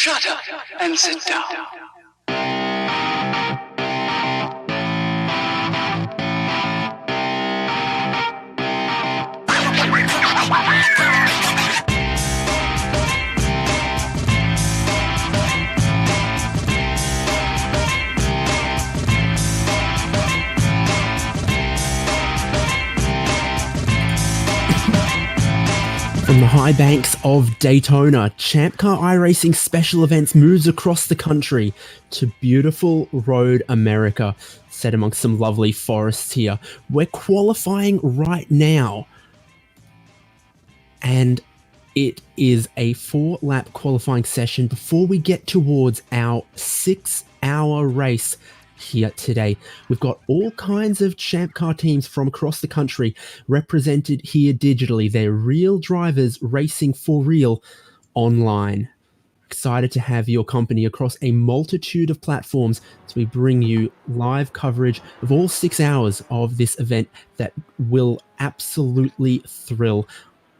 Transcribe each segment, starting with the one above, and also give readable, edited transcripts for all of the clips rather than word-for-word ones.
Shut up and sit down. From the high banks of Daytona, ChampCar iRacing special events moves across the country to beautiful Road America, set amongst some lovely forests here. We're qualifying right now, and it is a 4-lap qualifying session before we get towards our 6-hour race here today. We've got all kinds of ChampCar teams from across the country represented here digitally. They're real drivers racing for real online. Excited to have your company across a multitude of platforms as we bring you live coverage of all 6 hours of this event that will absolutely thrill.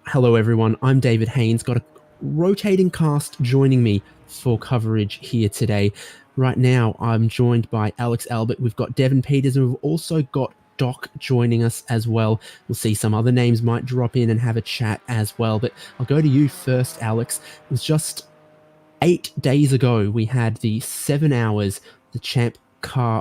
Hello everyone, I'm David Haynes, got a rotating cast joining me for coverage here today. Right now, I'm joined by Alex Albert. We've got Devin Peters, and we've also got Doc joining us as well. We'll see some other names might drop in and have a chat as well. But I'll go to you first, Alex. It was just 8 days ago we had the 7 hours, the ChampCar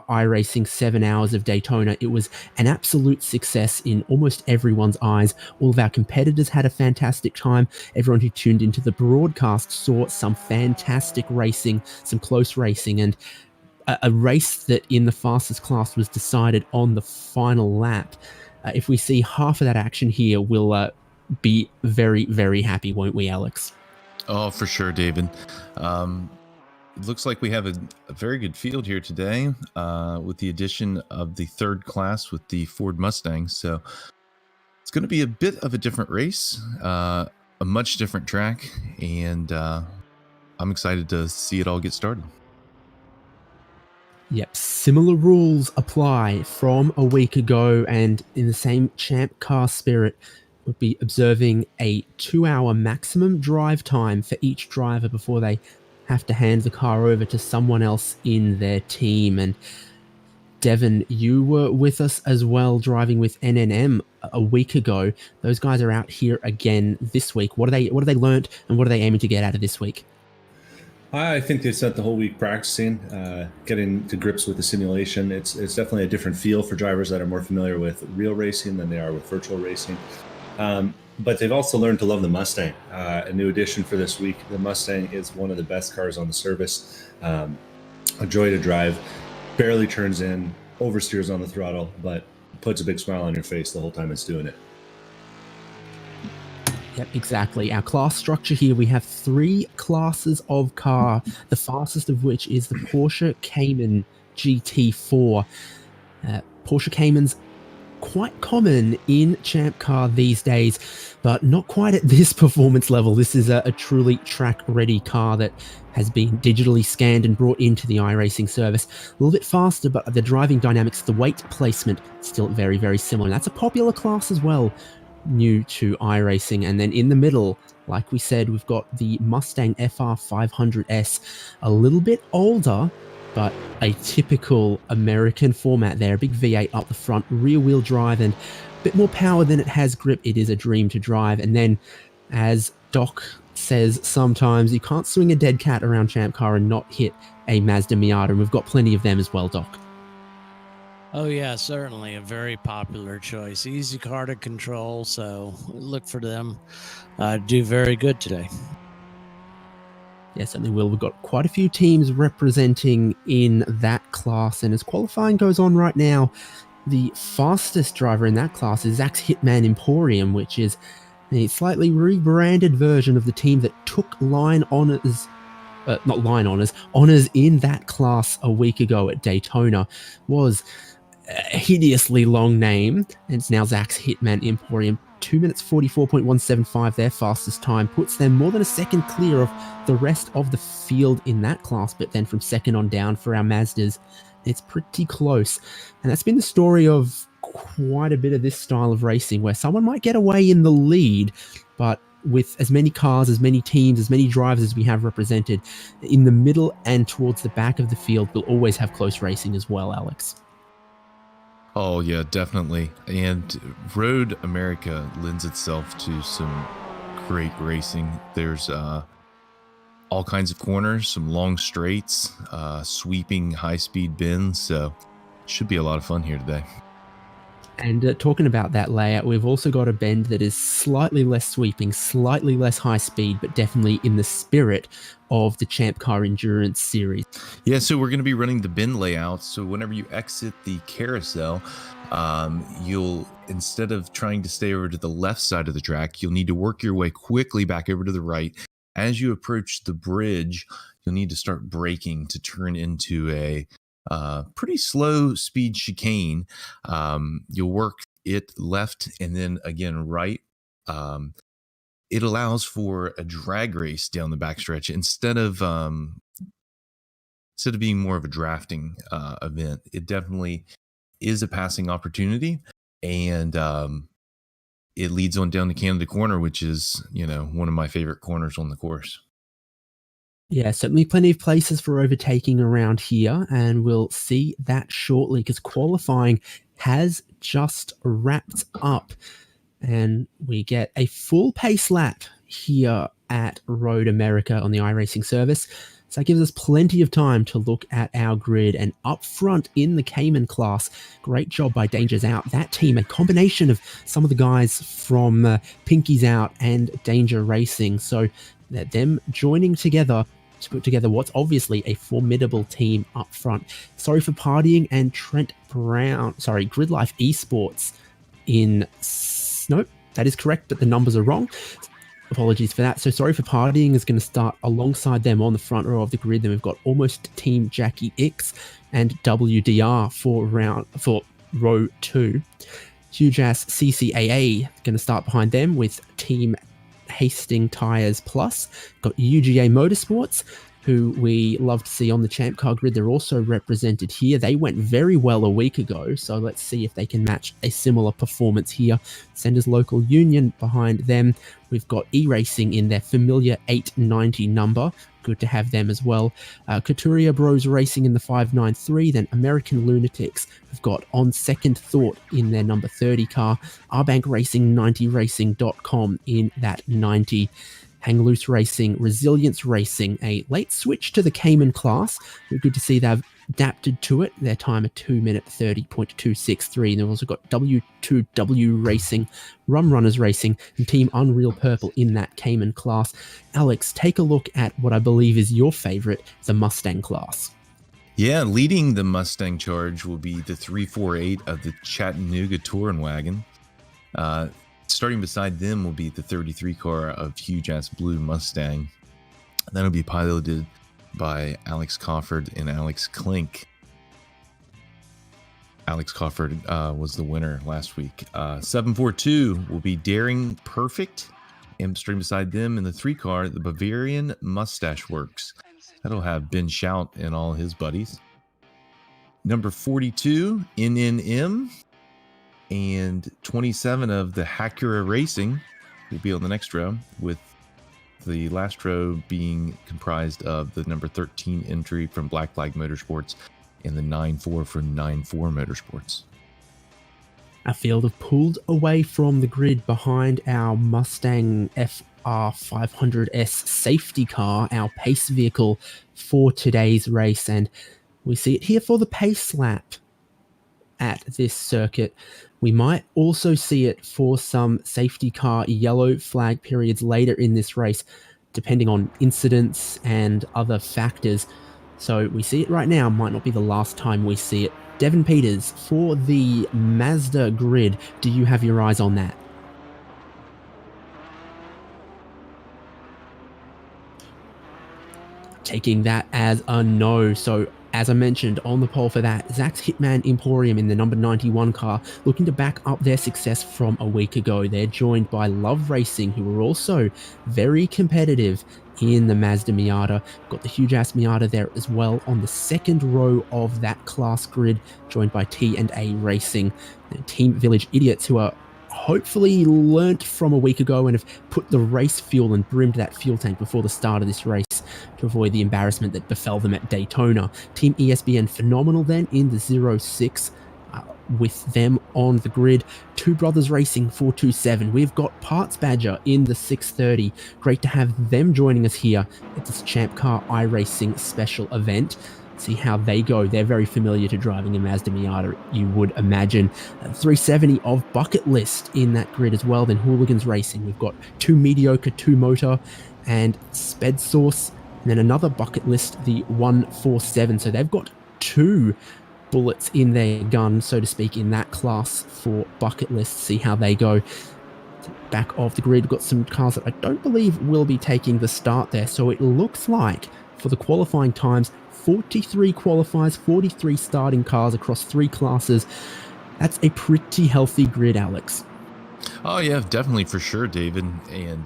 iRacing 7 hours of Daytona. It was an absolute success in almost everyone's eyes. All of our competitors had a fantastic time. Everyone who tuned into the broadcast saw some fantastic racing, some close racing, and a race that in the fastest class was decided on the final lap. If we see half of that action here, we'll be very, very happy, won't we, Alex? Oh, for sure, David. It looks like we have a very good field here today with the addition of the third class with the Ford Mustang. So it's going to be a bit of a different race, a much different track, and I'm excited to see it all get started. Yep, similar rules apply from a week ago, and in the same ChampCar spirit, we'll be observing a 2-hour maximum drive time for each driver before they have to hand the car over to someone else in their team. And Devin, you were with us as well, driving with NNM a week ago. Those guys are out here again this week. What have they learnt, and what are they aiming to get out of this week? I think they spent the whole week practicing, getting to grips with the simulation. It's definitely a different feel for drivers that are more familiar with real racing than they are with virtual racing. But they've also learned to love the Mustang. A new addition for this week. The Mustang is one of the best cars on the service. A joy to drive. Barely turns in, oversteers on the throttle, but puts a big smile on your face the whole time it's doing it. Yep, exactly. Our class structure here, we have 3 classes of car, the fastest of which is the Porsche Cayman GT4. Porsche Caymans quite common in ChampCar these days, but not quite at this performance level. This is a truly track-ready car that has been digitally scanned and brought into the iRacing service. A little bit faster, but the driving dynamics, the weight placement, still very, very similar. And that's a popular class as well, new to iRacing. And then in the middle, like we said, we've got the Mustang FR500S, a little bit older, but a typical American format there. A big V8 up the front, rear wheel drive, and a bit more power than it has grip. It is a dream to drive. And then, as Doc says sometimes, you can't swing a dead cat around ChampCar and not hit a Mazda Miata, and we've got plenty of them as well, Doc. Oh yeah, certainly a very popular choice. Easy car to control, so look for them. Do very good today. Yes, certainly will. We've got quite a few teams representing in that class, and as qualifying goes on right now, the fastest driver in that class is Zach's Hitman Emporium, which is a slightly rebranded version of the team that took honors in that class a week ago at Daytona. Was a hideously long name, and it's now Zach's Hitman Emporium. 2 minutes 44.175, their fastest time, puts them more than a second clear of the rest of the field in that class, but then from second on down for our Mazdas, it's pretty close. And that's been the story of quite a bit of this style of racing, where someone might get away in the lead, but with as many cars, as many teams, as many drivers as we have represented, in the middle and towards the back of the field, we'll always have close racing as well, Alex. Oh, yeah, definitely. And Road America lends itself to some great racing. There's all kinds of corners, some long straights, sweeping high-speed bends. So should be a lot of fun here today. And talking about that layout, we've also got a bend that is slightly less sweeping, slightly less high speed, but definitely in the spirit of the Champ Car Endurance series. Yeah, so we're going to be running the bend layout. So whenever you exit the carousel, you'll, instead of trying to stay over to the left side of the track, you'll need to work your way quickly back over to the right. As you approach the bridge, you'll need to start braking to turn into a pretty slow speed chicane. You'll work it left and then again right. It allows for a drag race down the backstretch instead of being more of a drafting event. It definitely is a passing opportunity, and it leads on down to Canada Corner, which is, one of my favorite corners on the course. Yeah, certainly plenty of places for overtaking around here, and we'll see that shortly because qualifying has just wrapped up, and we get a full pace lap here at Road America on the iRacing service. So that gives us plenty of time to look at our grid. And up front in the Cayman class, great job by Dangers Out. That team, a combination of some of the guys from Pinkies Out and Danger Racing. So that them joining together to put together what's obviously a formidable team up front. Sorry for Partying and Grid Life Esports in... Nope, that is correct, but the numbers are wrong. Apologies for that. So Sorry for Partying is going to start alongside them on the front row of the grid. Then we've got Almost Team Jackie X and WDR for row 2. Huge Ass CCAA going to start behind them with Team Hastings Tires Plus. Got UGA Motorsports, who we love to see on the Champ Car grid. They're also represented here. They went very well a week ago, so let's see if they can match a similar performance here. Senders Local Union behind them. We've got iRacing in their familiar 890 number. Good to have them as well. Couturier Bros Racing in the 593. Then American Lunatics have got On Second Thought in their number 30 car. Rbank Racing 90racing.com in that 90. Hang Loose Racing, Resilience Racing, a late switch to the Cayman class. We're good to see they've adapted to it. Their time at 2 minute 30.263. And they've also got W2W Racing, Rum Runners Racing, and Team Unreal Purple in that Cayman class. Alex, take a look at what I believe is your favorite, the Mustang class. Yeah, leading the Mustang charge will be the 348 of the Chattanooga Touring Wagon. Starting beside them will be the 33 car of Huge Ass Blue Mustang. That'll be piloted by Alex Cofford and Alex Klink. Alex Cofford was the winner last week. 742 will be Daring Perfect. And starting beside them in the 3 car, the Bavarian Mustache Works. That'll have Ben Shout and all his buddies. Number 42, NNM. And 27 of the Hackura Racing will be on the next row, with the last row being comprised of the number 13 entry from Black Flag Motorsports and the 9-4 from 9-4 Motorsports. Our field have pulled away from the grid behind our Mustang FR500S safety car, our pace vehicle for today's race, and we see it here for the pace lap at this circuit. We might also see it for some safety car yellow flag periods later in this race, depending on incidents and other factors. So we see it right now, might not be the last time we see it. Devin Peters, for the Mazda grid, do you have your eyes on that? Taking that as a no. So as I mentioned on the poll for that, Zach's Hitman Emporium in the number 91 car, looking to back up their success from a week ago. They're joined by Love Racing, who are also very competitive in the Mazda Miata. Got the Huge Ass Miata there as well on the second row of that class grid, joined by T&A Racing. And Team Village Idiots, who are hopefully learnt from a week ago and have put the race fuel and brimmed that fuel tank before the start of this race to avoid the embarrassment that befell them at Daytona. Team ESBN phenomenal then in the 06 with them on the grid. Two Brothers Racing 427. We've got Parts Badger in the 630. Great to have them joining us here at this Champ Car iRacing special event. See how they go. They're very familiar to driving a Mazda Miata, you would imagine. 370 of Bucket List in that grid as well. Then Hooligans Racing. We've got two mediocre, two motor, and Sped Source. And then another Bucket List, the 147. So they've got two bullets in their gun, so to speak, in that class for Bucket List. See how they go. Back of the grid, we've got some cars that I don't believe will be taking the start there. So it looks like for the qualifying times, 43 qualifiers, 43 starting cars across three classes. That's a pretty healthy grid, Alex. Oh yeah, definitely, for sure, David, and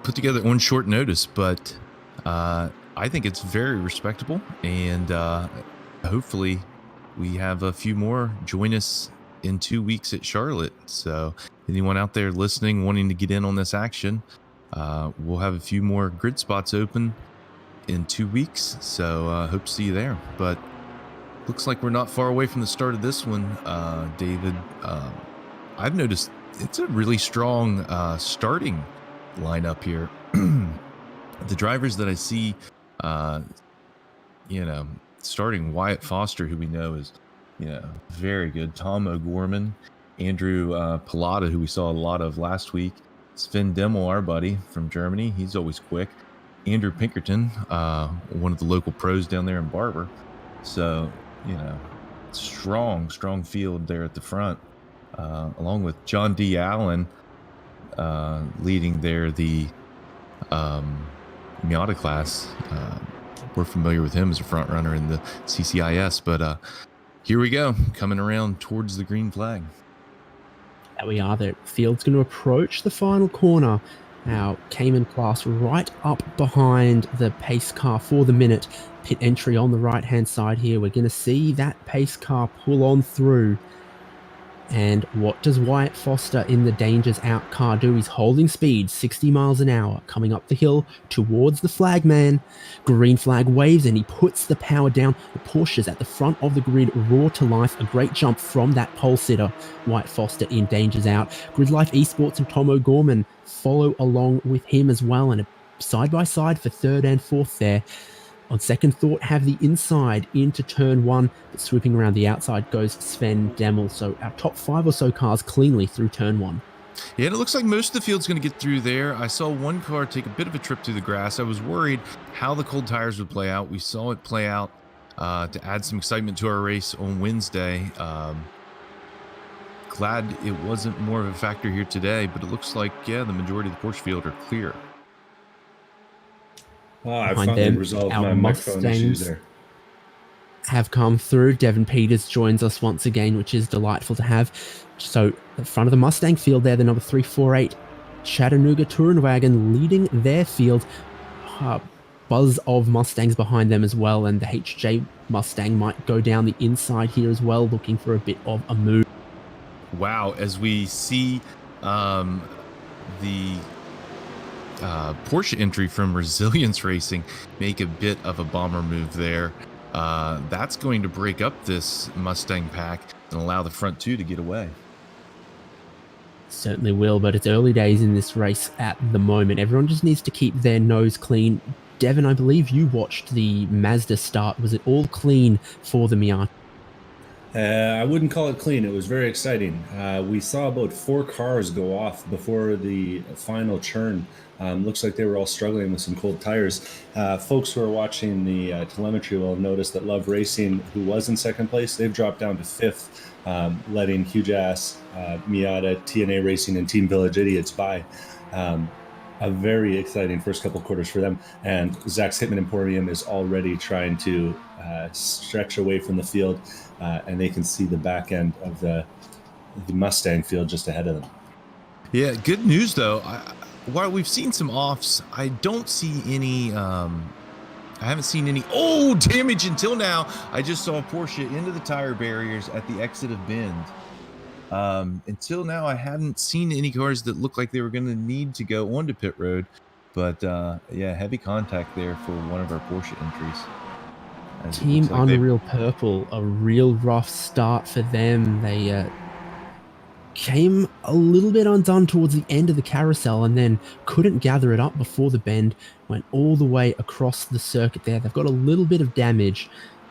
put together on short notice, but I think it's very respectable, and hopefully we have a few more join us in 2 weeks at Charlotte. So anyone out there listening, wanting to get in on this action, we'll have a few more grid spots open in 2 weeks. So hope to see you there. But looks like we're not far away from the start of this one, David. I've noticed it's a really strong starting lineup here. The drivers that I see, starting Wyatt Foster, who we know is, very good. Tom O'Gorman, Andrew Pilata, who we saw a lot of last week. Sven Demmel, our buddy from Germany. He's always quick. Andrew Pinkerton, one of the local pros down there in Barber. So, strong field there at the front, along with John D. Allen leading there the Miata class. We're familiar with him as a front runner in the CCIS, but here we go, coming around towards the green flag. There we are. The field's going to approach the final corner. Our Cayman class right up behind the pace car for the minute. Pit entry on the right-hand side here. We're going to see that pace car pull on through. And what does Wyatt Foster in the Dangers Out car do? He's holding speed, 60 miles an hour, coming up the hill towards the flagman. Green flag waves and he puts the power down. The Porsches at the front of the grid roar to life. A great jump from that pole sitter, Wyatt Foster in Dangers Out. Grid Life Esports and Tom O'Gorman follow along with him as well, and a side-by-side for third and fourth there. On second thought, have the inside into turn one, but swooping around the outside goes Sven Demmel. So our top five or so cars cleanly through turn one. Yeah, and it looks like most of the field's going to get through there. I saw one car take a bit of a trip through the grass. I was worried how the cold tires would play out. We saw it play out to add some excitement to our race on Wednesday. Glad it wasn't more of a factor here today, but it looks like, the majority of the Porsche field are clear. I finally resolved my microphone issues there. Have come through. Devin Peters joins us once again, which is delightful to have. So the front of the Mustang field there, the number 348 Chattanooga Touring Wagon leading their field. Buzz of Mustangs behind them as well, and the HJ Mustang might go down the inside here as well, looking for a bit of a move. Wow, as we see the Porsche entry from Resilience Racing make a bit of a bomber move there. That's going to break up this Mustang pack and allow the front two to get away. Certainly will, but it's early days in this race at the moment. Everyone just needs to keep their nose clean. Devin, I believe you watched the Mazda start. Was it all clean for the Miata? I wouldn't call it clean. It was very exciting. We saw about 4 cars go off before the final churn. Looks like they were all struggling with some cold tires. Folks who are watching the telemetry will notice that Love Racing, who was in second place, they've dropped down to 5th, letting Huge Ass, Miata, TNA Racing, and Team Village Idiots by. A very exciting first couple quarters for them. And Zach's Hitman Emporium is already trying to stretch away from the field, and they can see the back end of the Mustang field just ahead of them. Yeah, good news though. While we've seen some offs, I don't see any. I haven't seen any damage until now. I just saw Porsche into the tire barriers at the exit of Bend. Until now, I hadn't seen any cars that looked like they were going to need to go onto pit road. But yeah, heavy contact there for one of our Porsche entries. As it Team looks like Unreal Purple, a real rough start for them. They came a little bit undone towards the end of the carousel and then couldn't gather it up before the bend, went all the way across the circuit there. They've got a little bit of damage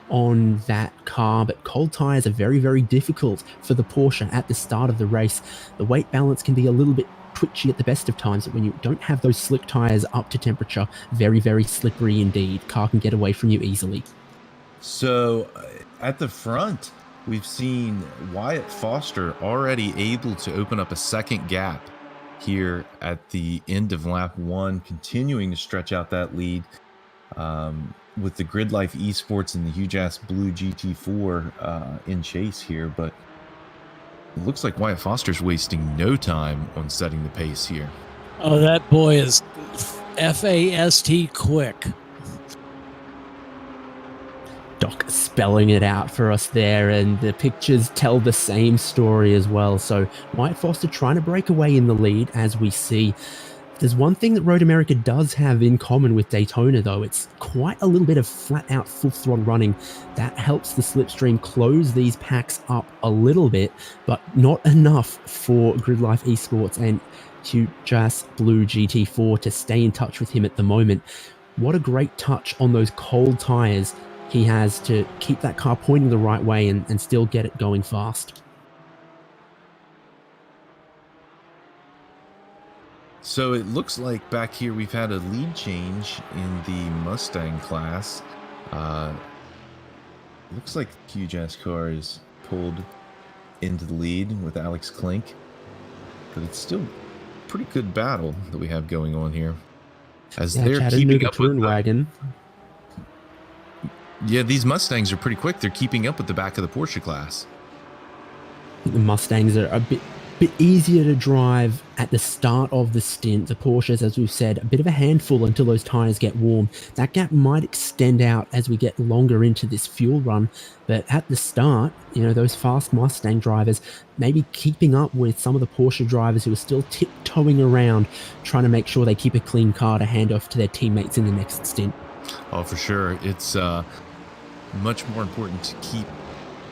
on that car, but cold tires are very, very difficult for the Porsche at the start of the race. The weight balance can be a little bit twitchy at the best of times, but when you don't have those slick tires up to temperature, very, very slippery indeed. Car can get away from you easily. So at the front, we've seen Wyatt Foster already able to open up a second gap here at the end of lap 1, continuing to stretch out that lead with the Grid Life Esports and the huge ass blue GT4 in chase here. But it looks like Wyatt Foster's wasting no time on setting the pace here. Oh, that boy is fast quick. Doc spelling it out for us there, and the pictures tell the same story as well. So Wyatt Foster trying to break away in the lead, as we see. There's one thing that Road America does have in common with Daytona, though. It's quite a little bit of flat-out full throttle running. That helps the slipstream close these packs up a little bit, but not enough for Grid Life Esports and Hujas Blue GT4 to stay in touch with him at the moment. What a great touch on those cold tires he has to keep that car pointing the right way and still get it going fast. So it looks like back here we've had a lead change in the Mustang class. Looks like Huge Ass Car is pulled into the lead with Alex Klink, but it's still a pretty good battle that we have going on here. As they're keeping up with wagon. Yeah, these Mustangs are pretty quick. They're keeping up with the back of the Porsche class. The Mustangs are a bit easier to drive at the start of the stint. The Porsches, as we've said, a bit of a handful until those tires get warm. That gap might extend out as we get longer into this fuel run, but at the start, you know, those fast Mustang drivers maybe keeping up with some of the Porsche drivers who are still tiptoeing around, trying to make sure they keep a clean car to hand off to their teammates in the next stint. Oh, for sure. It's much more important to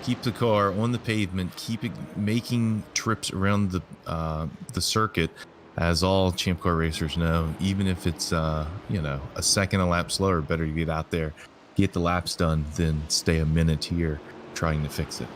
keep the car on the pavement, keep it making trips around the circuit, as all Champ Car racers know. Even if it's you know, a second a lap slower, better to get out there, get the laps done than stay a minute here trying to fix it.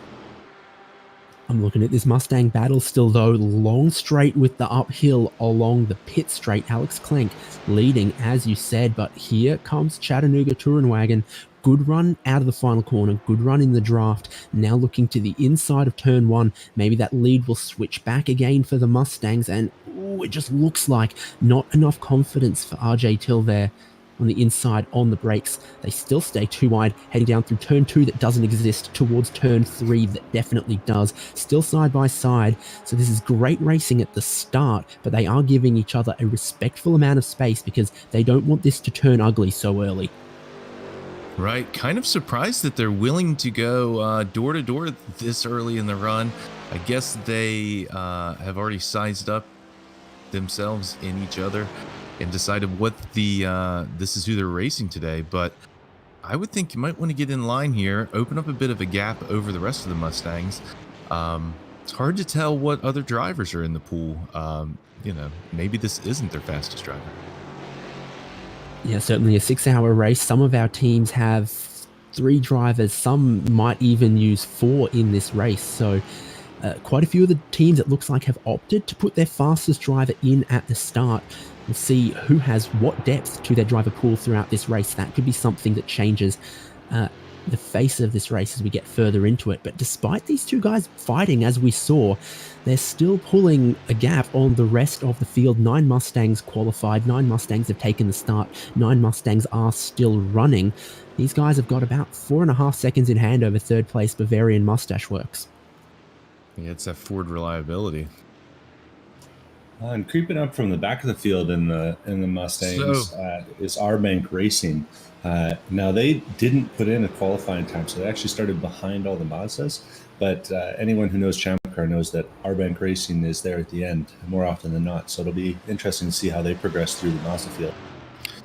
I'm looking at this Mustang battle still, though. Long straight with the uphill along the pit straight. Alex Klink leading, as you said, but here comes Chattanooga Touring Wagon. Good run out of the final corner, good run in the draft. Now looking to the inside of turn 1. Maybe that lead will switch back again for the Mustangs, and ooh, it just looks like not enough confidence for RJ Till there on the inside on the brakes. They still stay too wide, heading down through turn 2 that doesn't exist towards turn 3 that definitely does. Still side by side. So this is great racing at the start, but they are giving each other a respectful amount of space because they don't want this to turn ugly so early. Right. Kind of surprised that they're willing to go door to door this early in the run. I guess they have already sized up themselves in each other and decided what this is who they're racing today. But I would think you might want to get in line here, open up a bit of a gap over the rest of the Mustangs. It's hard to tell what other drivers are in the pool. You know, maybe this isn't their fastest driver. Yeah, certainly a 6-hour race. Some of our teams have 3 drivers. Some might even use 4 in this race. So quite a few of the teams, it looks like, have opted to put their fastest driver in at the start. We'll see who has what depth to their driver pool throughout this race. That could be something that changes the face of this race as we get further into it. But despite these two guys fighting, as we saw, they're still pulling a gap on the rest of the field. 9 Mustangs qualified, 9 Mustangs have taken the start, 9 Mustangs are still running. These guys have got about 4.5 seconds in hand over third place Bavarian Mustache Works. Yeah, it's that Ford reliability. And creeping up from the back of the field in the Mustangs is R-Bank Racing. Now, they didn't put in a qualifying time, so they actually started behind all the Mazdas. But anyone who knows ChampCar Car knows that R-Bank Racing is there at the end more often than not. So it'll be interesting to see how they progress through the Mazda field.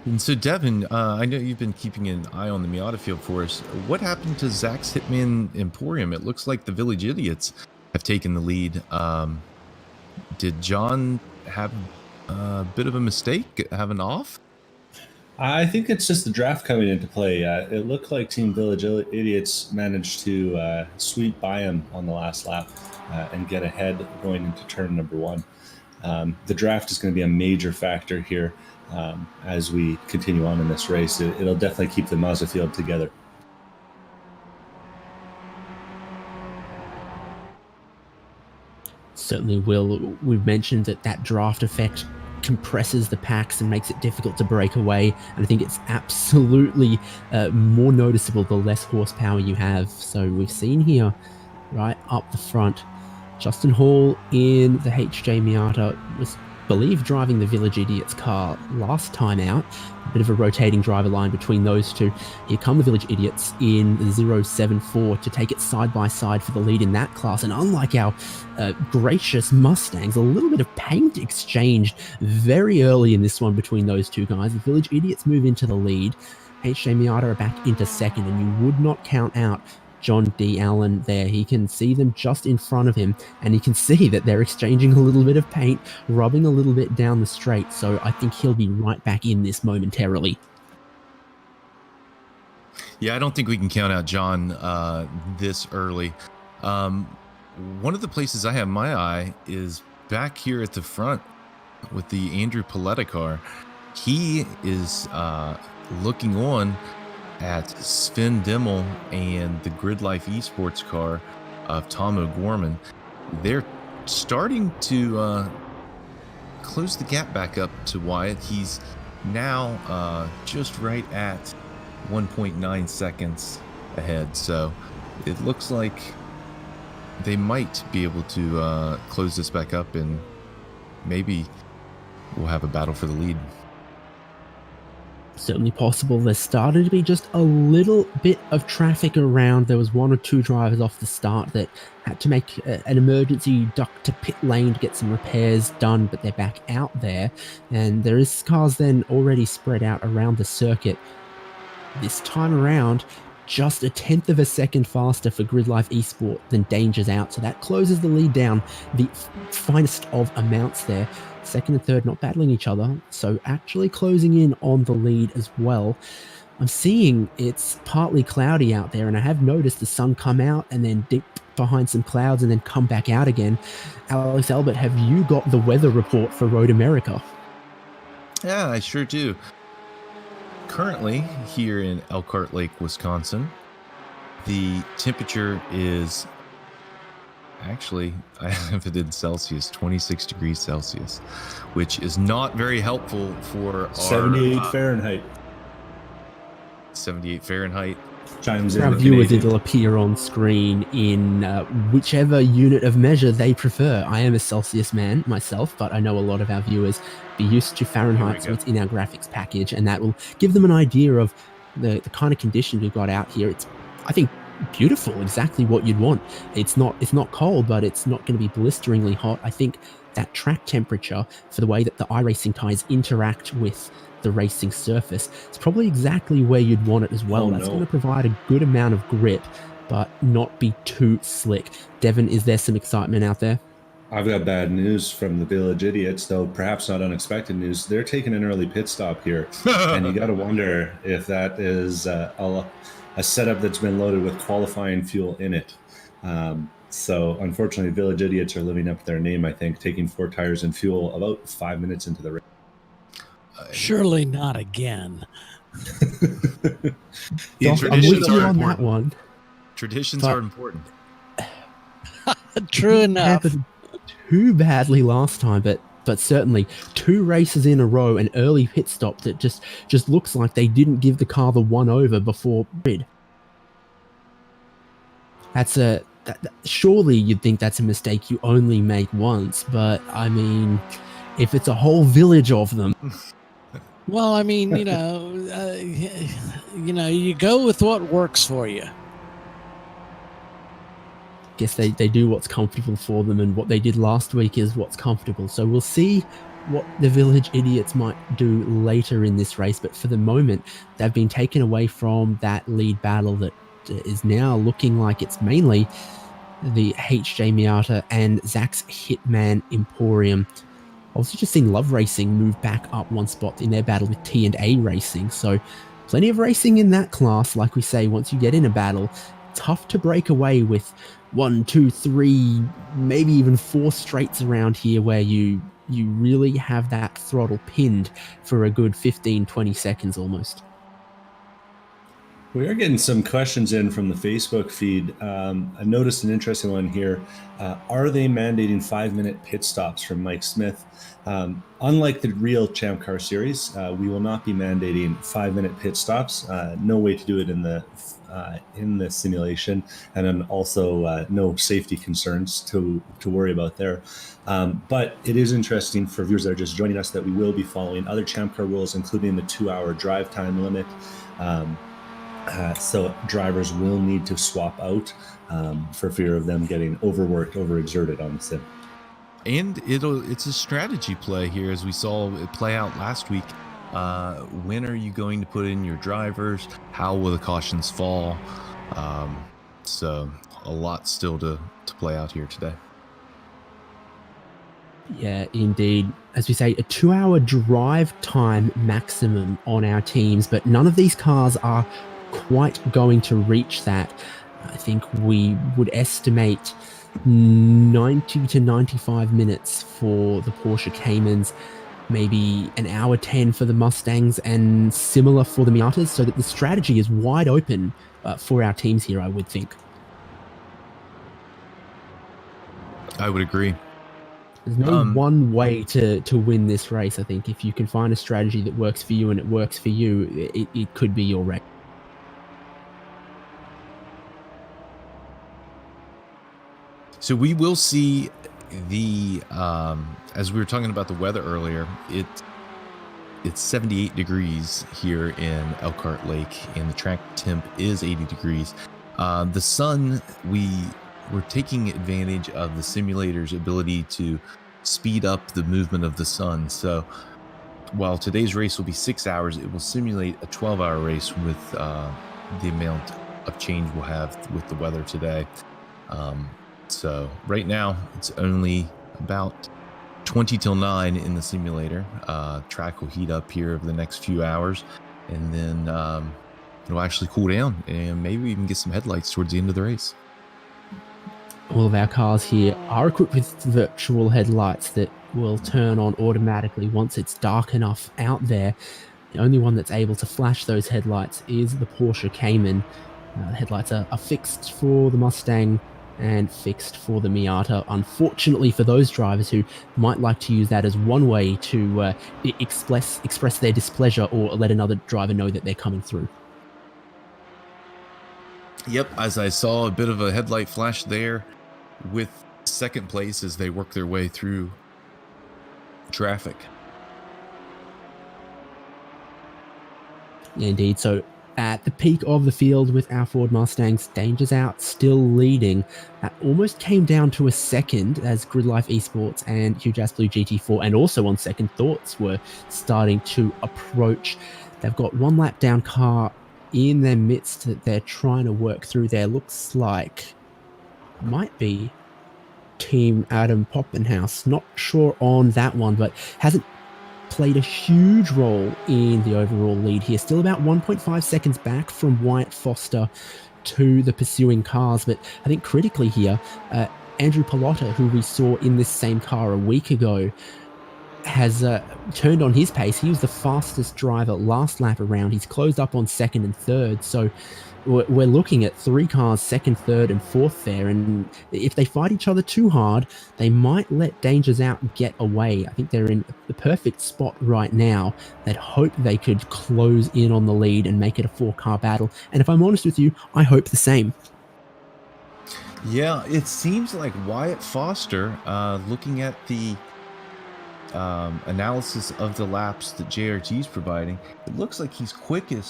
And so, Devin, I know you've been keeping an eye on the Miata field for us. What happened to Zach's Hitman Emporium? It looks like the Village Idiots have taken the lead. Did John have a bit of a mistake, have an off? I think it's just the draft coming into play. It looked like Team Village Idiots managed to sweep by him on the last lap and get ahead going into turn number 1. The draft is going to be a major factor here as we continue on in this race. It'll definitely keep the Mazda field together. Certainly will. We've mentioned that draft effect compresses the packs and makes it difficult to break away, and I think it's absolutely more noticeable the less horsepower you have. So we've seen here right up the front, Justin Hall in the HJ Miata was believed driving the Village Idiots car last time out. A bit of a rotating driver line between those two. Here come the Village Idiots in the 074 to take it side by side for the lead in that class. And unlike our gracious Mustangs, a little bit of paint exchanged very early in this one between those two guys. The Village Idiots move into the lead. HJ Miata are back into second, and you would not count out John D. Allen there. He can see them just in front of him, and he can see that they're exchanging a little bit of paint, rubbing a little bit down the straight. So I think he'll be right back in this momentarily. Yeah, I don't think we can count out John this early. One of the places I have my eye is back here at the front with the Andrew Paletta car. He is looking on at Sven Dimmel and the Grid Life Esports car of Tom O'Gorman. They're starting to close the gap back up to Wyatt. He's now just right at 1.9 seconds ahead. So it looks like they might be able to close this back up, and maybe we'll have a battle for the lead. Certainly possible. There started to be just a little bit of traffic around. There was one or two drivers off the start that had to make an emergency duck to pit lane to get some repairs done, but they're back out there. And there is cars then already spread out around the circuit. This time around, just a 1/10 of a second faster for Grid Life Esport than Danger's out. So that closes the lead down the finest of amounts there. Second and third not battling each other, so actually closing in on the lead as well. I'm seeing it's partly cloudy out there, and I have noticed the sun come out and then dip behind some clouds and then come back out again. Alex Albert, have you got the weather report for Road America? Yeah, I sure do. Currently here in Elkhart Lake, Wisconsin, the temperature is actually, I have it in Celsius, 26 degrees Celsius, which is not very helpful for 78 Fahrenheit. 78 Fahrenheit. Chimes For our in. viewers, it'll appear on screen in whichever unit of measure they prefer. I am a Celsius man myself, but I know a lot of our viewers be used to Fahrenheit, so it's in our graphics package, and that will give them an idea of the kind of conditions we've got out here. It's, I think, beautiful, exactly what you'd want. It's not cold, but it's not going to be blisteringly hot. I think that track temperature, for the way that the iRacing tires interact with the racing surface, it's probably exactly where you'd want it as well. That's going to provide a good amount of grip, but not be too slick. Devin, is there some excitement out there? I've got bad news from the Village Idiots, though perhaps not unexpected news. They're taking an early pit stop here, and you got to wonder if that is a setup that's been loaded with qualifying fuel in it. So unfortunately, Village Idiots are living up to their name, I think, taking 4 tires and fuel about 5 minutes into the race. Surely not again. I'm with you on that one. Traditions are important. True enough. Happened too badly last time, but certainly 2 races in a row, an early pit stop that just looks like they didn't give the car the one over before grid. Surely you'd think that's a mistake you only make once, but I mean, if it's a whole village of them. Well, I mean, you go with what works for you. guess they do what's comfortable for them, and what they did last week is what's comfortable. So we'll see what the Village Idiots might do later in this race, but for the moment, they've been taken away from that lead battle that is now looking like it's mainly the HJ Miata and Zach's Hitman Emporium. Also just seen Love Racing move back up one spot in their battle with T&A Racing, so plenty of racing in that class. Like we say, once you get in a battle, tough to break away with 1, 2, 3, maybe even 4 straights around here where you really have that throttle pinned for a good 15-20 seconds almost. We are getting some questions in from the Facebook feed. I noticed an interesting one here. Are they mandating 5-minute pit stops from Mike Smith? Unlike the real Champ Car series, we will not be mandating 5-minute pit stops. No way to do it in the simulation, and then also no safety concerns to worry about there. But it is interesting for viewers that are just joining us that we will be following other Champ Car rules, including the 2-hour drive time limit. So drivers will need to swap out for fear of them getting overworked, overexerted on the sim. And it's a strategy play here, as we saw it play out last week. When are you going to put in your drivers? How will the cautions fall? So a lot still to play out here today. Yeah, indeed. As we say, a 2-hour drive time maximum on our teams, but none of these cars are quite going to reach that. I think we would estimate 90 to 95 minutes for the Porsche Caymans, maybe an hour 10 for the Mustangs, and similar for the Miatas, so that the strategy is wide open for our teams here, I would think. I would agree. There's no one way to win this race. I think if you can find a strategy that works for you and it works for you, it could be your race. So we will see the, as we were talking about the weather earlier, it's 78 degrees here in Elkhart Lake, and the track temp is 80 degrees. The sun, we're taking advantage of the simulator's ability to speed up the movement of the sun. So while today's race will be 6 hours, it will simulate a 12-hour race with the amount of change we'll have with the weather today. So right now it's only about 20 till 9 in the simulator. Track will heat up here over the next few hours, and then it'll actually cool down, and maybe even get some headlights towards the end of the race. All of our cars here are equipped with virtual headlights that will turn on automatically once it's dark enough out there. The only one that's able to flash those headlights is the Porsche Cayman. The headlights are fixed for the Mustang and fixed for the Miata. Unfortunately for those drivers who might like to use that as one way to express their displeasure or let another driver know that they're coming through. Yep, as I saw a bit of a headlight flash there with second place as they work their way through traffic. Indeed. So at the peak of the field with our Ford Mustangs, Danger's Out still leading. That almost came down to a second as Grid Life Esports and Huge Ass Blue GT4, and also on second thoughts, were starting to approach. They've got one lap down car in their midst that they're trying to work through there. Looks like might be Team Adam Poppenhaus. Not sure on that one, but hasn't played a huge role in the overall lead here. Still about 1.5 seconds back from Wyatt Foster to the pursuing cars. But I think critically here, Andrew Pallotta, who we saw in this same car a week ago, has turned on his pace. He was the fastest driver last lap around. He's closed up on second and third. So we're looking at 3 cars, second, third, and fourth there. And if they fight each other too hard, they might let Danger's Out get away. I think they're in the perfect spot right now. They'd hope they could close in on the lead and make it a 4-car battle. And if I'm honest with you, I hope the same. Yeah, it seems like Wyatt Foster, looking at the analysis of the laps that JRT is providing, it looks like he's quicker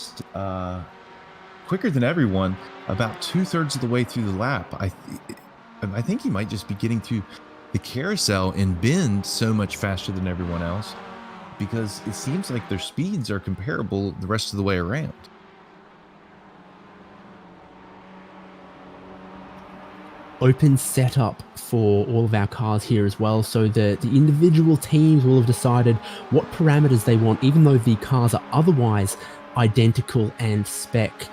than everyone, about 2/3 of the way through the lap. I think he might just be getting through the carousel and bend so much faster than everyone else because it seems like their speeds are comparable the rest of the way around. Open setup for all of our cars here as well, so the individual teams will have decided what parameters they want, even though the cars are otherwise identical and spec.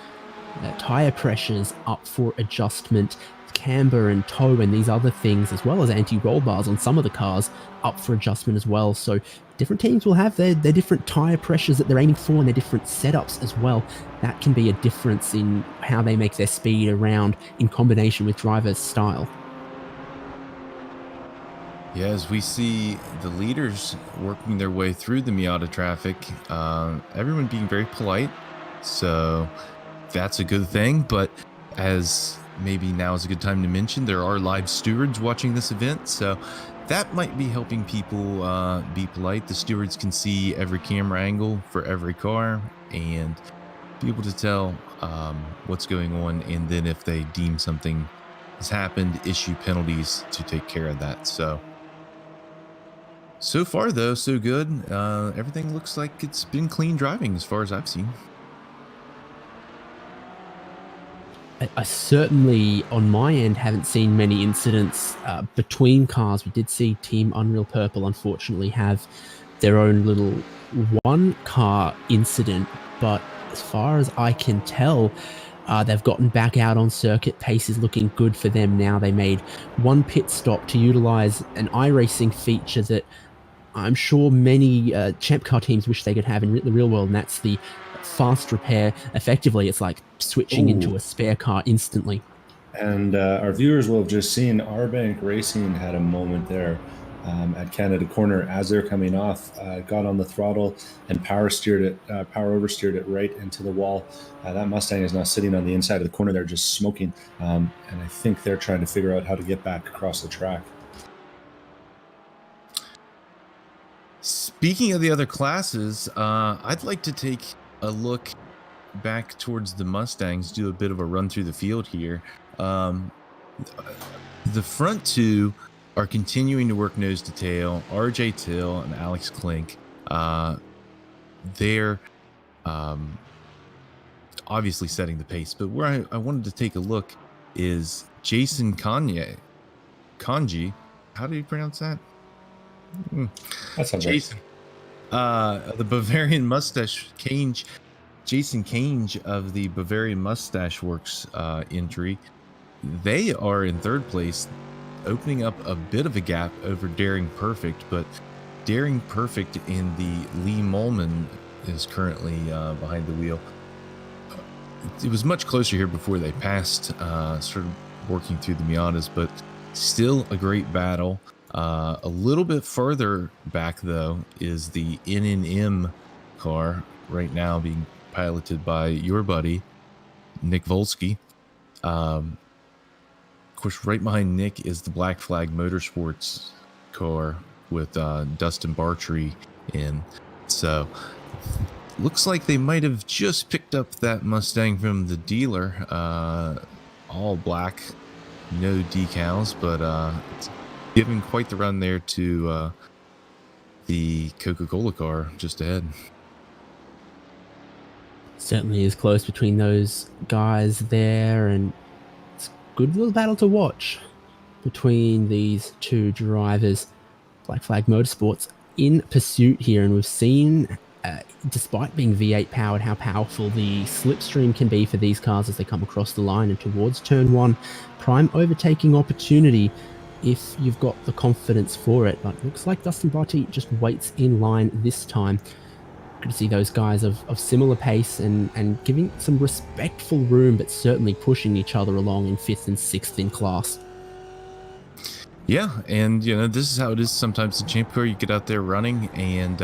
Tire pressures up for adjustment, camber and toe and these other things, as well as anti-roll bars on some of the cars up for adjustment as well. So different teams will have their different tire pressures that they're aiming for and their different setups as well. That can be a difference in how they make their speed around in combination with driver's style. Yeah, as we see the leaders working their way through the Miata traffic, everyone being very polite. So that's a good thing. But as maybe now is a good time to mention, there are live stewards watching this event. So that might be helping people be polite. The stewards can see every camera angle for every car and be able to tell what's going on. And then if they deem something has happened, issue penalties to take care of that. So far, though, so good. Everything looks like it's been clean driving as far as I've seen. I certainly, on my end, haven't seen many incidents between cars. We did see Team Unreal Purple, unfortunately, have their own little one-car incident, but as far as I can tell, they've gotten back out on circuit. Pace is looking good for them now. They made one pit stop to utilize an iRacing feature that I'm sure many Champ Car teams wish they could have in the real world, and that's the fast repair. Effectively, it's like switching into a spare car instantly. And our viewers will have just seen Arbank Racing had a moment there at Canada Corner as they're coming off, got on the throttle and power oversteered it right into the wall. That Mustang is now sitting on the inside of the corner there, just smoking. And I think they're trying to figure out how to get back across the track. Speaking of the other classes, I'd like to take a look back towards the Mustangs, do a bit of a run through the field here. The front two are continuing to work nose to tail. RJ Till and Alex Klink. They're obviously setting the pace, but where I wanted to take a look is Jason Kanji. How do you pronounce that? That's Jason. The Bavarian Mustache Cange. Jason Cange of the Bavarian Mustache Works entry. They are in third place, opening up a bit of a gap over Daring Perfect, but Daring Perfect in the Lee Molman is currently behind the wheel. It was much closer here before they passed, sort of working through the Miatas, but still a great battle. A little bit further back, though, is the NNM car right now being piloted by your buddy, Nick Volsky. Of course, right behind Nick is the Black Flag Motorsports car with Dustin Bartrey in. So, looks like they might have just picked up that Mustang from the dealer. All black, no decals, but it's giving quite the run there to the Coca-Cola car just ahead. Certainly is close between those guys there, and it's a good little battle to watch between these two drivers. Black Flag Motorsports in pursuit here, and we've seen, despite being V8 powered, how powerful the slipstream can be for these cars as they come across the line and towards turn one. Prime overtaking opportunity if you've got the confidence for it, but looks like Dustin Barty just waits in line this time. Good to see those guys of similar pace and giving some respectful room, but certainly pushing each other along in 5th and 6th in class. Yeah, and you know, this is how it is sometimes in Champ Car. You get out there running and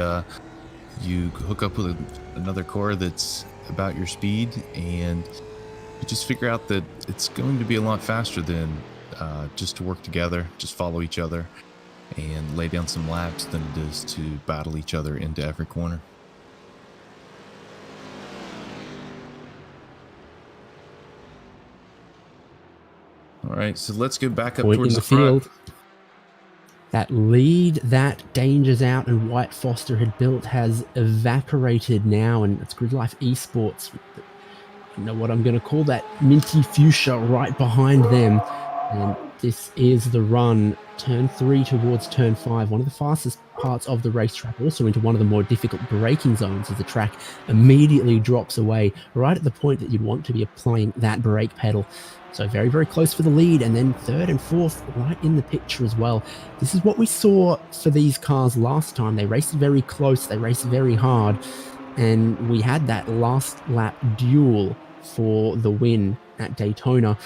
you hook up with another car that's about your speed, and you just figure out that it's going to be a lot faster than just to work together, just follow each other and lay down some laps than it is to battle each other into every corner. All right, so let's go back up Point in towards the the front. field. That lead that Dangers Out and White Foster had built has evaporated now, and it's Grid Life Esports. You know what I'm going to call that minty fuchsia right behind them. And this is the run, turn 3 towards turn 5, one of the fastest parts of the racetrack, also into one of the more difficult braking zones as the track immediately drops away right at the point that you'd want to be applying that brake pedal. So very, very close for the lead, and then third and fourth right in the picture as well. This is what we saw for these cars last time. They raced very close, they raced very hard, and we had that last lap duel for the win at Daytona.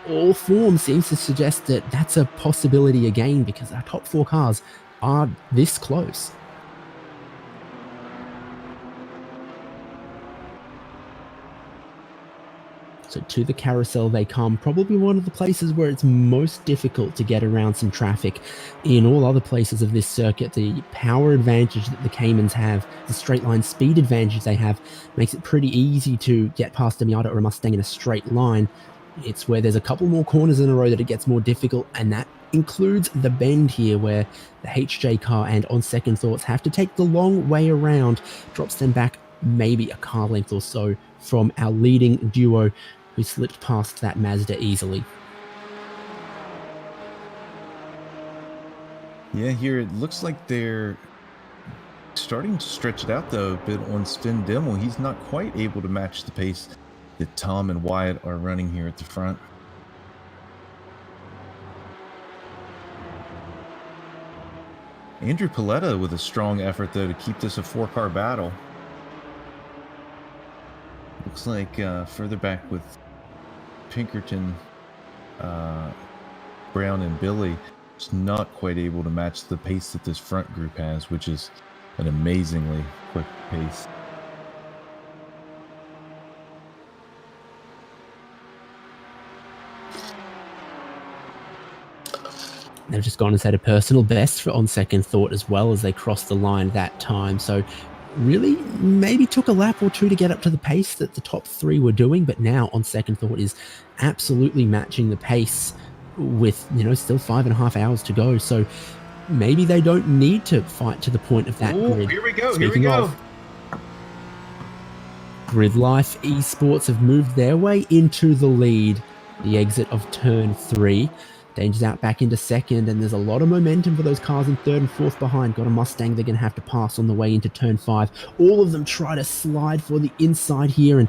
All form seems to suggest that that's a possibility again, because our top 4 cars are this close. So to the carousel they come, probably one of the places where it's most difficult to get around some traffic. In all other places of this circuit, the power advantage that the Caymans have, the straight line speed advantage they have, makes it pretty easy to get past a Miata or a Mustang in a straight line. It's where there's a couple more corners in a row that it gets more difficult, and that includes the bend here where the HJ car and On Second Thoughts have to take the long way around, drops them back maybe a car length or so from our leading duo, who slipped past that Mazda easily. Yeah, here it looks like they're starting to stretch it out though a bit on Spin Dimmel. He's not quite able to match the pace that Tom and Wyatt are running here at the front. Andrew Paletta with a strong effort though to keep this a 4-car battle. Looks like further back with Pinkerton, Brown, and Billy is not quite able to match the pace that this front group has, which is an amazingly quick pace. They've just gone and set a personal best for On Second Thought as well as they crossed the line that time. So really maybe took a lap or two to get up to the pace that the top 3 were doing, but now On Second Thought is absolutely matching the pace with, you know, still 5.5 hours to go. So maybe they don't need to fight to the point of that grid. Here we go. Speaking Here we go. of, Grid Life Esports have moved their way into the lead. The exit of turn 3. Dangers Out back into second, and there's a lot of momentum for those cars in third and fourth behind. Got a Mustang they're going to have to pass on the way into turn 5. All of them try to slide for the inside here, and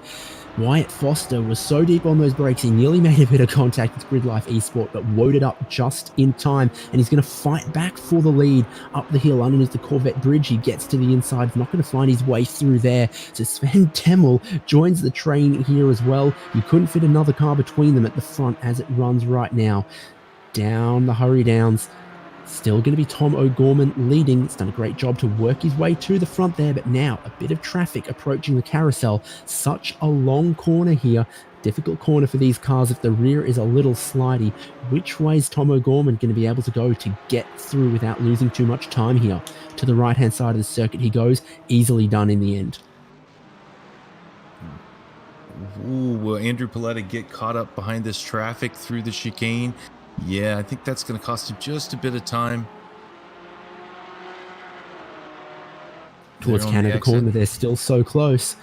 Wyatt Foster was so deep on those brakes, he nearly made a bit of contact with Grid Life Esport, but loaded up just in time, and he's going to fight back for the lead up the hill underneath the Corvette bridge. He gets to the inside, he's not going to find his way through there, so Sven Temmel joins the train here as well. You couldn't fit another car between them at the front as it runs right now. Down the hurry downs, still going to be Tom O'Gorman leading. He's done a great job to work his way to the front there, but now a bit of traffic approaching the carousel. Such a long corner here, difficult corner for these cars if the rear is a little slidey. Which way is Tom O'Gorman going to be able to go to get through without losing too much time here? To the right hand side of the circuit he goes, easily done in the end. Ooh, will Andrew Paletta get caught up behind this traffic through the chicane? Yeah, I think that's going to cost him just a bit of time. Towards Canada corner, they're still so close.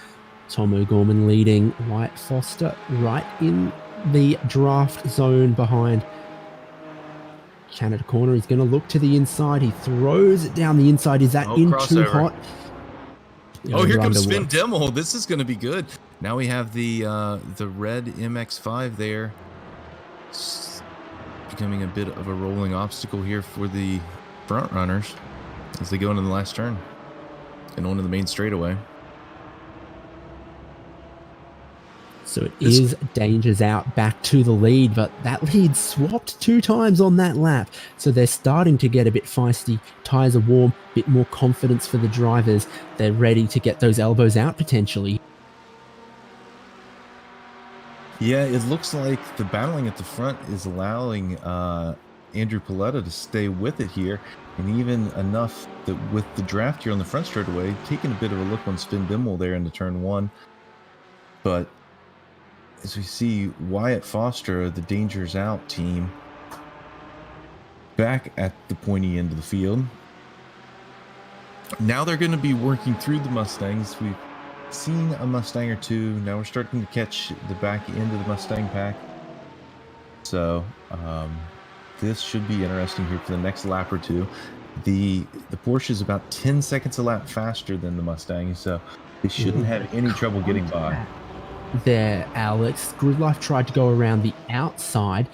Tom O'Gorman leading, Wyatt Foster right in the draft zone behind. Canada corner, he's going to look to the inside. He throws it down the inside. Is that in too hot? Oh, here comes Spin Dimmel. This is going to be good. Now we have the red MX-5 there. Becoming a bit of a rolling obstacle here for the front runners as they go into the last turn and onto the main straightaway. So it is Dangers Out back to the lead, but that lead swapped 2 times on that lap. So they're starting to get a bit feisty. Tires are warm, a bit more confidence for the drivers. They're ready to get those elbows out potentially. Yeah, it looks like the battling at the front is allowing Andrew Paletta to stay with it here, and even enough that with the draft here on the front straightaway, taking a bit of a look on Spin Dimmel there into turn 1. But as we see Wyatt Foster, the Dangers Out team, back at the pointy end of the field. Now they're going to be working through the Mustangs. We've seen a Mustang or two. Now we're starting to catch the back end of the Mustang pack. So this should be interesting here for the next lap or two. The Porsche is about 10 seconds a lap faster than the Mustang, so they shouldn't have any trouble getting by. There, Alex. Gridlife tried to go around the outside.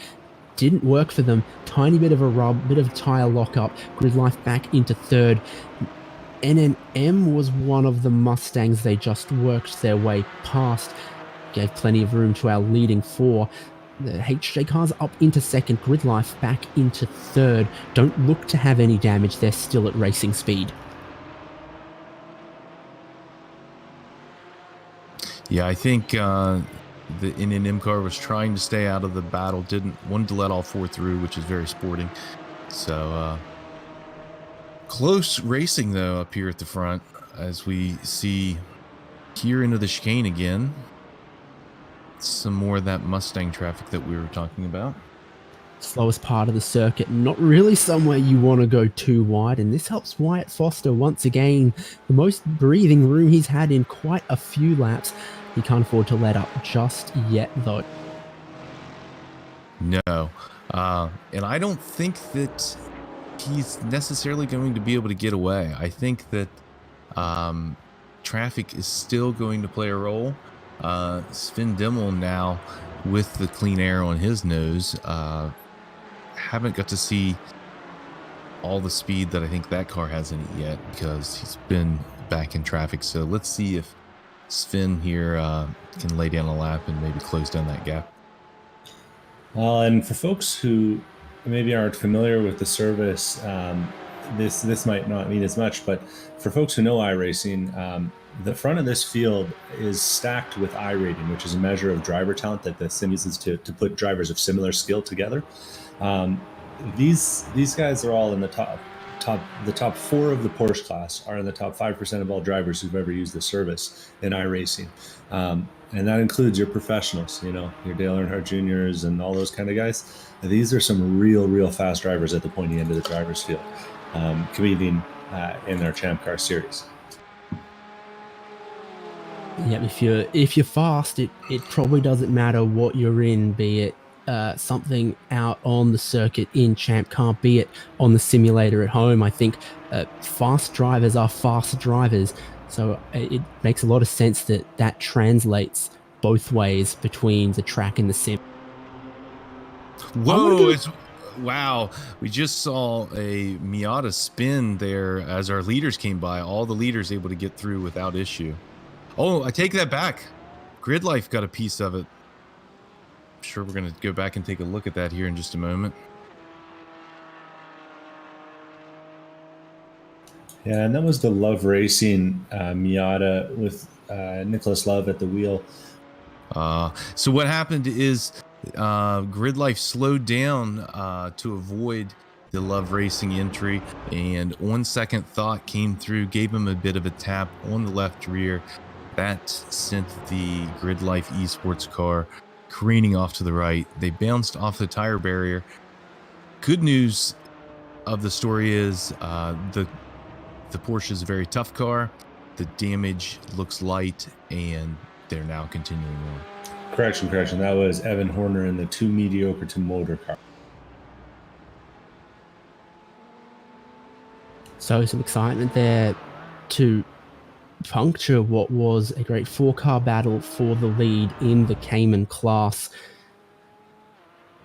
Didn't work for them. Tiny bit of a rub, bit of a tire lockup. Gridlife back into third. NNM was one of the Mustangs they just worked their way past. Gave plenty of room to our leading four. The HJ cars up into second. Gridlife back into third. Don't look to have any damage. They're still at racing speed. Yeah, I think the NNM car was trying to stay out of the battle. Wanted to let all four through, which is very sporting. So close racing though up here at the front, as we see here into the chicane again. Some more of that Mustang traffic that we were talking about. Slowest part of the circuit, not really somewhere you want to go too wide, and this helps Wyatt Foster once again. The most breathing room he's had in quite a few laps. He can't afford to let up just yet though. No, and I don't think that he's necessarily going to be able to get away. I think that traffic is still going to play a role. Sven Dimmel now with the clean air on his nose, haven't got to see all the speed that I think that car has in it yet, because he's been back in traffic. So let's see if Sven here can lay down a lap and maybe close down that gap. Well, and for folks who maybe aren't familiar with the service, this might not mean as much, but for folks who know iRacing, the front of this field is stacked with iRating, which is a measure of driver talent that the sim uses to put drivers of similar skill together. These guys are all in the top four of the Porsche class are in the top 5% of all drivers who've ever used the service in iRacing. And that includes your professionals, you know, your Dale Earnhardt Juniors and all those kind of guys. These are some real fast drivers at the pointy end of the driver's field, competing in our Champ Car series. Yeah, if you're fast, it probably doesn't matter what you're in, be it something out on the circuit in Champ Car, be it on the simulator at home. I think fast drivers are fast drivers, so it makes a lot of sense that translates both ways between the track and the sim. Whoa, wow. We just saw a Miata spin there as our leaders came by. All the leaders able to get through without issue. Oh, I take that back. Gridlife got a piece of it. I'm sure we're going to go back and take a look at that here in just a moment. Yeah, and that was the Love Racing Miata with Nicholas Love at the wheel. So what happened is Gridlife slowed down to avoid the Love Racing entry, and on second thought came through, gave him a bit of a tap on the left rear. That sent the Gridlife Esports car careening off to the right. They bounced off the tire barrier. Good news of the story is the Porsche is a very tough car. The damage looks light, and they're now continuing on. Correction. That was Evan Horner in the too mediocre to motor car. So some excitement there to puncture what was a great four-car battle for the lead in the Cayman class.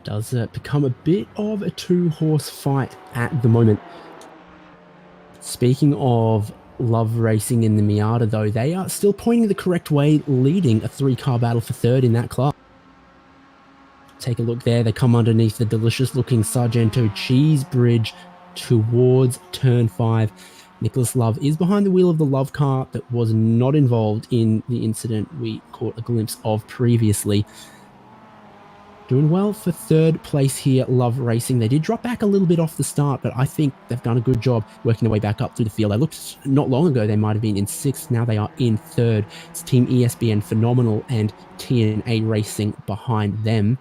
Does become a bit of a two-horse fight at the moment. Speaking of Love Racing in the Miata, though, they are still pointing the correct way, leading a three-car battle for third in that class. Take a look there. They come underneath the delicious-looking Sargento Cheese Bridge towards Turn 5. Nicholas Love is behind the wheel of the Love car that was not involved in the incident we caught a glimpse of previously. Doing well for third place here, Love Racing. They did drop back a little bit off the start, but I think they've done a good job working their way back up through the field. They looked not long ago, they might have been in sixth. Now they are in third. It's Team ESBN Phenomenal and TNA Racing behind them.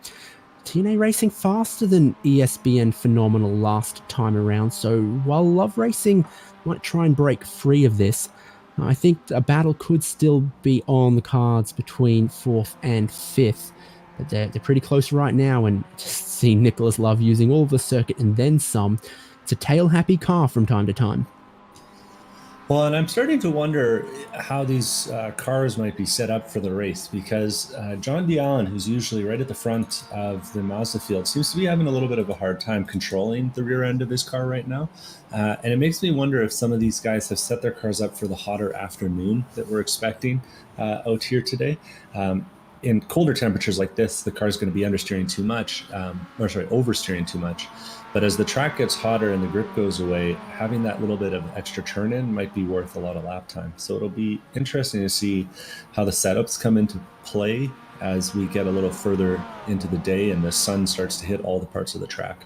TNA Racing faster than ESBN Phenomenal last time around, so while Love Racing might try and break free of this, I think a battle could still be on the cards between fourth and fifth. But they're pretty close right now, and just seeing Nicholas Love using all of the circuit and then some. It's a tail-happy car from time to time. Well, and I'm starting to wonder how these cars might be set up for the race, because John DeAllen, who's usually right at the front of the Mazda field, seems to be having a little bit of a hard time controlling the rear end of his car right now. And it makes me wonder if some of these guys have set their cars up for the hotter afternoon that we're expecting out here today. In colder temperatures like this, the car is going to be oversteering too much. But as the track gets hotter and the grip goes away, having that little bit of extra turn in might be worth a lot of lap time. So it'll be interesting to see how the setups come into play as we get a little further into the day and the sun starts to hit all the parts of the track.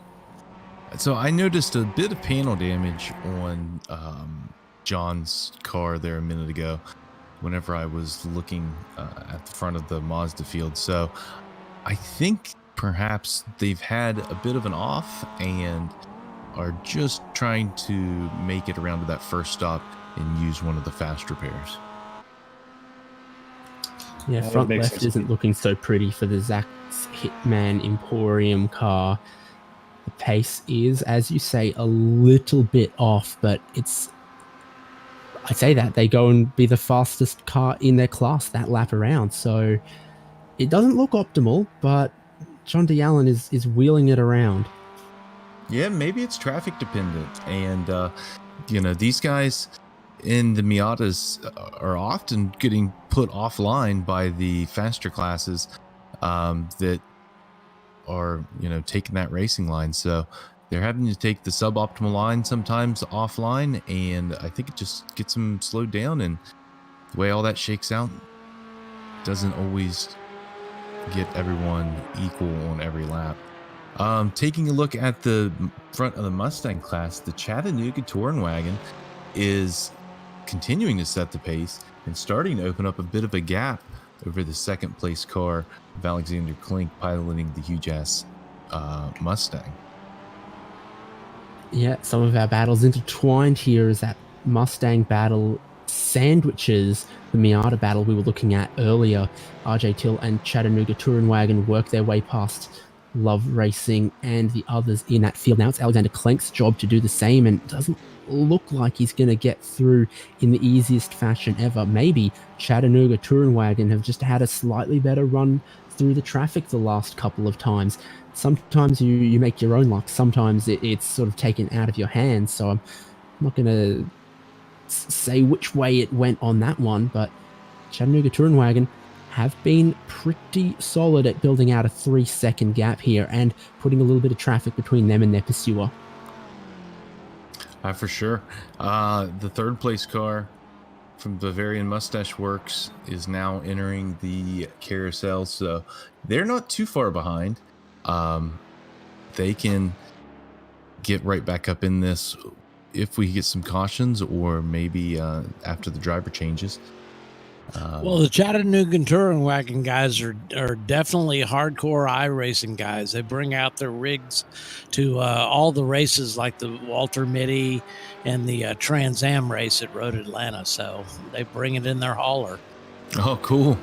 So I noticed a bit of panel damage on John's car there a minute ago whenever I was looking at the front of the Mazda field. So I think perhaps they've had a bit of an off and are just trying to make it around to that first stop and use one of the fast repairs. Yeah, front left isn't looking so pretty for the Zach's Hitman Emporium car. The pace is, as you say, a little bit off, but I say that they go and be the fastest car in their class that lap around. So it doesn't look optimal, but John DeAllen is wheeling it around. Yeah, maybe it's traffic dependent. And, these guys in the Miatas are often getting put offline by the faster classes that are, taking that racing line. So they're having to take the suboptimal line sometimes offline, and I think it just gets them slowed down. And the way all that shakes out doesn't always get everyone equal on every lap. Taking a look at the front of the Mustang class, the Chattanooga Touring Wagon is continuing to set the pace and starting to open up a bit of a gap over the second place car of Alexander Klink piloting the huge ass Mustang. Yeah, some of our battles intertwined here as that Mustang battle sandwiches the Miata battle we were looking at earlier. RJ Till and Chattanooga Touring Wagon work their way past Love Racing and the others in that field. Now it's Alexander Klink's job to do the same, and it doesn't look like he's going to get through in the easiest fashion ever. Maybe Chattanooga Touring Wagon have just had a slightly better run through the traffic the last couple of times. Sometimes you make your own luck. Sometimes it's sort of taken out of your hands. So I'm not going to say which way it went on that one, but Chattanooga Touring Wagon have been pretty solid at building out a 3-second gap here and putting a little bit of traffic between them and their pursuer. For sure. The third place car from Bavarian Mustache Works is now entering the carousel, so they're not too far behind. They can get right back up in this if we get some cautions, or maybe after the driver changes. Well, the Chattanooga Touring Wagon guys are definitely hardcore iRacing guys. They bring out their rigs to all the races, like the Walter Mitty and the Trans Am race at Road Atlanta. So they bring it in their hauler. Oh, cool.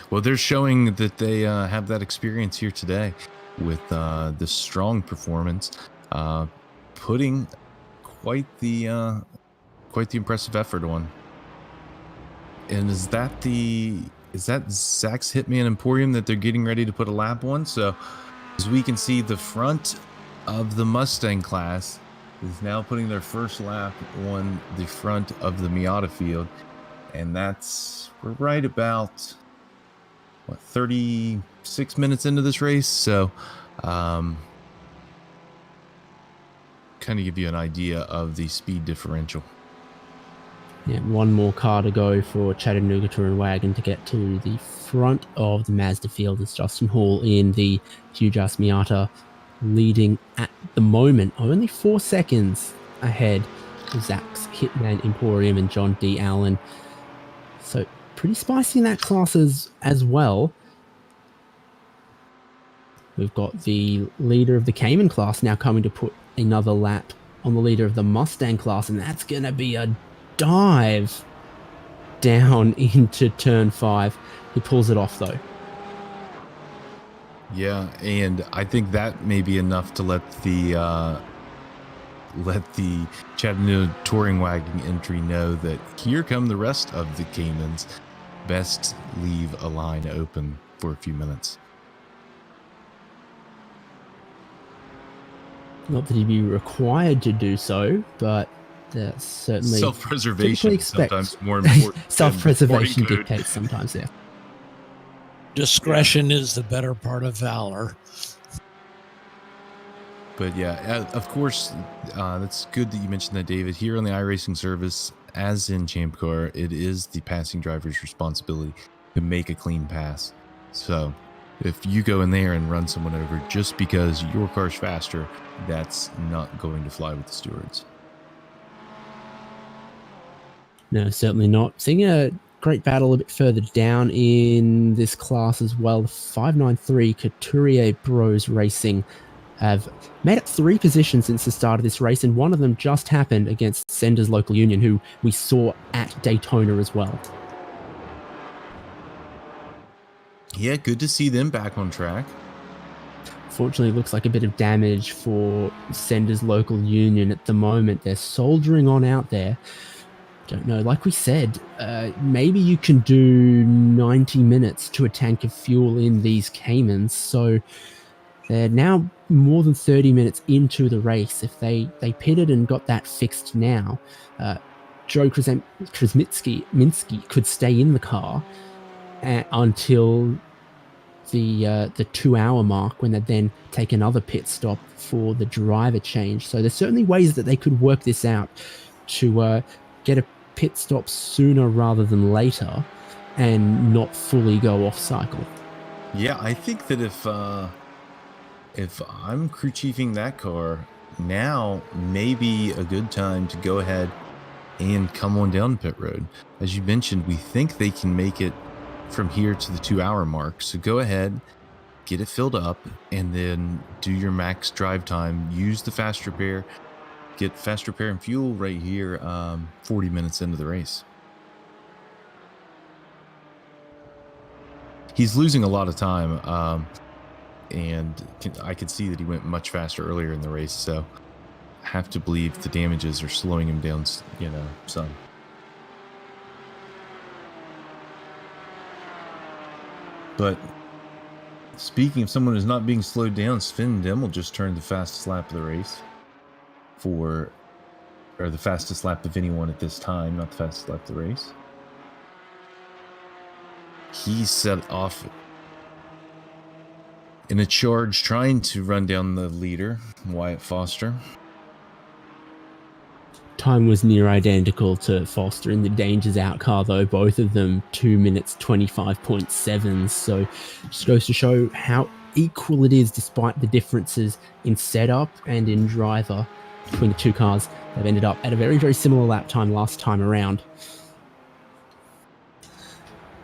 Well, they're showing that they have that experience here today with the strong performance, putting quite the impressive effort on. And is that Zach's Hitman Emporium that they're getting ready to put a lap on? So as we can see, the front of the Mustang class is now putting their first lap on the front of the Miata field. And we're right about 36 minutes into this race. So kind of give you an idea of the speed differential. Yeah, one more car to go for Chattanooga Touring Wagon to get to the front of the Mazda field. It's Justin Hall in the Hujas Miata, leading at the moment only 4 seconds ahead of Zach's Hitman Emporium and John D. Allen. So pretty spicy in that class as well. We've got the leader of the Cayman class now coming to put another lap on the leader of the Mustang class, and that's going to be a dive down into turn 5. He pulls it off though. Yeah, and I think that may be enough to let the Chattanooga Touring Wagon entry know that here come the rest of the Caymans. Best leave a line open for a few minutes. Not that he'd be required to do so, but that's certainly self-preservation sometimes more important. Self-preservation dictates sometimes, yeah. Discretion is the better part of valor. But yeah, of course, that's good that you mentioned that, David. Here on the iRacing service, as in Champ Car, it is the passing driver's responsibility to make a clean pass. So if you go in there and run someone over just because your car's faster, that's not going to fly with the stewards. No, certainly not. Seeing a great battle a bit further down in this class as well. 593 Couturier Bros Racing have made up 3 positions since the start of this race, and one of them just happened against Sender's Local Union, who we saw at Daytona as well. Yeah, good to see them back on track. Fortunately, it looks like a bit of damage for Sender's Local Union at the moment. They're soldiering on out there. Don't know. Like we said, maybe you can do 90 minutes to a tank of fuel in these Caymans. So they're now more than 30 minutes into the race. If they pitted and got that fixed now, Joe Krasminski could stay in the car until the 2-hour mark, when they then take another pit stop for the driver change. So there's certainly ways that they could work this out to get a pit stop sooner rather than later and not fully go off cycle. Yeah, I think that if I'm crew chiefing that car, now may be a good time to go ahead and come on down pit road. As you mentioned, we think they can make it from here to the 2-hour mark. So go ahead, get it filled up, and then do your max drive time. Use the fast repair. Get fast repair and fuel right here 40 minutes into the race. He's losing a lot of time, and I could see that he went much faster earlier in the race, so I have to believe the damages are slowing him down, some. But speaking of someone who's not being slowed down, Sven Dimmel just turned the fastest lap of the race or the fastest lap of anyone at this time, not the fastest lap of the race. He set off in a charge trying to run down the leader, Wyatt Foster. Time was near identical to Foster in the Dangers Out car, though. Both of them 2 minutes 25.7. So just goes to show how equal it is, despite the differences in setup and in driver between the two cars. They've ended up at a very, very similar lap time last time around.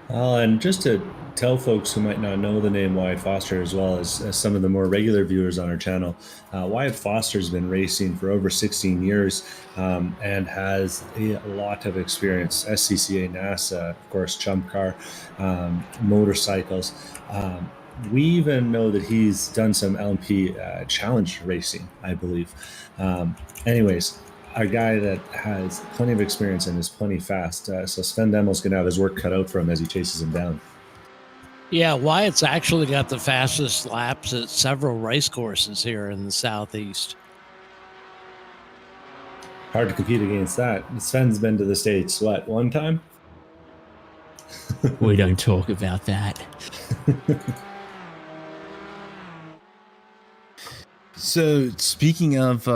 And just to tell folks who might not know the name Wyatt Foster, as well as some of the more regular viewers on our channel, Wyatt Foster's been racing for over 16 years and has a lot of experience. SCCA, NASA, of course, ChampCar, motorcycles. We even know that he's done some LMP challenge racing, I believe. Anyways, a guy that has plenty of experience and is plenty fast. So Sven Dimmel's going to have his work cut out for him as he chases him down. Yeah, Wyatt's actually got the fastest laps at several race courses here in the Southeast. Hard to compete against that. Sven's been to the States, what, one time? We don't talk about that. So speaking of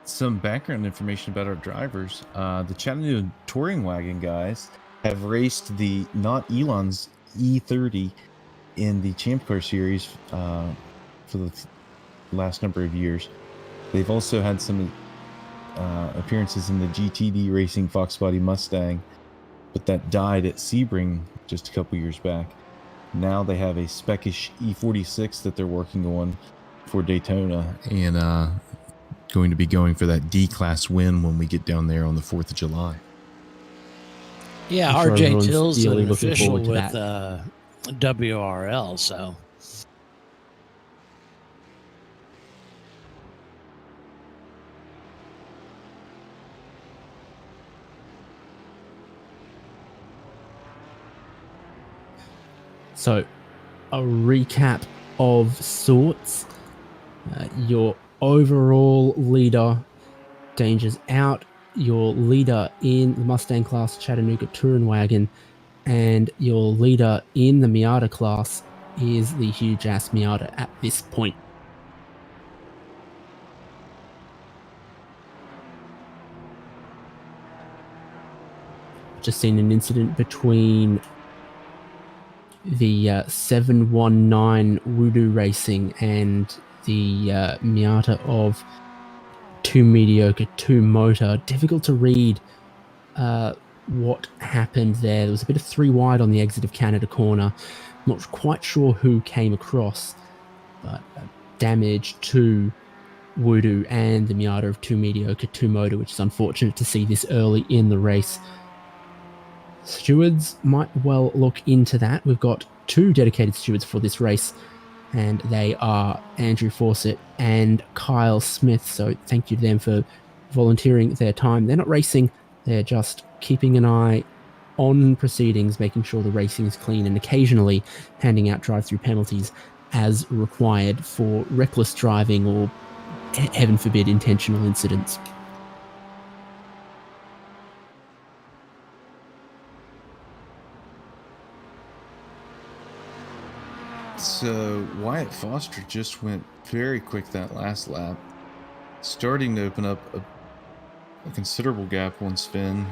some background information about our drivers. The Chattanooga Touring Wagon guys have raced the not Elon's E30 in the Champ Car series for the last number of years. They've also had some appearances in the GTD Racing Fox Body Mustang, but that died at Sebring just a couple years back. Now they have a speckish E46 that they're working on for Daytona, and going to be going for that D-Class win when we get down there on the 4th of July. Yeah, I'm sure RJ everyone's Till's really an looking official forward to with that. WRL, so. So, a recap of sorts. Your overall leader, Danger's out. Your leader in the Mustang class, Chattanooga Touring Wagon, and your leader in the Miata class is the huge-ass Miata at this point. Just seen an incident between the 719 Voodoo Racing and the Miata of Too Mediocre, Too Motor. Difficult to read what happened there. There was a bit of 3 wide on the exit of Canada corner. Not quite sure who came across, but damage to Voodoo and the Miata of Too Mediocre, Too Motor, which is unfortunate to see this early in the race. Stewards might well look into that. We've got 2 dedicated stewards for this race, and they are Andrew Fawcett and Kyle Smith. So thank you to them for volunteering their time. They're not racing, they're just keeping an eye on proceedings, making sure the racing is clean, and occasionally handing out drive-through penalties as required for reckless driving or, heaven forbid, intentional incidents. So Wyatt Foster just went very quick that last lap, starting to open up a considerable gap on spin.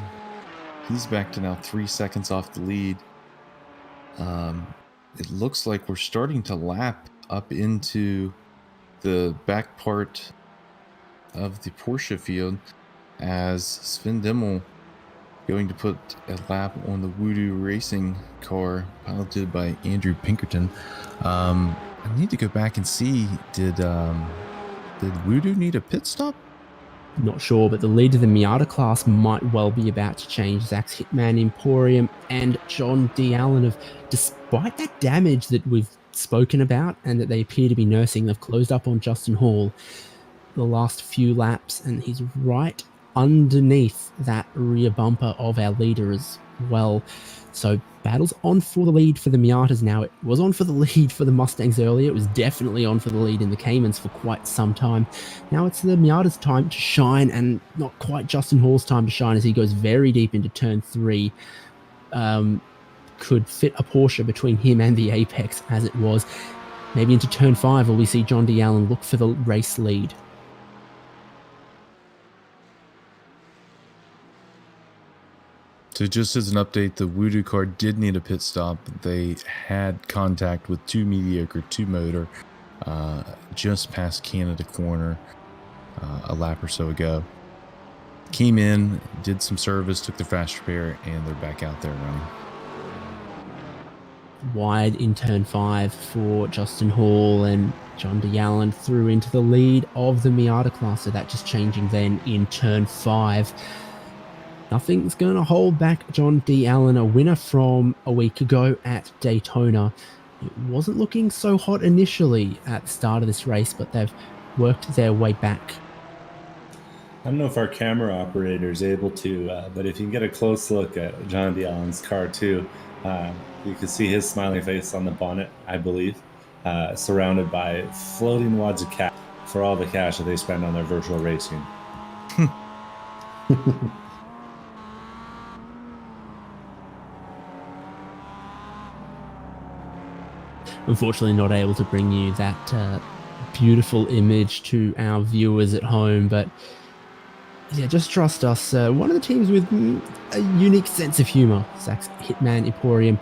He's back to now 3 seconds off the lead. It looks like we're starting to lap up into the back part of the Porsche field as Sven Dimmel going to put a lap on the Voodoo Racing car piloted by Andrew Pinkerton. I need to go back and see, did Voodoo need a pit stop? Not sure, but the lead of the Miata class might well be about to change. Zach's Hitman Emporium and John D. Allen have, despite that damage that we've spoken about and that they appear to be nursing, they've closed up on Justin Hall the last few laps, and he's right underneath that rear bumper of our leader as well. So battle's on for the lead for the Miatas now. It was on for the lead for the Mustangs earlier. It was definitely on for the lead in the Caymans for quite some time. Now it's the Miata's time to shine, and not quite Justin Hall's time to shine as he goes very deep into turn 3. Could fit a Porsche between him and the apex as it was. Maybe into turn 5 will we see John D. Allen look for the race lead. So just as an update, the Voodoo car did need a pit stop. They had contact with Too Mediocre, Too Motor just past Canada corner a lap or so ago. Came in, did some service, took their fast repair, and they're back out there running. Wide in turn 5 for Justin Hall, and John D. Allen through into the lead of the Miata class. So that just changing then in turn 5. Nothing's going to hold back John D. Allen, a winner from a week ago at Daytona. It wasn't looking so hot initially at the start of this race, but they've worked their way back. I don't know if our camera operator is able to, but if you can get a close look at John D. Allen's car too, you can see his smiling face on the bonnet, I believe, surrounded by floating wads of cash for all the cash that they spend on their virtual racing. Unfortunately not able to bring you that beautiful image to our viewers at home, but Yeah, just trust us. One of the teams with a unique sense of humor, Zach's Hitman Emporium.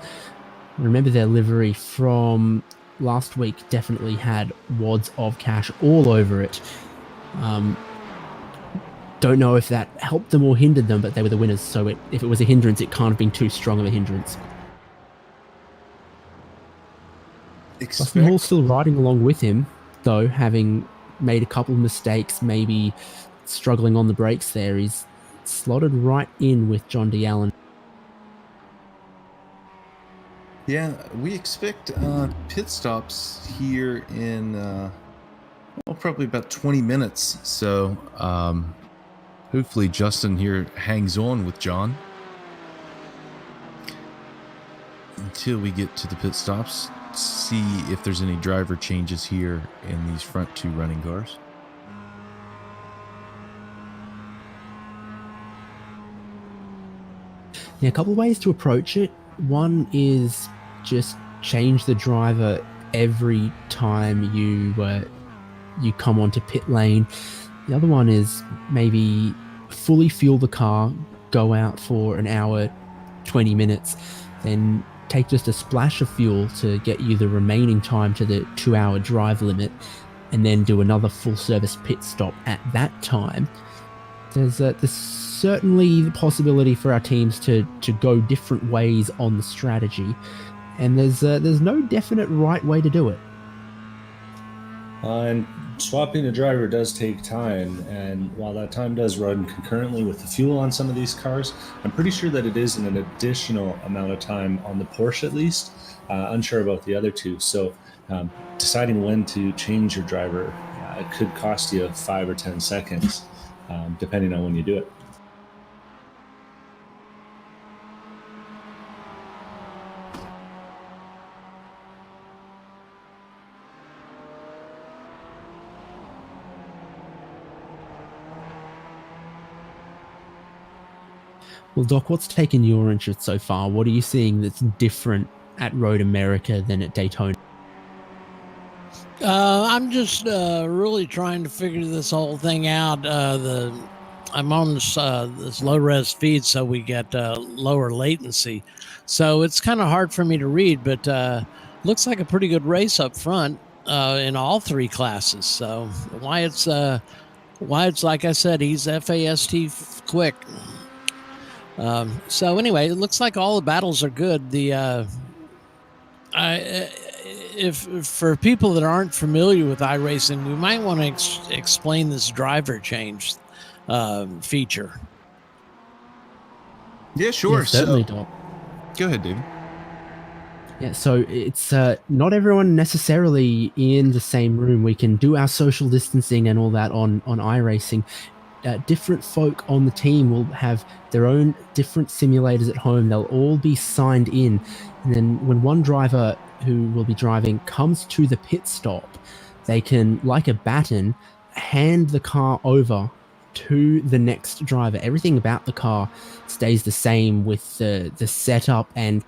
Remember their livery from last week definitely had wads of cash all over it. Don't know if that helped them or hindered them, but they were the winners. So if it was a hindrance, it can't have been too strong of a hindrance. Dustin Hall still riding along with him, though, having made a couple of mistakes, maybe struggling on the brakes there. He's slotted right in with John D. Allen. Yeah, we expect pit stops here in probably about 20 minutes. So hopefully Justin here hangs on with John until we get to the pit stops. See if there's any driver changes here in these front two running cars. Yeah, a couple of ways to approach it. One is just change the driver every time you come onto pit lane. The other one is maybe fully fuel the car, go out for an hour, 20 minutes, then take just a splash of fuel to get you the remaining time to the 2-hour drive limit, and then do another full service pit stop at that time. There's certainly the possibility for our teams to go different ways on the strategy, and there's no definite right way to do it. And swapping a driver does take time, and while that time does run concurrently with the fuel on some of these cars, I'm pretty sure that it is an additional amount of time on the Porsche at least. Unsure about the other two. So deciding when to change your driver, it could cost you 5 or 10 seconds, depending on when you do it. Well, Doc, what's taken your interest so far? What are you seeing that's different at Road America than at Daytona? I'm just really trying to figure this whole thing out. I'm on this low res feed, so we get lower latency. So it's kind of hard for me to read, but looks like a pretty good race up front in all three classes. So why it's like I said, he's FAST quick. So anyway, it looks like all the battles are good. If for people that aren't familiar with iRacing, we might want to explain this driver change feature. Yeah, sure. Yeah, certainly, Doc. Go ahead, David. Yeah, so it's not everyone necessarily in the same room. We can do our social distancing and all that on iRacing. Different folk on the team will have their own different simulators at home. They'll all be signed in. And then when one driver who will be driving comes to the pit stop, they can, like a baton, hand the car over to the next driver. Everything about the car stays the same with the setup and,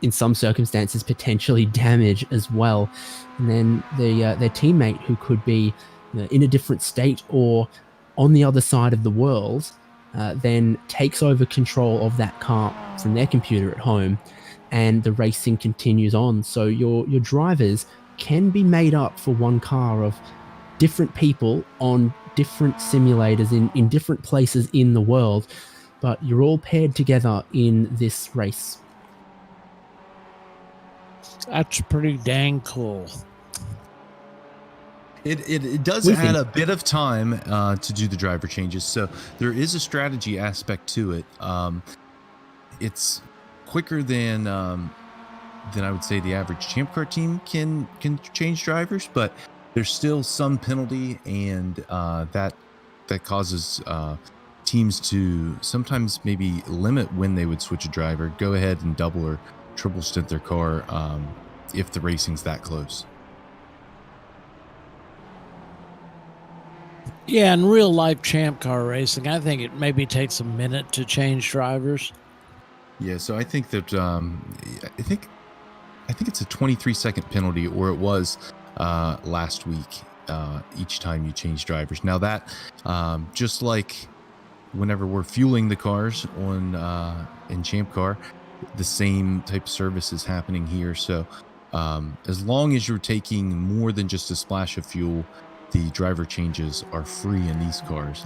in some circumstances, potentially damage as well. And then their teammate, who could be in a different state or on the other side of the world, then takes over control of that car from their computer at home, and the racing continues on. So your drivers can be made up for one car of different people on different simulators in different places in the world, but you're all paired together in this race. That's pretty dang cool. It does add a bit of time to do the driver changes, so there is a strategy aspect to it. It's quicker than I would say the average Champ Car team can change drivers, but there's still some penalty, and that causes teams to sometimes maybe limit when they would switch a driver, go ahead and double or triple stint their car if the racing's that close. Yeah, in real life Champ Car racing, I think it maybe takes a minute to change drivers. Yeah, so I think that I think it's a 23-second penalty, or it was last week, each time you change drivers. Now that just like whenever we're fueling the cars on in ChampCar, the same type of service is happening here. So as long as you're taking more than just a splash of fuel, the driver changes are free in these cars.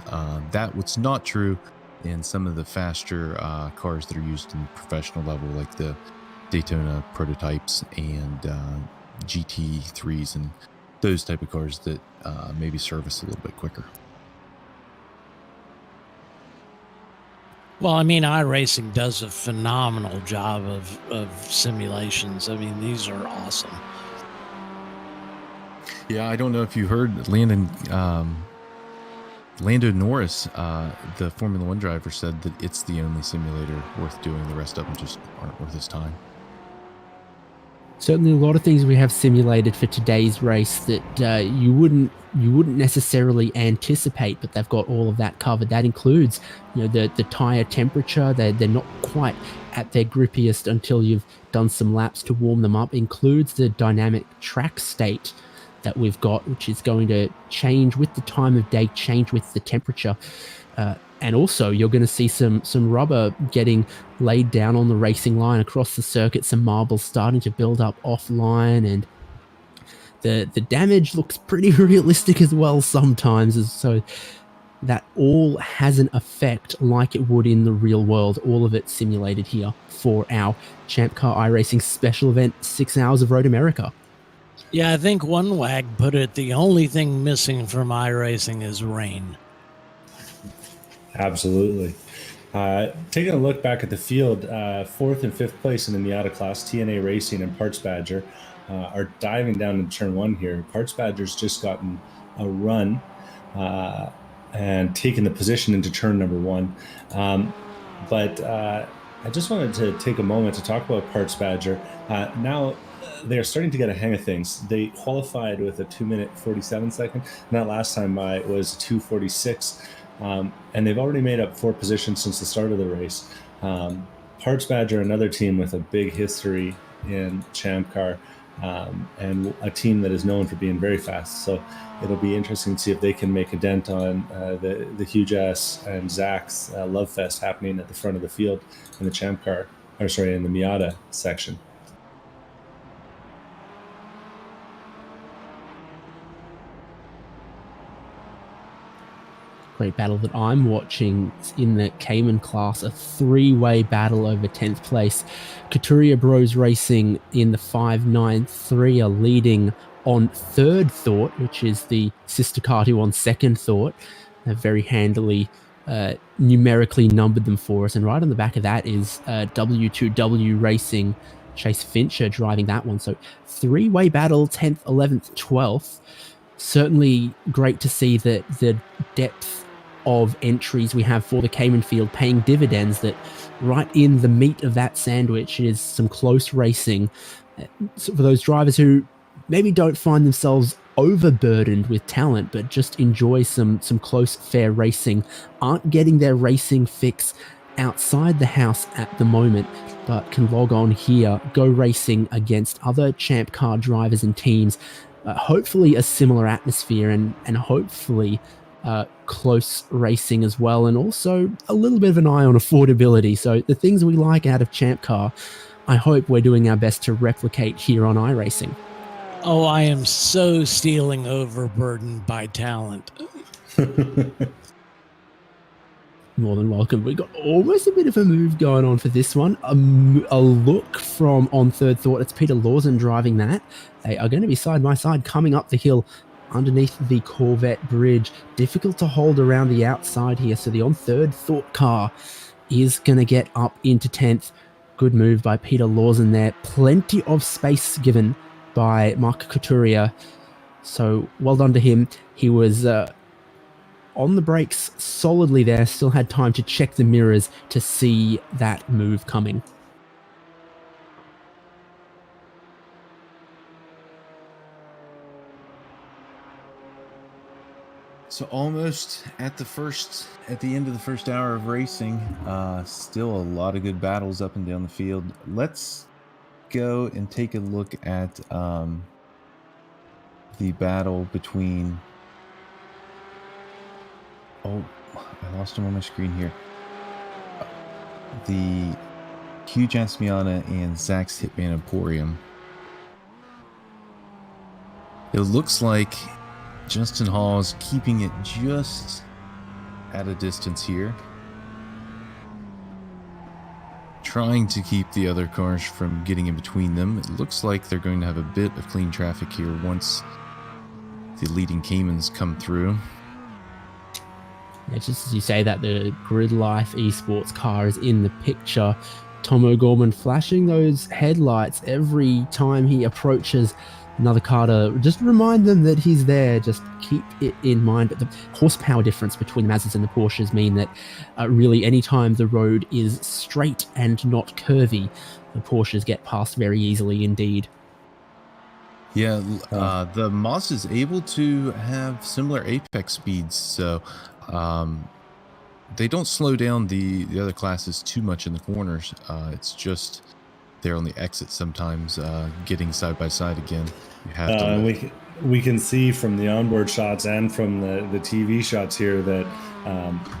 That what's not true in some of the faster cars that are used in the professional level, like the Daytona prototypes and GT3s and those type of cars that maybe service a little bit quicker. Well, I mean, iRacing does a phenomenal job of simulations. I mean, these are awesome. Yeah, I don't know if you heard Lando Norris, the Formula One driver, said that it's the only simulator worth doing. The rest of them just aren't worth his time. Certainly a lot of things we have simulated for today's race that you wouldn't necessarily anticipate, but they've got all of that covered. That includes, the tire temperature. They're not quite at their grippiest until you've done some laps to warm them up. Includes the dynamic track state that we've got, which is going to change with the time of day, change with the temperature. And also, you're going to see some rubber getting laid down on the racing line across the circuit, some marbles starting to build up offline, and the damage looks pretty realistic as well sometimes. So that all has an effect like it would in the real world. All of it simulated here for our ChampCar iRacing special event, 6 Hours of Road America. Yeah, I think one wag put it, the only thing missing from iRacing is rain. Absolutely. Taking a look back at the field, 4th and 5th place in the Miata class, TNA Racing and Parts Badger are diving down into turn 1 here. Parts Badger's just gotten a run and taken the position into turn number 1. But I just wanted to take a moment to talk about Parts Badger. Now they're starting to get a hang of things. They qualified with a 2-minute 47 second, and that last time by was 2:46. And they've already made up 4 positions since the start of the race. Parts Badger, another team with a big history in ChampCar, and a team that is known for being very fast. So it'll be interesting to see if they can make a dent on the Huge Ass and Zach's love fest happening at the front of the field in the in the Miata section. Great battle that I'm watching in the Cayman class, a 3-way battle over 10th place. Couturier Bros Racing in the 593 are leading on Third Thought, which is the sister car to on Second Thought. They've very handily numerically numbered them for us. And right on the back of that is W2W Racing, Chase Fincher driving that one. So 3-way battle, 10th, 11th, 12th. Certainly great to see that the depth of entries we have for the Cayman field paying dividends, that right in the meat of that sandwich is some close racing. So for those drivers who maybe don't find themselves overburdened with talent, but just enjoy some close, fair racing, aren't getting their racing fix outside the house at the moment, but can log on here, go racing against other ChampCar drivers and teams. Hopefully a similar atmosphere and hopefully close racing as well, and also a little bit of an eye on affordability. So the things we like out of ChampCar, I hope we're doing our best to replicate here on iRacing. Oh, I am so stealing overburdened by talent. More than welcome. We got almost a bit of a move going on for this one. A look from On Third Thought. It's Peter Lawson driving that. They are going to be side by side coming up the hill underneath the Corvette bridge. Difficult to hold around the outside here. So the On Third Thought car is going to get up into 10th. Good move by Peter Lawson there. Plenty of space given by Marc Couturier. So well done to him. He was on the brakes solidly there, still had time to check the mirrors to see that move coming. So almost at the end of the first hour of racing, still a lot of good battles up and down the field. Let's go and take a look at the battle between Oh, I lost him on my screen here. The Huge Ass Miata and Zach's Hitman Emporium. It looks like Justin Hall is keeping it just at a distance here, trying to keep the other cars from getting in between them. It looks like they're going to have a bit of clean traffic here once the leading Caymans come through. Yeah, just as you say that, the Grid Life Esports car is in the picture. Tom O'Gorman flashing those headlights every time he approaches another car to just remind them that he's there. Just keep it in mind. But the horsepower difference between the Mazdas and the Porsches mean that really anytime the road is straight and not curvy, the Porsches get past very easily indeed. Yeah, the Mazda is able to have similar apex speeds, so they don't slow down the other classes too much in the corners. It's just they're on the exit sometimes, getting side by side again. You have to. We can see from the onboard shots and from the TV shots here that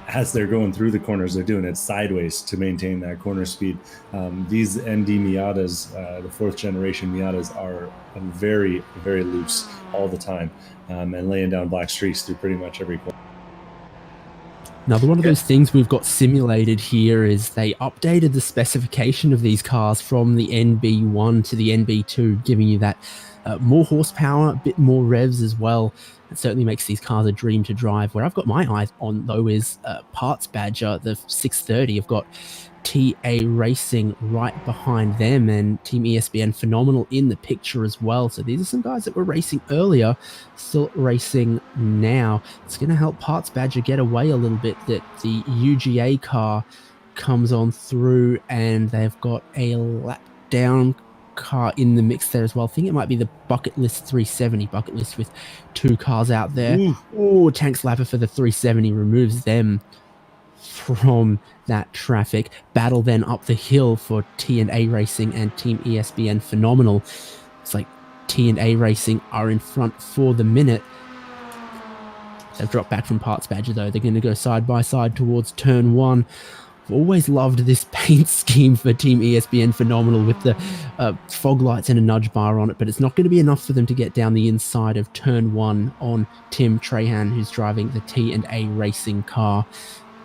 as they're going through the corners, they're doing it sideways to maintain that corner speed. These ND Miatas, the fourth generation Miatas, are very, very loose all the time and laying down black streaks through pretty much every corner. Another one of those things we've got simulated here is they updated the specification of these cars from the NB1 to the NB2, giving you that more horsepower, a bit more revs as well. It certainly makes these cars a dream to drive. Where I've got my eyes on, though, is Parts Badger, the 630. I've got TA Racing right behind them, and Team ESPN Phenomenal in the picture as well. So these are some guys that were racing earlier, still racing now. It's going to help Parts Badger get away a little bit that the UGA car comes on through, and they've got a lap down car in the mix there as well. I think it might be the Bucket List 370, Bucket List with two cars out there. Oh, Tank Slapper for the 370 removes them from that traffic. Battle then up the hill for T&A Racing and Team ESPN Phenomenal. It's like T&A Racing are in front for the minute. They've dropped back from Parts Badger though. They're going to go side by side towards turn one. I've always loved this paint scheme for Team ESPN Phenomenal with the fog lights and a nudge bar on it, but it's not going to be enough for them to get down the inside of turn one on Tim Trahan, who's driving the T&A Racing car.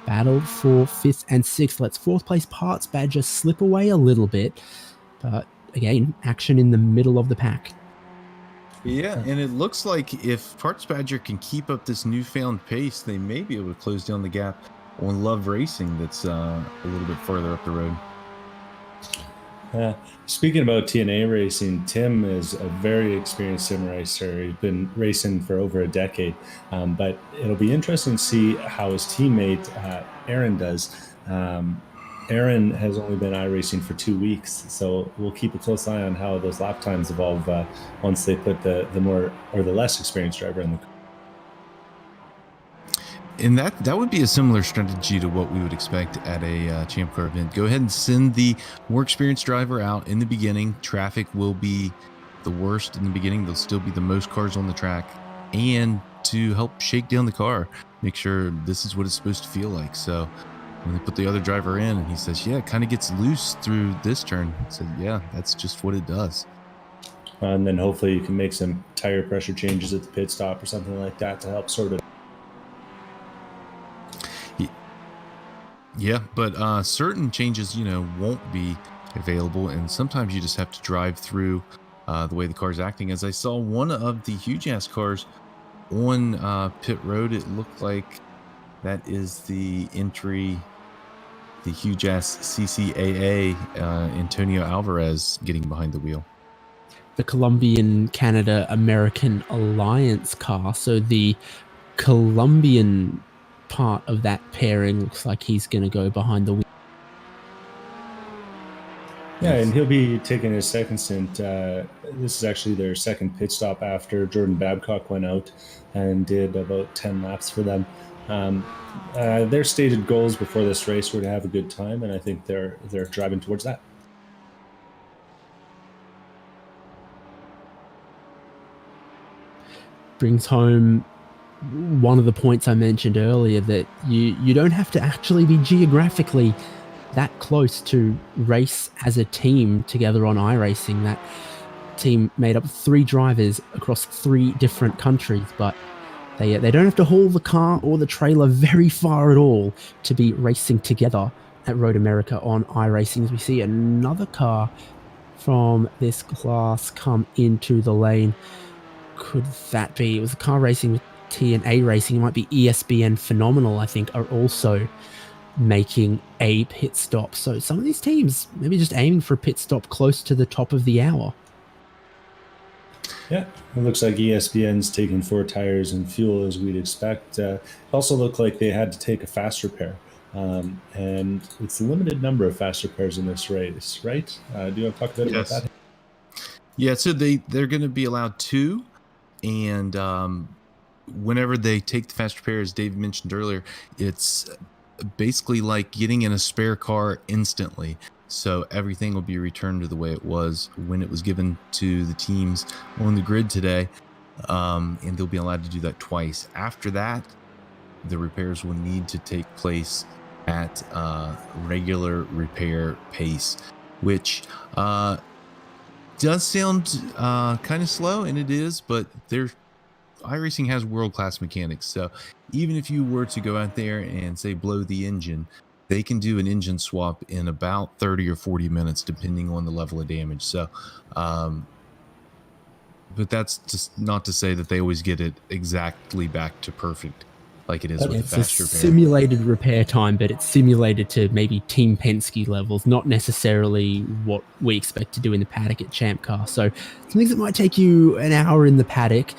Battle for 5th and 6th. Let's 4th place Parts Badger slip away a little bit, but again, action in the middle of the pack. Yeah, and it looks like if Parts Badger can keep up this newfound pace, they may be able to close down the gap on Love Racing that's a little bit further up the road. Speaking about TNA Racing, Tim is a very experienced sim racer. He's been racing for over a decade, but it'll be interesting to see how his teammate Aaron does. Aaron has only been iRacing for 2 weeks, so we'll keep a close eye on how those lap times evolve once they put the more or the less experienced driver in the car. And that would be a similar strategy to what we would expect at a Champ Car event. Go ahead and send the more experienced driver out in the beginning. Traffic will be the worst in the beginning. There'll still be the most cars on the track. And to help shake down the car, make sure this is what it's supposed to feel like. So when they put the other driver in and he says, yeah, it kind of gets loose through this turn. I said, yeah, that's just what it does. And then hopefully you can make some tire pressure changes at the pit stop or something like that to help sort it. Yeah, but certain changes, won't be available, and sometimes you just have to drive through the way the car's acting. As I saw one of the huge ass cars on pit road, it looked like that is the entry, the huge ass CCAA Antonio Alvarez getting behind the wheel. The Colombian Canada American Alliance car. So the Colombian part of that pairing looks like he's going to go behind the wheel. Yeah, and he'll be taking his second stint. This is actually their second pit stop after Jordan Babcock went out and did about 10 laps for them. Their stated goals before this race were to have a good time, and I think they're driving towards that. Brings home one of the points I mentioned earlier, that you don't have to actually be geographically that close to race as a team together on iRacing. That team made up 3 drivers across 3 different countries, but they don't have to haul the car or the trailer very far at all to be racing together at Road America on iRacing. As we see another car from this class come into the lane. Could that be? It was a car racing with TNA Racing. It might be ESPN Phenomenal, I think, are also making a pit stop. So some of these teams maybe just aiming for a pit stop close to the top of the hour. Yeah, it looks like ESPN's taking 4 tires and fuel as we'd expect. It also looked like they had to take a fast repair. And it's a limited number of fast repairs in this race, right? Do you want to talk a bit about that? Yeah, so they're going to be allowed 2. And whenever they take the fast repair, as Dave mentioned earlier, it's basically like getting in a spare car instantly. So everything will be returned to the way it was when it was given to the teams on the grid today. And they'll be allowed to do that twice. After that, the repairs will need to take place at regular repair pace, which does sound kind of slow, and it is, but iRacing has world-class mechanics. So even if you were to go out there and say blow the engine, they can do an engine swap in about 30 or 40 minutes, depending on the level of damage. So, but that's just not to say that they always get it exactly back to perfect like it is with the fast repair. Simulated repair time, but it's simulated to maybe Team Penske levels, not necessarily what we expect to do in the paddock at Champ Car. So some things that might take you an hour in the paddock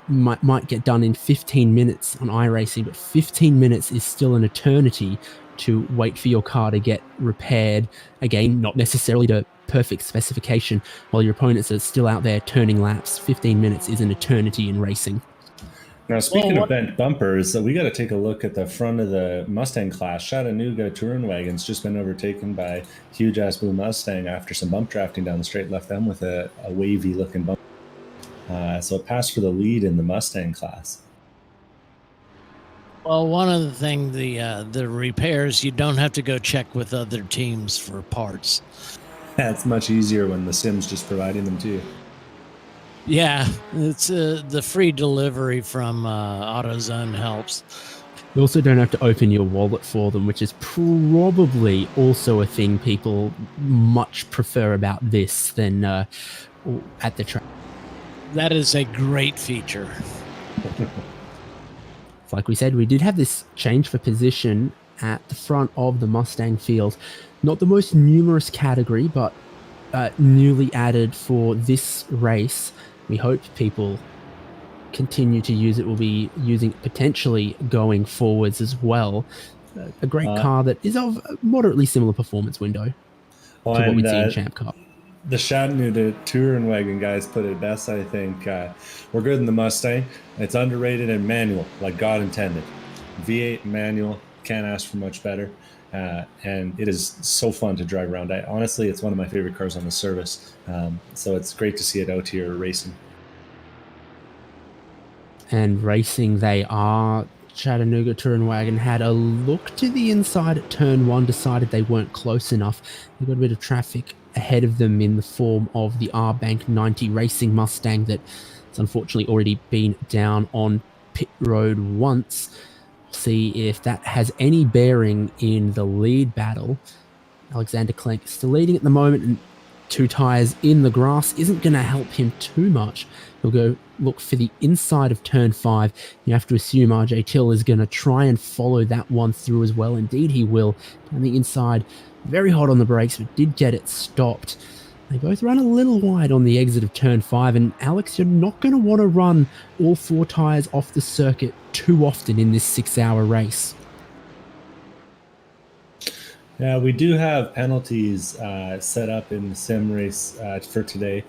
might get done in 15 minutes on iRacing, but 15 minutes is still an eternity to wait for your car to get repaired. Again, not necessarily to perfect specification, while your opponents are still out there turning laps. 15 minutes is an eternity in racing. Now, speaking of bent bumpers, we got to take a look at the front of the Mustang class. Chattanooga Touring Wagon's just been overtaken by huge-ass blue Mustang after some bump drafting down the straight, left them with a wavy-looking bump. So it passed for the lead in the Mustang class. Well, one of the things, the repairs, you don't have to go check with other teams for parts. It's much easier when the sim's just providing them to you. Yeah, it's the free delivery from AutoZone helps. You also don't have to open your wallet for them, which is probably also a thing people much prefer about this than at the track. That is a great feature. Like we said, we did have this change for position at the front of the Mustang field. Not the most numerous category, but newly added for this race. We hope people continue to use it. We'll be using it potentially going forwards as well. A great car that is of a moderately similar performance window to what we'd see in Champ Car. The Chattanooga Touring Wagon guys put it best, I think. We're good in the Mustang. It's underrated and manual, like God intended. V8 manual, can't ask for much better. And it is so fun to drive around. Honestly, it's one of my favorite cars on the service. So it's great to see it out here racing. And racing they are. Chattanooga Touring Wagon had a look to the inside at turn 1, decided they weren't close enough. They got a bit of traffic ahead of them in the form of the R-Bank 90 Racing Mustang that's unfortunately already been down on pit road once. See if that has any bearing in the lead battle. Alexander Klenk is still leading at the moment, and 2 tires in the grass isn't going to help him too much. He'll go look for the inside of turn 5. You have to assume RJ Till is going to try and follow that one through as well. Indeed he will. Down the inside, very hot on the brakes, but did get it stopped. They both run a little wide on the exit of turn 5, and Alex, you're not going to want to run all 4 tires off the circuit too often in this 6-hour race. Yeah, we do have penalties set up in the sim race for today.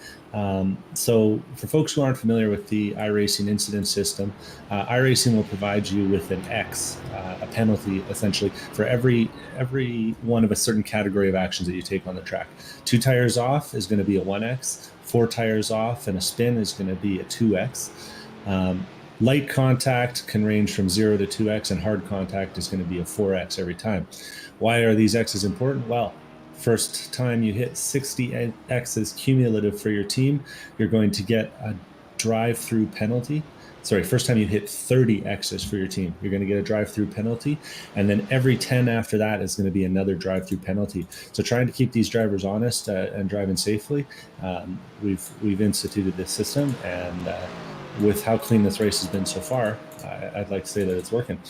So for folks who aren't familiar with the iRacing incident system, iRacing will provide you with an X, a penalty essentially for every one of a certain category of actions that you take on the track. 2 tires off is going to be a 1X. 4 tires off and a spin is going to be a 2X. Light contact can range from 0 to 2x, and hard contact is going to be a 4x every time. Why are these X's important? Well, first time you hit 60 X's cumulative for your team, you're going to get a drive-through penalty. Sorry, first time you hit 30 X's for your team, you're going to get a drive-through penalty. And then every 10 after that is going to be another drive-through penalty. So trying to keep these drivers honest and driving safely, we've instituted this system. And with how clean this race has been so far, I'd like to say that it's working.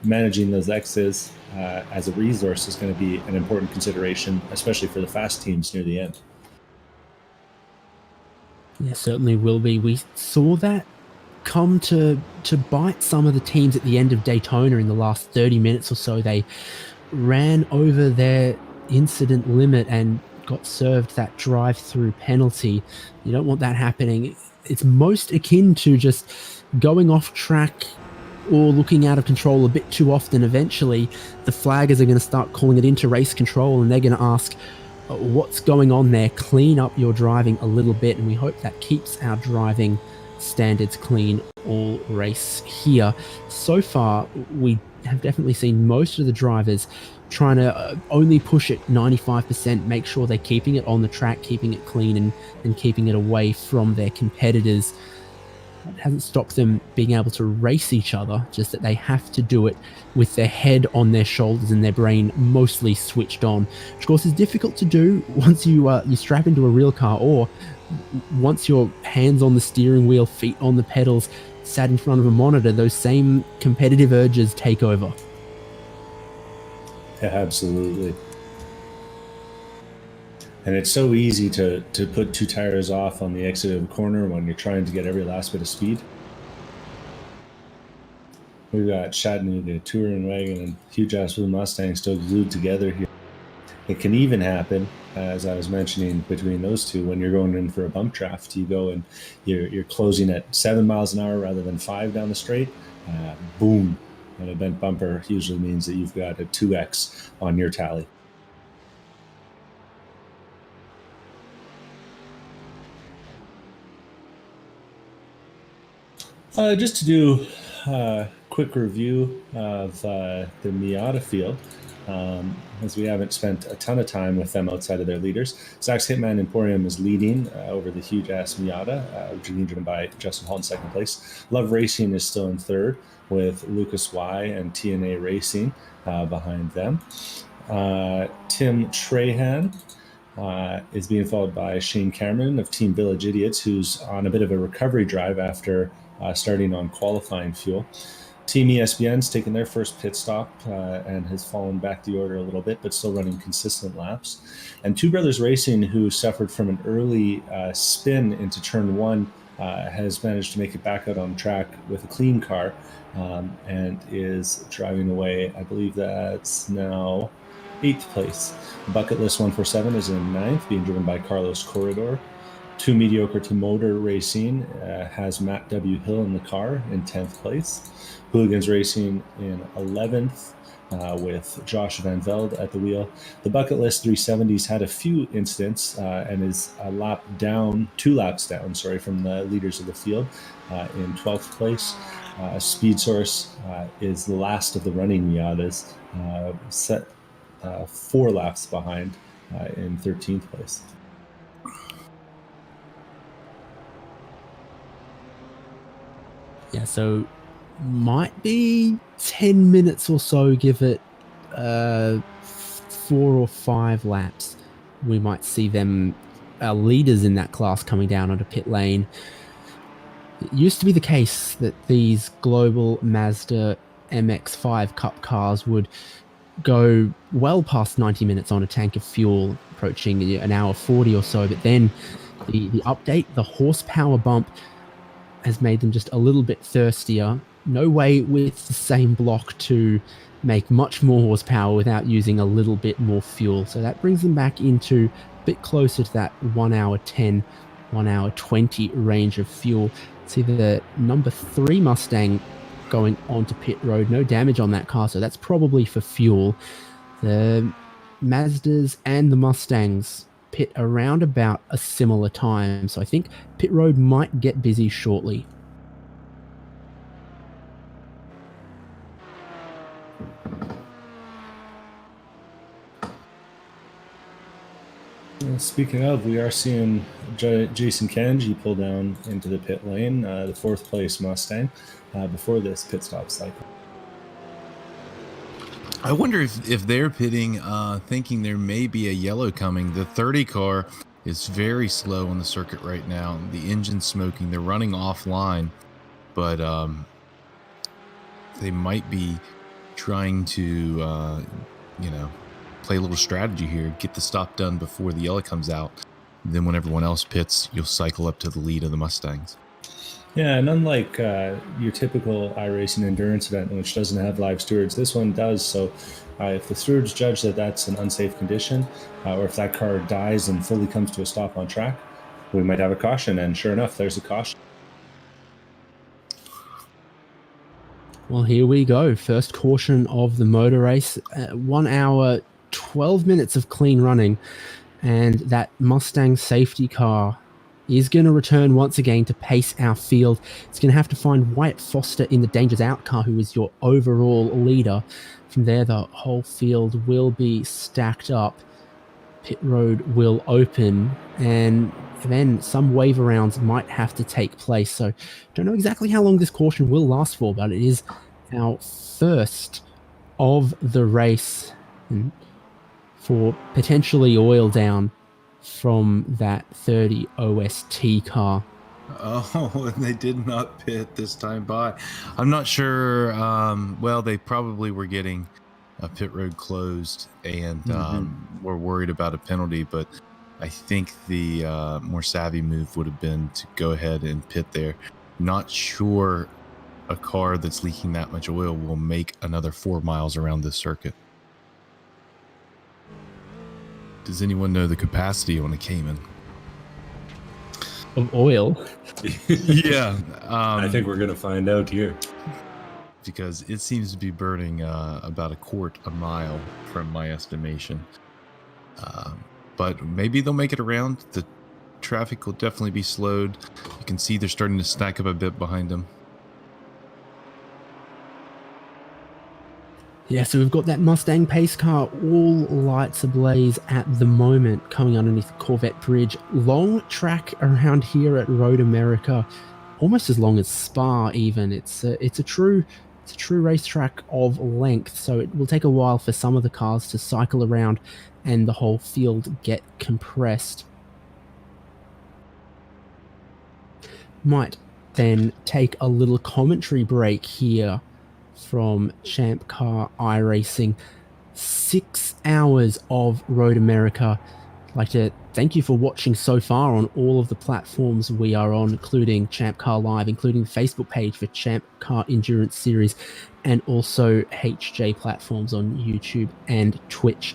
Managing those X's as a resource is going to be an important consideration, especially for the fast teams near the end. Yeah, certainly will be. We saw that come to bite some of the teams at the end of Daytona in the last 30 minutes or so. They ran over their incident limit and got served that drive-through penalty. You don't want that happening. It's most akin to just going off track or looking out of control a bit too often. Eventually, the flaggers are going to start calling it into race control, and they're going to ask, what's going on there? Clean up your driving a little bit. And we hope that keeps our driving standards clean all race here. So far, we have definitely seen most of the drivers trying to only push it 95%, make sure they're keeping it on the track, keeping it clean, and keeping it away from their competitors. It hasn't stopped them being able to race each other, just that they have to do it with their head on their shoulders and their brain mostly switched on, which of course is difficult to do once you strap into a real car, or once your hands on the steering wheel, feet on the pedals, sat in front of a monitor. Those same competitive urges take over. Yeah, absolutely. And it's so easy to put two tires off on the exit of a corner when you're trying to get every last bit of speed. We've got Chattanooga Touring Wagon and huge ass blue Mustang still glued together here. It can even happen, as I was mentioning, between those two, when you're going in for a bump draft. You go and you're closing at 7 miles an hour rather than 5 down the straight. Boom. And a bent bumper usually means that you've got a 2x on your tally. Just to do a quick review of the Miata field, as we haven't spent a ton of time with them outside of their leaders. Zach's Hitman Emporium is leading over the huge-ass Miata, which is being driven by Justin Hall in second place. Love Racing is still in third, with Lucas Y and TNA Racing behind them. Tim Trahan is being followed by Shane Cameron of Team Village Idiots, who's on a bit of a recovery drive after starting on qualifying fuel. Team ESPN's taken their first pit stop and has fallen back the order a little bit, but still running consistent laps. And Two Brothers Racing, who suffered from an early spin into turn one, has managed to make it back out on track with a clean car and is driving away. I believe that's now 8th place. Bucket List 147 is in 9th, being driven by Carlos Corredor. Too Mediocre to Motor Racing has Matt W. Hill in the car in 10th place. Hooligans Racing in 11th with Josh Van Velde at the wheel. The Bucket List 370s had a few incidents and is a lap down, 2 laps down, from the leaders of the field in 12th place. Speed Source is the last of the running Miatas, set 4 laps behind in 13th place. Yeah, so might be 10 minutes or so, give it 4 or 5 laps. We might see them, leaders in that class, coming down onto pit lane. It used to be the case that these global Mazda MX-5 Cup cars would go well past 90 minutes on a tank of fuel, approaching an hour 40 or so, but then the update, the horsepower bump, has made them just a little bit thirstier. No way with the same block to make much more horsepower without using a little bit more fuel. So that brings them back into a bit closer to that 1 hour 10, 1 hour 20 range of fuel. See the number 3 Mustang going onto pit road. No damage on that car, so that's probably for fuel. The Mazdas and the Mustangs pit around about a similar time, so I think pit road might get busy shortly. speaking of, we are seeing Jason Kanji pull down into the pit lane, the fourth place Mustang, before this pit stop cycle. I wonder if they're pitting, thinking there may be a yellow coming. The 30 car is very slow on the circuit right now. The engine's smoking. They're running offline, but they might be trying to, play a little strategy here, get the stop done before the yellow comes out. Then when everyone else pits, you'll cycle up to the lead of the Mustangs. Yeah, and unlike your typical iRacing endurance event, which doesn't have live stewards, this one does. So if the stewards judge that that's an unsafe condition, or if that car dies and fully comes to a stop on track, we might have a caution. And sure enough, there's a caution. Well, here we go. First caution of the motor race. 1 hour, 12 minutes of clean running. And that Mustang safety car is going to return once again to pace our field. It's going to have to find Wyatt Foster in the Dangers Out car, who is your overall leader. From there, the whole field will be stacked up. Pit road will open, and then some wave rounds might have to take place. So don't know exactly how long this caution will last for, but it is our first of the race for potentially oil down from that 30 OST car. Oh, and they did not pit this time by. I'm not sure. Well, they probably were getting a pit road closed and were worried about a penalty, but I think the more savvy move would have been to go ahead and pit there. Not sure a car that's leaking that much oil will make another 4 miles around this circuit. Does anyone know the capacity on a Cayman? Of oil? Yeah. I think we're going to find out here. Because it seems to be burning about a quart a mile from my estimation. But maybe they'll make it around. The traffic will definitely be slowed. You can see they're starting to stack up a bit behind them. Yeah, so we've got that Mustang pace car, all lights ablaze at the moment, coming underneath the Corvette Bridge. Long track around here at Road America, almost as long as Spa even. It's a true racetrack of length, so it will take a while for some of the cars to cycle around and the whole field get compressed. Might then take a little commentary break here from ChampCar.Live. 6 hours of Road America. I'd like to thank you for watching so far on all of the platforms we are on, including ChampCar.Live, including the Facebook page for Champ Car Endurance Series, and also HJ platforms on YouTube and Twitch.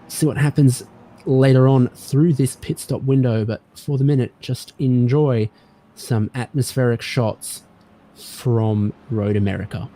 See what happens later on through this pit stop window, but for the minute, just enjoy some atmospheric shots from Road America.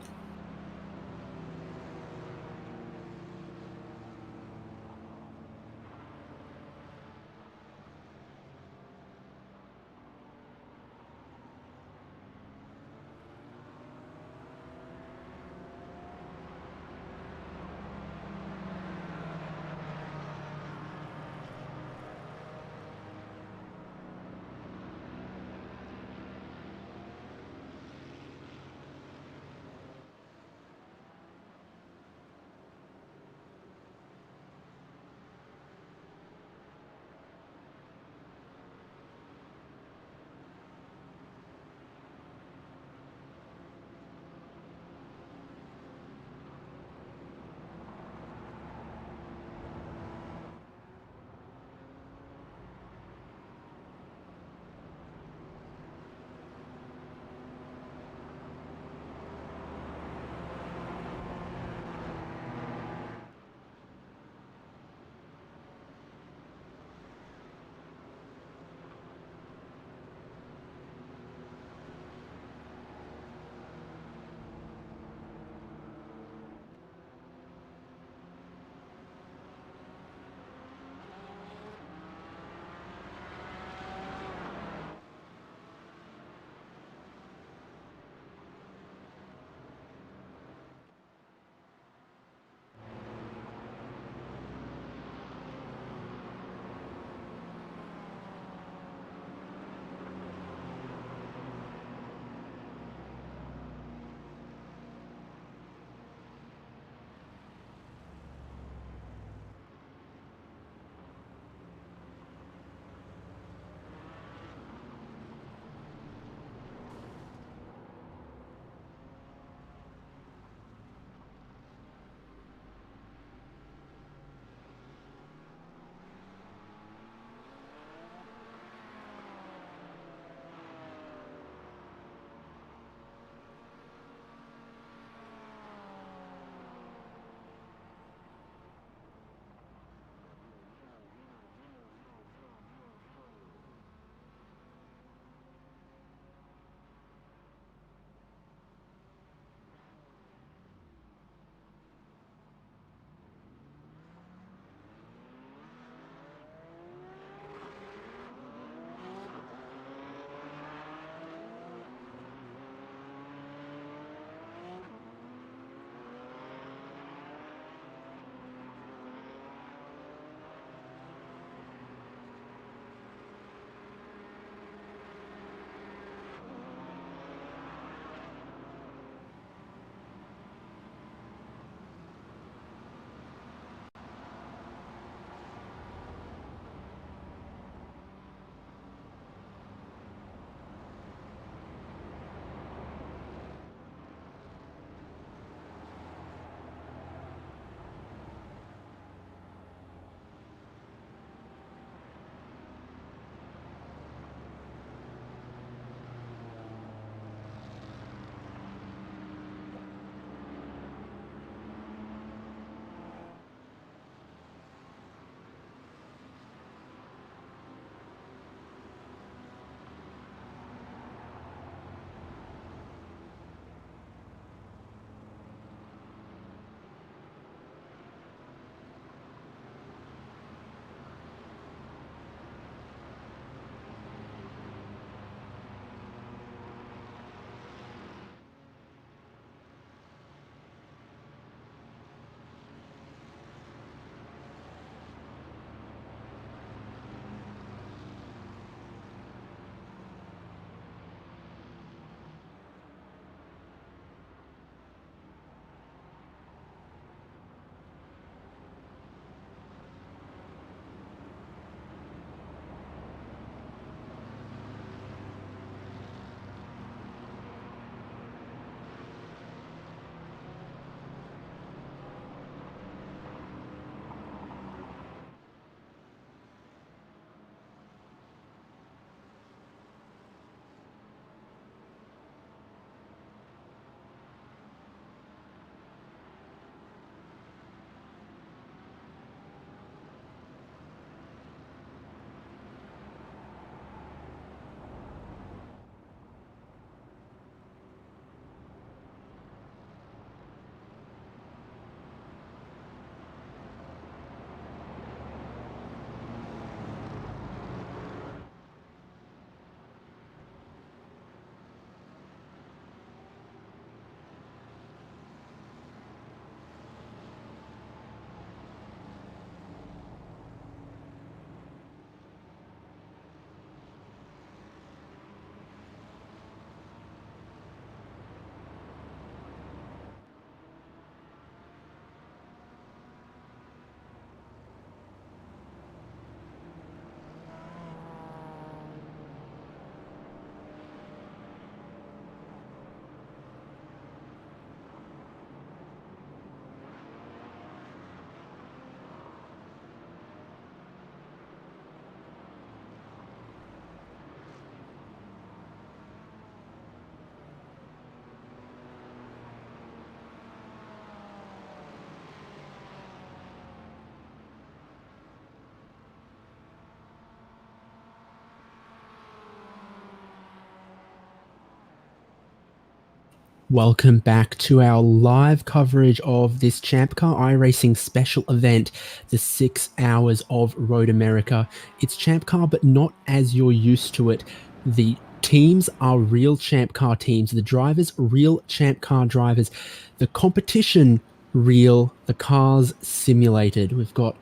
Welcome back to our live coverage of this ChampCar iRacing special event, the 6 hours of Road America. It's ChampCar, but not as you're used to it. The teams are real ChampCar teams, the drivers, real ChampCar drivers, the competition, real, the cars simulated. We've got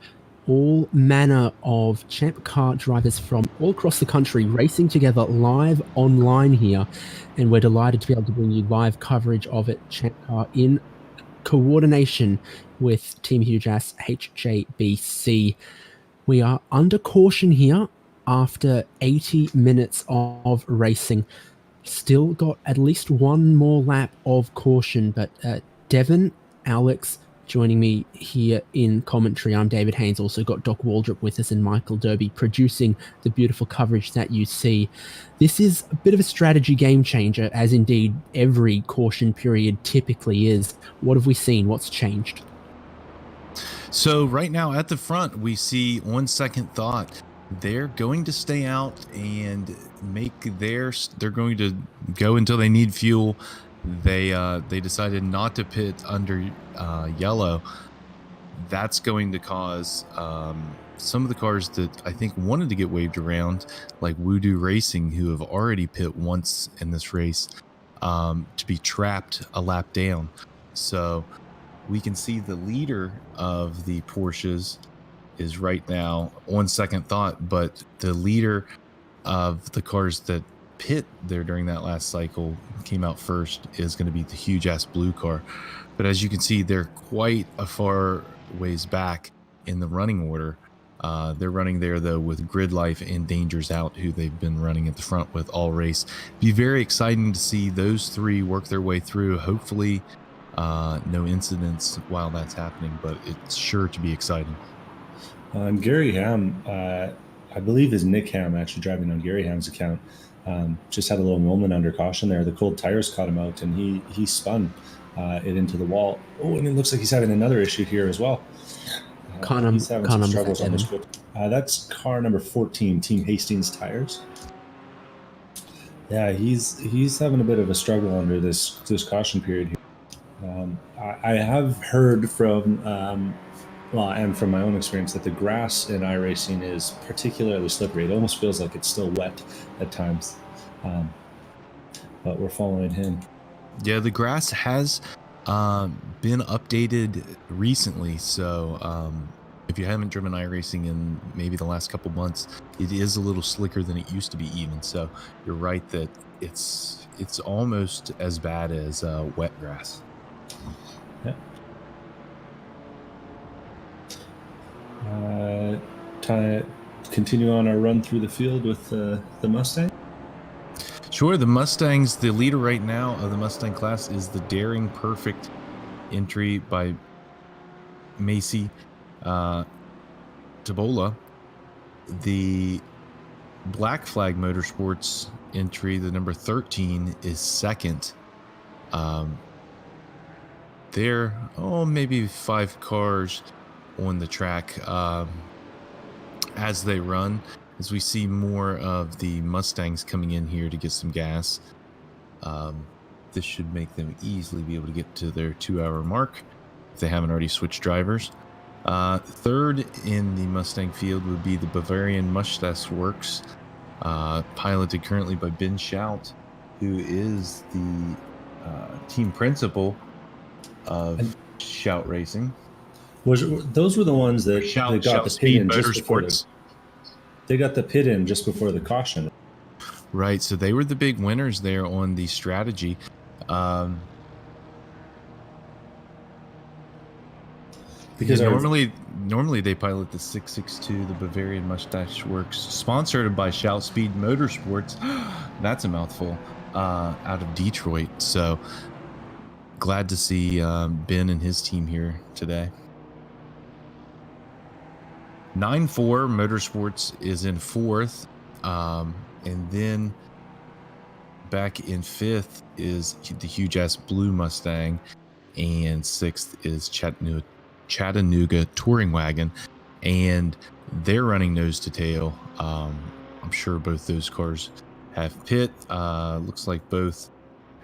all manner of ChampCar drivers from all across the country racing together live online here, and we're delighted to be able to bring you live coverage of it, ChampCar, in coordination with Team Huge Ass HJBC. We are under caution here after 80 minutes of racing. Still got at least one more lap of caution, but Devon, Alex, joining me here in commentary. I'm David Haynes. Also got Doc Waldrop with us and Michael Derby producing the beautiful coverage that you see. This is a bit of a strategy game changer, as indeed every caution period typically is. What have we seen? What's changed? So right now at the front, we see, on second thought, they're going to stay out and they're going to go until they need fuel. They decided not to pit under yellow. That's going to cause some of the cars that I think wanted to get waved around, like Voodoo Racing, who have already pit once in this race, to be trapped a lap down. So we can see the leader of the Porsches is right now on second thought, but the leader of the cars that pit there during that last cycle came out first is going to be the huge ass blue car. But as you can see, they're quite a far ways back in the running order. They're running there though with Grid Life and Dangers Out, who they've been running at the front with all race. Be very exciting to see those three work their way through. Hopefully no incidents while that's happening, but it's sure to be exciting. And Gary Ham, I believe is Nick Ham, actually driving on Gary Ham's account, just had a little moment under caution there. The cold tires caught him out, and he spun it into the wall. Oh, and it looks like he's having another issue here as well. He's having some struggles on his foot. That's car number 14, Team Hastings Tires. Yeah, he's having a bit of a struggle under this caution period here. I have heard from and from my own experience that the grass in iRacing is particularly slippery. It almost feels like it's still wet at times, but we're following him. Yeah, the grass has been updated recently, so if you haven't driven iRacing in maybe the last couple months, it is a little slicker than it used to be even. So you're right that it's almost as bad as wet grass. Continue on our run through the field with the Mustang. Sure. The Mustangs, the leader right now of the Mustang class is the Daring Perfect entry by Macy Tabola. The Black Flag Motorsports entry, the number 13, is second. There, maybe 5 cars on the track as they run, as we see more of the Mustangs coming in here to get some gas. This should make them easily be able to get to their 2-hour mark if they haven't already switched drivers. Third in the Mustang field would be the Bavarian Mustache Works, piloted currently by Ben Shout, who is the team principal of Shout Racing. Those were the ones that they got the pit in just before they got the pit in just before the caution. Right, so they were the big winners there on the strategy. Because normally they pilot the 662, the Bavarian Mustache Works, sponsored by Shout Speed Motorsports. That's a mouthful. Out of Detroit. So glad to see Ben and his team here today. 9-4 Motorsports is in 4th, and then back in 5th is the huge ass blue Mustang, and 6th is Chattanooga Touring Wagon, and they're running nose to tail. I'm sure both those cars have pit. Looks like both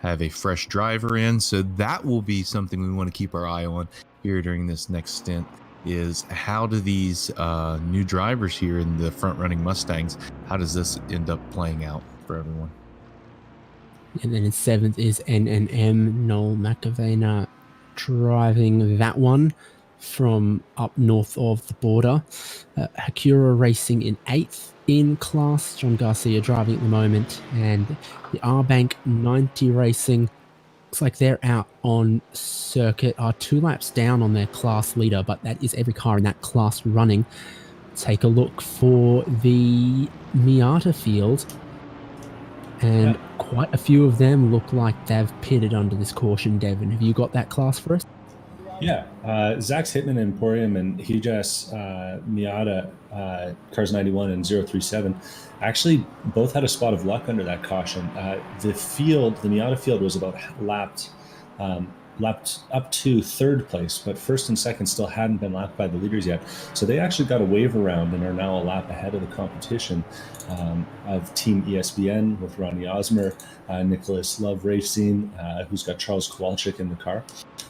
have a fresh driver in. So that will be something we want to keep our eye on here during this next stint, is how do these new drivers here in the front running Mustangs, how does this end up playing out for everyone? And then in 7th is NNM, Noel McAvena, driving that one from up north of the border. Hakura Racing in 8th in class, John Garcia driving at the moment, and the R-Bank 90 Racing, looks like they're out on circuit, are 2 laps down on their class leader, but that is every car in that class running. Take a look for the Miata field, and quite a few of them look like they've pitted under this caution. Devin, have you got that class for us? Yeah, Zach's Hitman Emporium and Hijas Miata Cars 91 and 037 actually both had a spot of luck under that caution. The Miata field was about lapped up to 3rd place, but 1st and 2nd still hadn't been lapped by the leaders yet. So they actually got a wave around and are now a lap ahead of the competition of Team ESBN with Ronnie Osmer, Nicholas Love Racing, who's got Charles Kowalczyk in the car.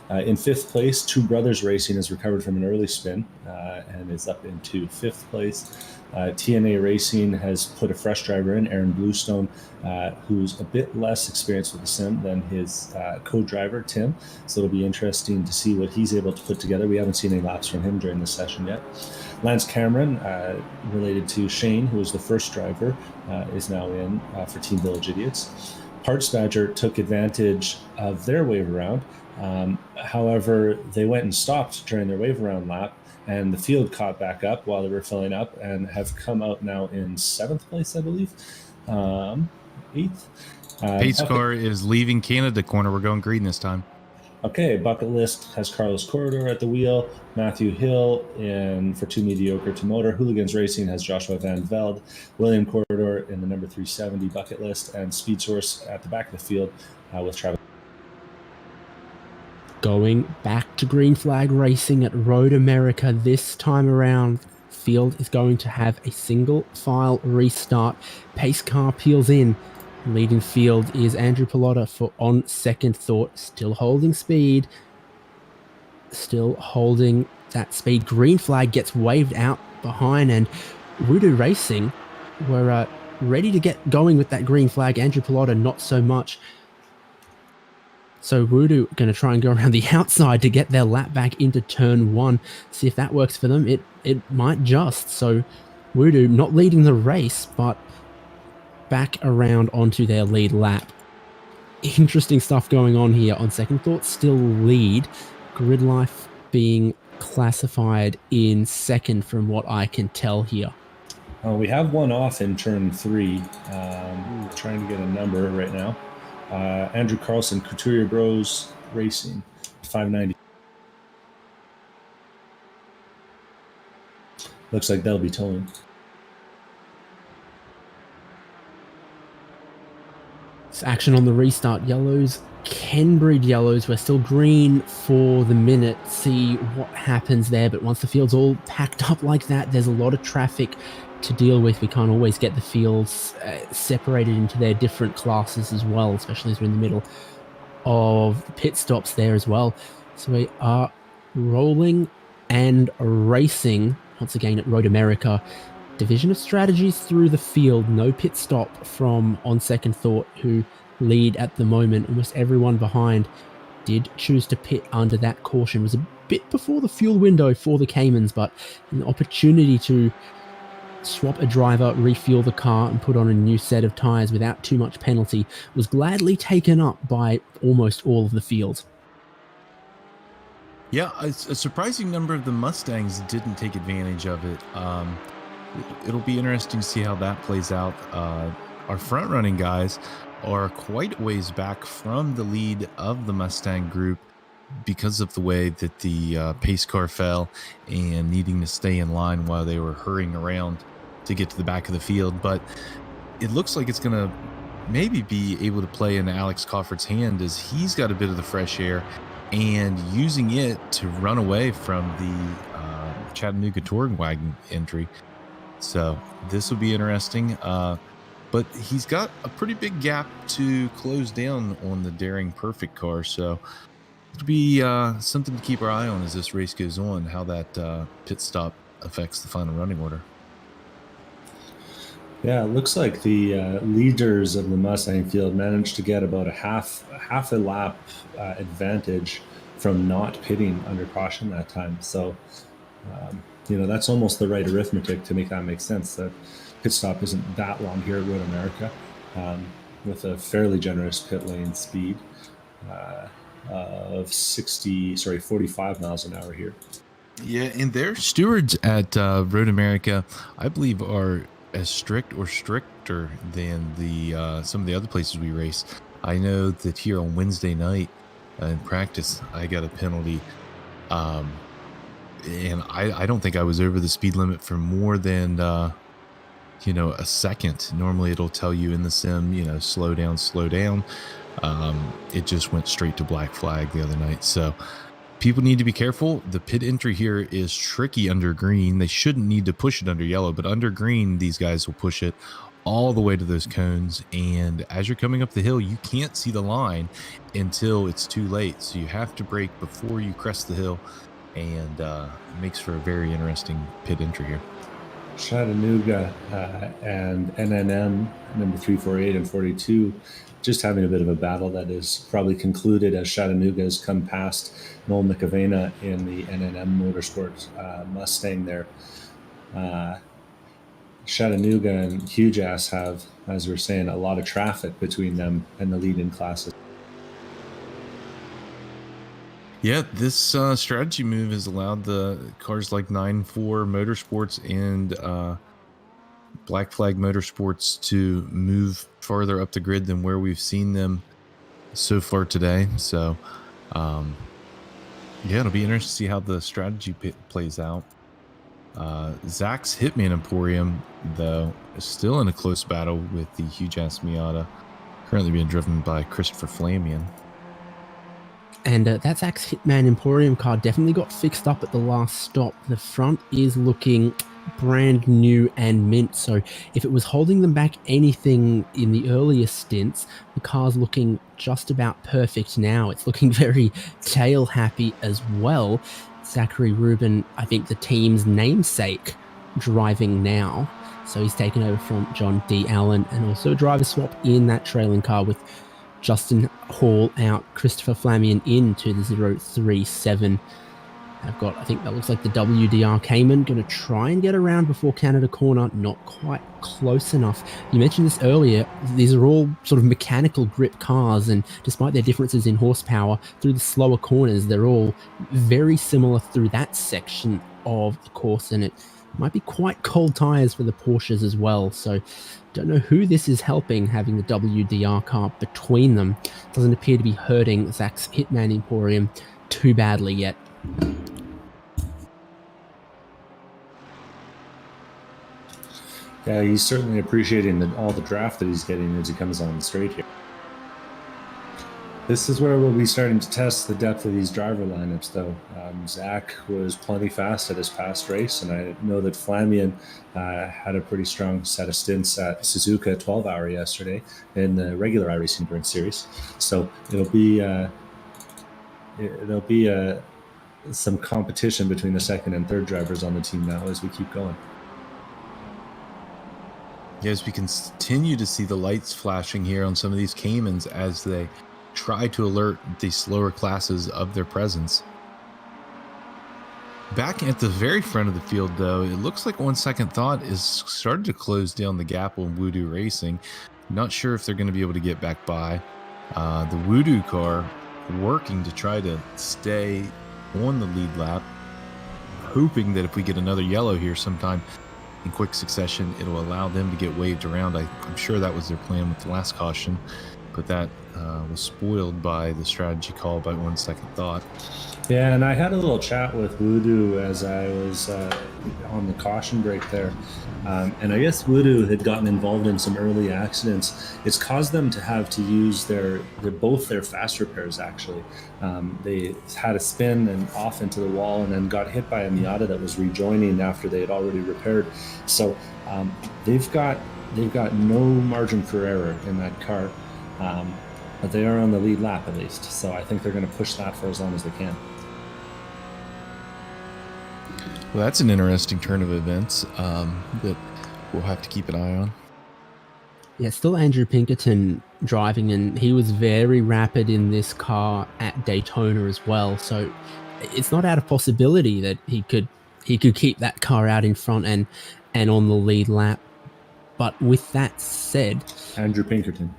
In 5th place, Two Brothers Racing has recovered from an early spin and is up into 5th place. TNA Racing has put a fresh driver in, Aaron Bluestone, who's a bit less experienced with the sim than his co-driver, Tim. So it'll be interesting to see what he's able to put together. We haven't seen any laps from him during this session yet. Lance Cameron, related to Shane, who was the first driver, is now in for Team Village Idiots. Parts Badger took advantage of their wave around. However, they went and stopped during their wave around lap, and the field caught back up while they were filling up and have come out now in 7th place, I believe. 8th. Pace car is leaving Canada corner. We're going green this time. Okay, Bucket List has Carlos Corridor at the wheel, Matthew Hill in for Too Mediocre to Motor. Hooligans Racing has Joshua Van Velde, William Corridor in the number 370 Bucket List, and Speed Source at the back of the field with Travis. Going back to green flag racing at Road America this time around. Field is going to have a single file restart. Pace car peels in. Leading field is Andrew Pilotta for On Second Thought, still holding speed. Still holding that speed. Green flag gets waved out behind, and Voodoo Racing were ready to get going with that green flag. Andrew Pilotta not so much. So Voodoo going to try and go around the outside to get their lap back into turn 1. See if that works for them. It might just. So Voodoo not leading the race, but back around onto their lead lap. Interesting stuff going on here. On Second Thought, still lead. Grid Life being classified in 2nd from what I can tell here. We have one off in turn 3. Trying to get a number right now. Andrew Carlson, Couturier Bros Racing, 590. Looks like they'll be towing. It's action on the restart. Yellows can breed yellows. We're still green for the minute. See what happens there. But once the field's all packed up like that, there's a lot of traffic to deal with. We can't always get the fields separated into their different classes as well, especially as we're in the middle of pit stops there as well. So we are rolling and racing once again at Road America. Division of strategies through the field. No pit stop from On Second Thought, who lead at the moment. Almost everyone behind did choose to pit under that caution. It was a bit before the fuel window for the Caymans, but an opportunity to swap a driver, refuel the car, and put on a new set of tyres without too much penalty was gladly taken up by almost all of the field. Yeah, a surprising number of the Mustangs didn't take advantage of it. It'll be interesting to see how that plays out. Our front-running guys are quite a ways back from the lead of the Mustang group because of the way that the pace car fell and needing to stay in line while they were hurrying around to get to the back of the field. But it looks like it's going to maybe be able to play in Alex Coffort's hand, as he's got a bit of the fresh air and using it to run away from the Chattanooga Touring Wagon entry. So this will be interesting. but he's got a pretty big gap to close down on the Daring Perfect car. So it'll be something to keep our eye on as this race goes on, how that pit stop affects the final running order. Yeah, it looks like the leaders of the Mustang field managed to get about a half a lap advantage from not pitting under caution that time. So, that's almost the right arithmetic to make that make sense. The pit stop isn't that long here at Road America, with a fairly generous pit lane speed of 45 miles an hour here. Yeah, and their stewards at Road America, I believe, are as strict or stricter than the some of the other places we race. I know that here on Wednesday night in practice, I got a penalty, and I don't think I was over the speed limit for more than a second. Normally, it'll tell you in the sim, slow down, slow down. It just went straight to black flag the other night, so people need to be careful. The pit entry here is tricky under green. They shouldn't need to push it under yellow, but under green, these guys will push it all the way to those cones. And as you're coming up the hill, you can't see the line until it's too late. So you have to brake before you crest the hill, and it makes for a very interesting pit entry here. Chattanooga and NNM, number 348 and 42, just having a bit of a battle that is probably concluded as Chattanooga has come past Noel McAvena in the NNM Motorsports Mustang there. Chattanooga and Huge Ass have, as we're saying, a lot of traffic between them and the lead-in classes. Yeah, this strategy move has allowed the cars like 9-4 Motorsports and Black Flag Motorsports to move farther up the grid than where we've seen them so far today. So, it'll be interesting to see how the strategy plays out. Zach's Hitman Emporium, though, is still in a close battle with the Huge Ass Miata, currently being driven by Christopher Flamian. And that Zach's Hitman Emporium car definitely got fixed up at the last stop. The front is looking brand new and mint, so if it was holding them back anything in the earlier stints, the car's looking just about perfect now. It's looking very tail happy as well. Zachary Rubin, I think the team's namesake, driving now, so he's taken over from John D. Allen, and also a driver swap in that trailing car with Justin Hall out, Christopher Flamian into the 037. I've got, I think that looks like the WDR Cayman, going to try and get around before Canada Corner, not quite close enough. You mentioned this earlier, these are all sort of mechanical grip cars, and despite their differences in horsepower, through the slower corners, they're all very similar through that section of the course, and it might be quite cold tires for the Porsches as well. So don't know who this is helping, having the WDR car between them. Doesn't appear to be hurting Zach's Hitman Emporium too badly yet. Yeah, he's certainly appreciating all the draft that he's getting as he comes on the straight here. This is where we'll be starting to test the depth of these driver lineups, though. Zach was plenty fast at his past race, and I know that Flamian had a pretty strong set of stints at Suzuka 12-hour yesterday in the regular iRacing Endurance Series. So it'll be some competition between the second and third drivers on the team now as we keep going. Yes, we continue to see the lights flashing here on some of these Caymans as they try to alert the slower classes of their presence. Back at the very front of the field, though, it looks like On Second Thought is started to close down the gap on Voodoo Racing. Not sure if they're going to be able to get back by. The Voodoo car working to try to stay on the lead lap, hoping that if we get another yellow here sometime in quick succession, it'll allow them to get waved around. I'm sure that was their plan with the last caution, but that was spoiled by the strategy call by On Second Thought. Yeah, and I had a little chat with Voodoo as I was on the caution break there. And I guess Voodoo had gotten involved in some early accidents. It's caused them to have to use both their fast repairs, actually. They had a spin and off into the wall and then got hit by a Miata that was rejoining after they had already repaired. So they've got they've got no margin for error in that car, but they are on the lead lap at least. So I think they're going to push that for as long as they can. Well, that's an interesting turn of events that we'll have to keep an eye on. Yeah, still Andrew Pinkerton driving, and he was very rapid in this car at Daytona as well. So it's not out of possibility that he could keep that car out in front and on the lead lap. But with that said, Andrew Pinkerton.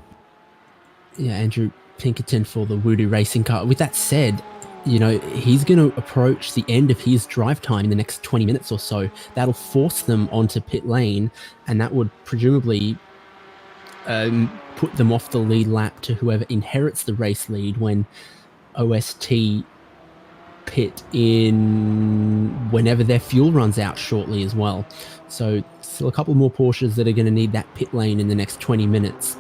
Yeah, Andrew Pinkerton for the Voodoo Racing car. With that said, you know, he's going to approach the end of his drive time in the next 20 minutes or so. That'll force them onto pit lane, and that would presumably put them off the lead lap to whoever inherits the race lead when OST pit in whenever their fuel runs out shortly as well. So still a couple more Porsches that are going to need that pit lane in the next 20 minutes.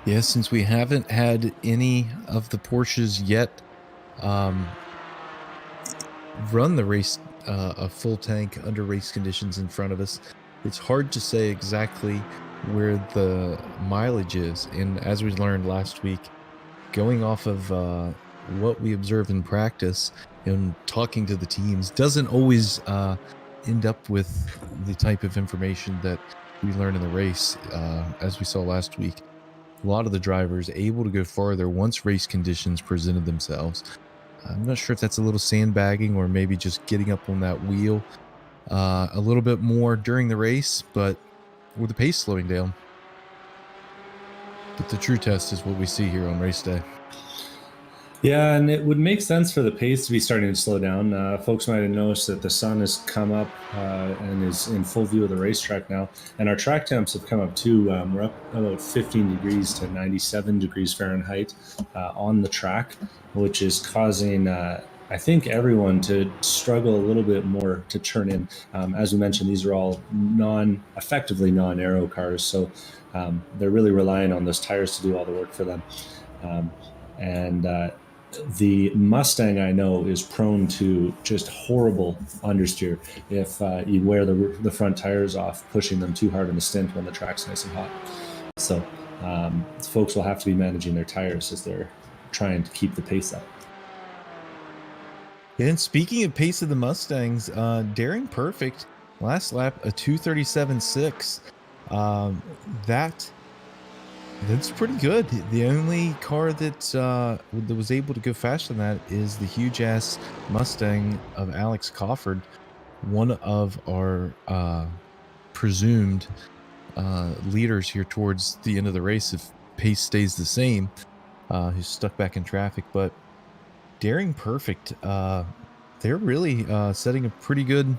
Yeah, since we haven't had any of the Porsches yet run the race a full tank under race conditions in front of us, it's hard to say exactly where the mileage is. And as we learned last week, going off of what we observe in practice and talking to the teams doesn't always end up with the type of information that we learn in the race. As we saw last week, a lot of the drivers able to go farther once race conditions presented themselves. I'm not sure if that's a little sandbagging or maybe just getting up on that wheel a little bit more during the race, but with the pace slowing down. But the true test is what we see here on race day. Yeah, and it would make sense for the pace to be starting to slow down. Folks might have noticed that the sun has come up and is in full view of the racetrack now. And our track temps have come up too. We're up about 15 degrees to 97 degrees Fahrenheit on the track, which is causing, I think, everyone to struggle a little bit more to turn in. As we mentioned, these are all effectively non-aero cars. So they're really relying on those tires to do all the work for them. The Mustang, I know, is prone to just horrible understeer if you wear the front tires off, pushing them too hard in the stint when the track's nice and hot. So folks will have to be managing their tires as they're trying to keep the pace up. And speaking of pace of the Mustangs, Daring Perfect, last lap, a 2:37.6. That's pretty good. The only car that was able to go faster than that is the huge-ass Mustang of Alex Cofford, one of our presumed leaders here towards the end of the race if pace stays the same, who's stuck back in traffic. But Daring Perfect, they're really setting a pretty good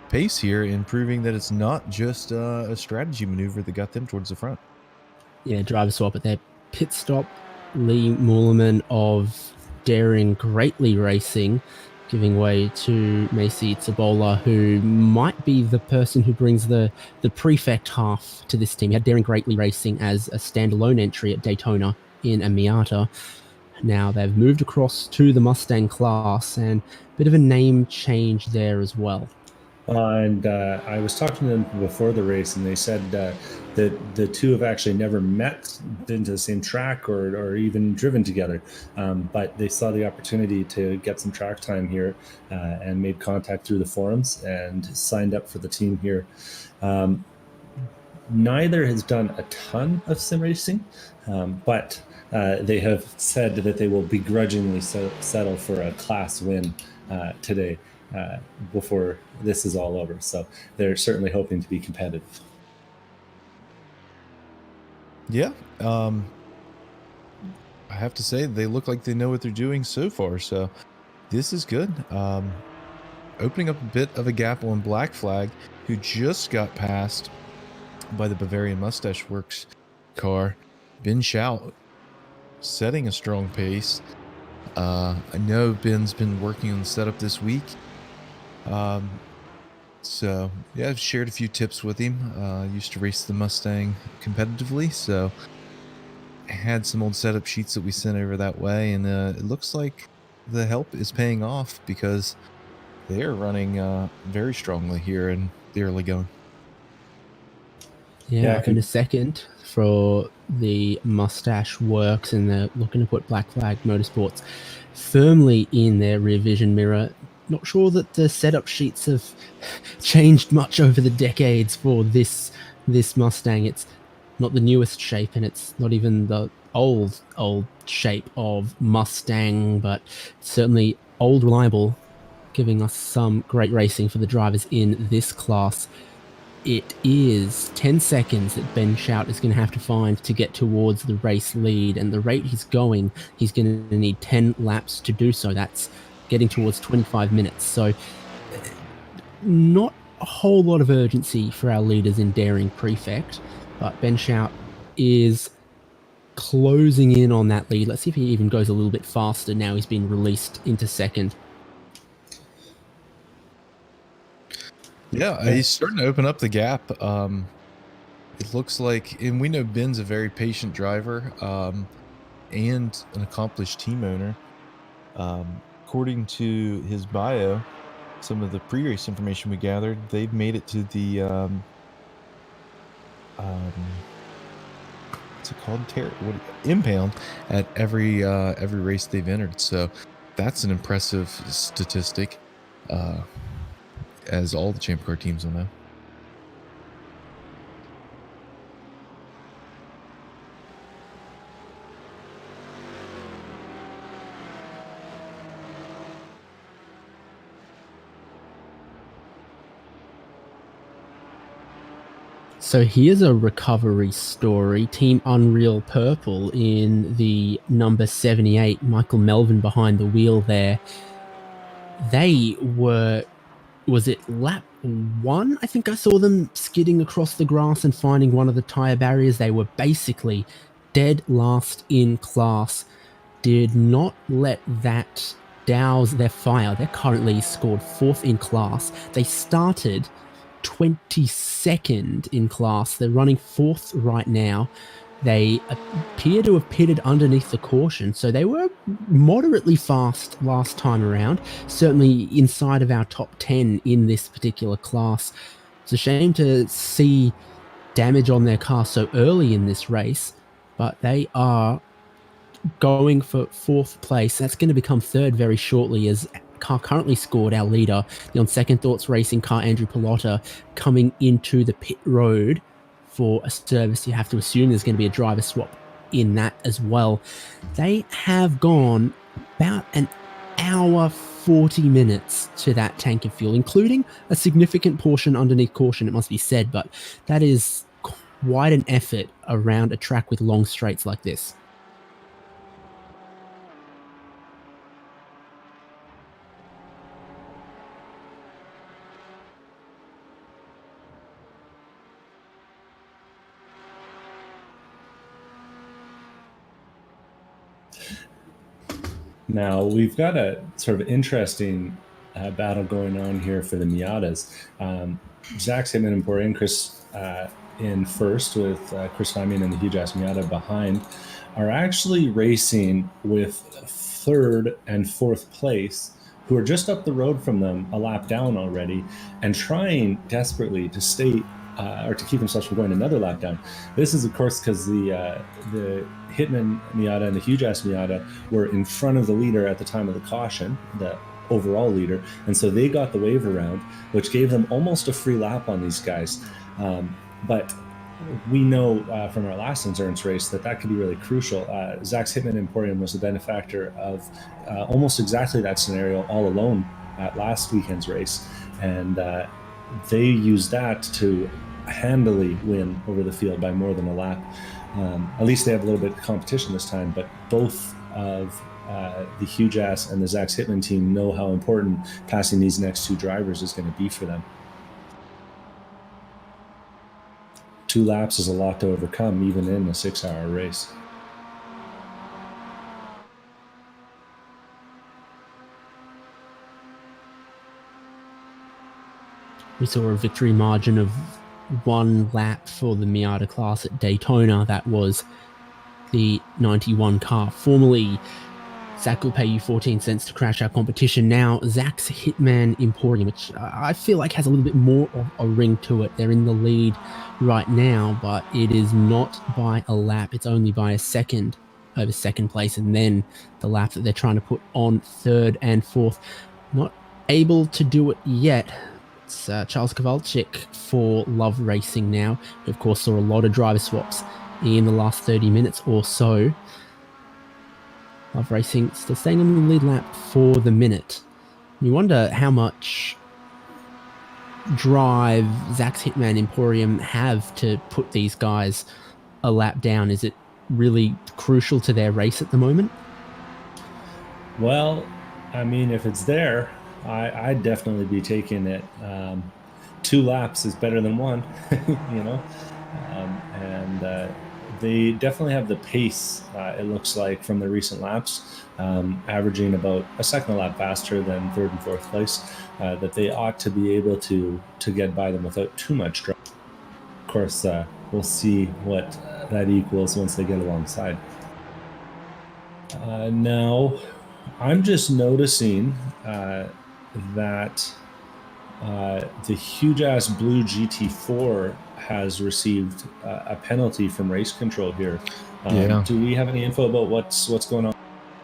pace here and proving that it's not just a strategy maneuver that got them towards the front. Yeah, driver swap at their pit stop. Lee Moorman of Daring Greatly Racing giving way to Macy Tsabola, who might be the person who brings the prefect half to this team. He had Daring Greatly Racing as a standalone entry at Daytona in a Miata. Now they've moved across to the Mustang class, and a bit of a name change there as well. And I was talking to them before the race, and they said that the two have actually never met, been to the same track, or even driven together. But they saw the opportunity to get some track time here and made contact through the forums and signed up for the team here. Neither has done a ton of sim racing, but they have said that they will begrudgingly settle for a class win today. Before this is all over. So they're certainly hoping to be competitive. Yeah. I have to say they look like they know what they're doing so far. So this is good. Opening up a bit of a gap on Black Flag, who just got passed by the Bavarian Mustache Works car. Ben Shout setting a strong pace. I know Ben's been working on the setup this week. So yeah, I've shared a few tips with him. Used to race the Mustang competitively, so I had some old setup sheets that we sent over that way, and it looks like the help is paying off because they're running very strongly here in the early going. Yeah, up in a second for the Mustache Works, and they're looking to put Black Flag Motorsports firmly in their rear vision mirror. Not sure that the setup sheets have changed much over the decades for this Mustang. It's not the newest shape, and it's not even the old shape of Mustang, but certainly old reliable, giving us some great racing for the drivers in this class. It is 10 seconds that Ben Shout is going to have to find to get towards the race lead, and the rate he's going, he's going to need 10 laps to do so. That's getting towards 25 minutes. So not a whole lot of urgency for our leaders in Daring Prefect, but Ben Shout is closing in on that lead. Let's see if he even goes a little bit faster now he's been released into second. Yeah, he's starting to open up the gap. It looks like, and we know Ben's a very patient driver and an accomplished team owner. According to his bio, some of the pre-race information we gathered, they've made it to the what's it called? Impound at every race they've entered. So that's an impressive statistic. As all the Champ Car teams will know. So here's a recovery story. Team Unreal Purple in the number 78, Michael Melvin behind the wheel there. They were, was it lap 1? I think I saw them skidding across the grass and finding one of the tyre barriers. They were basically dead last in class. Did not let that douse their fire. They're currently scored 4th in class. They started 22nd in class. They're running 4th right now. They appear to have pitted underneath the caution, so they were moderately fast last time around, certainly inside of our top 10 in this particular class. It's a shame to see damage on their car so early in this race, but they are going for 4th place. That's going to become 3rd very shortly, as car currently scored our leader, the On Second Thoughts racing car, Andrew Pilotta, coming into the pit road for a service. You have to assume there's going to be a driver swap in that as well. They have gone about an hour 40 minutes to that tank of fuel, including a significant portion underneath caution, it must be said, but that is quite an effort around a track with long straights like this. Now, we've got a sort of interesting battle going on here for the Miatas. Zach's Hitman Emporium, Chris in first with Chris Hyman and the Huge Ass Miata behind, are actually racing with 3rd and 4th place, who are just up the road from them, a lap down already, and trying desperately to stay or to keep themselves from going another lap down. This is, of course, because the Hitman Miata and the Huge Ass Miata were in front of the leader at the time of the caution, the overall leader, and so they got the wave around, which gave them almost a free lap on these guys. But we know from our last endurance race that could be really crucial. Zach's Hitman Emporium was the benefactor of almost exactly that scenario all alone at last weekend's race, and they used that to handily win over the field by more than a lap. At least they have a little bit of competition this time, but both of the Huge Ass and the Zach's Hitman team know how important passing these next 2 drivers is going to be for them. 2 laps is a lot to overcome, even in a 6-hour race. We saw a victory margin of 1 lap for the Miata class at Daytona. That was the 91 car, formerly Zach will pay you 14 cents to crash our competition. Now, Zach's Hitman Emporium, which I feel like has a little bit more of a ring to it. They're in the lead right now, but it is not by a lap. It's only by a second over second place, and then the lap that they're trying to put on third and fourth. Not able to do it yet. It's Charles Kowalczyk for Love Racing now. We, of course, saw a lot of driver swaps in the last 30 minutes or so. Love Racing still staying on the lead lap for the minute. You wonder how much drive Zach's Hitman Emporium have to put these guys a lap down. Is it really crucial to their race at the moment? Well, I mean, if it's there, I'd definitely be taking it. 2 laps is better than 1, you know, and they definitely have the pace, it looks like, from the recent laps, averaging about a second a lap faster than third and fourth place, that they ought to be able to get by them without too much drive. Of course, we'll see what that equals once they get alongside. Now, I'm just noticing that the huge-ass blue GT4 has received a penalty from race control here. Do we have any info about what's going on?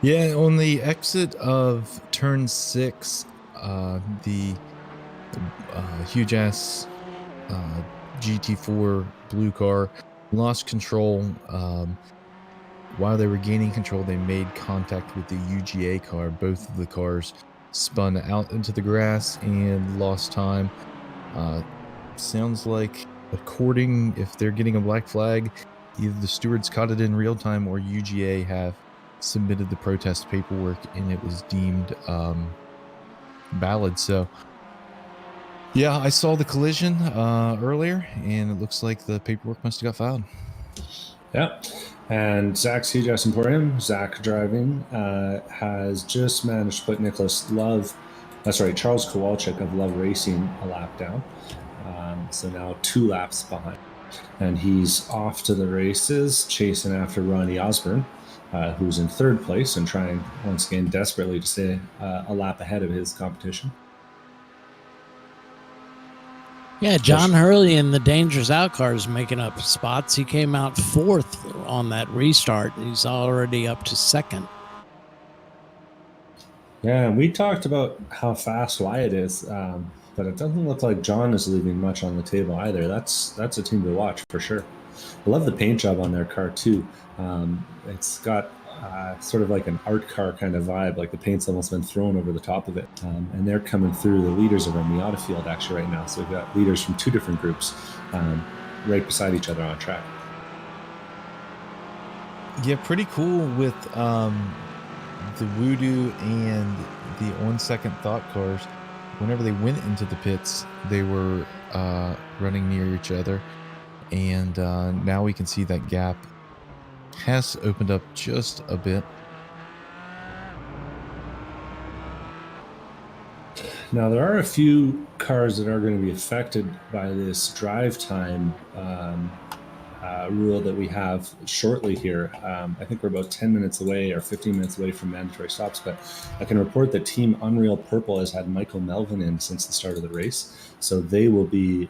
Yeah, on the exit of turn 6, the huge-ass GT4 blue car lost control. While they were gaining control, they made contact with the UGA car. Both of the cars spun out into the grass and lost time. Sounds like, according, if they're getting a black flag, either the stewards caught it in real time or UGA have submitted the protest paperwork and it was deemed valid. So yeah, I saw the collision earlier, and it looks like the paperwork must have got filed. Yeah. And Zach's Huge-Ass Emporium, Zach driving, has just managed to put Charles Kowalczyk of Love Racing a lap down. So now 2 laps behind. And he's off to the races, chasing after Ronnie Osborne, who's in third place and trying, once again, desperately to stay a lap ahead of his competition. Yeah, John Hurley in the Dangerous Out car is making up spots. He came out 4th on that restart. He's already up to 2nd. Yeah, we talked about how fast Wyatt is, but it doesn't look like John is leaving much on the table either. That's a team to watch for sure. I love the paint job on their car too. It's got sort of like an art car kind of vibe, like the paint's almost been thrown over the top of it. And they're coming through. The leaders are in Miata field actually right now. So we've got leaders from 2 different groups right beside each other on track. Yeah, pretty cool with the Voodoo and the On Second Thought cars. Whenever they went into the pits, they were running near each other. And now we can see that gap has opened up just a bit. Now, there are a few cars that are going to be affected by this drive time rule that we have shortly here. I think we're about 10 minutes away or 15 minutes away from mandatory stops, but I can report that Team Unreal Purple has had Michael Melvin in since the start of the race. So they will be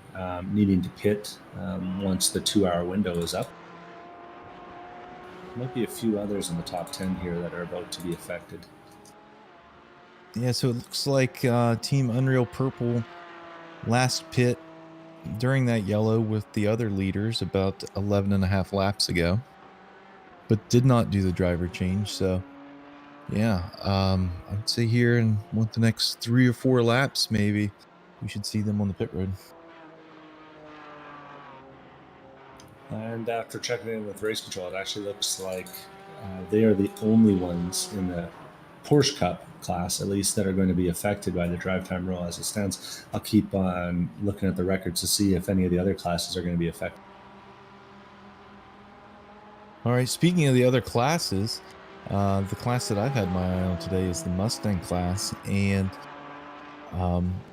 needing to pit once the 2-hour window is up. There might be a few others in the top 10 here that are about to be affected. Yeah, so it looks like Team Unreal Purple last pit during that yellow with the other leaders about 11 and a half laps ago, but did not do the driver change. So yeah, I'd say here in the next 3 or 4 laps, maybe we should see them on the pit road. And after checking in with race control, it actually looks like they are the only ones in the Porsche Cup class, at least, that are going to be affected by the drive time rule as it stands. I'll keep on looking at the records to see if any of the other classes are going to be affected. All right, speaking of the other classes, the class that I've had my eye on today is the Mustang class, and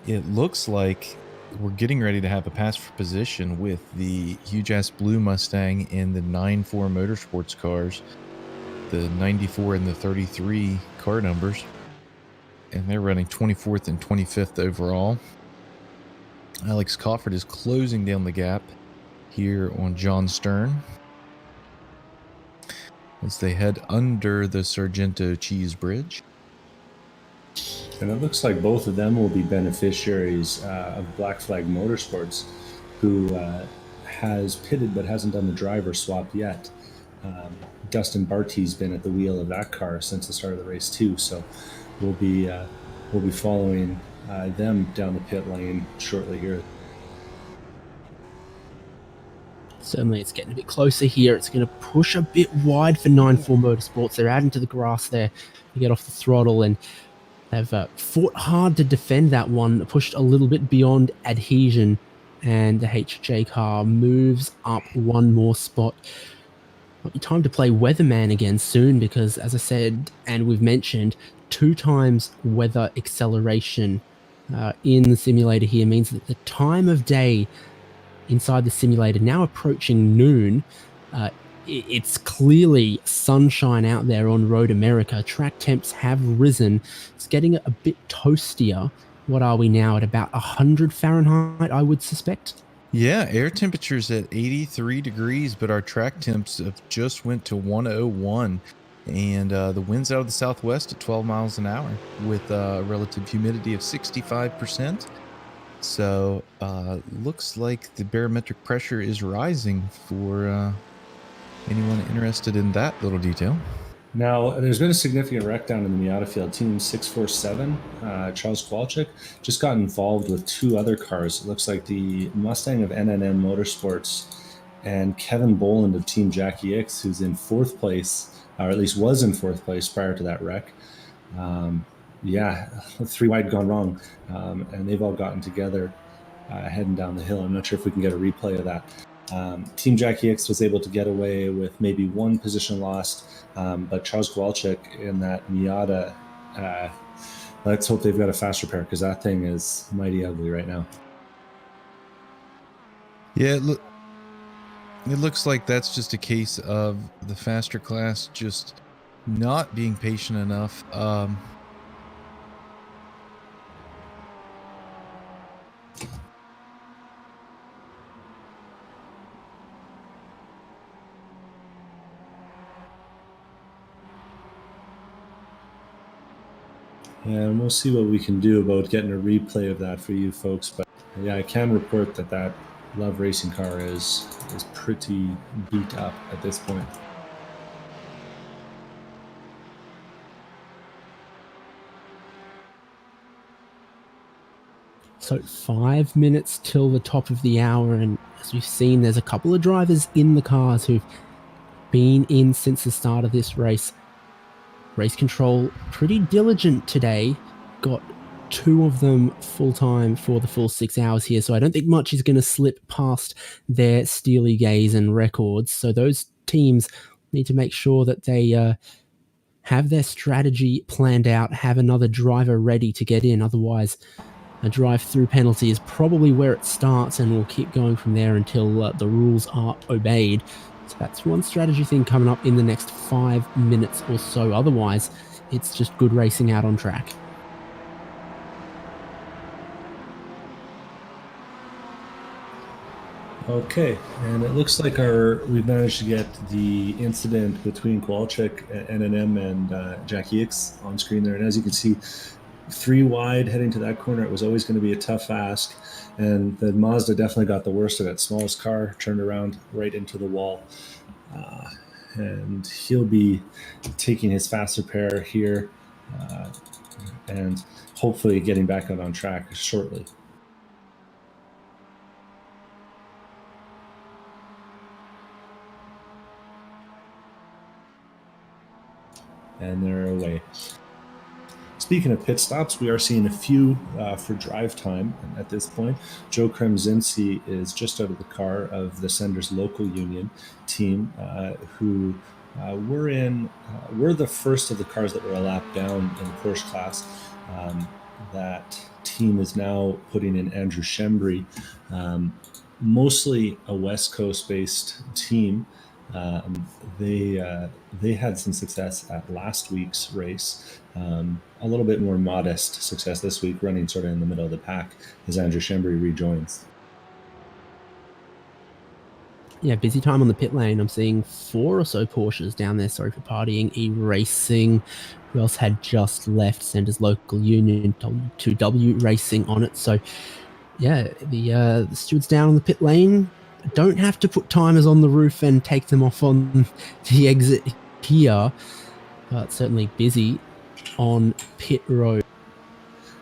it looks like we're getting ready to have a pass for position with the huge-ass blue Mustang and the 9.4 Motorsports cars. the 94 and the 33 car numbers. And they're running 24th and 25th overall. Alex Cofford is closing down the gap here on John Stern as they head under the Sargento Cheese Bridge. And it looks like both of them will be beneficiaries of Black Flag Motorsports, who has pitted but hasn't done the driver swap yet. Dustin Barty's been at the wheel of that car since the start of the race too, so we'll be following them down the pit lane shortly here. Certainly, it's getting a bit closer here. It's going to push a bit wide for 9-4 Motorsports. They're out into the grass there to get off the throttle, and they've fought hard to defend that one, pushed a little bit beyond adhesion, and the HJ car moves up one more spot. Might be time to play Weatherman again soon, because as I said, and we've mentioned, 2 times weather acceleration in the simulator here means that the time of day inside the simulator, now approaching noon, it's clearly sunshine out there on Road America. Track temps have risen. It's getting a bit toastier. What are we now, at about 100 Fahrenheit, I would suspect? Yeah, air temperature's at 83 degrees, but our track temps have just went to 101. And the wind's out of the southwest at 12 miles an hour with relative humidity of 65%. So looks like the barometric pressure is rising for anyone interested in that little detail. Now, there's been a significant wreck down in the Miata field. Team 647, Charles Kowalczyk, just got involved with 2 other cars. It looks like the Mustang of NNM Motorsports and Kevin Boland of Team Jackie X, who's in 4th place, or at least was in 4th place prior to that wreck. 3 wide gone wrong, and they've all gotten together heading down the hill. I'm not sure if we can get a replay of that. Team Jackie X was able to get away with maybe 1 position lost, but Charles Kowalczyk in that Miata, let's hope they've got a faster pair, because that thing is mighty ugly right now. Yeah, it looks like that's just a case of the faster class just not being patient enough. And we'll see what we can do about getting a replay of that for you folks. But yeah, I can report that Love Racing car is pretty beat up at this point. So 5 minutes till the top of the hour, and as we've seen, there's a couple of drivers in the cars who've been in since the start of this race. Race control pretty diligent today. Got 2 of them full-time for the full 6 hours here, so I don't think much is going to slip past their steely gaze and records. So those teams need to make sure that they have their strategy planned out, have another driver ready to get in. Otherwise, a drive-through penalty is probably where it starts, and we'll keep going from there until the rules are obeyed. So that's one strategy thing coming up in the next 5 minutes or so. Otherwise, it's just good racing out on track. Okay, and it looks like we've managed to get the incident between Kowalczyk, NNM, and Jackie X on screen there. And as you can see, 3 wide heading to that corner. It was always going to be a tough ask, and the Mazda definitely got the worst of it. Smallest car turned around right into the wall, and he'll be taking his faster pair here and hopefully getting back out on track shortly. And they're away. Speaking of pit stops, we are seeing a few for drive time at this point. Joe Kremzinski is just out of the car of the Senders local union team, who were the first of the cars that were a lap down in the Porsche class. That team is now putting in Andrew Shembry, mostly a West Coast based team. They had some success at last week's race. A little bit more modest success this week, running sort of in the middle of the pack as Andrew Shembry rejoins. Yeah, busy time on the pit lane. I'm seeing 4 or so Porsches down there. Sorry for partying. iRacing. Who else had just left? Sanders Local Union, W2W Racing on it. So, yeah, the stewards down on the pit lane don't have to put timers on the roof and take them off on the exit here, but certainly busy on pit road.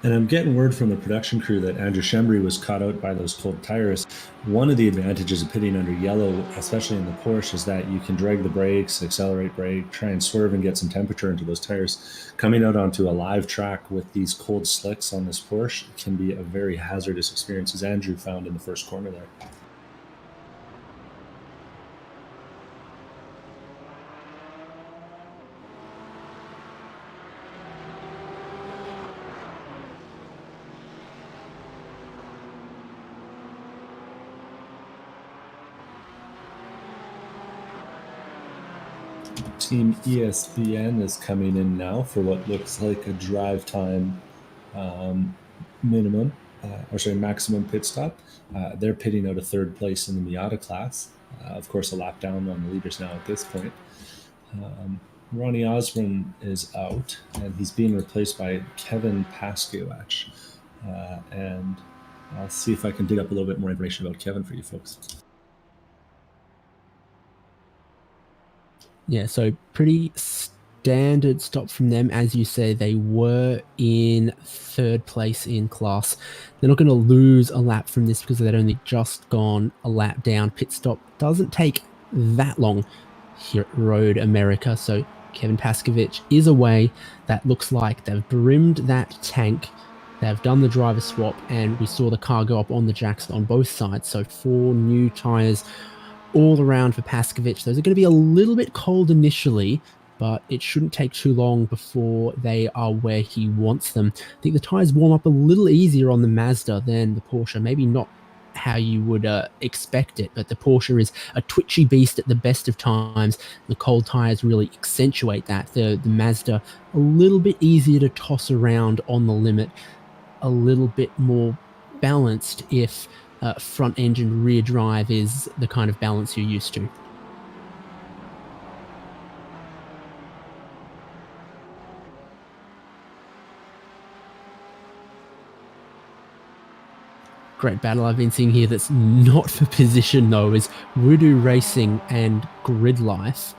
And I'm getting word from the production crew that Andrew Shembry was caught out by those cold tires. One of the advantages of pitting under yellow, especially in the Porsche, is that you can drag the brakes, accelerate brake, try and swerve and get some temperature into those tires. Coming out onto a live track with these cold slicks on this Porsche can be a very hazardous experience, as Andrew found in the first corner there. Team ESPN is coming in now for what looks like a drive time maximum pit stop. They're pitting out a 3rd place in the Miata class. Of course, a lap down on the leaders now at this point. Ronnie Osborne is out, and he's being replaced by Kevin Paskiewicz. And I'll see if I can dig up a little bit more information about Kevin for you folks. Yeah, so pretty standard stop from them. As you say, they were in 3rd place in class. They're not going to lose a lap from this because they'd only just gone a lap down. Pit stop doesn't take that long here at Road America. So Kevin Paskiewicz is away. That looks like they've brimmed that tank. They've done the driver swap, and we saw the car go up on the jacks on both sides. So 4 new tires all around for Paskiewicz. Those are going to be a little bit cold initially, but it shouldn't take too long before they are where he wants them. I think the tires warm up a little easier on the Mazda than the Porsche. Maybe not how you would expect it, but the Porsche is a twitchy beast at the best of times. The cold tires really accentuate that. The Mazda, a little bit easier to toss around on the limit, a little bit more balanced if front engine rear drive is the kind of balance you're used to. Great battle I've been seeing here that's not for position though is Voodoo Racing and Grid Life.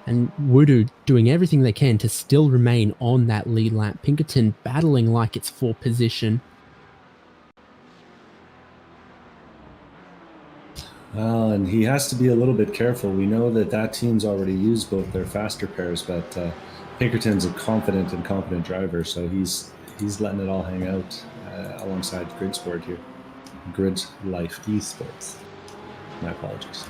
And Voodoo doing everything they can to still remain on that lead lap. Pinkerton battling like it's for position. Well, and he has to be a little bit careful. We know that team's already used both their faster pairs, but Pinkerton's a confident and competent driver, so he's letting it all hang out alongside Grid Sport here. Grid Life Esports. My apologies.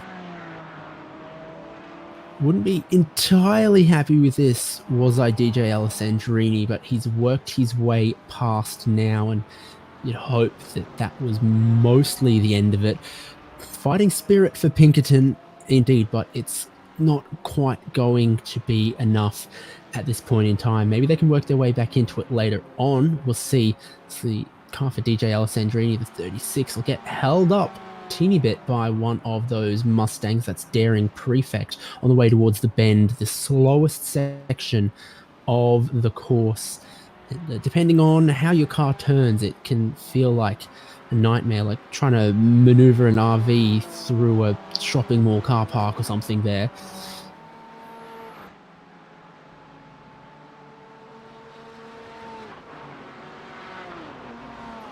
Wouldn't be entirely happy with this was I DJ Alessandrini, but he's worked his way past now, and you'd hope that was mostly the end of it. Fighting spirit for Pinkerton, indeed, but it's not quite going to be enough at this point in time. Maybe they can work their way back into it later on. We'll see. It's the car for DJ Alessandrini, the 36, will get held up teeny bit by one of those Mustangs. That's Daring Prefect on the way towards the bend, the slowest section of the course. Depending on how your car turns, it can feel like a nightmare, like trying to maneuver an RV through a shopping mall car park or something there.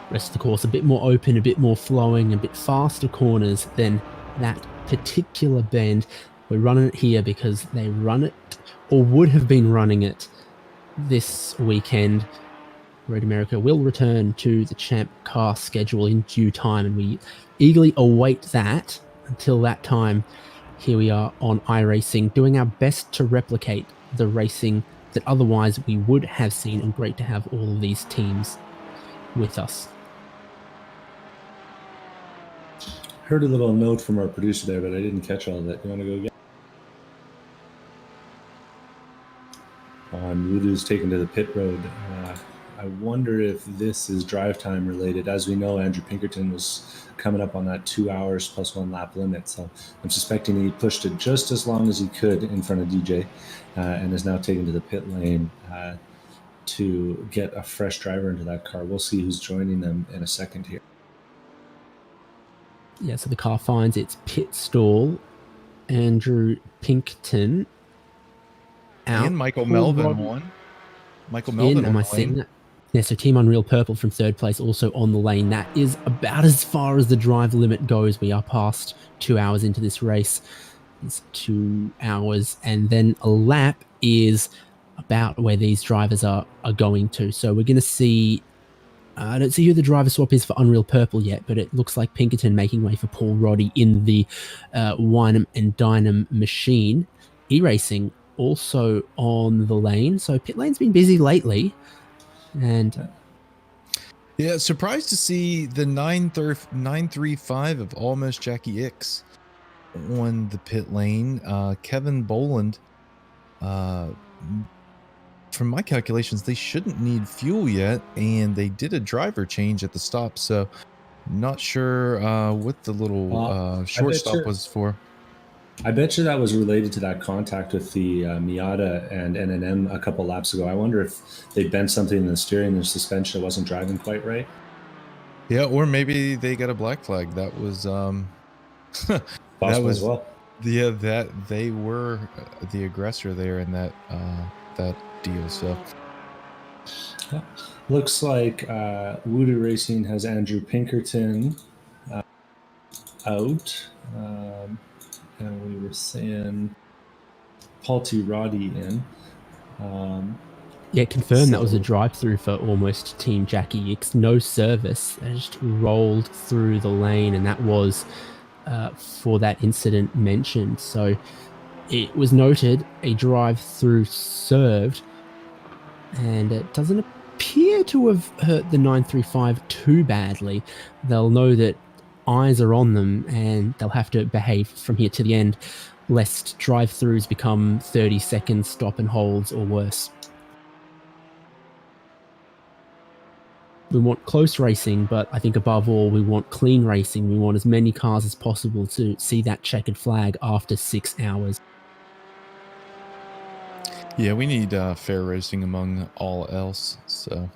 Rest of the course a bit more open, a bit more flowing, a bit faster corners than that particular bend. We're running it here because they run it, or would have been running it, this weekend. Road America will return to the Champ Car schedule in due time, and we eagerly await that. Until that time, here we are on iRacing, doing our best to replicate the racing that otherwise we would have seen, and great to have all of these teams with us. Heard a little note from our producer there, but I didn't catch all of that. You want to go again? on Wudu's taken to the pit road. I wonder if this is drive time related. As we know, Andrew Pinkerton was coming up on that 2 hours plus 1 lap limit. So I'm suspecting he pushed it just as long as he could in front of DJ and is now taken to the pit lane to get a fresh driver into that car. We'll see who's joining them in a second here. Yeah, so the car finds its pit stall. Andrew Pinkerton out. And Michael Melvin won. Michael Melvin am I seeing that? Yeah, so Team Unreal Purple from third place also on the lane. That is about as far as the drive limit goes. We are past 2 hours into this race. It's 2 hours, and then a lap is about where these drivers are going to. So we're going to see, I don't see who the driver swap is for Unreal Purple yet, but it looks like Pinkerton making way for Paul Roddy in the Wynham and Dynam machine. iRacing also on the lane. So pit lane's been busy lately. And yeah, surprised to see the 935 of Almost Jackie X on the pit lane. Kevin Boland, from my calculations, they shouldn't need fuel yet, and they did a driver change at the stop, so not sure what the little short stop was for. I bet you that was related to that contact with the Miata and NNM a couple laps ago. I wonder if they bent something in the steering and suspension that wasn't driving quite right. Yeah, or maybe they got a black flag. That was possible as well. Yeah, that they were the aggressor there in that that deal. So yeah. Looks like Wudu Racing has Andrew Pinkerton out. And we were saying Paul T. Roddy in. Yeah, confirmed that was a drive-through for Almost Team Jackie X. No service. They just rolled through the lane, and that was for that incident mentioned. So it was noted a drive-through served, and it doesn't appear to have hurt the 935 too badly. They'll know that eyes are on them, and they'll have to behave from here to the end, lest drive-throughs become 30-second stop and holds or worse. We want close racing, but I think above all, we want clean racing. We want as many cars as possible to see that checkered flag after 6 hours. Yeah, we need fair racing among all else. So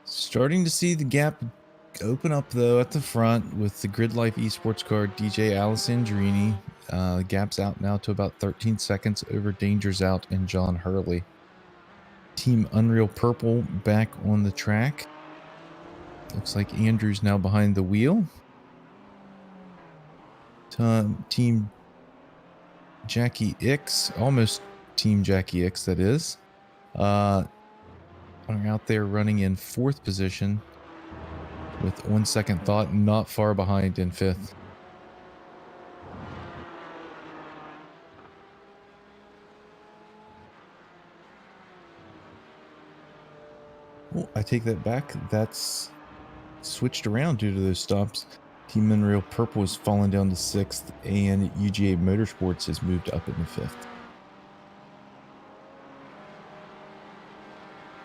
starting to see the gap open up, though, at the front with the Grid Life Esports car, DJ Alessandrini. The gap's out now to about 13 seconds over Danger's Out and John Hurley. Team Unreal Purple back on the track. Looks like Andrew's now behind the wheel. Team Jackie X, almost Team Jackie X, that is, are out there running in 4th position with on second thought, not far behind in 5th. Oh, I take that back. That's switched around due to those stops. Team Unreal Purple has fallen down to 6th, and UGA Motorsports has moved up into 5th.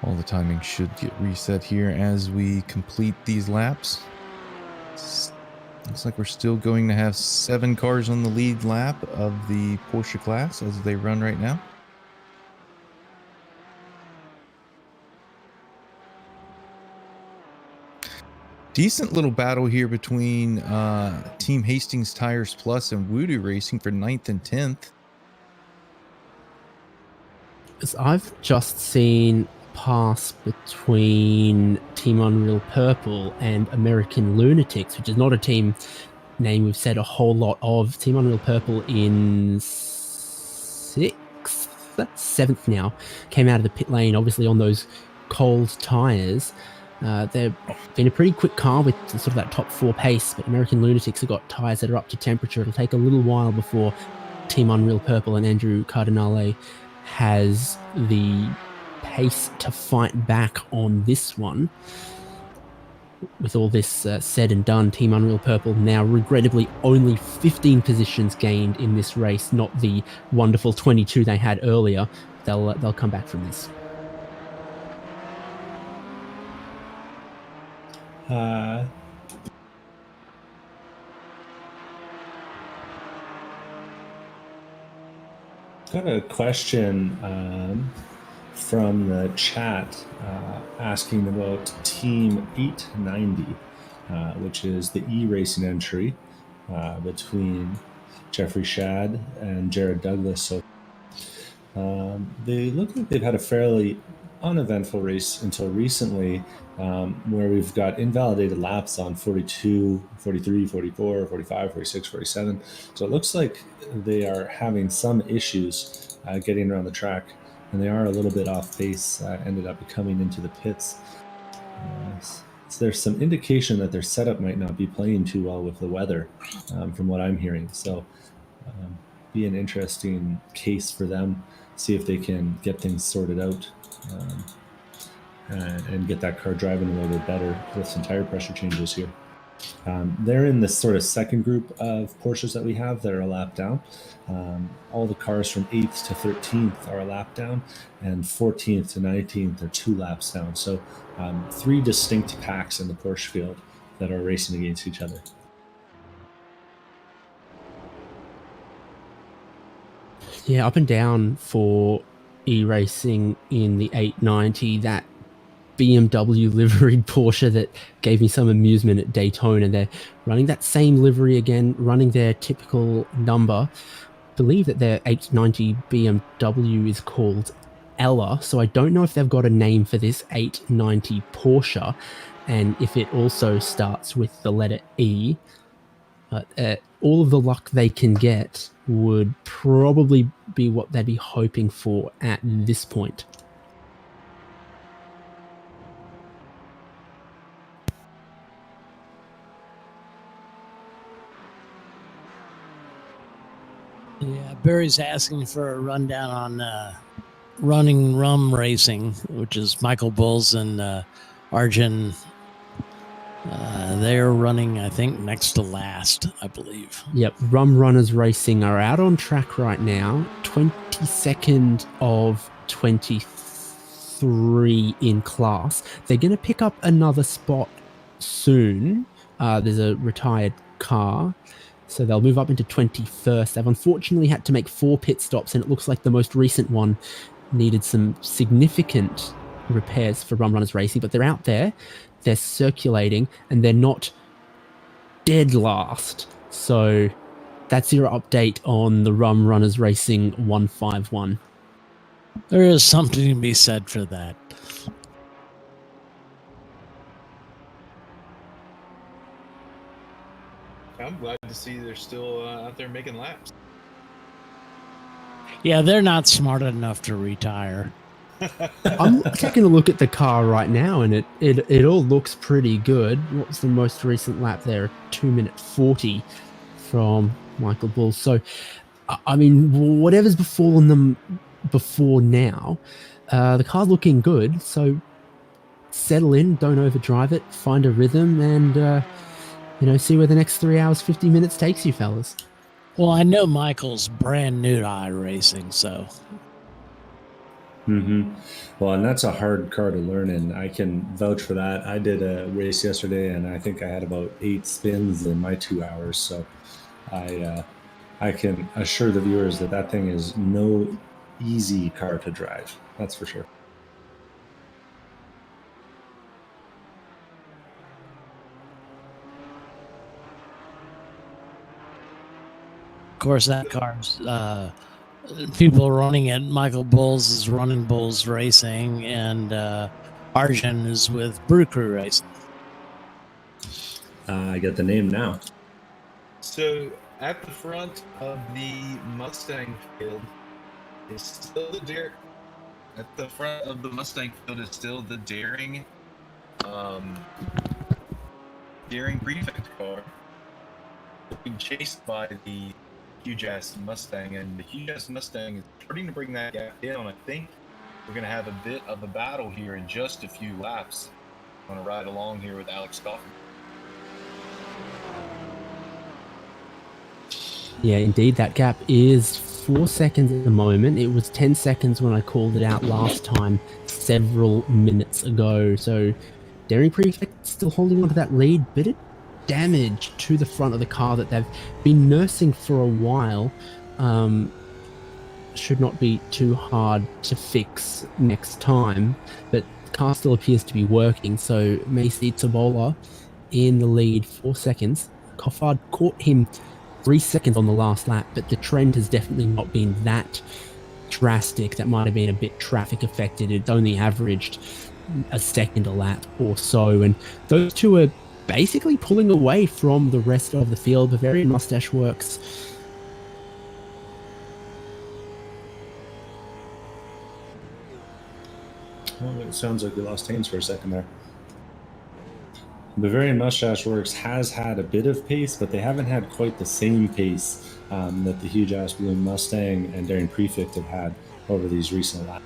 All the timing should get reset here as we complete these laps. Looks like we're still going to have 7 cars on the lead lap of the Porsche class as they run right now. Decent little battle here between Team Hastings Tires Plus and Wudu Racing for 9th and 10th. I've just seen pass between Team Unreal Purple and American Lunatics, which is not a team name we've said a whole lot of. Team Unreal Purple in 6th, 7th now, came out of the pit lane, obviously on those cold tires. They've been a pretty quick car with sort of that top 4 pace, but American Lunatics have got tires that are up to temperature. It'll take a little while before Team Unreal Purple and Andrew Cardinale has the pace to fight back on this one. with all this said and done, Team Unreal Purple now regrettably only 15 positions gained in this race, not the wonderful 22 they had earlier. They'll come back from this. Got a question from the chat asking about Team 890, which is the e-racing entry between Jeffrey Shad and Jared Douglas. So they look like they've had a fairly uneventful race until recently, where we've got invalidated laps on 42, 43, 44, 45, 46, 47. So it looks like they are having some issues getting around the track, and they are a little bit off pace, ended up coming into the pits. So there's some indication that their setup might not be playing too well with the weather, from what I'm hearing. So be an interesting case for them, see if they can get things sorted out and get that car driving a little bit better with some tire pressure changes here. They're in this sort of second group of Porsches that we have that are a lap down. All the cars from 8th to 13th are a lap down, and 14th to 19th are 2 laps down. So 3 distinct packs in the Porsche field that are racing against each other. Yeah, up and down for e-racing in the 890, that BMW liveried Porsche that gave me some amusement at Daytona. They're running that same livery again, running their typical number. I believe that their 890 BMW is called Ella, so I don't know if they've got a name for this 890 Porsche, and if it also starts with the letter E. But all of the luck they can get would probably be what they'd be hoping for at this point. Yeah, Barry's asking for a rundown on running rum racing, which is Michael Bulls and Arjun. They're running, I think, next to last, I believe. Yep, Rum Runners Racing are out on track right now, 22nd of 23 in class. They're going to pick up another spot soon. There's a retired car, so they'll move up into 21st. They've unfortunately had to make 4 pit stops, and it looks like the most recent one needed some significant repairs for Rum Runners Racing, but they're out there. They're circulating, and they're not dead last. So that's your update on the Rum Runners Racing 151. There is something to be said for that. I'm glad to see they're still out there making laps. Yeah, they're not smart enough to retire. I'm taking a look at the car right now, and it all looks pretty good. What's the most recent lap there? 2:40 from Michael Bull. So, I mean, whatever's befallen them before now, the car's looking good. So, settle in, don't overdrive it, find a rhythm, and see where the next 3 hours 50 minutes takes you, fellas. Well, I know Michael's brand new to iRacing, so. Well, and that's a hard car to learn in. I can vouch for that. I did a race yesterday, and I think I had about 8 spins in my 2 hours. So I can assure the viewers that thing is no easy car to drive. That's for sure. Of course, that car's people running it. Michael Bulls is running Bulls Racing, and Arjun is with Brew Crew Racing. I get the name now. So at the front of the Mustang field is still the Daring. At the front of the Mustang field is still the Daring prefect car being chased by the huge-ass Mustang, and the huge-ass Mustang is starting to bring that gap down. I think we're going to have a bit of a battle here in just a few laps. want to ride along here with Alex Coffin. Yeah, indeed, that gap is 4 seconds at the moment. It was 10 seconds when I called it out last time, several minutes ago. So Daring Prefect still holding on to that lead, bit of damage to the front of the car that they've been nursing for a while. Should not be too hard to fix next time, but the car still appears to be working. So Macy Tabola in the lead, 4 seconds. Coffard caught him 3 seconds on the last lap, but the trend has definitely not been that drastic. That might have been a bit traffic affected. It only averaged a second a lap or so, and those two are basically pulling away from the rest of the field. Bavarian Mustache Works Well, it sounds like we lost Haynes for a second there. Bavarian Mustache Works has had a bit of pace, but they haven't had quite the same pace that the Huge Ass Balloon Mustang and Daring Prefect have had over these recent laps.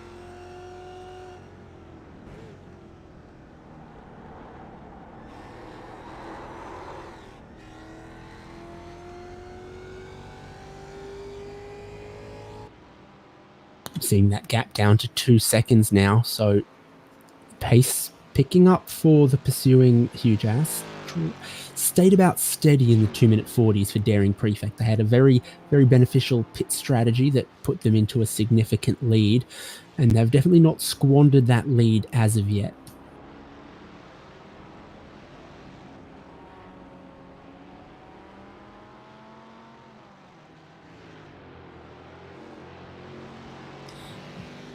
seeing that gap down to 2 seconds now. So pace picking up for the pursuing Huge Ass. Stayed about steady in the 2-minute 40s for Daring Prefect. They had a very, very beneficial pit strategy that put them into a significant lead, and they've definitely not squandered that lead as of yet.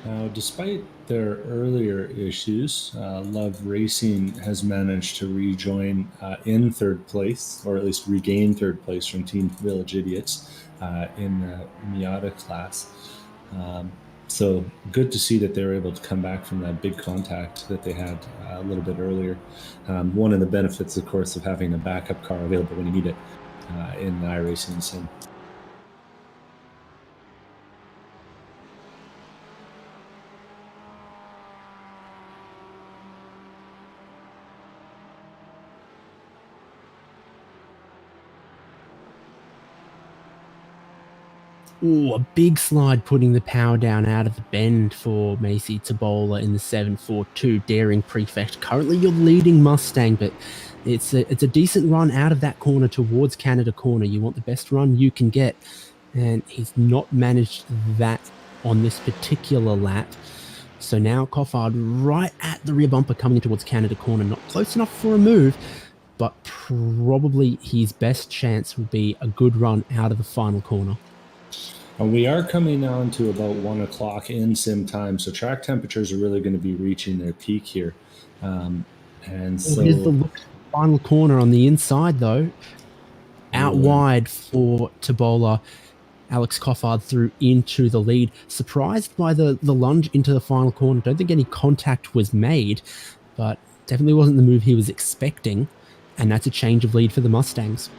Now, despite their earlier issues, Love Racing has managed to rejoin in third place, or at least regain third place from Team Village Idiots in the Miata class. So good to see that they were able to come back from that big contact that they had a little bit earlier. One of the benefits, of course, of having a backup car available when you need it in the iRacing sim. Ooh, a big slide putting the power down out of the bend for Macy Tabola in the 742 Daring Prefect. Currently your leading Mustang, but it's a decent run out of that corner towards Canada Corner. You want the best run you can get, and he's not managed that on this particular lap. So now Coffard right at the rear bumper coming towards Canada Corner. Not close enough for a move, but probably his best chance would be a good run out of the final corner. We are coming on to about 1 o'clock in sim time, so track temperatures are really going to be reaching their peak here. And so here's the final corner on the inside, though. Out wide for Tabola. Alex Coffard through into the lead. Surprised by the lunge into the final corner. Don't think any contact was made, but definitely wasn't the move he was expecting. And that's a change of lead for the Mustangs.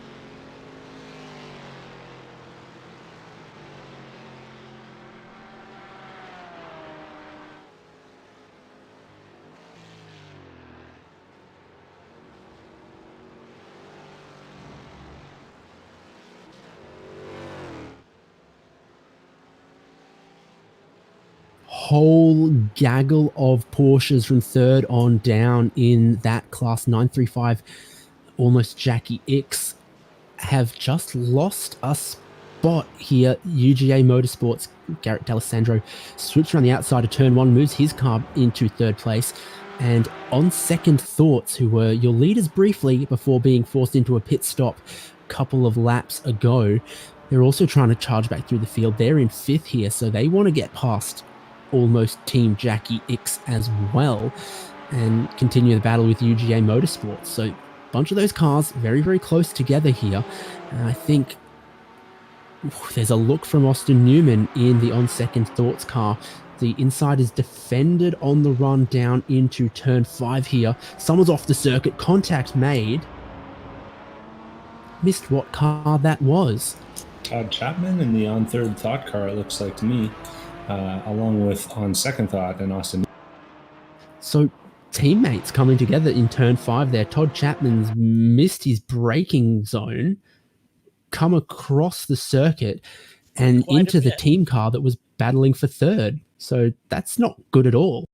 Whole gaggle of Porsches from third on down in that class. 935, almost Jackie X, have just lost a spot here. UGA Motorsports, Garrett D'Alessandro swoops around the outside of turn one, moves his car into third place. And on second thoughts, who were your leaders briefly before being forced into a pit stop a couple of laps ago, they're also trying to charge back through the field. They're in fifth here, so they want to get past almost Team Jackie X as well and continue the battle with UGA Motorsports. So a bunch of those cars very, very close together here. And I think there's a look from Austin Newman in the on second thoughts car. The inside is defended on the run down into turn 5 here. Someone's off the circuit, contact made. Missed what car that was. Todd Chapman in the on third thought car, it looks like to me. Along with on second thought and Austin. So teammates coming together in turn 5 there. Todd Chapman's missed his braking zone, come across the circuit and into the team car that was battling for third. So that's not good at all.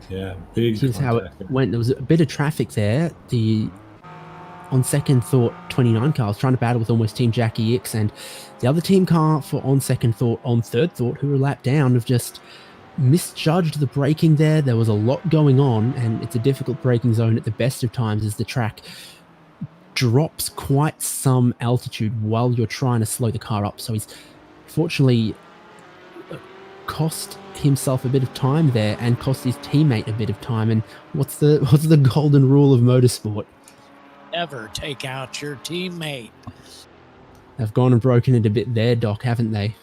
Yeah, big Here's how it went. There was a bit of traffic there. On second thought, 29 car was trying to battle with almost Team Jackie X, and the other team car for on second thought, on third thought, who were lapped down, have just misjudged the braking there. There was a lot going on, and it's a difficult braking zone at the best of times as the track drops quite some altitude while you're trying to slow the car up. So he's fortunately cost himself a bit of time there and cost his teammate a bit of time. And what's the golden rule of motorsport? Never take out your teammate. They've gone and broken it a bit there, Doc, haven't they?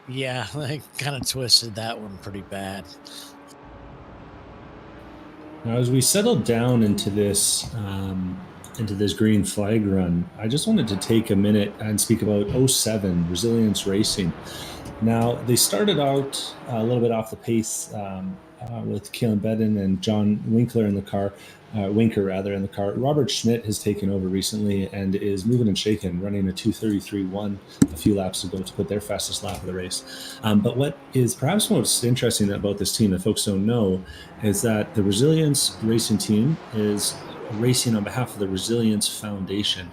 Yeah, they kind of twisted that one pretty bad. Now, as we settle down into this green flag run, I just wanted to take a minute and speak about 07 Resilience Racing. Now, they started out a little bit off the pace with Keelan Bedden and John Winkler in the car. Winker in the car. Robert Schmidt has taken over recently and is moving and shaking, running a 2:33.1 a few laps ago to put their fastest lap of the race. But what is perhaps most interesting about this team that folks don't know is that the Resilience Racing team is racing on behalf of the Resilience Foundation,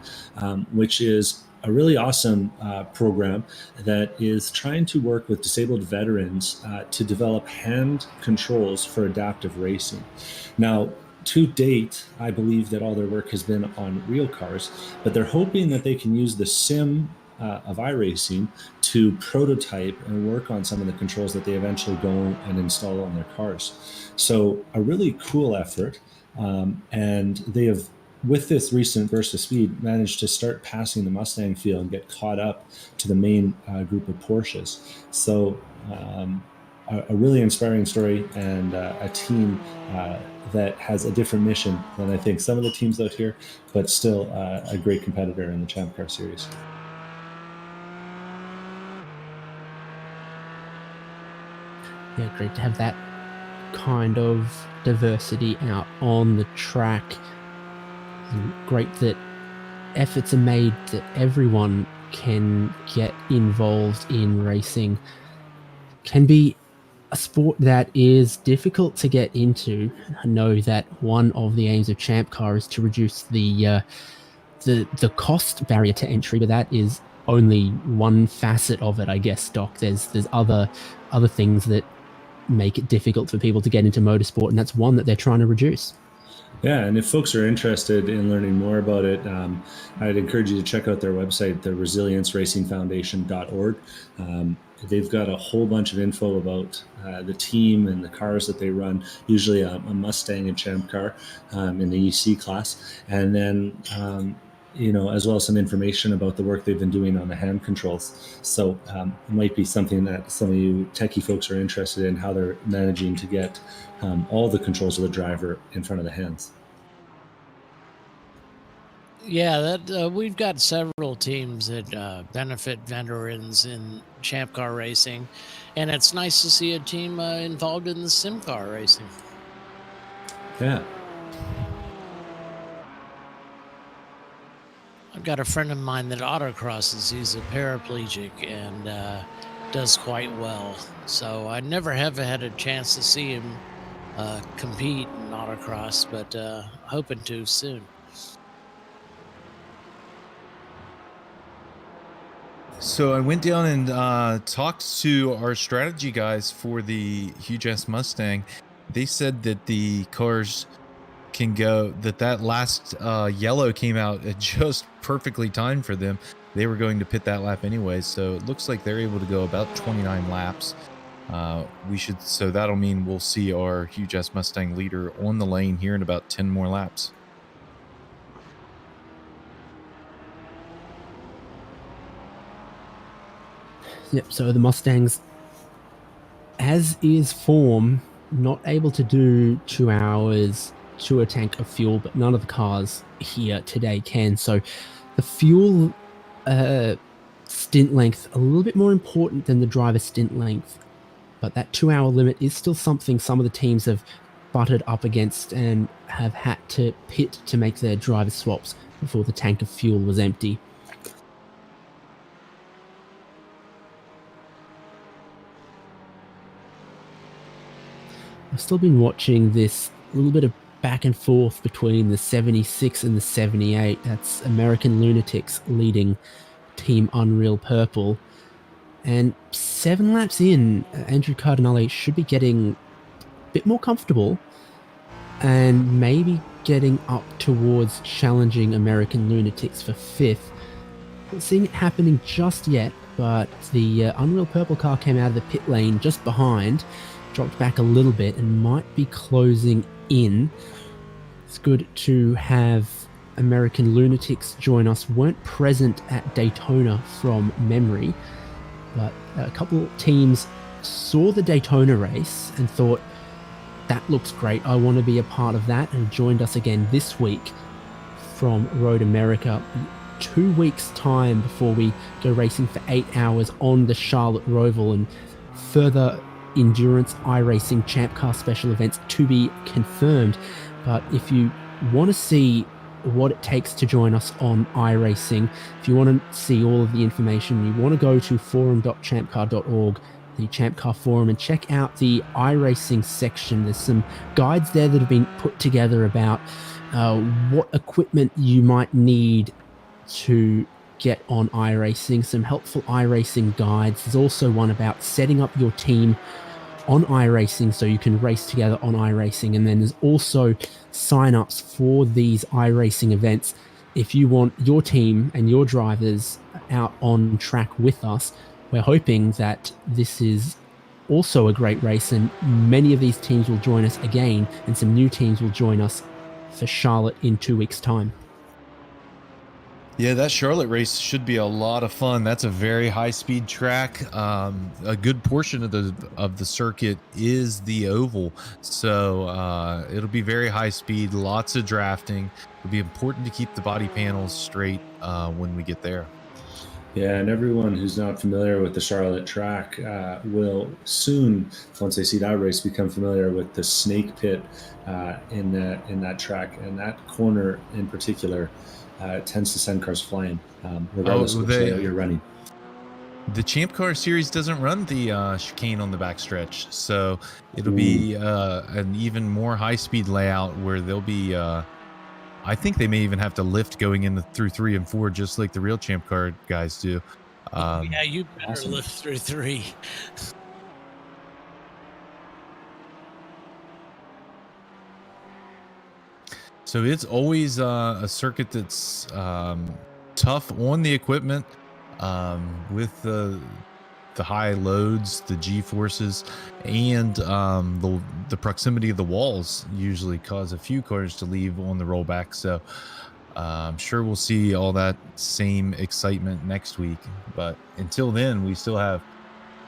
which is a really awesome program that is trying to work with disabled veterans to develop hand controls for adaptive racing. Now, to date, I believe that all their work has been on real cars, but they're hoping that they can use the sim of iRacing to prototype and work on some of the controls that they eventually go and install on their cars. So a really cool effort. And they have, with this recent burst of speed, managed to start passing the Mustang field and get caught up to the main group of Porsches. So a really inspiring story and a team that has a different mission than I think some of the teams out here, but still a great competitor in the Champ Car series. Yeah, great to have that kind of diversity out on the track. And great that efforts are made that everyone can get involved in racing. Can be a sport that is difficult to get into. I know that one of the aims of Champ Car is to reduce the cost barrier to entry, but that is only one facet of it, I guess, Doc. There's other things that make it difficult for people to get into motorsport, and that's one that they're trying to reduce. Yeah, and if folks are interested in learning more about it, I'd encourage you to check out their website, the resilienceracingfoundation.org. They've got a whole bunch of info about the team and the cars that they run, usually a Mustang and Champ Car in the EC class, and then as well as some information about the work they've been doing on the hand controls. So it might be something that some of you techie folks are interested in, how they're managing to get all the controls of the driver in front of the hands. Yeah, that we've got several teams that benefit veterans in Champ Car racing, and it's nice to see a team involved in the sim car racing. Yeah. I've got a friend of mine that autocrosses. He's a paraplegic and does quite well. So I never have had a chance to see him compete in autocross, but hoping to soon. So I went down and talked to our strategy guys for the huge ass Mustang. They said that the cars can go, that last yellow came out at just perfectly timed for them. They were going to pit that lap anyway, so it looks like they're able to go about 29 laps. So that'll mean we'll see our huge ass Mustang leader on the lane here in about 10 more laps. Yep, so the Mustangs, as is form, not able to do 2 hours to a tank of fuel, but none of the cars here today can. So the fuel stint length a little bit more important than the driver stint length, but that 2-hour limit is still something some of the teams have butted up against and have had to pit to make their driver swaps before the tank of fuel was empty. I've still been watching this little bit of back and forth between the 76 and the 78. That's American Lunatics leading Team Unreal Purple. And 7 laps in, Andrew Cardinale should be getting a bit more comfortable and maybe getting up towards challenging American Lunatics for 5th. Not seeing it happening just yet, but the Unreal Purple car came out of the pit lane just behind, dropped back a little bit and might be closing in. It's good to have American Lunatics join us. Weren't present at Daytona from memory, but a couple teams saw the Daytona race and thought, that looks great, I want to be a part of that, and joined us again this week from Road America. 2 weeks time before we go racing for 8 hours on the Charlotte Roval, and further endurance iRacing Champ Car special events to be confirmed. But if you want to see what it takes to join us on iRacing, if you want to see all of the information, you want to go to forum.champcar.org, the Champ Car forum, and check out the iRacing section. There's some guides there that have been put together about what equipment you might need to get on iRacing, some helpful iRacing guides. There's also one about setting up your team on iRacing so you can race together on iRacing. And then there's also sign-ups for these iRacing events. If you want your team and your drivers out on track with us, we're hoping that this is also a great race, and many of these teams will join us again, and some new teams will join us for Charlotte in 2 weeks' time. Yeah, that Charlotte race should be a lot of fun. That's a very high-speed track. A good portion of the circuit is the oval, so it'll be very high speed, lots of drafting. It'll be important to keep the body panels straight when we get there. Yeah, and everyone who's not familiar with the Charlotte track will soon, once they see that race, become familiar with the snake pit in that track, and that corner in particular. Tends to send cars flying, regardless of which layout you're running. The Champ Car Series doesn't run the chicane on the backstretch, so it'll be an even more high-speed layout where there'll be, I think they may even have to lift going in through 3 and 4, just like the real Champ Car guys do. Yeah, you better lift through 3. So it's always a circuit that's tough on the equipment with the high loads, the G-forces, and the proximity of the walls usually cause a few cars to leave on the rollback. So I'm sure we'll see all that same excitement next week. But until then, we still have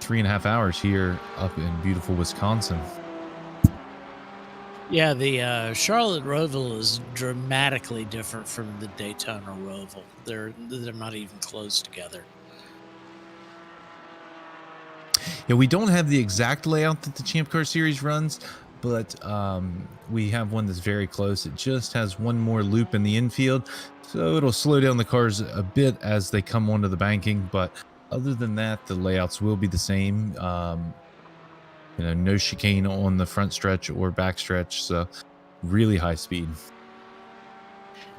3.5 hours here up in beautiful Wisconsin. Yeah, the Charlotte Roval is dramatically different from the Daytona Roval. They're not even close together. Yeah, we don't have the exact layout that the Champ Car Series runs, but we have one that's very close. It just has one more loop in the infield, so it'll slow down the cars a bit as they come onto the banking. But other than that, the layouts will be the same. No chicane on the front stretch or back stretch, so really high speed.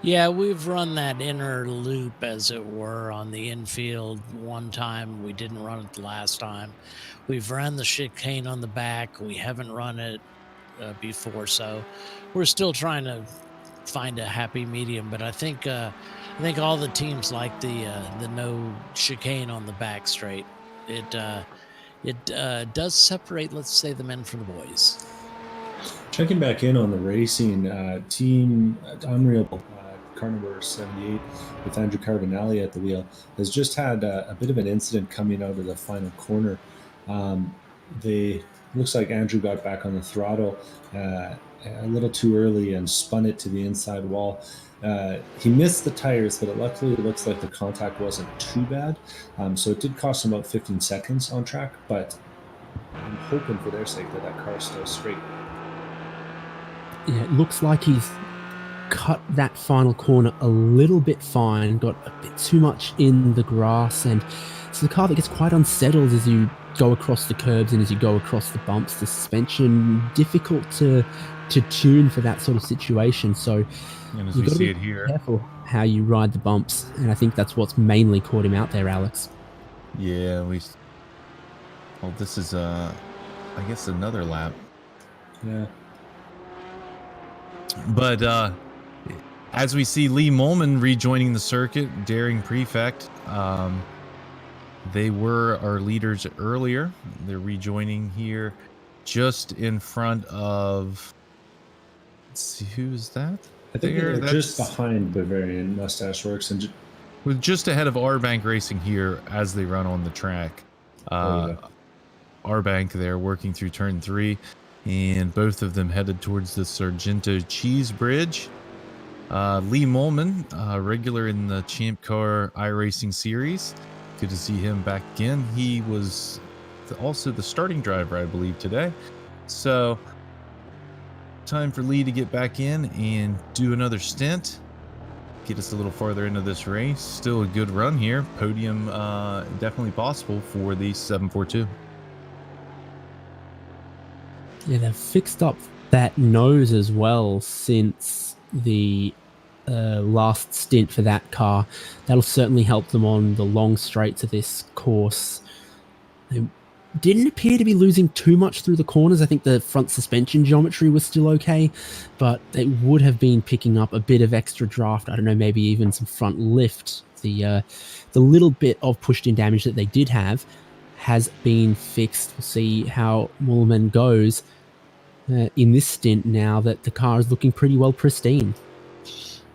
Yeah, we've run that inner loop, as it were, on the infield one time. We didn't run it the last time. We've run the chicane on the back. We haven't run it before, so we're still trying to find a happy medium. But I think all the teams like the no chicane on the back straight. It does separate, let's say, the men from the boys. Checking back in on the racing, Team Unreal car number 78 with Andrew Cardinale at the wheel has just had a bit of an incident coming out of the final corner. Looks like Andrew got back on the throttle a little too early and spun it to the inside wall. He missed the tires, but luckily it looks like the contact wasn't too bad. So it did cost him about 15 seconds on track, but I'm hoping for their sake that car's still straight. Yeah, it looks like he's cut that final corner a little bit fine, got a bit too much in the grass, and it's the car that gets quite unsettled as you go across the curbs and as you go across the bumps. The suspension difficult to tune for that sort of situation, so And as you've we got to see be it here, careful how you ride the bumps, and I think that's what's mainly caught him out there, Alex. yeah, well, this is I guess another lap. Yeah. But as we see Lee Molman rejoining the circuit, daring prefect, they were our leaders earlier. They're rejoining here just in front of, let's see, who's that? I think they're just behind Bavarian Mustache Works and we're just ahead of R-Bank Racing here as they run on the track. R-Bank there working through turn 3. And both of them headed towards the Sargento Cheese Bridge. Lee Molman, regular in the Champ Car iRacing series. Good to see him back again. He was also the starting driver, I believe, today. So, time for Lee to get back in and do another stint. Get us a little farther into this race. Still a good run here. Podium definitely possible for the 742. Yeah, they've fixed up that nose as well since the last stint for that car. That'll certainly help them on the long straights of this course. They didn't appear to be losing too much through the corners. I think the front suspension geometry was still okay, but they would have been picking up a bit of extra draft. I don't know, maybe even some front lift. The little bit of pushed-in damage that they did have has been fixed. We'll see how Mullman goes in this stint now that the car is looking pretty well pristine.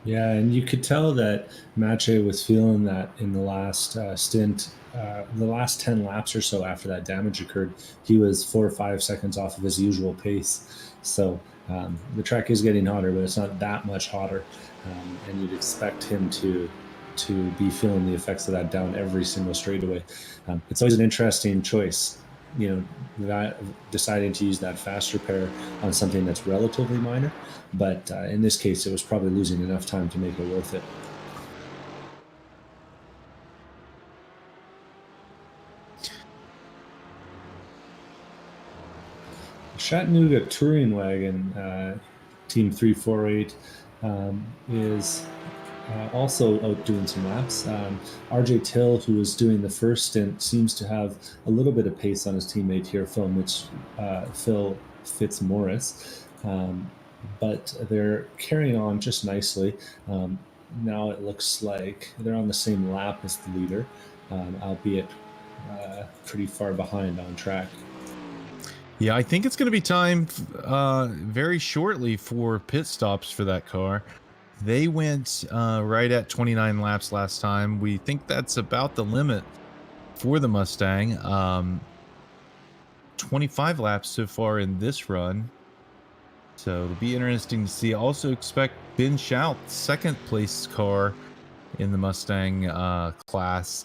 Yeah, and you could tell that Mache was feeling that in the last stint. The last 10 laps or so after that damage occurred, he was 4 or 5 seconds off of his usual pace. So the track is getting hotter, but it's not that much hotter. And you'd expect him to be feeling the effects of that down every single straightaway. It's always an interesting choice, that deciding to use that fast repair on something that's relatively minor. But in this case, it was probably losing enough time to make it worth it. Chattanooga Touring Wagon, Team 348, is also out doing some laps. RJ Till, who was doing the first stint, seems to have a little bit of pace on his teammate here, Phil Fitzmaurice. But they're carrying on just nicely. Now it looks like they're on the same lap as the leader, albeit pretty far behind on track. Yeah, I think it's going to be time very shortly for pit stops for that car. They went right at 29 laps last time. We think that's about the limit for the Mustang. 25 laps so far in this run. So it'll be interesting to see. Also expect Ben Shout, second place car in the Mustang class.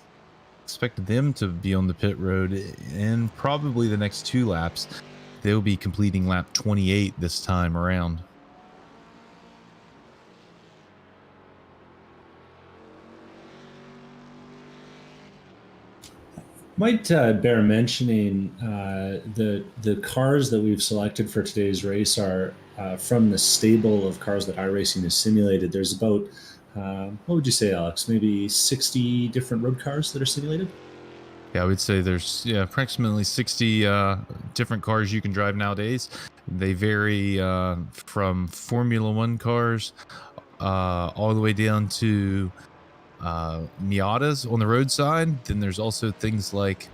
Expect them to be on the pit road in probably the next 2 laps. They'll be completing lap 28 this time around. Might bear mentioning the cars that we've selected for today's race are from the stable of cars that iRacing has simulated. There's about, what would you say, Alex? Maybe 60 different road cars that are simulated? Yeah, I would say there's approximately 60 different cars you can drive nowadays. They vary from Formula One cars all the way down to Miatas on the roadside. Then there's also things like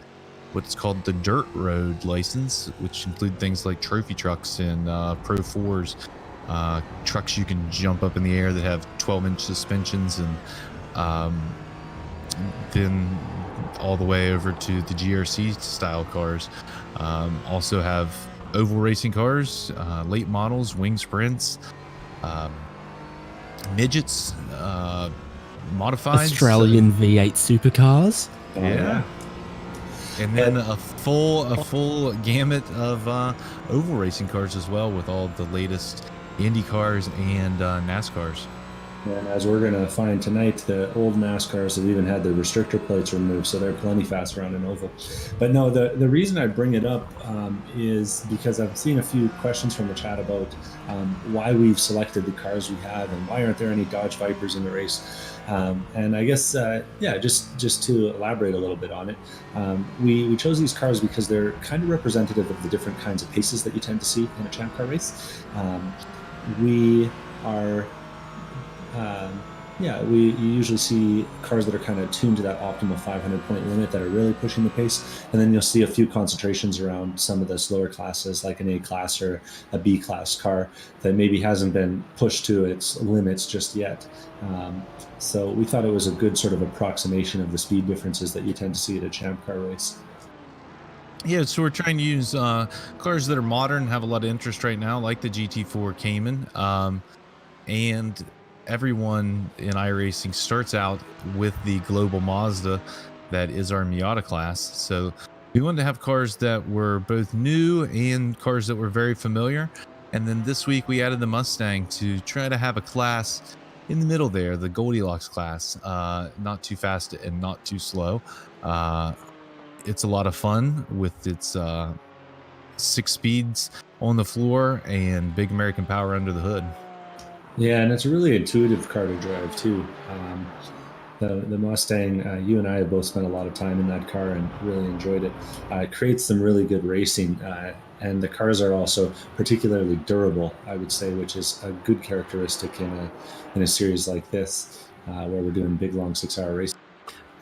what's called the dirt road license, which include things like trophy trucks and Pro 4s, trucks you can jump up in the air that have 12-inch suspensions, and then all the way over to the GRC style cars. Also have oval racing cars, late models, wing sprints, midgets, modified Australian V8 supercars. Yeah. And then a full gamut of oval racing cars as well, with all the latest Indy cars and NASCARs. And as we're going to find tonight, the old NASCARs have even had the restrictor plates removed, so they're plenty fast around an oval. But no, the reason I bring it up is because I've seen a few questions from the chat about why we've selected the cars we have and why aren't there any Dodge Vipers in the race. And I guess, just to elaborate a little bit on it, we chose these cars because they're kind of representative of the different kinds of paces that you tend to see in a Champ Car race. We usually see cars that are kind of tuned to that optimal 500-point limit that are really pushing the pace, and then you'll see a few concentrations around some of the slower classes, like an A-class or a B-class car that maybe hasn't been pushed to its limits just yet. So we thought it was a good sort of approximation of the speed differences that you tend to see at a Champ Car race. Yeah, so we're trying to use cars that are modern, have a lot of interest right now, like the GT4 Cayman, and everyone in iRacing starts out with the Global Mazda that is our Miata class. So we wanted to have cars that were both new and cars that were very familiar. And then this week we added the Mustang to try to have a class in the middle there, the Goldilocks class, not too fast and not too slow. It's a lot of fun with its 6 speeds on the floor and big American power under the hood. Yeah, and it's a really intuitive car to drive too. The Mustang, you and I have both spent a lot of time in that car and really enjoyed it. It creates some really good racing, and the cars are also particularly durable, I would say, which is a good characteristic in a series like this, where we're doing big, long 6-hour races.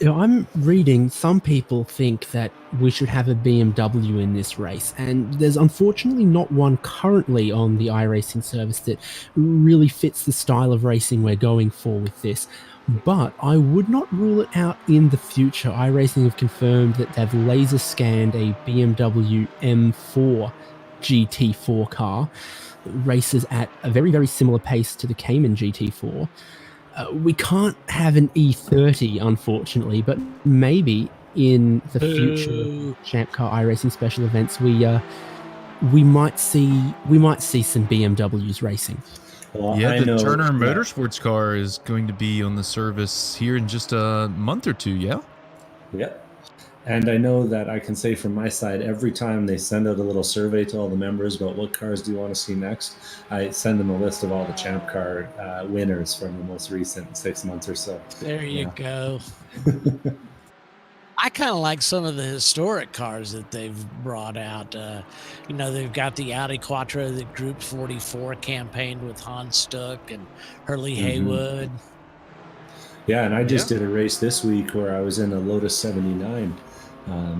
You know, I'm reading some people think that we should have a BMW in this race, and there's unfortunately not one currently on the iRacing service that really fits the style of racing we're going for with this. But I would not rule it out in the future. iRacing have confirmed that they've laser scanned a BMW M4 GT4 car, races at a very, very similar pace to the Cayman GT4. We can't have an E30, unfortunately, but maybe in the future Champ Car iRacing special events, we might see some BMWs racing. Well, yeah, the Turner Motorsports car is going to be on the service here in just a month or two. Yeah. Yep. And I know that I can say from my side, every time they send out a little survey to all the members about what cars do you want to see next, I send them a list of all the Champ Car winners from the most recent 6 months or so. There you go. I kind of like some of the historic cars that they've brought out. They've got the Audi Quattro that Group 44 campaigned with Hans Stuck and Hurley Haywood. Yeah, and I just did a race this week where I was in a Lotus 79.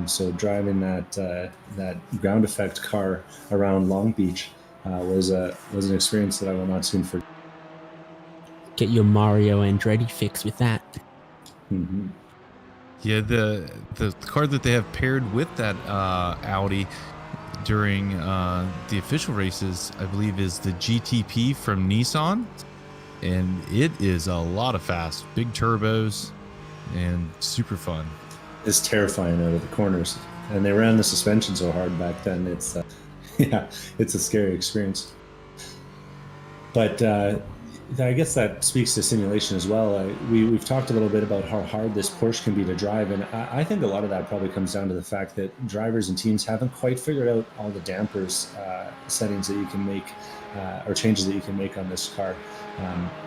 So driving that ground effect car around Long Beach was an experience that I will not soon forget. Get your Mario Andretti fix with that. Mm-hmm. Yeah, the car that they have paired with that Audi during the official races, I believe, is the GTP from Nissan, and it is a lot of fast, big turbos, and super fun. It's terrifying out of the corners, and they ran the suspension so hard back then. It's it's a scary experience. But I guess that speaks to simulation as well. We've talked a little bit about how hard this Porsche can be to drive, and I think a lot of that probably comes down to the fact that drivers and teams haven't quite figured out all the dampers settings that you can make or changes that you can make on this car.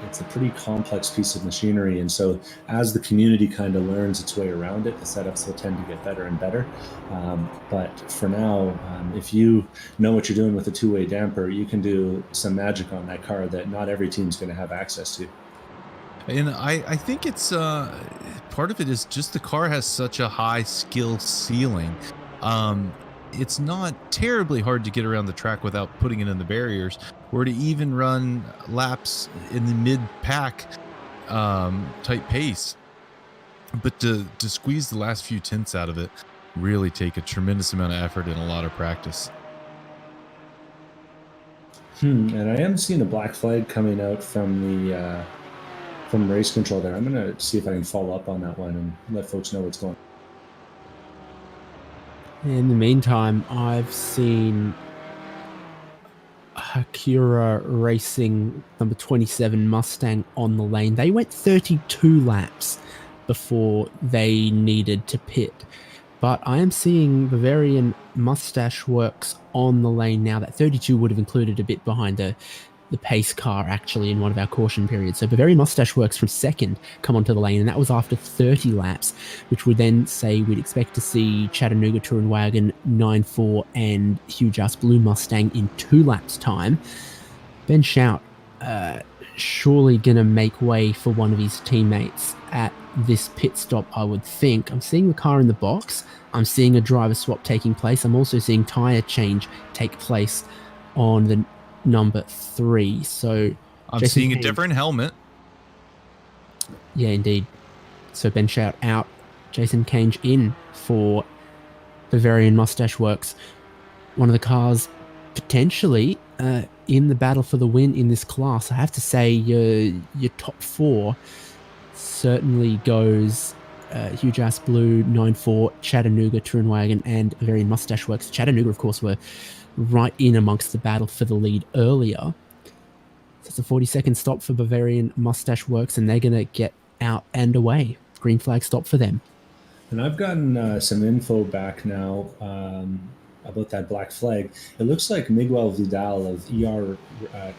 It's a pretty complex piece of machinery, and so as the community kind of learns its way around it, the setups will tend to get better and better. But for now, if you know what you're doing with a two-way damper, you can do some magic on that car that not every team's going to have access to. And I think it's part of it is just the car has such a high skill ceiling. It's not terribly hard to get around the track without putting it in the barriers, or to even run laps in the mid-pack type pace. But to squeeze the last few tenths out of it really take a tremendous amount of effort and a lot of practice. And I am seeing a black flag coming out from the from race control there. I'm going to see if I can follow up on that one and let folks know what's going on. In the meantime, I've seen Hakura Racing number 27 Mustang on the lane. They went 32 laps before they needed to pit. But I am seeing Bavarian Mustache Works on the lane now. That 32 would have included a bit behind the pace car, actually, in one of our caution periods. So Bavarian Mustache Works from second come onto the lane, and that was after 30 laps, which would then say we'd expect to see Chattanooga Touring Wagon 9.4 and Huge Ass Blue Mustang in 2 laps' time. Ben Shout surely going to make way for one of his teammates at this pit stop, I would think. I'm seeing the car in the box. I'm seeing a driver swap taking place. I'm also seeing tyre change take place on the number 3. So I'm Jason seeing Cage, a different helmet. Yeah, indeed. So Ben Shout out, Jason Cage in for Bavarian Mustache Works. One of the cars potentially in the battle for the win in this class. I have to say your top 4 certainly goes Huge Ass Blue, 9.4, Chattanooga Touring Wagon, and Bavarian Mustache Works. Chattanooga, of course, were right in amongst the battle for the lead earlier. So it's a 40-second stop for Bavarian Mustache Works, and they're going to get out and away. Green flag stop for them. And I've gotten some info back now about that black flag. It looks like Miguel Vidal of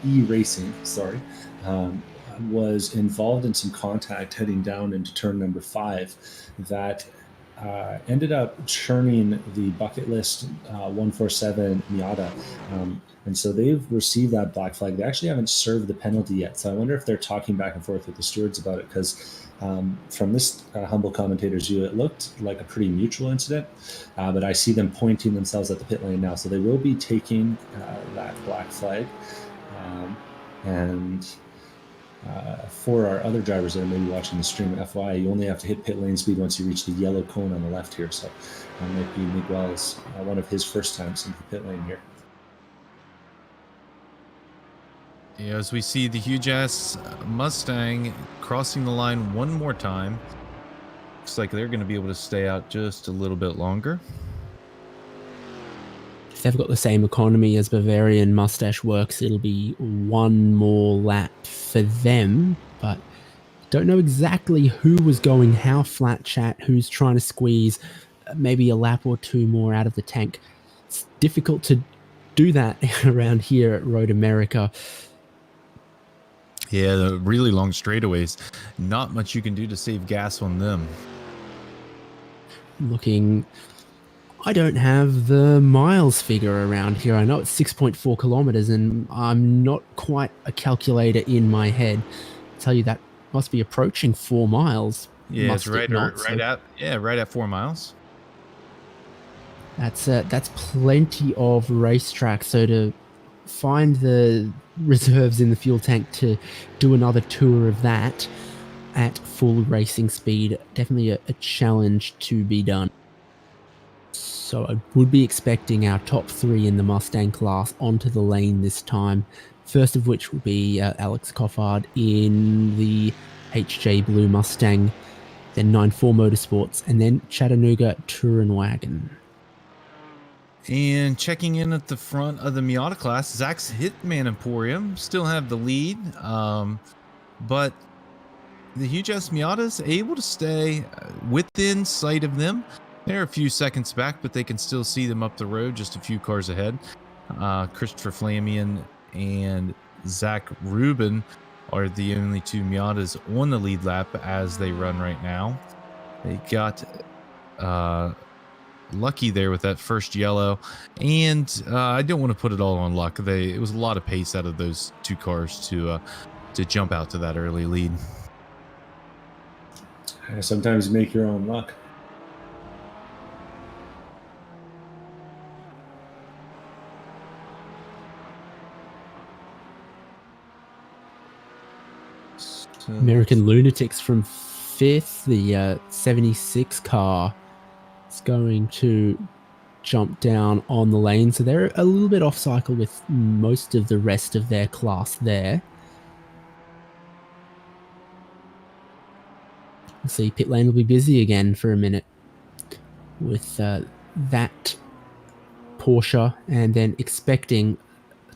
E-Racing, was involved in some contact heading down into turn number 5 that ended up churning the bucket list 147 Miata. And so they've received that black flag. They actually haven't served the penalty yet. So I wonder if they're talking back and forth with the stewards about it, because from this humble commentator's view, it looked like a pretty mutual incident. But I see them pointing themselves at the pit lane now. So they will be taking that black flag. For our other drivers that are maybe watching the stream, FYI, you only have to hit pit lane speed once you reach the yellow cone on the left here. So that might be Miguel's one of his first times in the pit lane here. Yeah, as we see the huge ass Mustang crossing the line one more time. Looks like they're going to be able to stay out just a little bit longer. If they've got the same economy as Bavarian Mustache Works, it'll be one more lap for them, but don't know exactly who was going how flat, chat, who's trying to squeeze maybe a lap or 2 more out of the tank. It's difficult to do that around here at Road America. Yeah, the really long straightaways. Not much you can do to save gas on them. Looking, I don't have the miles figure around here. I know it's 6.4 kilometers, and I'm not quite a calculator in my head. I tell you, that must be approaching 4 miles. Yeah, it's right at 4 miles. That's plenty of racetrack. So to find the reserves in the fuel tank to do another tour of that at full racing speed, definitely a challenge to be done. So I would be expecting our top 3 in the Mustang class onto the lane this time. First of which will be Alex Coffard in the HJ Blue Mustang, then 9.4 Motorsports, and then Chattanooga Touring Wagon. And checking in at the front of the Miata class, Zach's Hitman Emporium still have the lead, but the huge ass Miata is able to stay within sight of them. They're a few seconds back, but they can still see them up the road, just a few cars ahead. Christopher Flamian and Zach Rubin are the only 2 Miatas on the lead lap as they run right now. They got lucky there with that first yellow, and I don't want to put it all on luck. It was a lot of pace out of those 2 cars to jump out to that early lead. Sometimes you make your own luck. American Lunatics from 5th, the 76 car is going to jump down on the lane, so they're a little bit off cycle with most of the rest of their class there. We'll see, pit lane will be busy again for a minute with that Porsche, and then expecting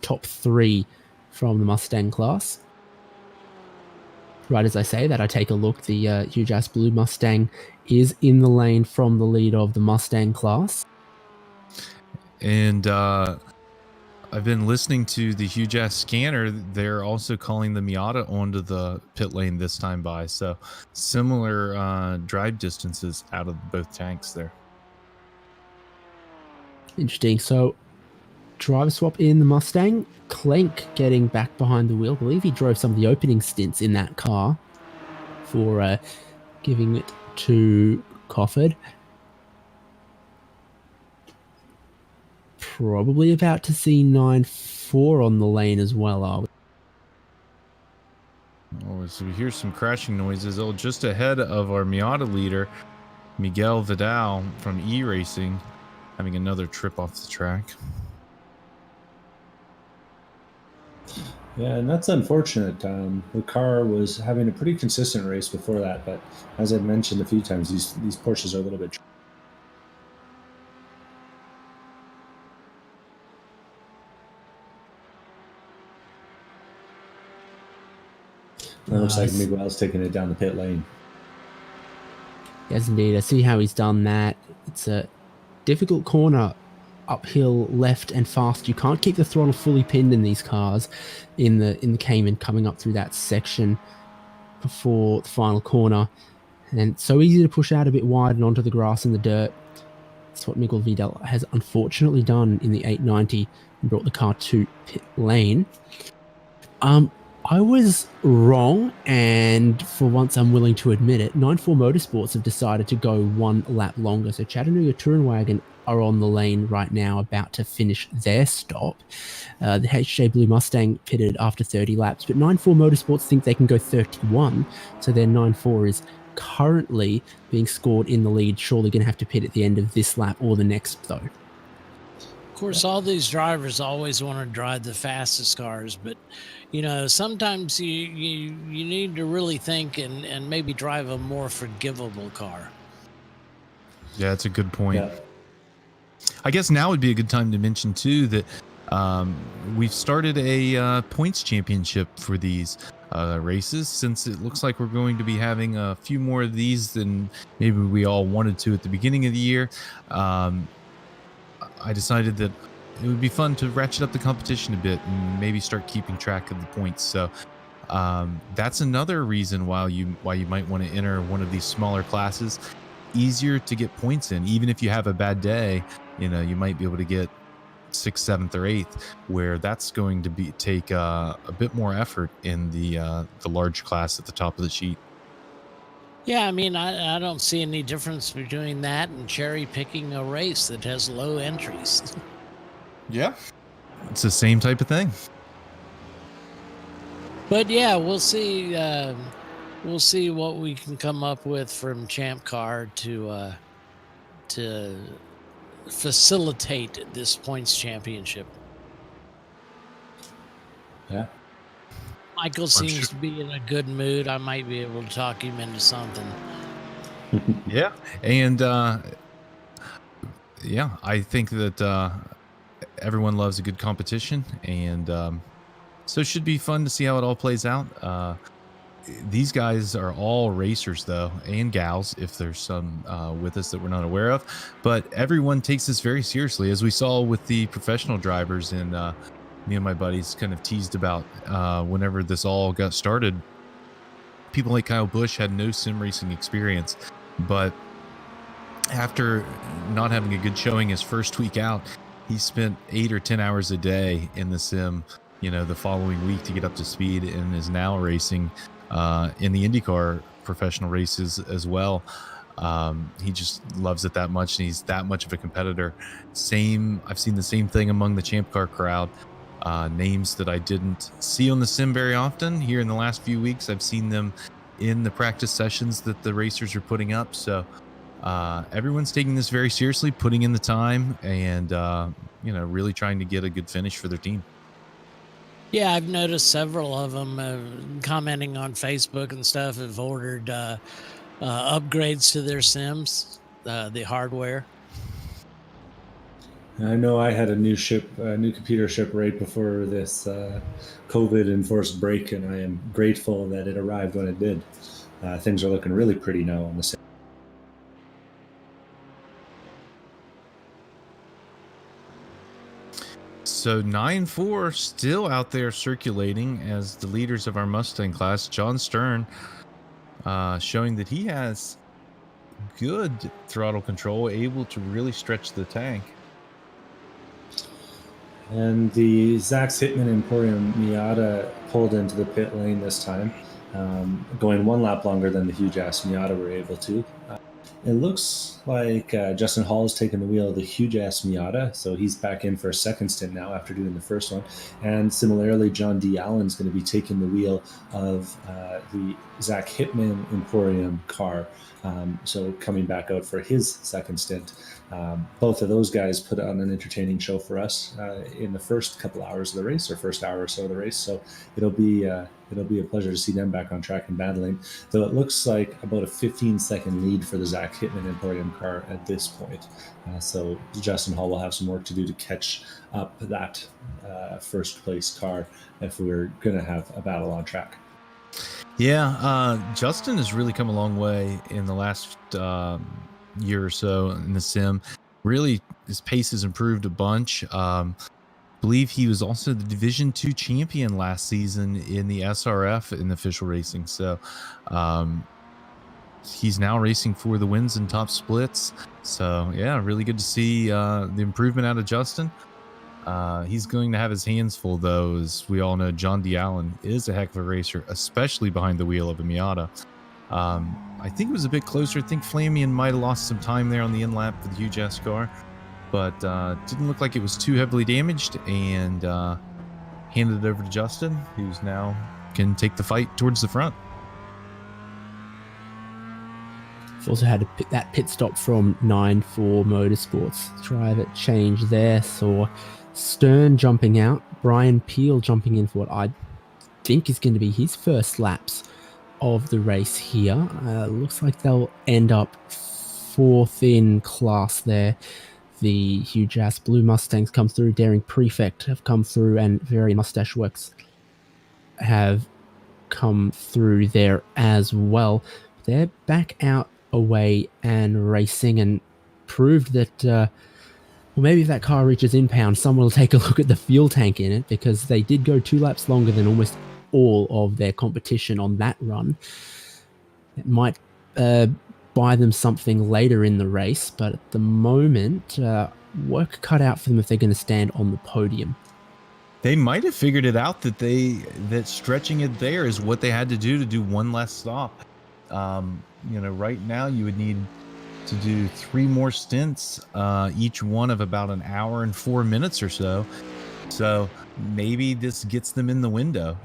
top 3 from the Mustang class. Right as I say that, I take a look. The Huge Ass Blue Mustang is in the lane from the lead of the Mustang class. And I've been listening to the Huge Ass Scanner. They're also calling the Miata onto the pit lane this time by. So similar drive distances out of both tanks there. Interesting. So driver swap in the Mustang. Clank getting back behind the wheel. I believe he drove some of the opening stints in that car for giving it to Cofford. Probably about to see 9-4 on the lane as well, are we? Oh, so we hear some crashing noises. Oh, just ahead of our Miata leader, Miguel Vidal from iRacing, having another trip off the track. Yeah, and that's unfortunate. The car was having a pretty consistent race before that, but as I've mentioned a few times, these Porsches are a little bit. It looks like Miguel's taking it down the pit lane. Yes, indeed. I see how he's done that. It's a difficult corner, uphill, left and fast. You can't keep the throttle fully pinned in these cars in the Cayman coming up through that section before the final corner. And it's so easy to push out a bit wide and onto the grass and the dirt. That's what Miguel Vidal has unfortunately done in the 890 and brought the car to pit lane. I was wrong, and for once I'm willing to admit it. 9-4 Motorsports have decided to go one lap longer. So Chattanooga Touring Wagon are on the lane right now, about to finish their stop. The HJ Blue Mustang pitted after 30 laps, but 9-4 Motorsports think they can go 31. So their 9-4 is currently being scored in the lead. Surely going to have to pit at the end of this lap or the next, though. Of course, all these drivers always want to drive the fastest cars, but you know, sometimes you need to really think and maybe drive a more forgivable car. Yeah, that's a good point. Yeah. I guess now would be a good time to mention too that we've started a points championship for these races, since it looks like we're going to be having a few more of these than maybe we all wanted to at the beginning of the year. I decided that it would be fun to ratchet up the competition a bit and maybe start keeping track of the points. So that's another reason why you might want to enter one of these smaller classes. Easier to get points in, even if you have a bad day. You know, you might be able to get 6th, 7th, or 8th, where that's going to take a bit more effort in the large class at the top of the sheet. Yeah, I mean, I don't see any difference between that and cherry picking a race that has low entries. Yeah, it's the same type of thing. But yeah, we'll see. We'll see what we can come up with from Champ Car to facilitate this points championship. Yeah. Michael seems to be in a good mood. I might be able to talk him into something. Yeah, and yeah, I think that everyone loves a good competition, and so it should be fun to see how it all plays out. These guys are all racers, though, and gals, if there's some with us that we're not aware of. But everyone takes this very seriously, as we saw with the professional drivers. And me and my buddies kind of teased about whenever this all got started. People like Kyle Busch had no sim racing experience, but after not having a good showing his first week out, he spent 8 or 10 hours a day in the sim, you know, the following week to get up to speed, and is now racing in the IndyCar professional races as well. He just loves it that much, and he's that much of a competitor. I've seen the same thing among the Champ Car crowd. Names that I didn't see on the sim very often here in the last few weeks, I've seen them in the practice sessions that the racers are putting up. So everyone's taking this very seriously, putting in the time, and really trying to get a good finish for their team. Yeah, I've noticed several of them commenting on Facebook and stuff have ordered upgrades to their sims, the hardware. I know I had a new computer ship right before this COVID enforced break, and I am grateful that it arrived when it did. Things are looking really pretty now on the sim. So 9-4 still out there circulating as the leaders of our Mustang class. John Stern showing that he has good throttle control, able to really stretch the tank. And the Zach's Hitman Emporium Miata pulled into the pit lane this time, going one lap longer than the huge-ass Miata were able to. It looks like Justin Hall has taken the wheel of the huge-ass Miata, so he's back in for a second stint now after doing the first one. And similarly, John D. Allen's going to be taking the wheel of the Zach Hitman Emporium car, so coming back out for his second stint. Both of those guys put on an entertaining show for us in the first couple hours of the race, or first hour or so of the race. So it'll be a pleasure to see them back on track and battling. Though it looks like about a 15-second lead for the Zach Hitman Emporium car at this point. So Justin Hall will have some work to do to catch up that first place car if we're going to have a battle on track. Yeah, Justin has really come a long way in the last year or so in the sim. Really, his pace has improved a bunch. Believe he was also the Division 2 champion last season in the SRF in official racing. So he's now racing for the wins and top splits. So yeah, really good to see the improvement out of Justin. He's going to have his hands full, though, as we all know. John D. Allen is a heck of a racer, especially behind the wheel of a Miata. I think it was a bit closer. I think Flamian might have lost some time there on the in-lap for the huge-ass car, but didn't look like it was too heavily damaged, and handed it over to Justin, who's now can take the fight towards the front. We've also had that pit stop from 9-4 Motorsports. Driver change there. Saw Stern jumping out, Brian Peel jumping in for what I think is going to be his first laps of the race here. Looks like they'll end up fourth in class there. The huge ass blue Mustangs come through, Daring Prefect have come through, and Very Mustache Works have come through there as well. They're back out away and racing, and proved that well, maybe if that car reaches impound, someone will take a look at the fuel tank in it, because they did go 2 laps longer than almost all of their competition on that run. It might buy them something later in the race, but at the moment, work cut out for them if they're going to stand on the podium. They might have figured it out that stretching it there is what they had to do one less stop. Right now you would need to do 3 more stints, each one of about an hour and 4 minutes or so. So maybe this gets them in the window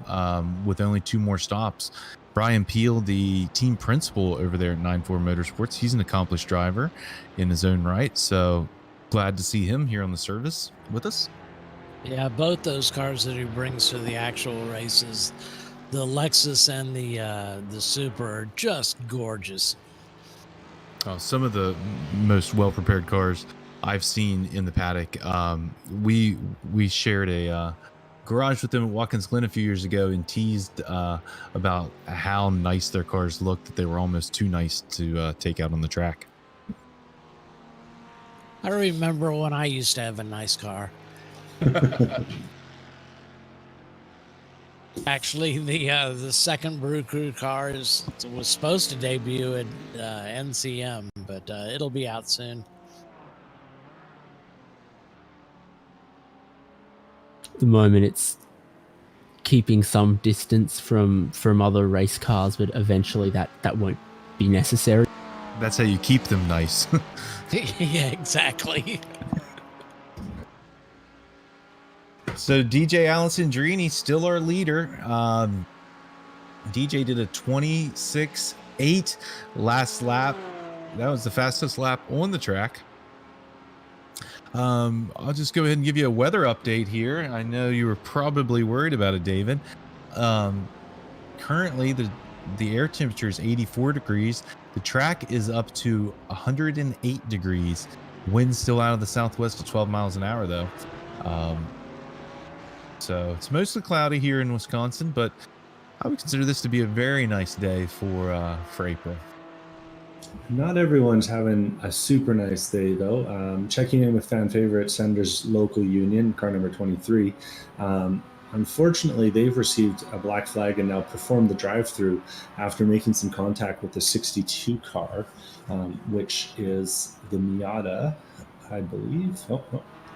with only 2 more stops. Brian Peel, the team principal over there at 9-4 Motorsports, he's an accomplished driver in his own right. So glad to see him here on the service with us. Yeah, both those cars that he brings to the actual races, the Lexus and the Super, are just gorgeous. Oh, some of the most well-prepared cars I've seen in the paddock. We shared a garage with them at Watkins Glen a few years ago and teased about how nice their cars looked, that they were almost too nice to take out on the track. I remember when I used to have a nice car. Actually, the second Brew Crew car was supposed to debut at NCM, but it'll be out soon. At the moment, it's keeping some distance from other race cars, but eventually that won't be necessary. That's how you keep them nice. Yeah, exactly. So DJ Alessandrini, still our leader. DJ did a 26.8 last lap. that was the fastest lap on the track. I'll just go ahead and give you a weather update here. I know you were probably worried about it, David. Currently, the air temperature is 84 degrees. The track is up to 108 degrees. Wind still out of the southwest at 12 miles an hour, though. So it's mostly cloudy here in Wisconsin, but I would consider this to be a very nice day for April. Not everyone's having a super nice day, though. Checking in with fan favorite Senators Local Union, car number 23. Unfortunately, they've received a black flag and now performed the drive-through after making some contact with the 62 car, which is the Miata, I believe.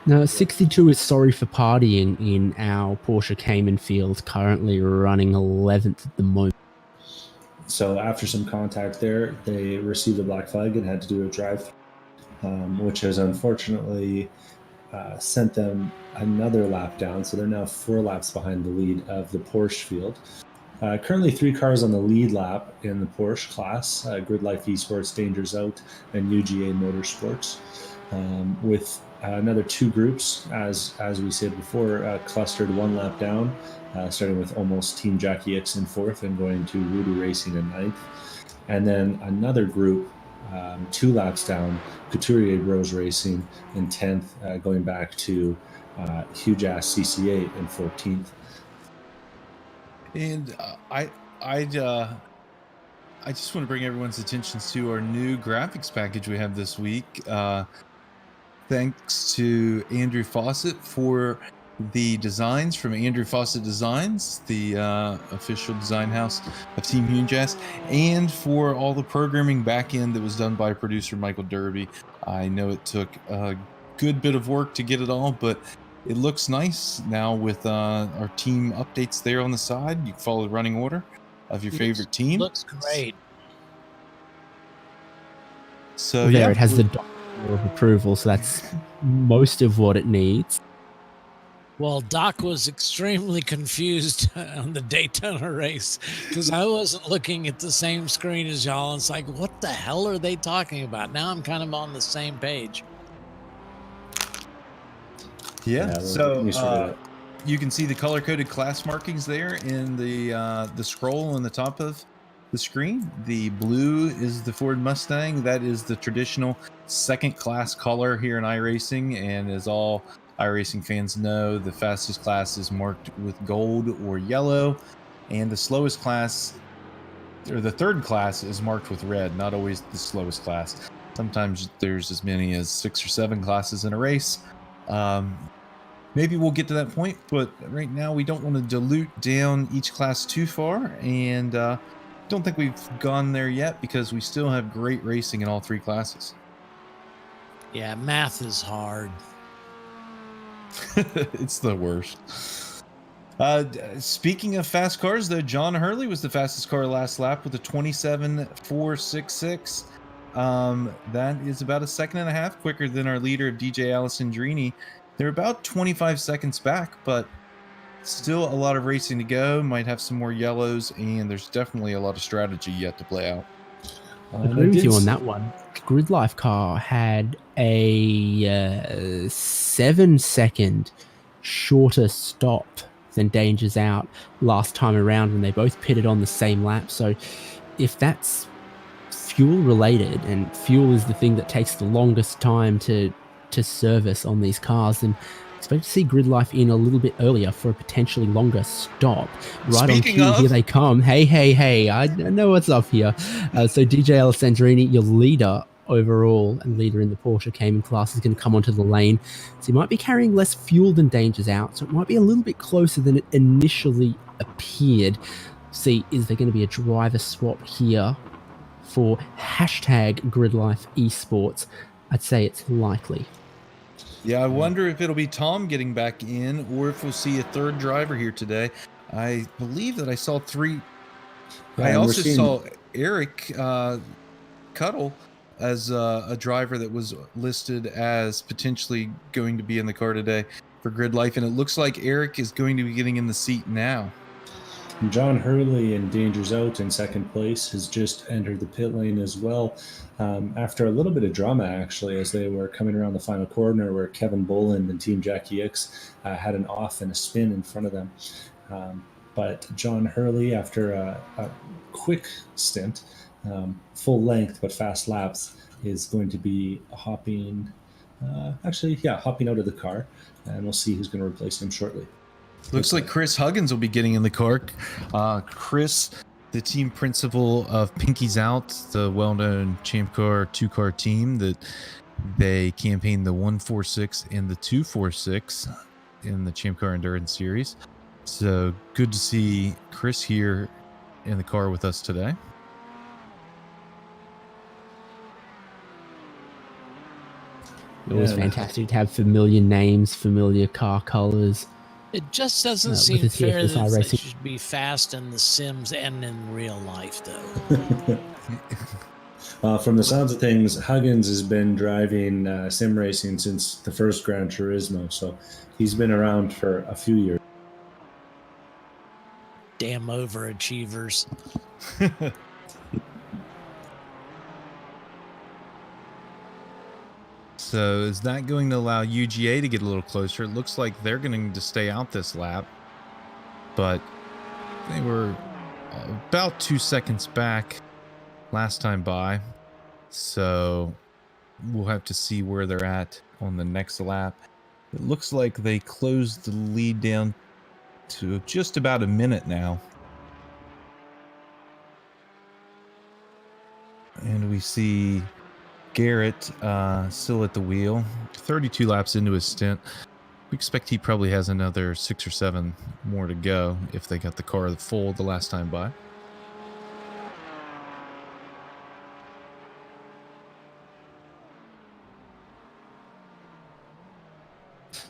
No, 62 is sorry for partying in our Porsche Cayman field, currently running 11th at the moment. So after some contact there, they received a black flag and had to do a drive-through, which has unfortunately sent them another lap down. So they're now 4 laps behind the lead of the Porsche field. Currently 3 cars on the lead lap in the Porsche class, Grid Life Esports, Dangers Out, and UGA Motorsports, with another 2 groups, as we said before, clustered 1 lap down, starting with almost Team Jackie X in 4th and going to Voodoo Racing in 9th. And then another group 2 laps down, Couturier Rose Racing in 10th, going back to Huge Ass CC8 in 14th. And I just want to bring everyone's attention to our new graphics package we have this week. Thanks to Andrew Fawcett for the designs from Andrew Fawcett Designs, the official design house of Team Huge, and for all the programming back end that was done by producer Michael Derby. I know it took a good bit of work to get it all, but it looks nice now with our team updates there on the side. You can follow the running order of your favorite team. Looks great. So there it has the document of approval, so that's most of what it needs. Well, Doc was extremely confused on the Daytona race because I wasn't looking at the same screen as y'all. It's like, what the hell are they talking about? Now I'm kind of on the same page. Yeah, so you can see the color-coded class markings there in the scroll on the top of the screen. The blue is the Ford Mustang. That is the traditional second-class color here in iRacing, and as all iRacing fans know, the fastest class is marked with gold or yellow, and the slowest class, or the third class, is marked with red. Not always the slowest class. Sometimes there's as many as 6 or 7 classes in a race. Maybe we'll get to that point, but right now we don't want to dilute down each class too far, and don't think we've gone there yet because we still have great racing in all 3 classes. Yeah, math is hard. It's the worst. Speaking of fast cars, though, John Hurley was the fastest car last lap with a 27.466. That is about a second and a half quicker than our leader of DJ Alessandrini. They're about 25 seconds back, but still a lot of racing to go. Might have some more yellows, and there's definitely a lot of strategy yet to play out. I agree with you on that one. Grid Life car had a 7-second shorter stop than Dangers Out last time around when they both pitted on the same lap. So if that's fuel related, and fuel is the thing that takes the longest time to service on these cars, then expect to see Grid Life in a little bit earlier for a potentially longer stop. Right Speaking on cue, of, here they come. Hey, I know what's up here. So DJ Alessandrini, your leader overall and leader in the Porsche Cayman class, is going to come onto the lane. So he might be carrying less fuel than Dangers Out, so it might be a little bit closer than it initially appeared. See, is there going to be a driver swap here for hashtag Grid Life Esports? I'd say it's likely. Yeah, I wonder if it'll be Tom getting back in or if we'll see a third driver here today. I believe that I saw 3. Yeah, I also saw Eric Cuttle as a driver that was listed as potentially going to be in the car today for Grid Life, and it looks like Eric is going to be getting in the seat now. John Hurley in Danger's Out in second place has just entered the pit lane as well, after a little bit of drama, actually, as they were coming around the final corner where Kevin Boland and Team Jackie X had an off and a spin in front of them. But John Hurley, after a quick stint, full length but fast laps, is going to be hopping out of the car, and we'll see who's going to replace him shortly. Looks like Chris Huggins will be getting in the car. Chris, the team principal of Pinky's Out, the well-known ChampCar two-car team that they campaigned the 146 and the 246 in the ChampCar Endurance Series. So good to see Chris here in the car with us today. Always fantastic to have familiar names, familiar car colors. It just doesn't seem fair that they should be fast in the Sims and in real life, though. From the sounds of things, Huggins has been driving sim racing since the first Gran Turismo, so he's been around for a few years. Damn overachievers. So is that going to allow UGA to get a little closer? It looks like they're going to stay out this lap, but they were about 2 seconds back last time by. So we'll have to see where they're at on the next lap. It looks like they closed the lead down to just about a minute now. And we see Garrett still at the wheel, 32 laps into his stint. We expect he probably has another 6 or 7 more to go if they got the car full the last time by.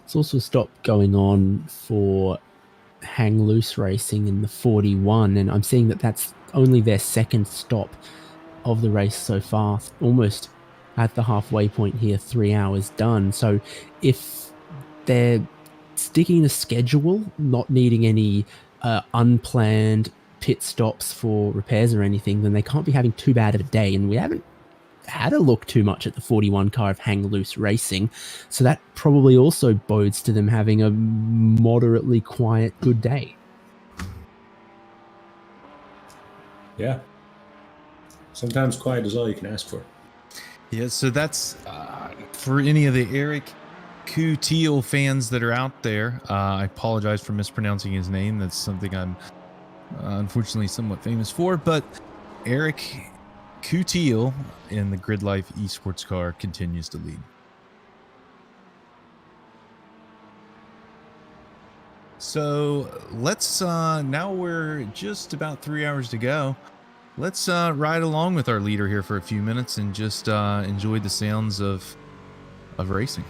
It's also stopped going on for Hang Loose Racing in the 41, and I'm seeing that that's only their second stop of the race so far, almost at the halfway point here, 3 hours done. So if they're sticking to schedule, not needing any unplanned pit stops for repairs or anything, then they can't be having too bad of a day. And we haven't had a look too much at the 41 car of Hang Loose Racing, so that probably also bodes to them having a moderately quiet good day. Yeah. Sometimes quiet is all you can ask for. Yeah, so that's for any of the Eric Coutil fans that are out there. I apologize for mispronouncing his name. That's something I'm unfortunately somewhat famous for. But Eric Coutil in the Grid Life esports car continues to lead. So let's, now we're just about 3 hours to go. Let's ride along with our leader here for a few minutes and just enjoy the sounds of racing.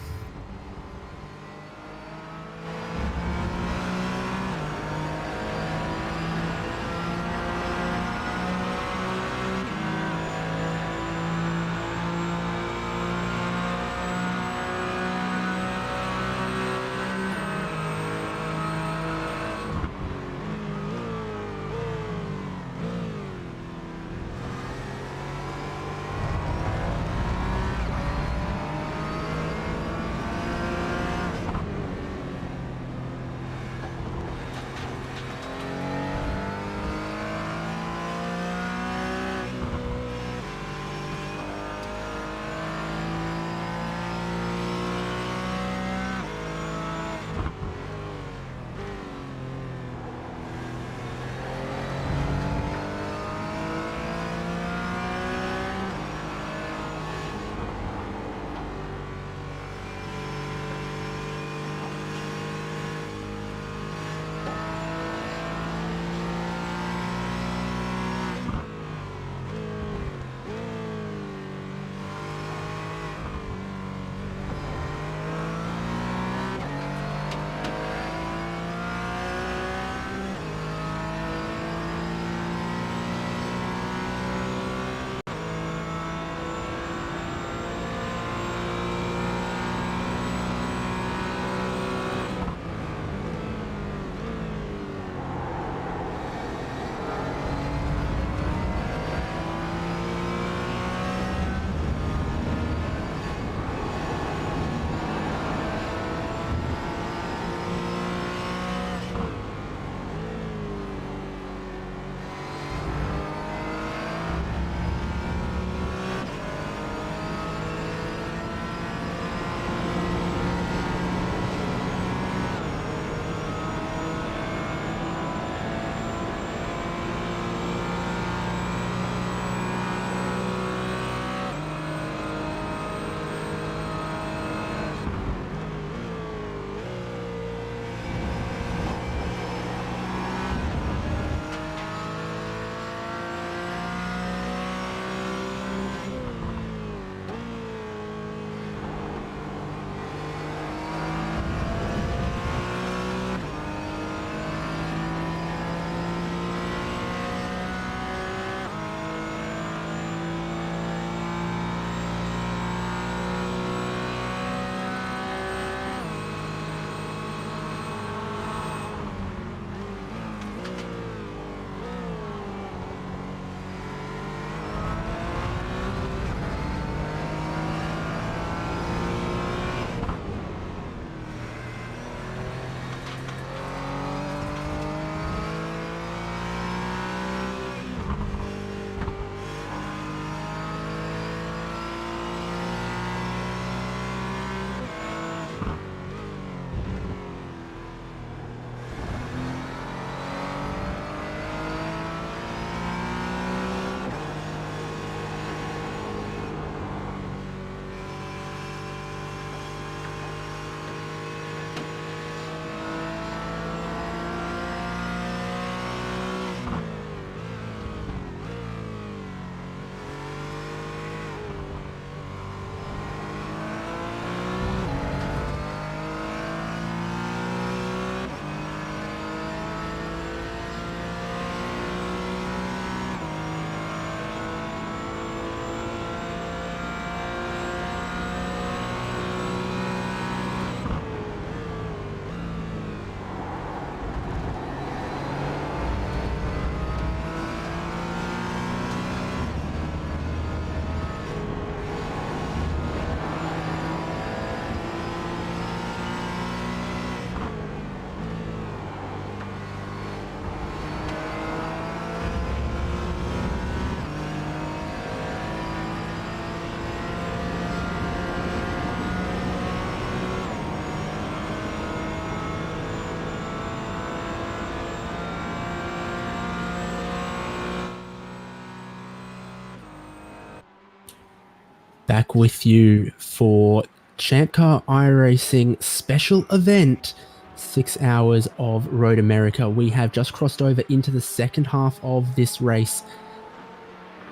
Back with you for ChampCar iRacing special event, 6 hours of Road America. We have just crossed over into the second half of this race.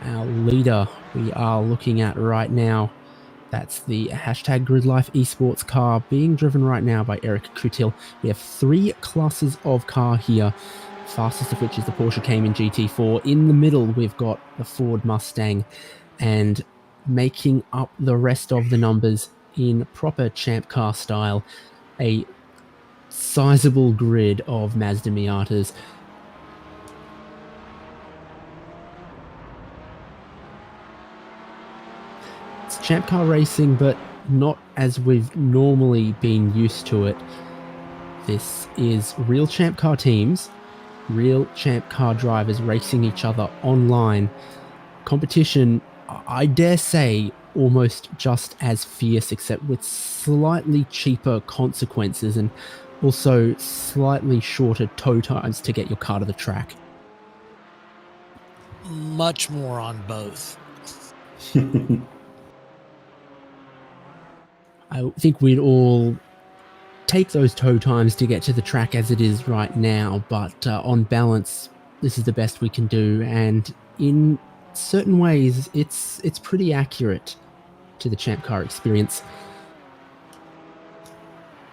Our leader we are looking at right now, that's the hashtag GridLife Esports car being driven right now by Eric Kutil. We have 3 classes of car here, fastest of which is the Porsche Cayman GT4. In the middle, we've got the Ford Mustang, and making up the rest of the numbers in proper Champ Car style, a sizable grid of Mazda Miatas. It's Champ Car racing, but not as we've normally been used to it. This is real Champ Car teams, real Champ Car drivers racing each other online. Competition, I dare say, almost just as fierce, except with slightly cheaper consequences and also slightly shorter tow times to get your car to the track. Much more on both. I think we'd all take those tow times to get to the track as it is right now, but on balance, this is the best we can do, and in certain ways, it's pretty accurate to the Champ Car experience.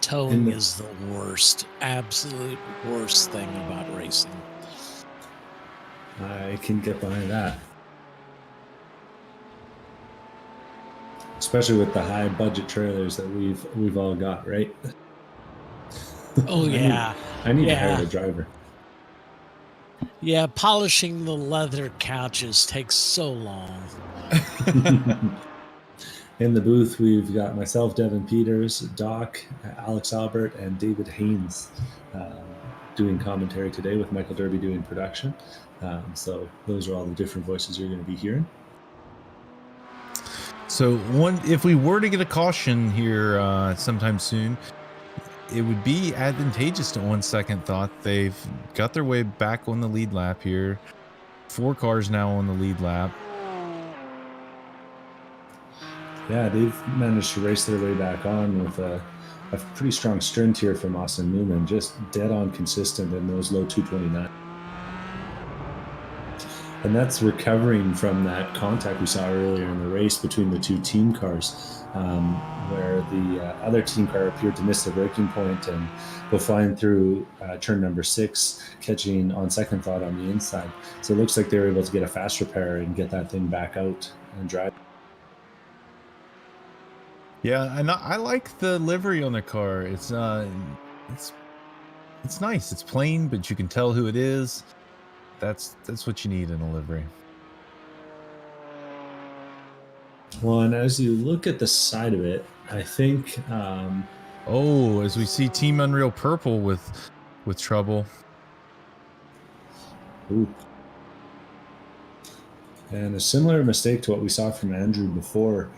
Towing is the worst, absolute worst thing about racing. I can get behind that. Especially with the high budget trailers that we've all got, right? Oh yeah. I need to hire a driver. Yeah, polishing the leather couches takes so long. In the booth, we've got myself, Devin Peters, Doc, Alex Albert, and David Haynes doing commentary today, with Michael Derby doing production. So those are all the different voices you're going to be hearing. So if we were to get a caution here sometime soon, it would be advantageous to on second thought. They've got their way back on the lead lap here. 4 cars now on the lead lap. Yeah, they've managed to race their way back on with a pretty strong sprint here from Austin Newman, just dead on consistent in those low 229. And that's recovering from that contact we saw earlier in the race between the 2 team cars, where the other team car appeared to miss the braking point and go flying through turn number 6, catching on second thought on the inside. So it looks like they were able to get a fast repair and get that thing back out and drive. Yeah, and I like the livery on the car. It's nice. It's plain, but you can tell who it is. That's what you need in a livery. Well, and as you look at the side of it, I think as we see Team Unreal Purple with trouble. Ooh. And a similar mistake to what we saw from Andrew before,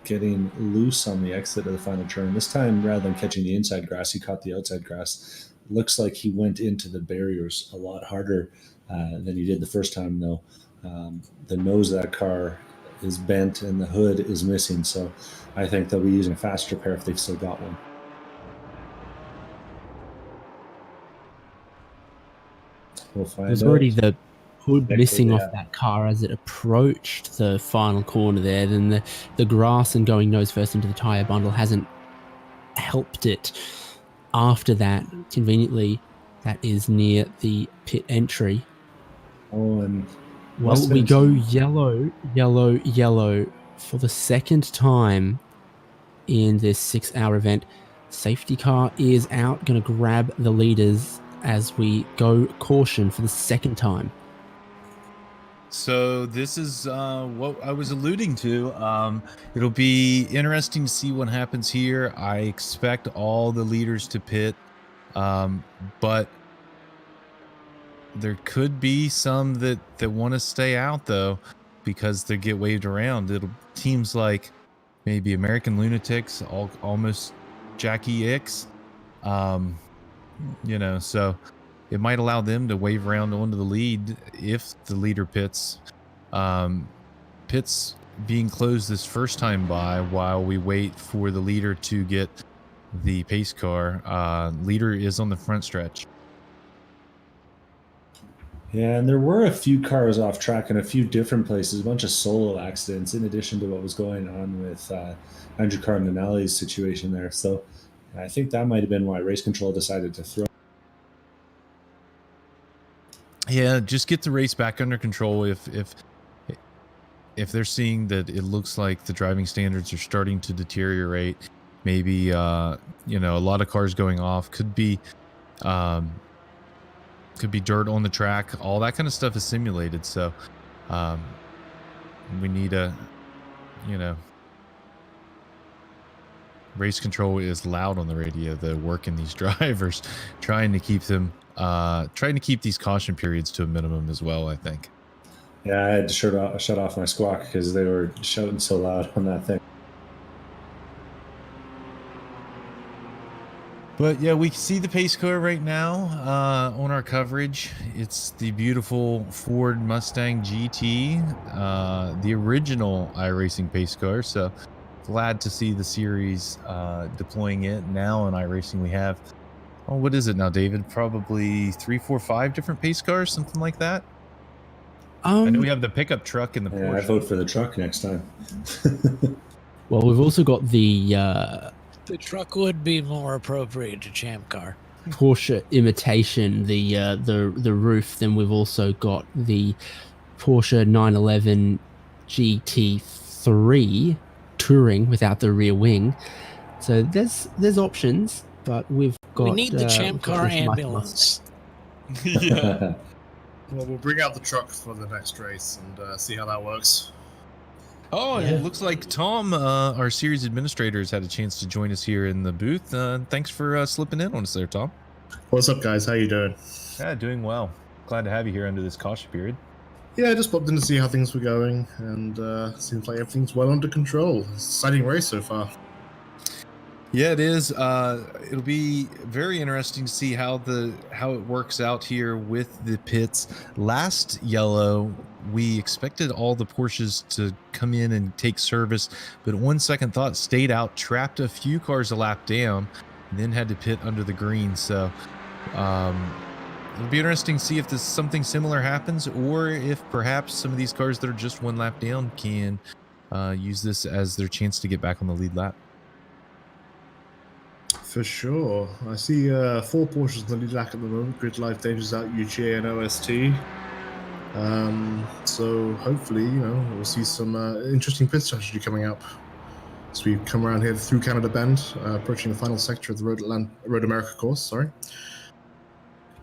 getting loose on the exit of the final turn. This time, rather than catching the inside grass, he caught the outside grass. Looks like he went into the barriers a lot harder than he did the first time, though. The nose of that car is bent and the hood is missing, so I think they'll be using a fast repair if they've still got one. We'll find There's out. already the hood missing yeah. off that car as it approached the final corner there. Then the grass and going nose first into the tyre bundle hasn't helped it. After that, conveniently, that is near the pit entry. Oh, and well, we go yellow, yellow, yellow for the second time in this 6-hour event. Safety car is out, going to grab the leaders as we go caution for the second time. So this is what I was alluding to. It'll be interesting to see what happens here. I expect all the leaders to pit, but there could be some that want to stay out, though, because they get waved around. Teams like maybe American Lunatics, almost Jackie Ix, so it might allow them to wave around onto the lead if the leader pits being closed this first time by while we wait for the leader to get the pace car. Leader is on the front stretch. Yeah, and there were a few cars off track in a few different places, a bunch of solo accidents in addition to what was going on with Andrew Cardinale's situation there. So I think that might have been why race control decided to throw. Yeah, just get the race back under control. If they're seeing that it looks like the driving standards are starting to deteriorate, maybe a lot of cars going off, could be dirt on the track. All that kind of stuff is simulated. So we need race control is loud on the radio, though, working these drivers, trying to keep these caution periods to a minimum as well, I think. Yeah, I had to shut off my squawk because they were shouting so loud on that thing. But yeah, we see the pace car right now on our coverage. It's the beautiful Ford Mustang GT, the original iRacing pace car. So glad to see the series deploying it. Now in iRacing we have, what is it now, David? Probably 3, 4, 5 different pace cars, something like that. I know we have the pickup truck and the Porsche. I vote for the truck next time. Well, we've also got the truck would be more appropriate to Champ Car. Porsche imitation, the roof. Then we've also got the Porsche 911 GT3 Touring without the rear wing. So there's options, but we need the Champ Car ambulance. Yeah. Well, we'll bring out the truck for the next race and see how that works. Oh, yeah. It looks like Tom, our series administrator, has had a chance to join us here in the booth. Thanks for slipping in on us there, Tom. What's up, guys? How you doing? Yeah, doing well. Glad to have you here under this caution period. Yeah, I just popped in to see how things were going, and seems like everything's well under control. Exciting race so far. Yeah, it is. It'll be very interesting to see how it works out here with the pits. Last yellow, we expected all the Porsches to come in and take service, but on second thought, stayed out, trapped a few cars a lap down, and then had to pit under the green. So it'll be interesting to see if something similar happens, or if perhaps some of these cars that are just one lap down can use this as their chance to get back on the lead lap. For sure. I see 4 Porsches in the lead lap at the moment. Grid-Life, Danger's Out, UGA, and OST. So hopefully, we'll see some interesting pit strategy coming up as we come around here through Canada Bend, approaching the final sector of the Road America course. Sorry.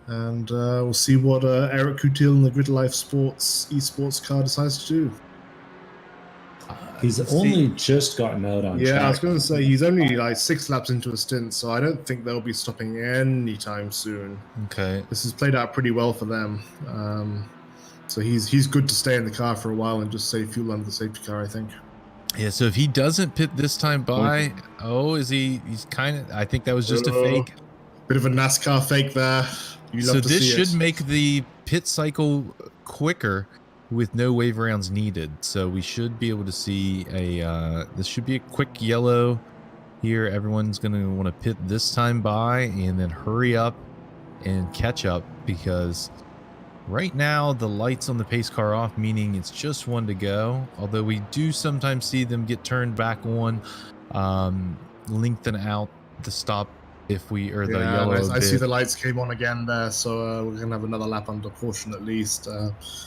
And we'll see what Eric Coutil in the Grid-Life Sports esports car decides to do. He's only just gotten out on track. I was going to say, he's only like 6 laps into a stint, so I don't think they'll be stopping anytime soon. Okay. This has played out pretty well for them. So he's good to stay in the car for a while and just save fuel under the safety car, I think. Yeah, so if he doesn't pit this time by, is he? He's kind of, I think that was just a fake. Bit of a NASCAR fake there. So this should make the pit cycle quicker with no wave rounds needed. So we should be able to see this should be a quick yellow here. Everyone's going to want to pit this time by and then hurry up and catch up, because right now the lights on the pace car off, meaning it's just one to go. Although we do sometimes see them get turned back on, lengthen out the stop the yellow. I see the lights came on again there, so we're gonna have another lap under caution at least.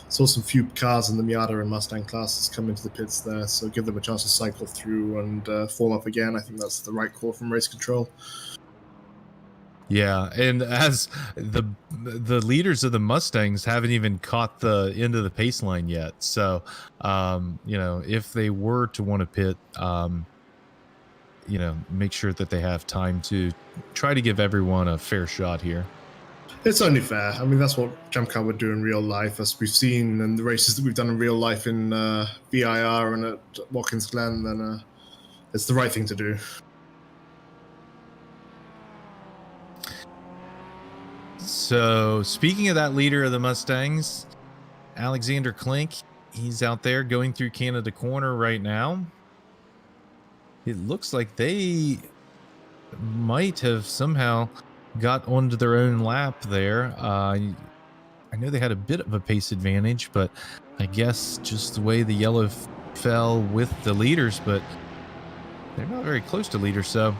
Saw some few cars in the Miata and Mustang classes come into the pits there, so give them a chance to cycle through and form up again. I think that's the right call from race control. Yeah, and as the leaders of the Mustangs haven't even caught the end of the pace line yet, so if they were to want to pit, make sure that they have time to try to give everyone a fair shot here. It's only fair. I mean, that's what ChampCar would do in real life, as we've seen in the races that we've done in real life in VIR and at Watkins Glen. Then it's the right thing to do. So, speaking of that leader of the Mustangs, Alexander Klink, He's out there going through Canada Corner right now. It looks like they might have somehow got onto their own lap there. I know they had a bit of a pace advantage, but I guess just the way the yellow fell with the leaders, but they're not very close to leaders. So,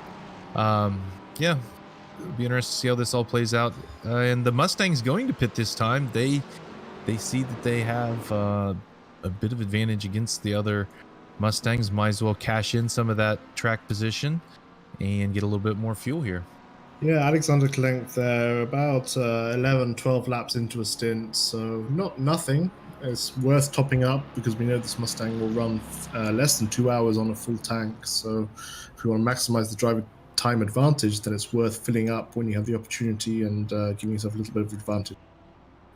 yeah, it'll be interesting to see how this all plays out. And the Mustang's going to pit this time. They see that they have a bit of advantage against the other Mustangs. Might as well cash in some of that track position and get a little bit more fuel here. Yeah, Alexander Klenk there, about 11, 12 laps into a stint, so nothing. It's worth topping up because we know this Mustang will run less than 2 hours on a full tank. So if we want to maximize the driver time advantage, then it's worth filling up when you have the opportunity and giving yourself a little bit of advantage.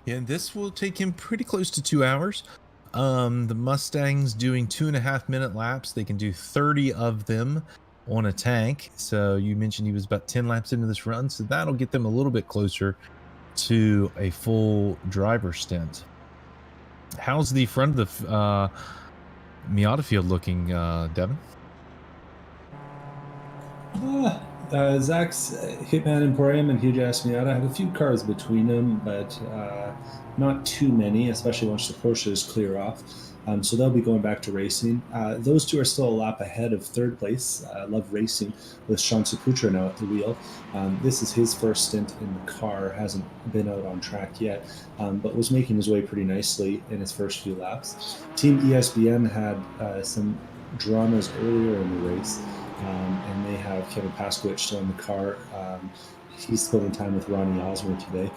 Yeah, and this will take him pretty close to 2 hours. The Mustang's doing 2.5 minute laps. They can do 30 of them on a tank. So you mentioned he was about 10 laps into this run. So that'll get them a little bit closer to a full driver stint. How's the front of the Miata field looking, Devin? Zach's Hitman Emporium and Huge Ass Miata have a few cars between them, but not too many, especially once the Porsches clear off. So they'll be going back to racing. Those two are still a lap ahead of third place, Love Racing, with Sean Saputra now at the wheel. This is his first stint in the car, hasn't been out on track yet, but was making his way pretty nicely in his first few laps. Team ESBN had some dramas earlier in the race, and they have Kevin Paskowicz still in the car. He's splitting time with Ronnie Osmer today.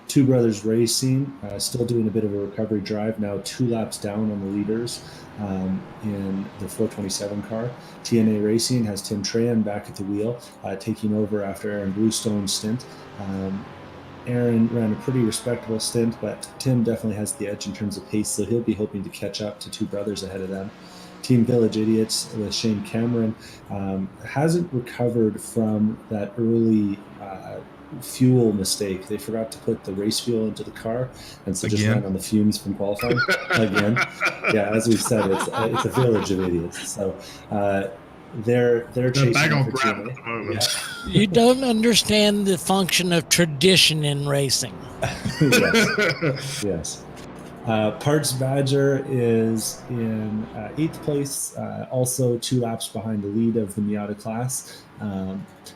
Two Brothers Racing, still doing a bit of a recovery drive, now 2 laps down on the leaders in the 427 car. TNA Racing has Tim Trahan back at the wheel, taking over after Aaron Bluestone's stint. Aaron ran a pretty respectable stint, but Tim definitely has the edge in terms of pace, so he'll be hoping to catch up to Two Brothers ahead of them. Team Village Idiots with Shane Cameron hasn't recovered from that early fuel mistake. They forgot to put the race fuel into the car, and so just ran on the fumes from qualifying again. Yeah, as we've said, it's a village of idiots. So they're chasing for TNA. Yeah. You don't understand the function of tradition in racing. Yes. Parts Badger is in 8th place, also 2 laps behind the lead of the Miata class.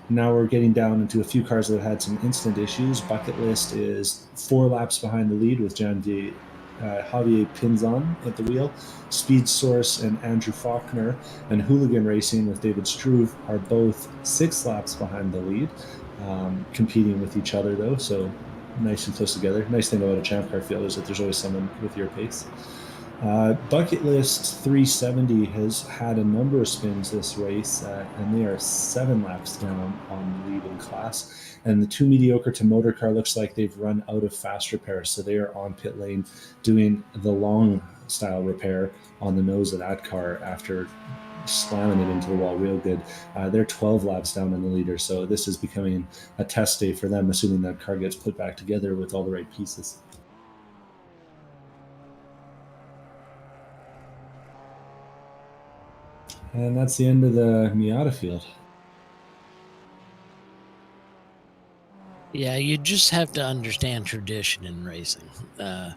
Now we're getting down into a few cars that have had some instant issues. Bucket List is 4 laps behind the lead with Javier Pinzon at the wheel. Speed Source and Andrew Faulkner and Hooligan Racing with David Struve are both 6 laps behind the lead, competing with each other though, so nice and close together. Nice thing about a Champ Car field is that there's always someone with your pace. Bucket List 370 has had a number of spins this race, and they are 7 laps down on the lead in class. And the 2 mediocre to motor car looks like they've run out of fast repair, so they are on pit lane doing the long style repair on the nose of that car after slamming it into the wall real good. They're 12 laps down on the leader, so this is becoming a test day for them, assuming that car gets put back together with all the right pieces. And that's the end of the Miata field. Yeah, you just have to understand tradition in racing. A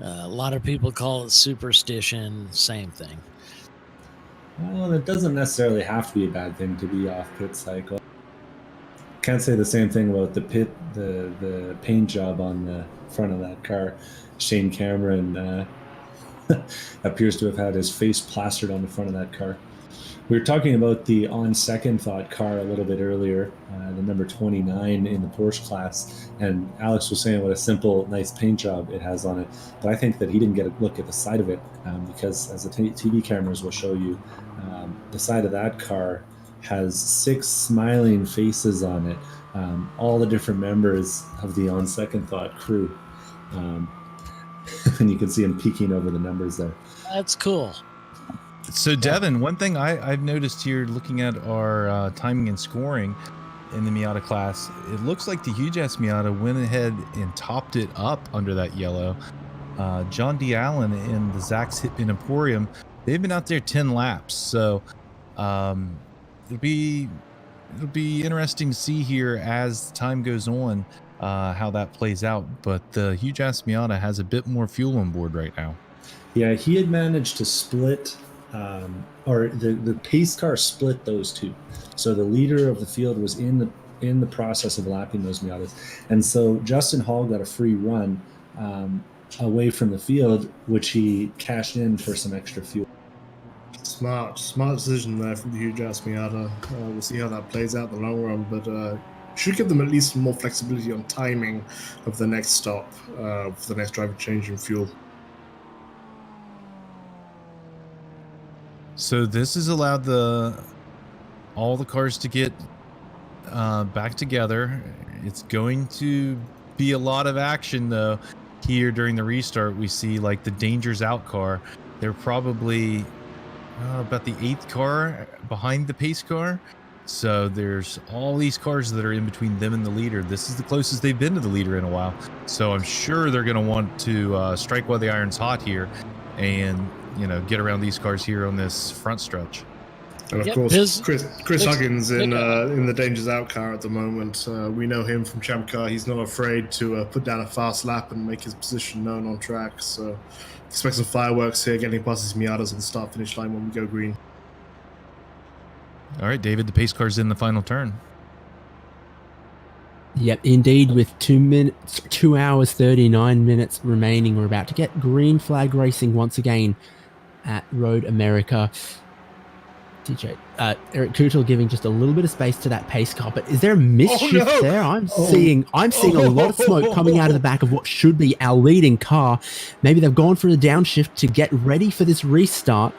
lot of people call it superstition, same thing. Well, it doesn't necessarily have to be a bad thing to be off pit cycle. Can't say the same thing about the paint job on the front of that car. Shane Cameron appears to have had his face plastered on the front of that car. We were talking about the On Second Thought car a little bit earlier, the number 29 in the Porsche class, and Alex was saying what a simple, nice paint job it has on it. But I think that he didn't get a look at the side of it because, as the TV cameras will show you, the side of that car has 6 smiling faces on it, all the different members of the On Second Thought crew. And you can see him peeking over the numbers there. That's cool. So Devin, one thing I've noticed here looking at our timing and scoring in the Miata class, it looks like the Huge Ass Miata went ahead and topped it up under that yellow. John D. Allen and the Zach's Hitman Emporium, they've been out there 10 laps. So it'll be interesting to see here as time goes on how that plays out. But the huge ass Miata has a bit more fuel on board right now. Yeah, he had managed to split, or the pace car split those two. So the leader of the field was in the process of lapping those Miatas, and so Justin Hall got a free run away from the field, which he cashed in for some extra fuel. Smart decision there from the huge ass Miata. We'll see how that plays out in the long run, but should give them at least some more flexibility on timing of the next stop, for the next driver changing fuel. So this has allowed all the cars to get back together. It's going to be a lot of action though. Here during the restart, we see like the Dangers Out car. They're probably about the 8th car behind the pace car. So there's all these cars that are in between them and the leader. This is the closest they've been to the leader in a while. So I'm sure they're going to want to strike while the iron's hot here and, get around these cars here on this front stretch. And of course, Chris Huggins in the Dangers Out car at the moment. We know him from ChampCar. He's not afraid to put down a fast lap and make his position known on track. So expect some fireworks here, getting past these Miatas on the start-finish line when we go green. All right, David, the pace car's in the final turn. Yep, indeed, with 2 hours, 39 minutes remaining. We're about to get green flag racing once again at Road America. Eric Kutel giving just a little bit of space to that pace car, but is there a misshift there? I'm seeing a lot of smoke coming out of the back of what should be our leading car. Maybe they've gone for the downshift to get ready for this restart,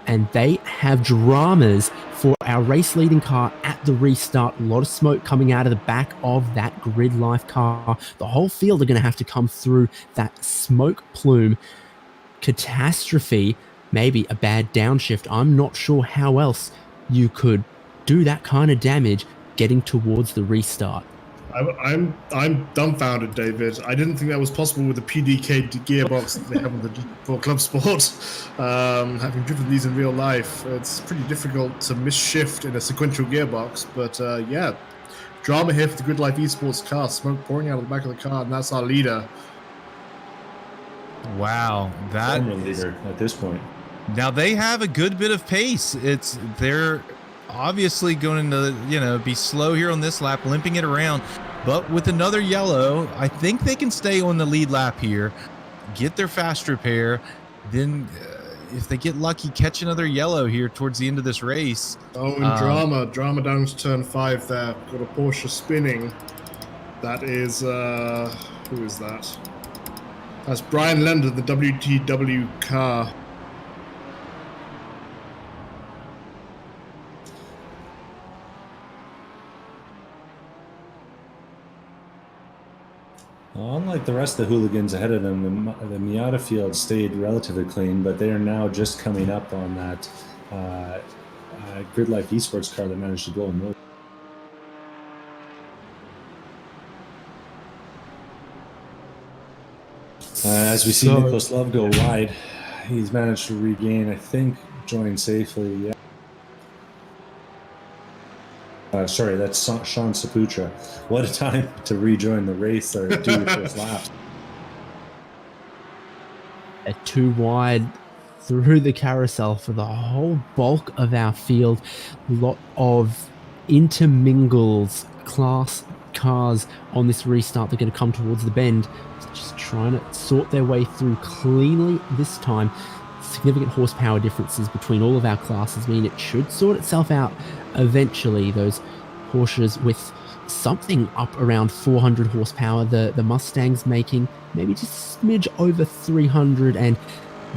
and they have dramas for our race leading car at the restart. A lot of smoke coming out of the back of that Grid Life car. The whole field are going to have to come through that smoke plume. Catastrophe. Maybe a bad downshift. I'm not sure how else you could do that kind of damage getting towards the restart. I'm dumbfounded, David. I didn't think that was possible with the PDK gearbox that they have for Club Sport. Having driven these in real life, it's pretty difficult to miss-shift in a sequential gearbox. But yeah, drama here for the Grid Life Esports car. Smoke pouring out of the back of the car, and that's our leader. Wow, that leader at this point. Now they have a good bit of pace. They're obviously going to be slow here on this lap, limping it around, but with another yellow, I think they can stay on the lead lap here, get their fast repair, then if they get lucky, catch another yellow here towards the end of this race. Oh, and drama down to turn 5 there. Got a Porsche spinning. That is who is that? That's Brian Lender, the WTW car. Well, unlike the rest of the hooligans ahead of them, the Miata field stayed relatively clean, but they are now just coming up on that Grid Life Esports car that managed to go and move. As we see Nicholas Love go wide, he's managed to regain, I think, join safely. Yeah. Sorry, that's Sean Saputra. What a time to rejoin the race or do your first lap. Too wide through the carousel for the whole bulk of our field. A lot of intermingles class cars on this restart. They're going to come towards the bend, just trying to sort their way through cleanly this time. Significant horsepower differences between all of our classes mean it should sort itself out eventually. Those Porsches with something up around 400 horsepower, the Mustangs making maybe just a smidge over 300, and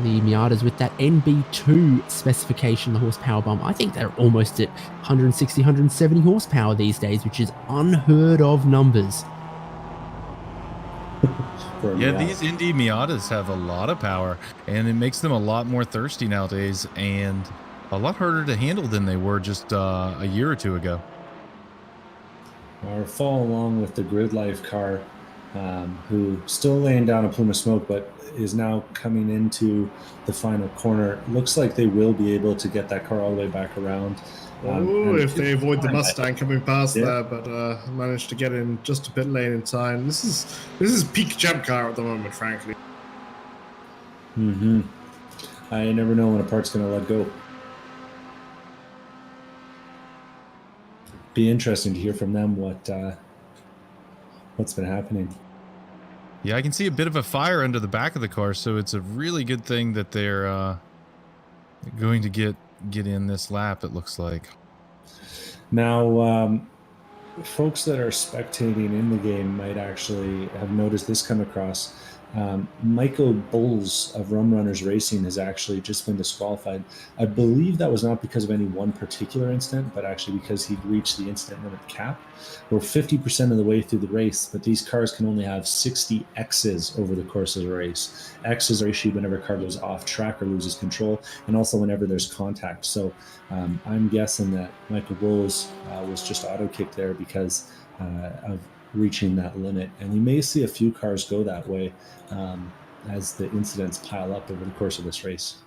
the Miatas with that NB2 specification, the horsepower bump, I think they're almost at 160, 170 horsepower these days, which is unheard of numbers. Yeah, these Indy Miatas have a lot of power, and it makes them a lot more thirsty nowadays and a lot harder to handle than they were just a year or two ago. Or follow along with the Grid Life car. who still laying down a plume of smoke, but is now coming into the final corner. Looks like they will be able to get that car all the way back around. If they avoid the Mustang coming past Yeah. there, but managed to get in just a bit late in time. This is peak Champ Car at the moment, frankly. Mm-hmm. I never know when a part's going to let go. Be interesting to hear from them what's been happening. Yeah, I can see a bit of a fire under the back of the car, so it's a really good thing that they're going to get in this lap, it looks like. Now, folks that are spectating in the game might actually have noticed this come across. Michael Bowles of Rum Runners Racing has actually just been disqualified. I believe that was not because of any one particular incident, but actually because he'd reached the incident limit cap. We're 50% of the way through the race, but these cars can only have 60 X's over the course of the race. X's are issued whenever a car goes off track or loses control, and also whenever there's contact. So I'm guessing that Michael Bowles was just auto-kicked there because of reaching that limit. And we may see a few cars go that way as the incidents pile up over the course of this race.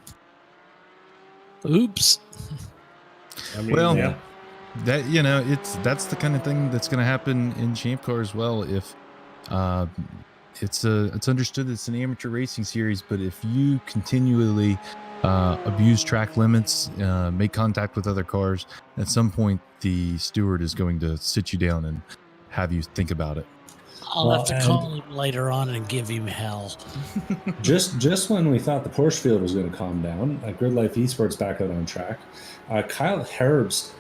Oops. I mean, Well, yeah. that that's the kind of thing that's going to happen in Champ Car as well. If it's understood it's an amateur racing series, but if you continually abuse track limits, make contact with other cars, at some point the steward is going to sit you down and have you think about it. I'll have to call him later on and give him hell. Just when we thought the Porsche field was going to calm down, Grid Life Esports back out on track. Kyle Herbst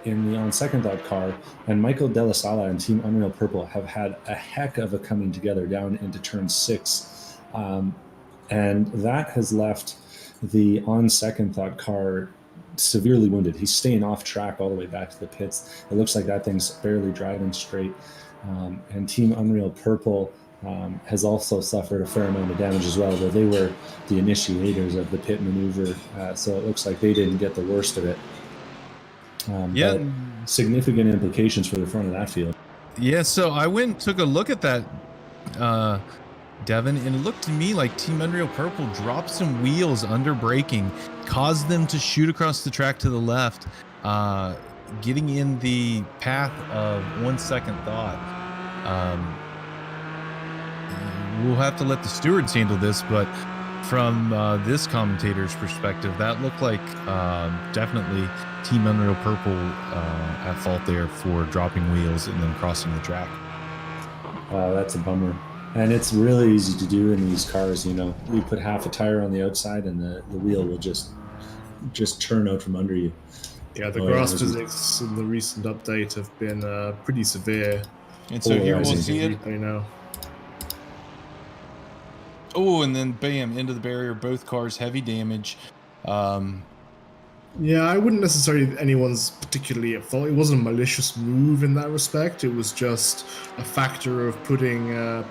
in the On Second Thought car and Michael De La Sala and Team Unreal Purple have had a heck of a coming together down into turn 6. And that has left the On Second Thought car severely wounded. He's staying off track all the way back to the pits. It looks like that thing's barely driving straight. And Team Unreal Purple has also suffered a fair amount of damage as well, though they were the initiators of the pit maneuver, so it looks like they didn't get the worst of it. But significant implications for the front of that field. Yeah, so I went and took a look at that, Devin, and it looked to me like Team Unreal Purple dropped some wheels under braking, caused them to shoot across the track to the left, getting in the path of One Second Thought. We'll have to let the stewards handle this, but from this commentator's perspective, that looked like definitely Team Unreal Purple at fault there for dropping wheels and then crossing the track. That's a bummer. And it's really easy to do in these cars. You put half a tire on the outside and the wheel will just turn out from under you. Yeah, the grass physics in the recent update have been pretty severe. And so here we'll see it. I know. Oh, and then bam, into the barrier. Both cars, heavy damage. Yeah, I wouldn't necessarily anyone's particularly at fault. It wasn't a malicious move in that respect. It was just a factor of putting a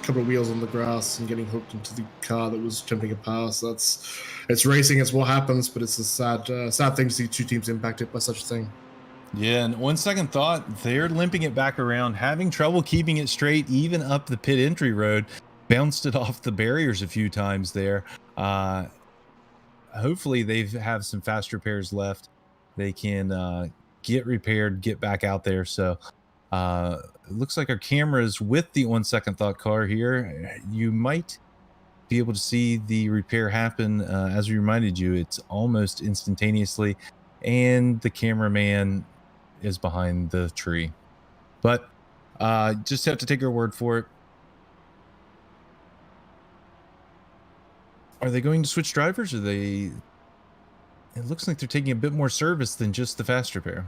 couple of wheels on the grass and getting hooked into the car that was attempting a pass. It's racing. It's what happens, but it's a sad thing to see two teams impacted by such a thing. Yeah, and One Second Thought, they're limping it back around, having trouble keeping it straight, even up the pit entry road. Bounced it off the barriers a few times there. Hopefully they have some fast repairs left. They can get repaired, get back out there. So it looks like our cameras with the One Second Thought car here, you might be able to see the repair happen. As we reminded you, it's almost instantaneously, and the cameraman is behind the tree. But just have to take our word for it. Are they going to switch drivers? Or it looks like they're taking a bit more service than just the fast repair.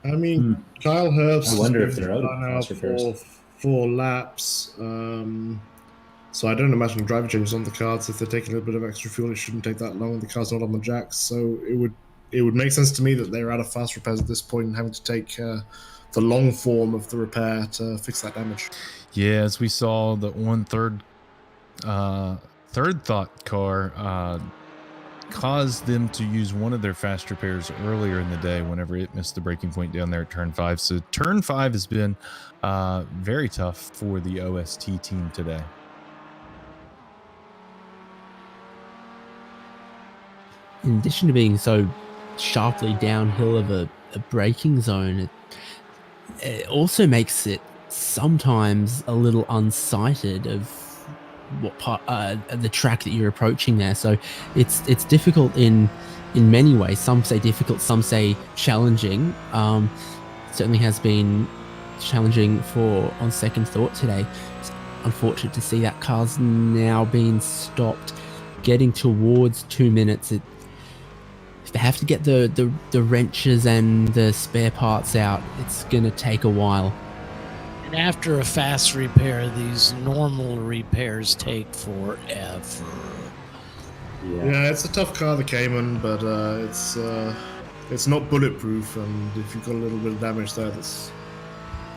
I mean, Kyle Herbst. I wonder if they're out now of fast repairs. for 4 laps. So I don't imagine driver changes on the cards. If they're taking a little bit of extra fuel, it shouldn't take that long. The car's not on the jacks, so it would make sense to me that they're out of fast repairs at this point and having to take the long form of the repair to fix that damage. Yeah, as we saw the third thought car caused them to use one of their faster pairs earlier in the day whenever it missed the breaking point down there at turn 5. So turn 5 has been very tough for the OST team today. In addition to being so sharply downhill of a braking zone, it also makes it sometimes a little unsighted of what part the track that you're approaching there. So it's difficult in many ways. Some say difficult, some say challenging. Certainly has been challenging for on second thought today. It's unfortunate to see that car's now being stopped, getting towards 2 minutes. If they have to get the wrenches and the spare parts out, it's gonna take a while. And after a fast repair, these normal repairs take forever. Yeah, it's a tough car, the Cayman, but it's not bulletproof, and if you've got a little bit of damage there that's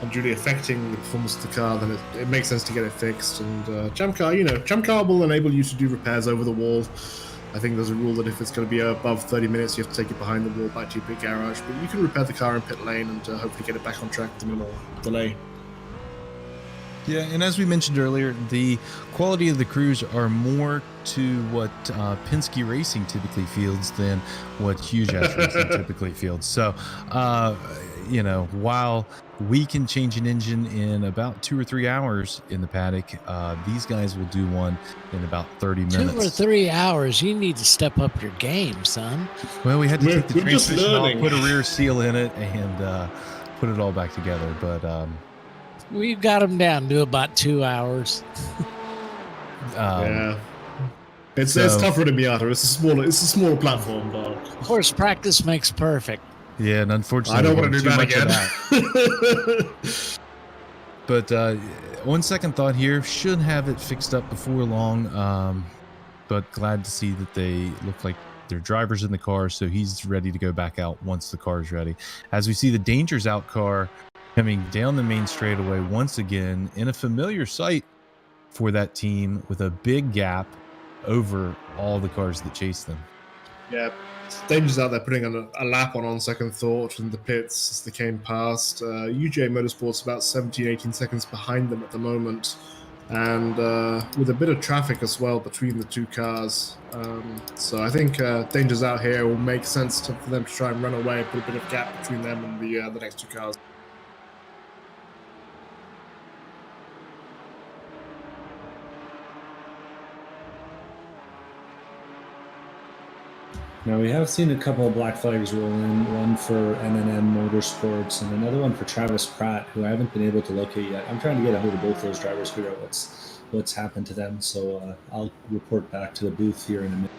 unduly affecting the performance of the car, then it makes sense to get it fixed. And ChampCar will enable you to do repairs over the wall. I think there's a rule that if it's going to be above 30 minutes, you have to take it behind the wall back to your pit garage, but you can repair the car in pit lane and hopefully get it back on track with minimal delay. Yeah, and as we mentioned earlier, the quality of the crews are more to what Penske Racing typically fields than what Huge Ass Racing typically fields. So, while we can change an engine in about 2 or 3 hours in the paddock, these guys will do one in about 30 minutes. 2 or 3 hours. You need to step up your game, son. Well, we had to take the we're just transmission off, learning. put a rear seal in it, and put it all back together. But We've got them down to about 2 hours. Yeah. It's tougher than Miata. It's a smaller platform, but Of course, practice makes perfect. Yeah, and unfortunately, I don't want to too do that much of again. But on second thought here, should have it fixed up before long. But glad to see that they look like their driver's in the car, so he's ready to go back out once the car is ready. As we see the Danger's Out car coming down the main straightaway once again in a familiar sight for that team with a big gap over all the cars that chase them. Yeah, Danger's out there putting a lap on second thought in the pits as they came past. UJ Motorsport's about 17, 18 seconds behind them at the moment, and with a bit of traffic as well between the two cars. So I think Danger's Out here will make sense for them to try and run away, put a bit of gap between them and the next two cars. Now, we have seen a couple of black flags roll in, one for NNM Motorsports and another one for Travis Pratt, who I haven't been able to locate yet. I'm trying to get a hold of both those drivers, figure out what's happened to them. So I'll report back to the booth here in a minute.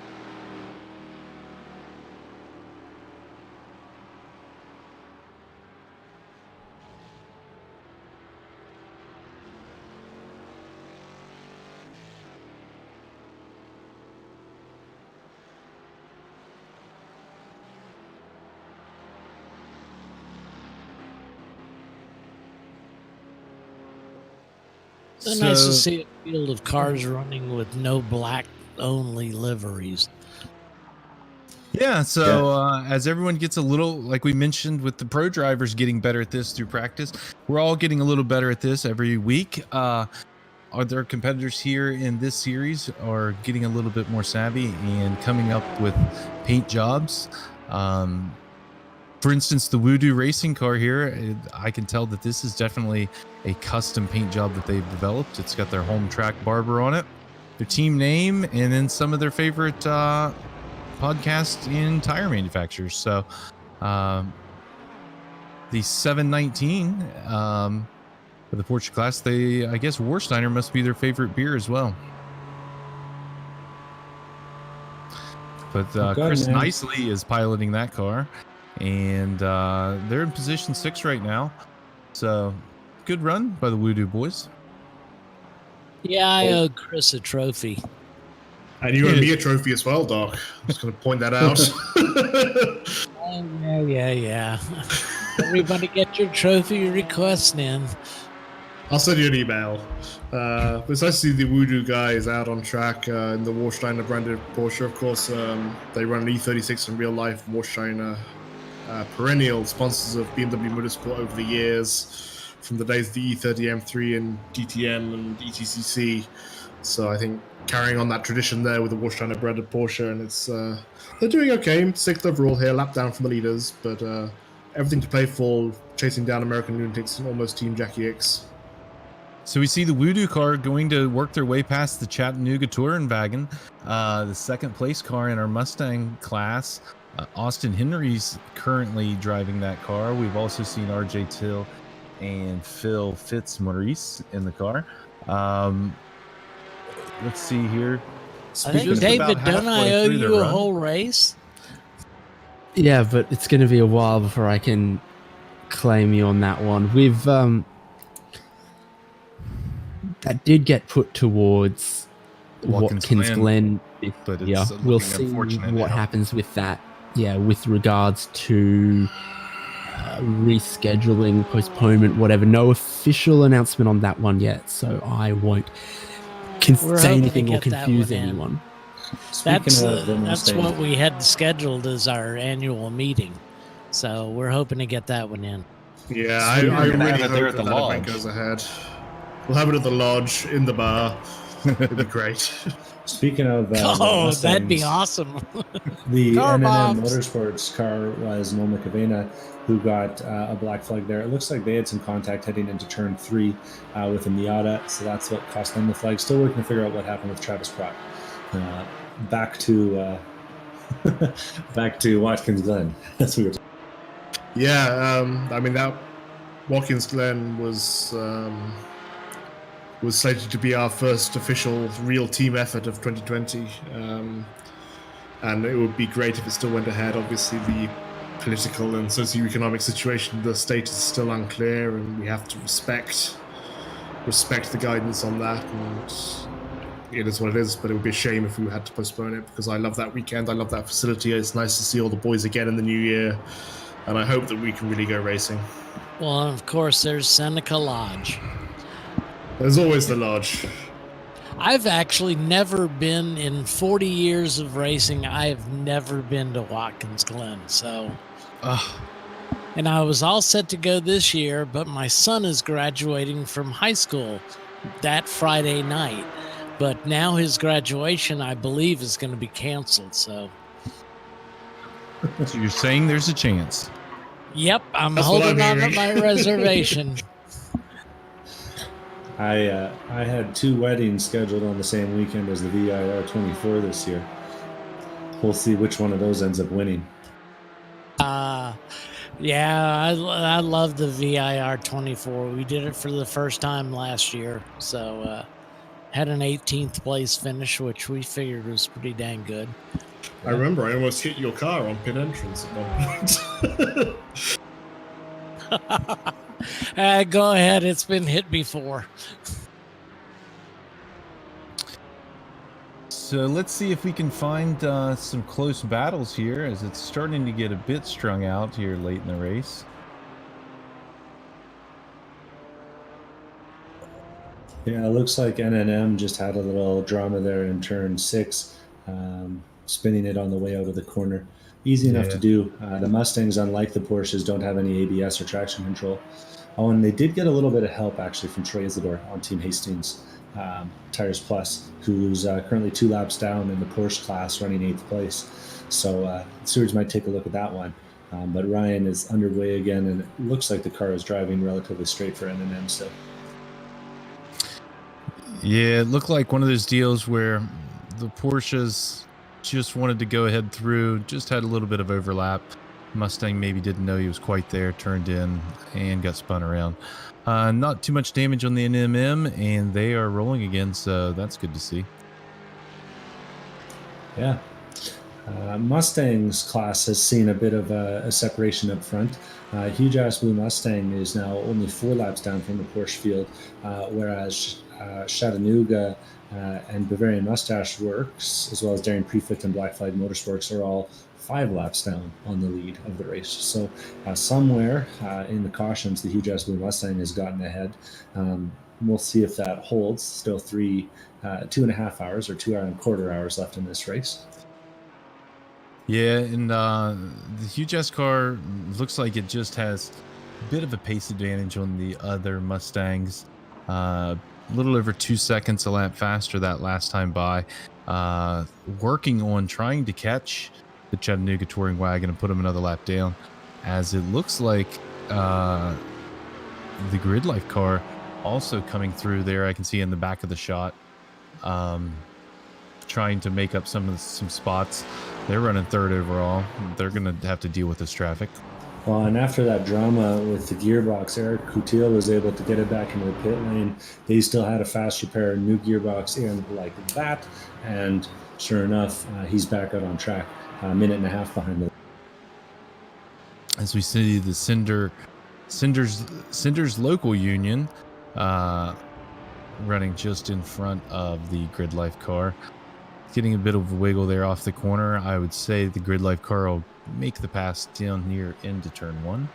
It's nice to see a field of cars running with no black only liveries. Yeah, so as everyone gets a little, like we mentioned with the pro drivers getting better at this through practice, we're all getting a little better at this every week. Our competitors here in this series are getting a little bit more savvy and coming up with paint jobs. For instance, the Voodoo racing car here, I can tell that this is definitely a custom paint job that they've developed. It's got their home track barber on it, their team name, and then some of their favorite podcast and tire manufacturers. So the 719 for the Porsche class, I guess Warsteiner must be their favorite beer as well. But Chris Nicely is piloting that car, and they're in position 6 right now. So good run by the Voodoo boys. Yeah, I owe Chris a trophy. And you owe me a trophy as well, Doc. I'm just going to point that out. Yeah. Everybody get your trophy requests in. I'll send you an email. But it's nice to see the Voodoo guys out on track in the Warsteiner branded Porsche. Of course, they run an E36 in real life. Warsteiner, perennial sponsors of BMW Motorsport over the years, from the days of the E30 M3 and DTM and ETCC. So I think carrying on that tradition there with the Warsteiner branded Porsche, and it's they're doing okay. 6th overall here, lap down from the leaders, but everything to play for, chasing down American Lunatics and almost Team Jackie X. So we see the Voodoo car going to work their way past the Chattanooga Tourenwagen, the second place car in our Mustang class. Austin Henry's currently driving that car. We've also seen RJ Till and Phil Fitzmaurice in the car. Let's see here. I think, David, don't I owe you a whole race? Yeah, but it's going to be a while before I can claim you on that one. We've that did get put towards Watkins Glen. But yeah, we'll see what happens with that. Yeah, with regards to rescheduling, postponement, whatever. No official announcement on that one yet, so I won't say anything or confuse anyone. That's what we had scheduled as our annual meeting, so we're hoping to get that one in. Yeah, I really hope that event goes ahead. We'll have it at the lodge, in the bar. It'd be great. Speaking of that'd be awesome. The NNM Motorsports car was Noma Cavena, who got a black flag there. It looks like they had some contact heading into turn 3 with a Miata, so that's what cost them the flag. Still working to figure out what happened with Travis Pratt. Back to Watkins Glen. That's what we were talking. Yeah, I mean, that Watkins Glen was slated to be our first official real team effort of 2020, and it would be great if it still went ahead. Obviously, the political and socioeconomic situation in the state is still unclear, and we have to respect the guidance on that, and it is what it is. But it would be a shame if we had to postpone it, because I love that weekend, I love that facility. It's nice to see all the boys again in the new year, and I hope that we can really go racing. Well, of course, there's Seneca Lodge. There's always the lodge. I've actually never been, in 40 years of racing, I have never been to Watkins Glen. So, and I was all set to go this year, but my son is graduating from high school that Friday night. But now his graduation, I believe, is going to be canceled. So you're saying there's a chance? Yep, I'm holding on to my reservation. I had 2 weddings scheduled on the same weekend as the VIR 24 this year. We'll see which one of those ends up winning. Yeah, I love the VIR 24. We did it for the first time last year, so had an 18th place finish, which we figured was pretty dang good. I remember I almost hit your car on pit entrance at one point. Go ahead, it's been hit before. So let's see if we can find some close battles here, as it's starting to get a bit strung out here late in the race. Yeah, it looks like NNM just had a little drama there in turn 6, spinning it on the way out of the corner. Easy enough to do. The Mustangs, unlike the Porsches, don't have any ABS or traction control. Oh, and they did get a little bit of help, actually, from Troy Isidore on Team Hastings Tires Plus, who's currently 2 laps down in the Porsche class, running 8th place. So stewards might take a look at that one. But Ryan is underway again, and it looks like the car is driving relatively straight for NNM still. Yeah, it looked like one of those deals where the Porsches just wanted to go ahead through, just had a little bit of overlap. Mustang maybe didn't know he was quite there, turned in, and got spun around. Not too much damage on the NMM, and they are rolling again, so that's good to see. Yeah. Mustang's class has seen a bit of a separation up front. Huge Ass Blue Mustang is now only 4 laps down from the Porsche field, whereas Chattanooga and Bavarian Mustache Works, as well as Daring Prefect and Black Flag Motorsports, are all 5 laps down on the lead of the race. So somewhere in the cautions, the Huge Ass Blue Mustang has gotten ahead. We'll see if that holds. Still 2.5 hours or 2.25 hours left in this race. Yeah, and the Huge S car looks like it just has a bit of a pace advantage on the other Mustangs. A little over 2 seconds a lap faster that last time by. Working on trying to catch the Chattanooga Touring Wagon and put him another lap down, as it looks like the Grid Life car also coming through there. I can see in the back of the shot, trying to make up some spots. They're running 3rd overall. They're going to have to deal with this traffic. Well, and after that drama with the gearbox, Eric Coutil was able to get it back into the pit lane. They still had a fast repair, new gearbox in like that. And sure enough, he's back out on track, a minute and a half behind the. As we see the Cinders local union running just in front of the Grid Life car. Getting a bit of a wiggle there off the corner. I would say the Grid Life car will make the pass down near into turn 1.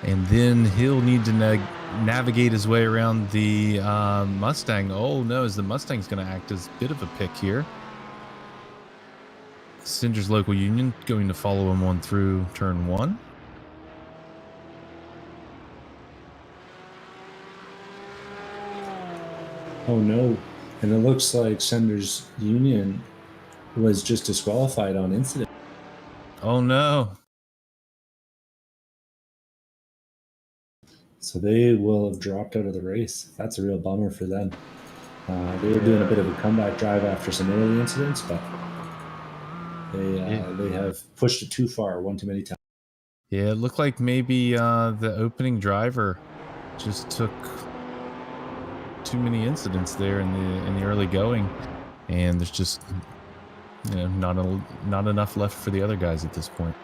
And then he'll need to navigate his way around the Mustang. Oh no, as the Mustang's going to act as a bit of a pick here. Cinders local union going to follow him on through turn 1. Oh no. And it looks like Cinders Union was just disqualified on incident. Oh no. So they will have dropped out of the race. That's a real bummer for them. They were doing a bit of a comeback drive after some early incidents, but they have pushed it too far, one too many times. Yeah, it looked like maybe the opening driver just took too many incidents there in the early going, and there's just not enough left for the other guys at this point.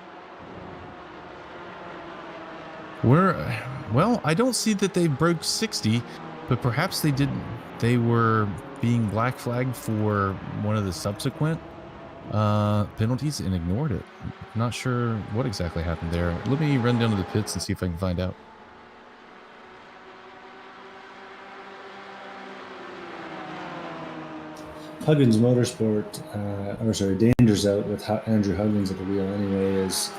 Well, I don't see that they broke 60, but perhaps they didn't. They were being black flagged for one of the subsequent penalties and ignored it. Not sure what exactly happened there. Let me run down to the pits and see if I can find out. Huggins Motorsport, Danger's out with Andrew Huggins at the wheel anyway, is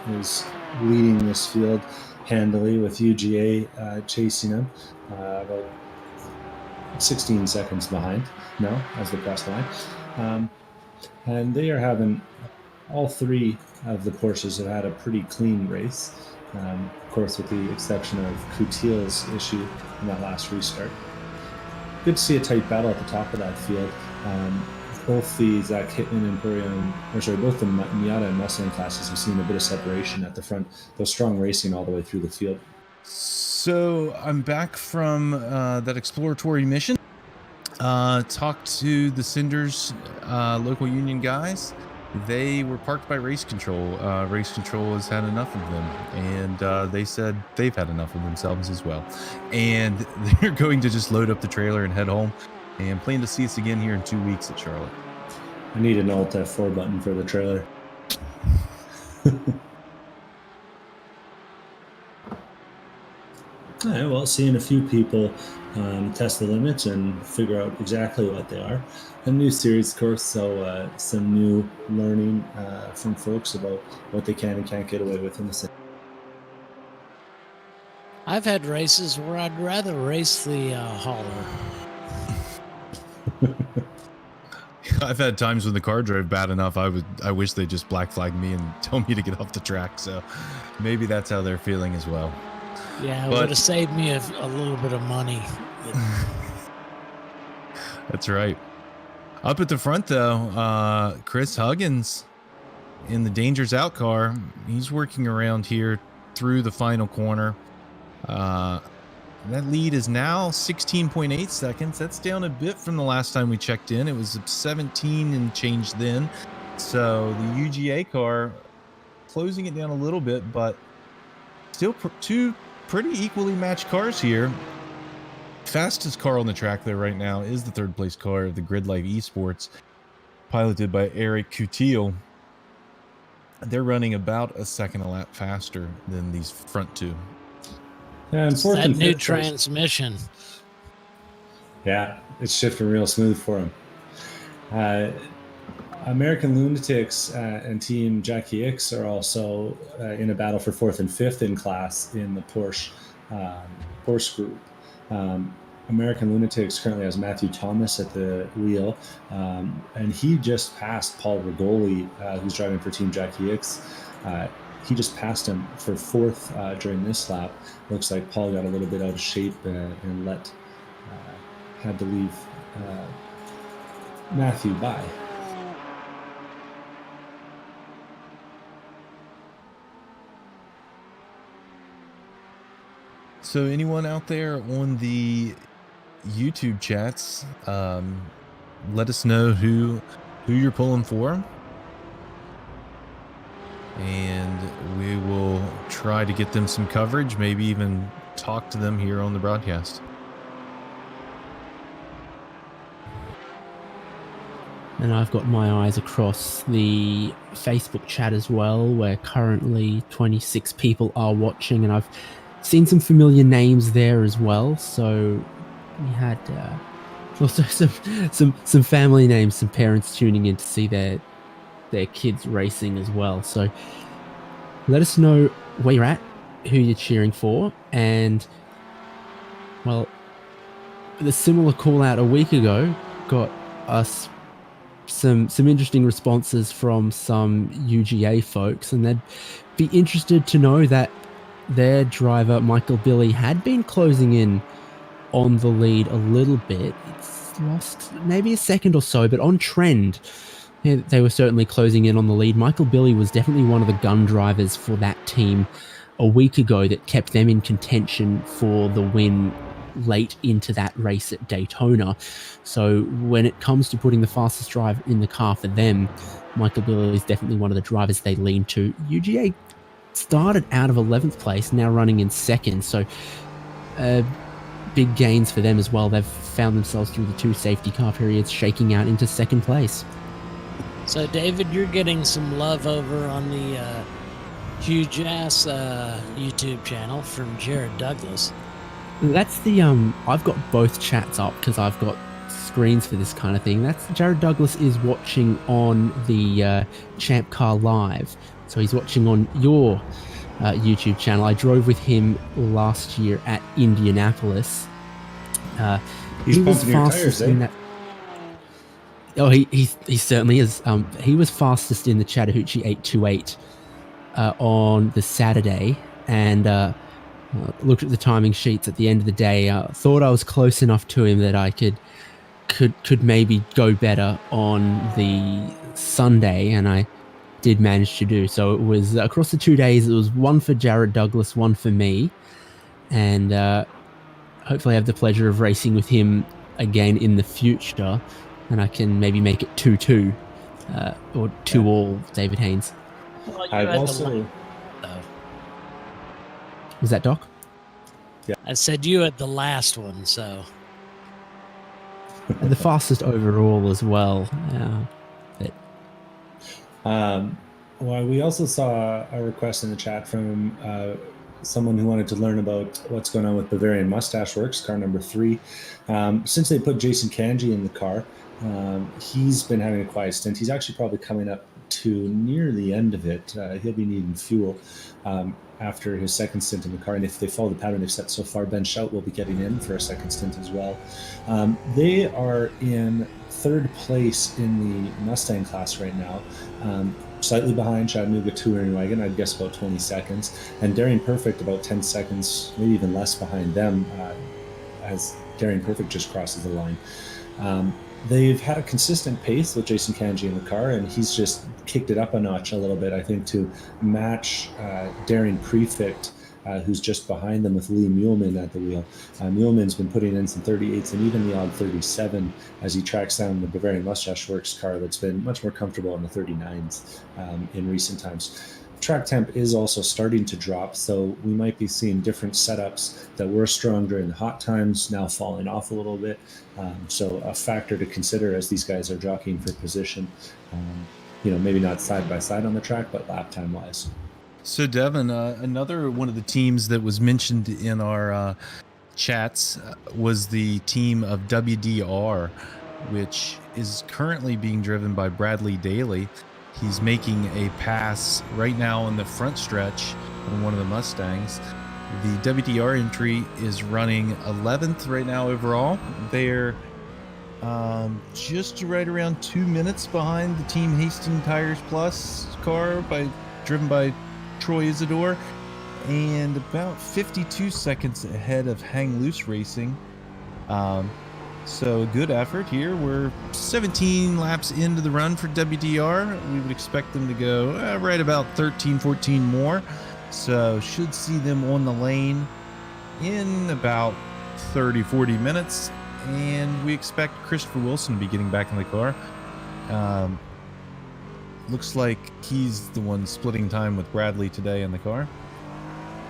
leading this field handily with UGA chasing him about 16 seconds behind now as the press line. And they are having, all 3 of the Porsches have had a pretty clean race, of course with the exception of Coutil's issue in that last restart. Good to see a tight battle at the top of that field. Both the Zach Hitman Emporium, both the Miata and Mustang classes have seen a bit of separation at the front. Though strong racing all the way through the field. So I'm back from that exploratory mission. Talked to the Cinders local union guys. They were parked by race control. Race control has had enough of them, and they said they've had enough of themselves as well. And they're going to just load up the trailer and head home, and plan to see us again here in 2 weeks at Charlotte. I need an Alt F4 button for the trailer. All right, well, seeing a few people test the limits and figure out exactly what they are. A new series, of course, so some new learning from folks about what they can and can't get away with in the city. I've had races where I'd rather race the hauler. I've had times when the car drove bad enough. I wish they just black flagged me and tell me to get off the track. So maybe that's how they're feeling as well. Yeah, it would have saved me a little bit of money. That's right. Up at the front, though, Chris Huggins in the Danger's Out car. He's working around here through the final corner. That lead is now 16.8 seconds. That's down a bit from the last time we checked in. It was 17 and change then. So the UGA car closing it down a little bit, but still two pretty equally matched cars here. fastest car on the track there right now is the third place car, the Grid Life Esports, piloted by Eric Coutillo. They're running about a second a lap faster than these front two. And It's fourth that and new fifth place. transmission. Yeah, it's shifting real smooth for him. American Lunatics and Team Jackie X are also in a battle for fourth and fifth in class in the Porsche group. American Lunatics currently has Matthew Thomas at the wheel, and he just passed Paul Rigoli, who's driving for Team Jackie X. He just passed him for fourth during this lap. Looks like Paul got a little bit out of shape and had to leave Matthew by. So anyone out there on the YouTube chats, let us know who you're pulling for, and we will try to get them some coverage, maybe even talk to them here on the broadcast. And I've got my eyes across the Facebook chat as well, where currently 26 people are watching, and I've seen some familiar names there as well. So we had also some family names, some parents tuning in to see their kids racing as well. So let us know where you're at, who you're cheering for, and well, the similar call out a week ago got us some interesting responses from some UGA folks, and they'd be interested to know that their driver Michael Billy had been closing in on the lead a little bit. It's lost maybe a second or so, but on trend they were certainly closing in on the lead. Michael Billy was definitely one of the gun drivers for that team a week ago that kept them in contention for the win late into that race at Daytona. So when it comes to putting the fastest drive in the car for them, Michael Billy is definitely one of the drivers they lean to. UGA started out of 11th place, now running in second, so big gains for them as well. They've found themselves through the two safety car periods shaking out into second place. So David, you're getting some love over on the huge ass YouTube channel from Jared Douglas. That's the I've got both chats up because I've got screens for this kind of thing. That's Jared Douglas is watching on the ChampCar.Live. So he's watching on your YouTube channel. I drove with him last year at Indianapolis. He's he was pumping your fastest tires, in that. Oh, he certainly is. He was fastest in the Chattahoochee 828 on the Saturday, and looked at the timing sheets at the end of the day. Thought I was close enough to him that I could maybe go better on the Sunday, and I did manage to do. So it was across the 2 days, it was one for Jared Douglas, one for me, and hopefully I have the pleasure of racing with him again in the future, and I can maybe make it 2-2 or 2-all, David Haynes. Well, I've also... Was that Doc? Yeah. I said you had the last one, so. And the fastest overall as well. Well, we also saw a request in the chat from someone who wanted to learn about what's going on with Bavarian Mustache Works, car number 3. Since they put Jason Kanji in the car, he's been having a quiet stint. He's actually probably coming up to near the end of it. He'll be needing fuel after his second stint in the car, and if they follow the pattern they've set so far, Ben Shout will be getting in for a second stint as well. They are in third place in the Mustang class right now, slightly behind Chattanooga Touring Wagon, I'd guess about 20 seconds, and Daring Perfect about 10 seconds, maybe even less behind them, as Daring Perfect just crosses the line. They've had a consistent pace with Jason Kanji in the car, and he's just kicked it up a notch a little bit, I think, to match Daring Prefect, who's just behind them with Lee Muehlman at the wheel. Muehlman's been putting in some 38s and even the odd 37 as he tracks down the Bavarian Mustache Works car that's been much more comfortable on the 39s in recent times. track temp is also starting to drop, so we might be seeing different setups that were strong during the hot times now falling off a little bit. So a factor to consider as these guys are jockeying for position. Maybe not side by side on the track, but lap time wise. So Devin, another one of the teams that was mentioned in our chats was the team of WDR, which is currently being driven by Bradley Daly. He's making a pass right now on the front stretch on one of the Mustangs. The WDR entry is running 11th right now overall. They're just right around 2 minutes behind the Team Hastings Tires Plus car, driven by Troy Isidore, and about 52 seconds ahead of Hang Loose Racing. So a good effort here. We're 17 laps into the run for WDR. We would expect them to go right about 13, 14 more. So should see them on the lane in about 30, 40 minutes. And we expect Christopher Wilson to be getting back in the car. Looks like he's the one splitting time with Bradley today in the car.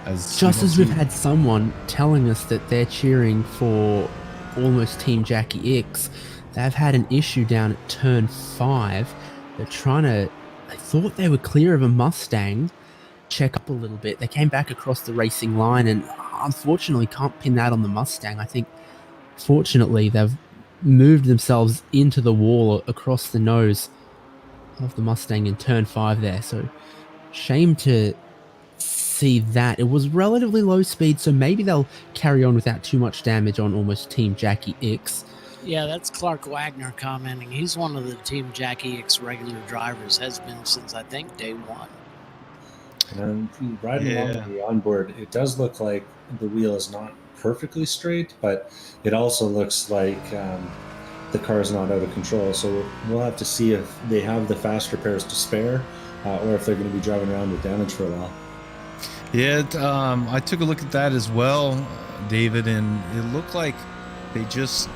Just as we've had someone telling us that they're cheering for almost Team Jackie X, they've had an issue down at turn 5. They're I thought they were clear of a Mustang. Check up a little bit. They came back across the racing line and unfortunately can't pin that on the Mustang. I think fortunately they've moved themselves into the wall across the nose of the Mustang in turn 5 there. So shame to see that. It was relatively low speed, so maybe they'll carry on without too much damage on almost Team Jackie X. Yeah, that's Clark Wagner commenting. He's one of the Team Jackie X regular drivers, has been since I think day 1. And riding along the onboard, it does look like the wheel is not perfectly straight, but it also looks like the car is not out of control. So we'll have to see if they have the fast repairs to spare, or if they're going to be driving around with damage for a while. Yeah, I took a look at that as well, David, and it looked like they just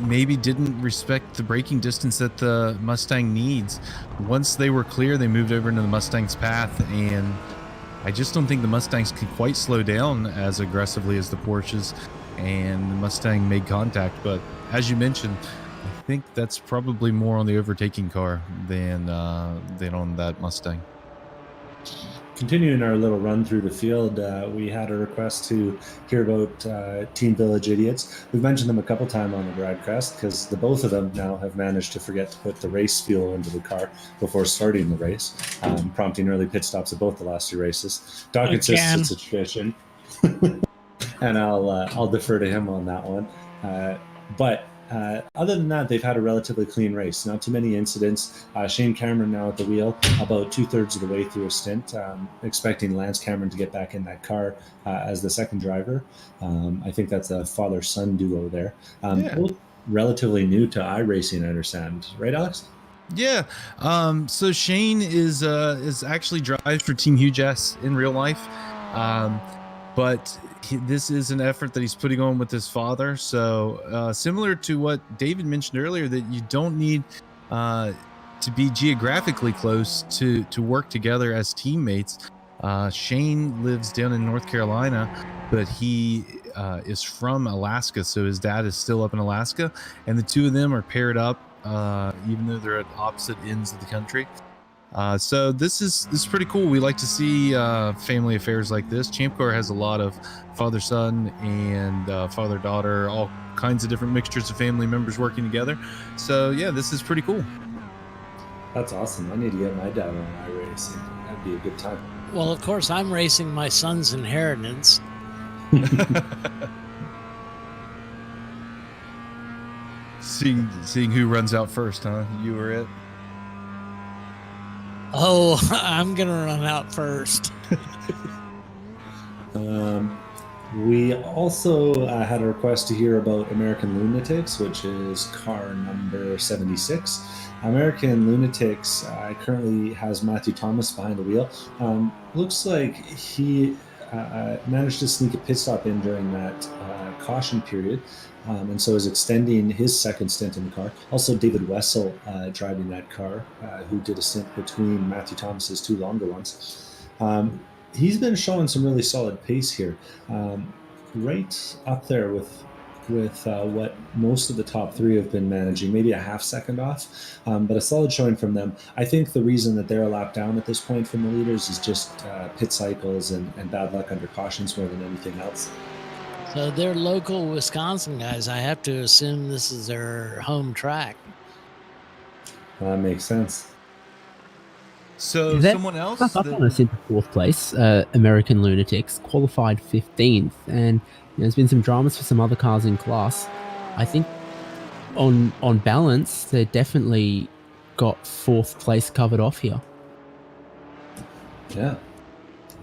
maybe didn't respect the braking distance that the Mustang needs. Once they were clear, they moved over into the Mustang's path, and I just don't think the Mustangs could quite slow down as aggressively as the Porsches, and the Mustang made contact. But as you mentioned, I think that's probably more on the overtaking car than on that Mustang. Continuing our little run through the field, we had a request to hear about Team Village Idiots. We've mentioned them a couple times on the broadcast because the both of them now have managed to forget to put the race fuel into the car before starting the race, prompting early pit stops at both the last 2 races. Doc insists it's a tradition, and I'll defer to him on that one. But other than that, they've had a relatively clean race. Not too many incidents. Shane Cameron now at the wheel, about 2/3 of the way through a stint. Expecting Lance Cameron to get back in that car as the second driver. I think that's a father-son duo there. Both relatively new to iRacing, I understand. Right, Alex? Yeah. So Shane is actually drives for Team Hugh Jess in real life. But this is an effort that he's putting on with his father. So similar to what David mentioned earlier, that you don't need to be geographically close to work together as teammates. Shane lives down in North Carolina, but he is from Alaska. So his dad is still up in Alaska, and the two of them are paired up, even though they're at opposite ends of the country. So this is pretty cool. We like to see family affairs like this. ChampCar has a lot of father-son and father-daughter, all kinds of different mixtures of family members working together. So yeah, this is pretty cool. That's awesome. I need to get my dad on iRacing. That'd be a good time. Well, of course, I'm racing my son's inheritance. Seeing who runs out first, huh? You or it? Oh, I'm going to run out first. We also had a request to hear about American Lunatics, which is car number 76. American Lunatics currently has Matthew Thomas behind the wheel. Looks like he managed to sneak a pit stop in during that caution period, and so is extending his second stint in the car. Also, David Wessel driving that car, who did a stint between Matthew Thomas's two longer ones. He's been showing some really solid pace here, right up there with what most of the top three have been managing, maybe a half second off, but a solid showing from them. I think the reason that they're a lap down at this point from the leaders is just pit cycles and bad luck under cautions more than anything else. So they're local Wisconsin guys. I have to assume this is their home track. That makes sense. So That someone else stuck up on us into fourth place. American Lunatics qualified 15th, and there's been some dramas for some other cars in class. I think on balance, they definitely got fourth place covered off here. Yeah.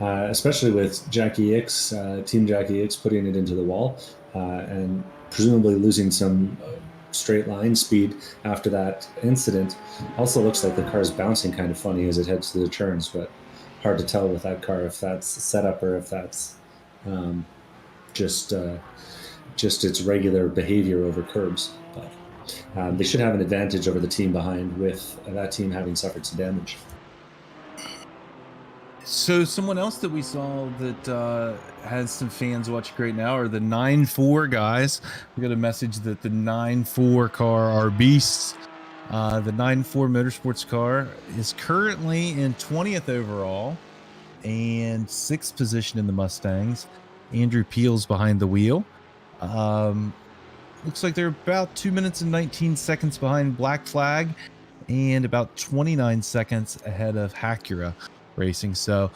Especially with Jackie X, Team Jackie X putting it into the wall and presumably losing some straight line speed after that incident. Also looks like the car's bouncing kind of funny as it heads to the turns, but hard to tell with that car if that's set up or if that's just its regular behavior over curbs. But they should have an advantage over the team behind, with that team having suffered some damage. So someone else that we saw that has some fans watching right now are the 9-4 guys. We got a message that the 9-4 car are beasts. The 9-4 Motorsports car is currently in 20th overall and 6th position in the Mustangs. Andrew Peel's behind the wheel. Looks like they're about 2 minutes and 19 seconds behind Black Flag and about 29 seconds ahead of Acura Racing. So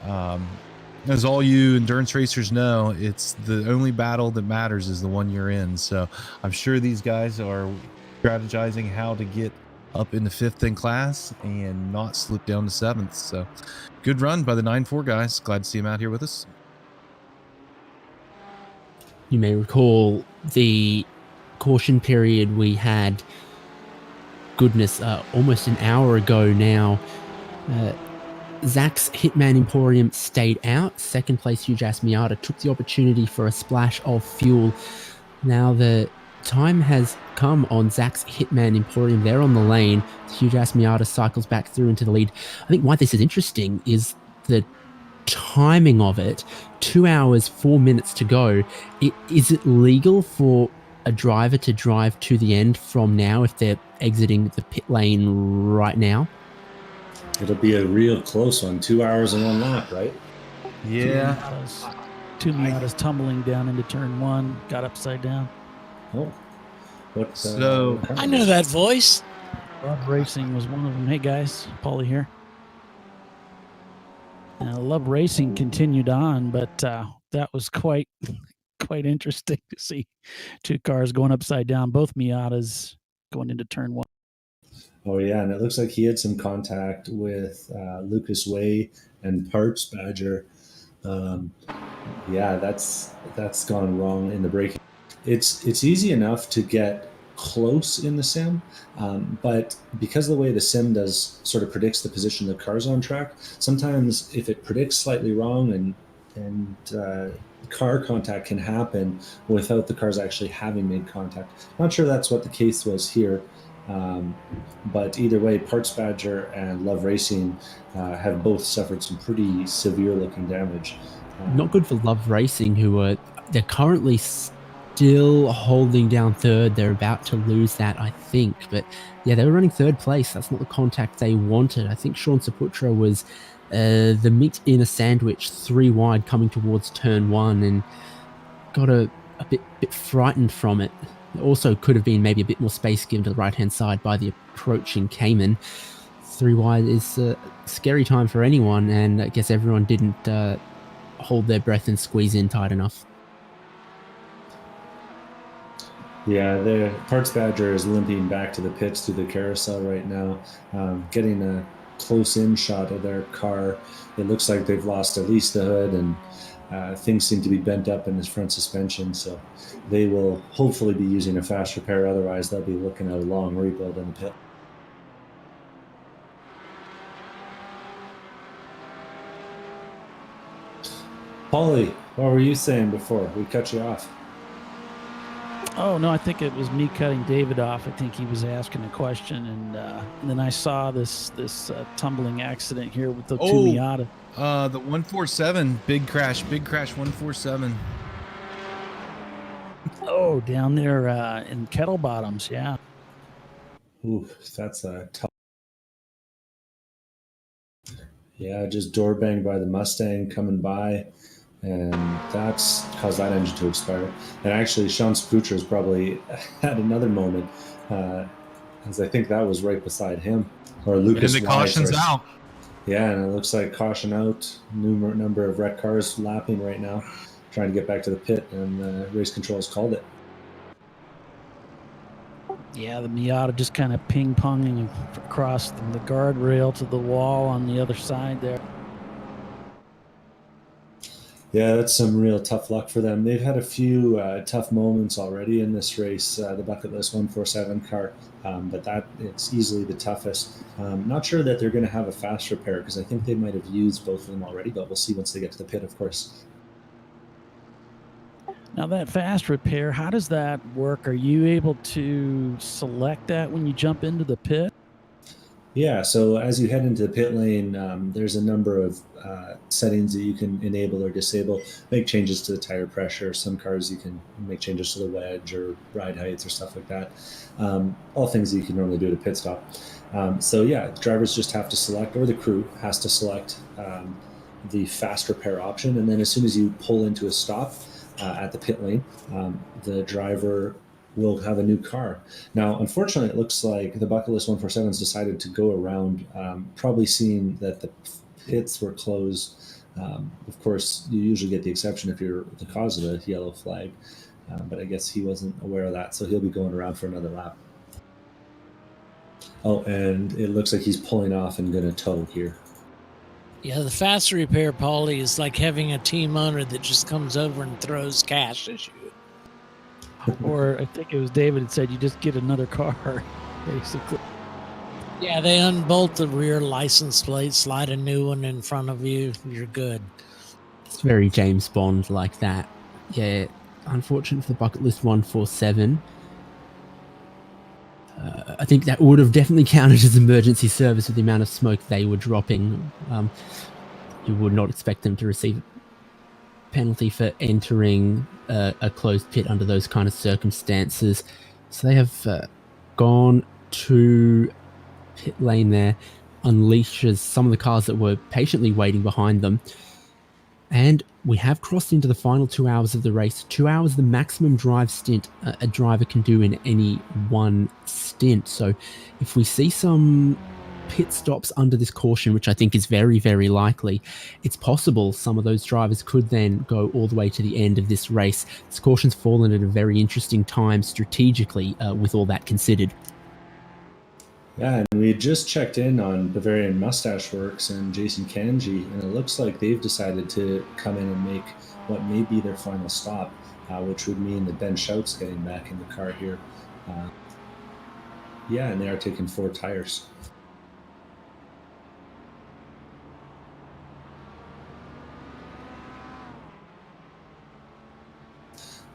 as all you endurance racers know, it's the only battle that matters is the one you're in. So I'm sure these guys are strategizing how to get up into 5th in class and not slip down to 7th. So good run by the 9-4 guys. Glad to see them out here with us. You may recall the caution period we had, almost an hour ago now. Zach's Hitman Emporium stayed out. Second place, Ujas Miata took the opportunity for a splash of fuel. Now the time has come on Zach's Hitman Emporium. They're on the lane. Ujas Miata cycles back through into the lead. I think why this is interesting is the timing of it. 2 hours, 4 minutes to go. Is it legal for a driver to drive to the end from now if they're exiting the pit lane right now? It'll be a real close one. 2 hours and 1 lap, right? Yeah. Two Miatas tumbling down into turn 1, got upside down. Oh. So I know that voice. Love Racing was one of them. Hey guys, Paulie here. Love Racing continued on, but that was quite interesting to see 2 cars going upside down, both Miatas going into turn 1. Oh yeah, and it looks like he had some contact with Lucas Way and Parts Badger. Yeah, that's gone wrong in the braking. It's easy enough to get close in the sim, but because of the way the sim does sort of predicts the position of the cars on track, sometimes if it predicts slightly wrong and car contact can happen without the cars actually having made contact. Not sure that's what the case was here. But either way, Parts Badger and Love Racing have both suffered some pretty severe looking damage. Not good for Love Racing, they're currently still holding down third. They're about to lose that, I think. But yeah, they were running third place. That's not the contact they wanted. I think Sean Saputra was the meat in a sandwich 3 wide coming towards turn 1 and got a bit frightened from it. Also could have been maybe a bit more space given to the right-hand side by the approaching Cayman. 3 wide is a scary time for anyone, and I guess everyone didn't hold their breath and squeeze in tight enough. Yeah, the Parts Badger is limping back to the pits through the carousel right now, getting a close-in shot of their car. It looks like they've lost at least the hood, and things seem to be bent up in his front suspension, so they will hopefully be using a fast repair. Otherwise, they'll be looking at a long rebuild in the pit. Paulie, what were you saying before we cut you off? Oh no, I think it was me cutting David off. I think he was asking a question, and then I saw this tumbling accident here with the two Miata. The 147, big crash 147. Oh, down there in Kettle Bottoms, yeah. Ooh, that's a tough. Yeah, just door banged by the Mustang coming by, and that's caused that engine to expire. And actually, Sean Spoocher's probably had another moment, as I think that was right beside him, or Lucas. And the caution's out. Yeah, and it looks like caution out. Number of wrecked cars lapping right now, trying to get back to the pit, and race control has called it. Yeah, the Miata just kind of ping-ponging across the guardrail to the wall on the other side there. Yeah, that's some real tough luck for them. They've had a few tough moments already in this race, the Bucket List 147 car, but that it's easily the toughest. Not sure that they're going to have a fast repair because I think they might have used both of them already, but we'll see once they get to the pit, of course. Now that fast repair, how does that work? Are you able to select that when you jump into the pit? Yeah, so as you head into the pit lane, there's a number of settings that you can enable or disable, make changes to the tire pressure. Some cars you can make changes to the wedge or ride heights or stuff like that. All things that you can normally do at a pit stop. So yeah, drivers just have to select, or the crew has to select the fast repair option. And then as soon as you pull into a stop at the pit lane, the driver will have a new car. Now, unfortunately, it looks like the Bucket List 147's decided to go around, probably seeing that the pits were closed. Of course, you usually get the exception if you're the cause of the yellow flag, but I guess he wasn't aware of that, so he'll be going around for another lap. Oh, and it looks like he's pulling off and going to tow here. Yeah, the fast repair, Paulie, is like having a team owner that just comes over and throws cash at you. Or I think it was David that said you just get another car, basically. Yeah, they unbolt the rear license plate, slide a new one in front of you, you're good. It's very James Bond like that. Yeah, unfortunate for the Bucket List 147. I think that would have definitely counted as emergency service with the amount of smoke they were dropping. You would not expect them to receive a penalty for entering a closed pit under those kind of circumstances. So they have gone to pit lane there, unleashes some of the cars that were patiently waiting behind them. And we have crossed into the final 2 hours of the race. 2 hours, the maximum drive stint a driver can do in any one stint. So if we see some pit stops under this caution, which I think is very, very likely, it's possible some of those drivers could then go all the way to the end of this race. This caution's fallen at a very interesting time strategically with all that considered. Yeah, and we just checked in on Bavarian Mustache Works and Jason Kanji, and it looks like they've decided to come in and make what may be their final stop, which would mean that Ben Schout's getting back in the car here. Yeah, and they are taking 4 tires.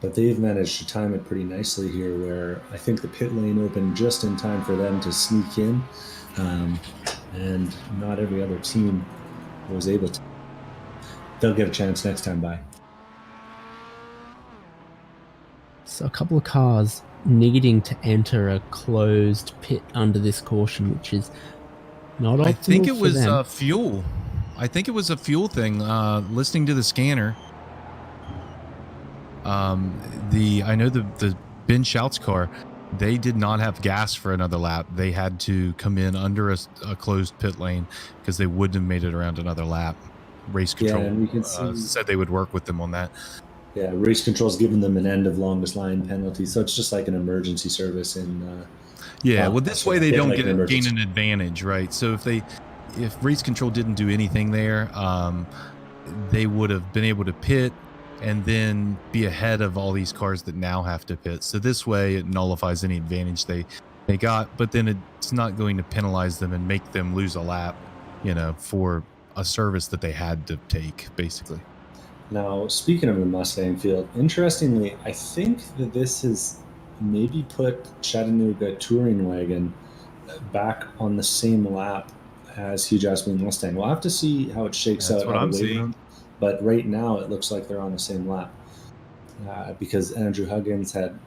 But they've managed to time it pretty nicely here, where I think the pit lane opened just in time for them to sneak in, and not every other team was able to. They'll get a chance next time by. So a couple of cars needing to enter a closed pit under this caution, which is not optimal. I think it was them. fuel. I think it was a fuel thing. Listening to the scanner. I know the Ben Schout's car, they did not have gas for another lap. They had to come in under a closed pit lane because they wouldn't have made it around another lap. Race control and you can see, said they would work with them on that. Yeah, race control's given them an end of longest line penalty, so it's just like an emergency service in. Well, this way they don't like gain an advantage, right? So if race control didn't do anything there, they would have been able to pit and then be ahead of all these cars that now have to pit. So this way it nullifies any advantage they got, but then it's not going to penalize them and make them lose a lap, for a service that they had to take, basically. Now, speaking of the Mustang field, interestingly, I think that this is maybe put Chattanooga Touring Wagon back on the same lap as Hugh Jackman Mustang. We'll have to see how it shakes That's out what on I'm the wave seeing. round. But right now, it looks like they're on the same lap because Andrew Huggins had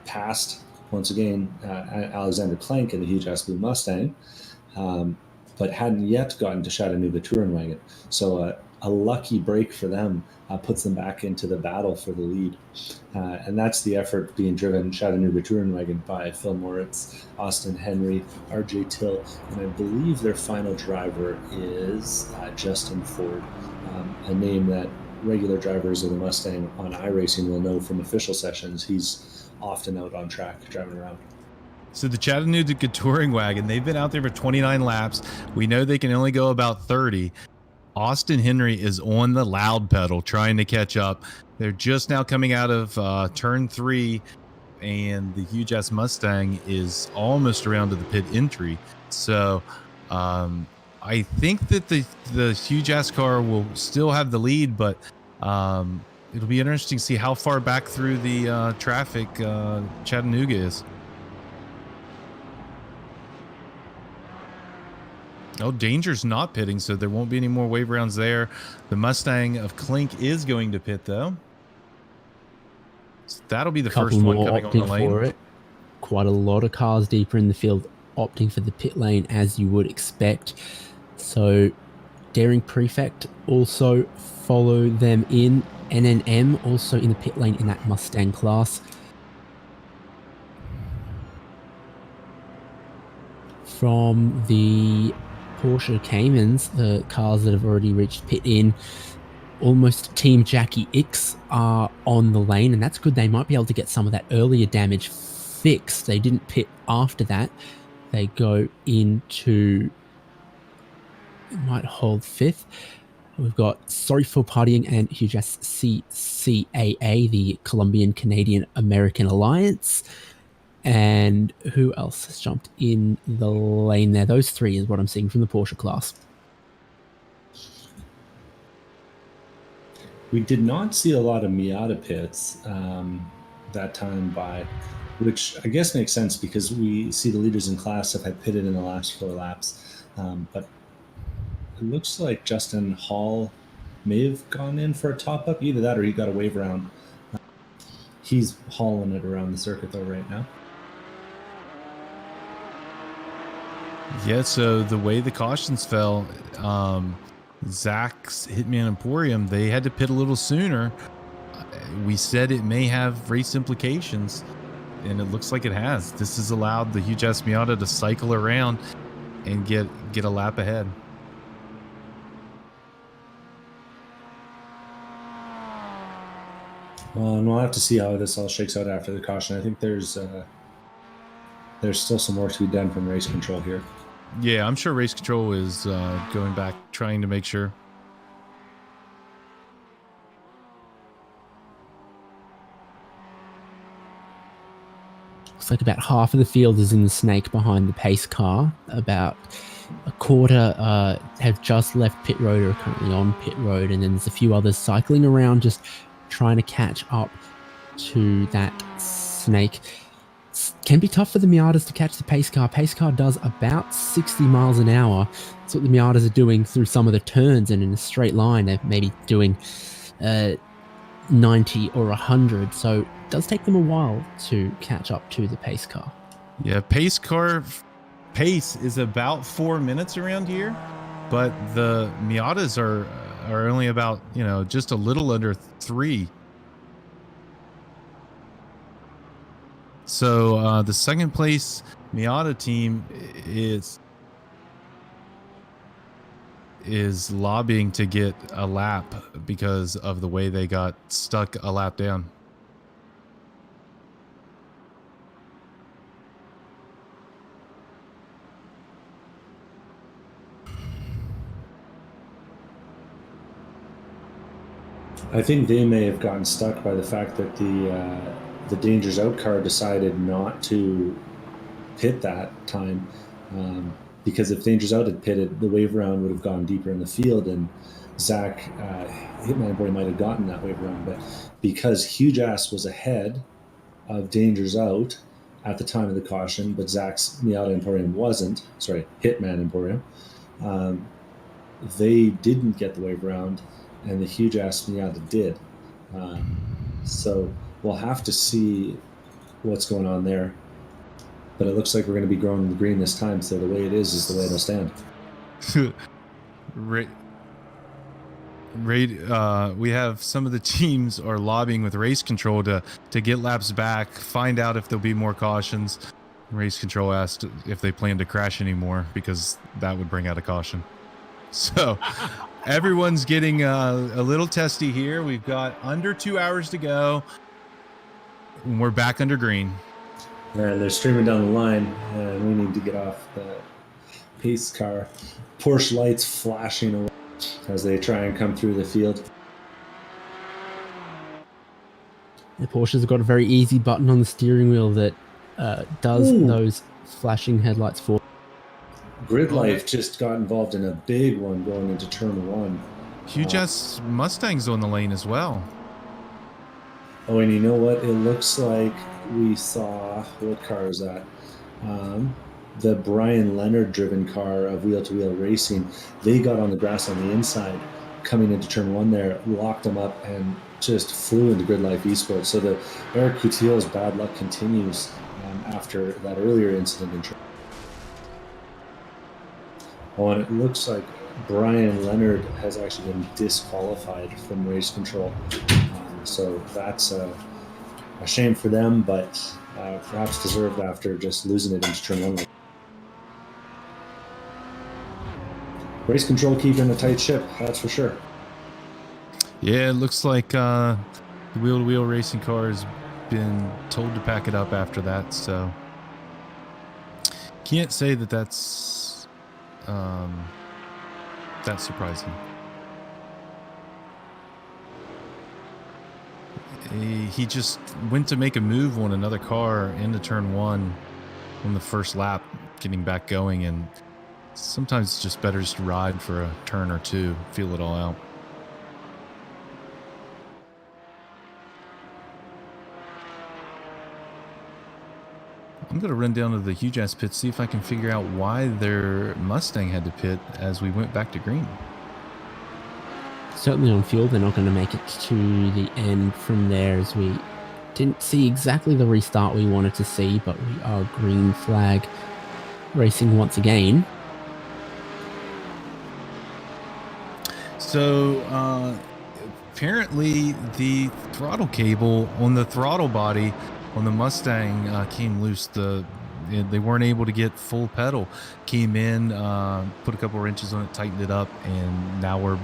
passed once again Alexander Plank in the Hugh Jackman Mustang, but hadn't yet gotten to Chattanooga Touring Wagon. So a lucky break for them puts them back into the battle for the lead. And that's the effort being driven Chattanooga Touring Wagon by Phil Moritz, Austin Henry, RJ Till, and I believe their final driver is Justin Ford, a name that regular drivers of the Mustang on iRacing will know from official sessions. He's often out on track driving around. So the Chattanooga Touring Wagon, they've been out there for 29 laps. We know they can only go about 30. Austin Henry is on the loud pedal trying to catch up. They're just now coming out of turn 3, and the Hugh Jass Mustang is almost around to the pit entry. So I think that the Hugh Jass car will still have the lead, but it'll be interesting to see how far back through the traffic Chattanooga is. Oh, Danger's not pitting, so there won't be any more wave rounds there. The Mustang of Klink is going to pit, though. So that'll be the first one coming on the lane. For it. Quite a lot of cars deeper in the field opting for the pit lane, as you would expect. So Daring Prefect also follow them in. NNM also in the pit lane in that Mustang class. From the Porsche Caymans, the cars that have already reached pit in, almost Team Jackie X are on the lane, and that's good. They might be able to get some of that earlier damage fixed. They didn't pit after that. They go into, might hold 5th. We've got Sorry for Partying and Hujas CCAA, the Colombian Canadian American Alliance. And who else has jumped in the lane there? Those 3 is what I'm seeing from the Porsche class. We did not see a lot of Miata pits that time by, which I guess makes sense because we see the leaders in class have had pitted in the last 4 laps. But it looks like Justin Hall may have gone in for a top-up. Either that or he got a wave around. He's hauling it around the circuit though right now. Yeah, so the way the cautions fell, Zach's Hitman Emporium, they had to pit a little sooner. We said it may have race implications, and it looks like it has. This has allowed the Hugh Jass Miata to cycle around and get a lap ahead. Well, and we'll have to see how this all shakes out after the caution. I think there's still some work to be done from race control here. Yeah, I'm sure race control is going back, trying to make sure. Looks like about half of the field is in the snake behind the pace car. About a quarter have just left pit road or are currently on pit road, and then there's a few others cycling around just trying to catch up to that snake. Can be tough for the Miatas to catch the pace car. Pace car does about 60 miles an hour. That's what the Miatas are doing through some of the turns, and in a straight line they're maybe doing 90 or 100. So it does take them a while to catch up to the pace car. Yeah, pace car pace is about 4 minutes around here, but the Miatas are only about, just a little under 3. So the second place Miata team is lobbying to get a lap because of the way they got stuck a lap down. I think they may have gotten stuck by the fact that the Dangers Out car decided not to pit that time, because if Dangers Out had pitted, the wave round would have gone deeper in the field, and Zach Hitman Boy might have gotten that wave round. But because Hugh Jass was ahead of dangers out at the time of the caution, but Zach's Miata Emporium wasn't. Sorry, Hitman Emporium. They didn't get the wave around, and the huge ass Miata did. So we'll have to see what's going on there. But it looks like we're going to be growing the green this time, so the way it is the way it'll stand. We have some of the teams are lobbying with race control to get laps back, find out if there'll be more cautions. Race control asked if they plan to crash anymore because that would bring out a caution. So everyone's getting a little testy here. We've got under 2 hours to go. And we're back under green. And they're streaming down the line, and we need to get off the pace car. Porsche lights flashing away as they try and come through the field. The Porsche's got a very easy button on the steering wheel that does those flashing headlights for. Grid Life just got involved in a big one going into turn one. Huge ass Mustangs on the lane as well. Oh, and you know what? It looks like we saw, what car is that? The Brian Leonard driven car of Wheel to Wheel Racing. They got on the grass on the inside coming into turn one there, locked them up, and just flew into Grid Life Esports. So the Eric Coutillo's bad luck continues after that earlier incident in turn. Oh, and it looks like Brian Leonard has actually been disqualified from race control. So that's a shame for them, but perhaps deserved after just losing it into turn one. Race control keeping a tight ship, that's for sure. Yeah, it looks like the wheel-to-wheel racing car has been told to pack it up after that, so can't say that that's surprising. He just went to make a move on another car into turn one on the first lap, getting back going, and sometimes it's just better just to ride for a turn or two, feel it all out. I'm going to run down to the huge ass pit, see if I can figure out why their Mustang had to pit as we went back to green. Certainly on fuel, they're not going to make it to the end from there, as we didn't see exactly the restart we wanted to see, but we are green flag racing once again. So apparently the throttle cable on the throttle body on the Mustang came loose. They weren't able to get full pedal. Came in, put a couple wrenches on it, tightened it up, and now we're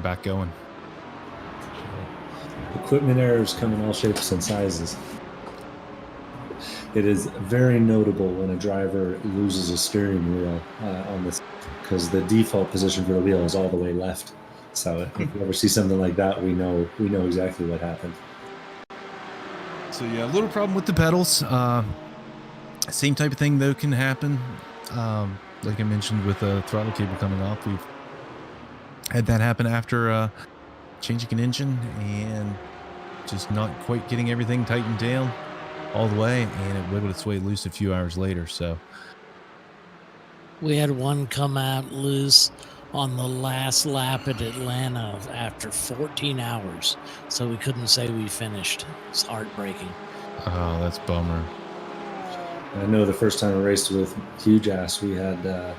back going. Equipment errors come in all shapes and sizes. It is very notable when a driver loses a steering wheel on this, because the default position for the wheel is all the way left. So if you ever see something like that, we know exactly what happened. So yeah, a little problem with the pedals. Same type of thing though can happen. Like I mentioned with the throttle cable coming off, we've had that happen after changing an engine and just not quite getting everything tightened down all the way, and it wiggled its way loose a few hours later. So we had one come out loose on the last lap at Atlanta after 14 hours, so we couldn't say we finished. It's heartbreaking. Oh, that's a bummer. I know the first time I raced with Huge Ass, we had the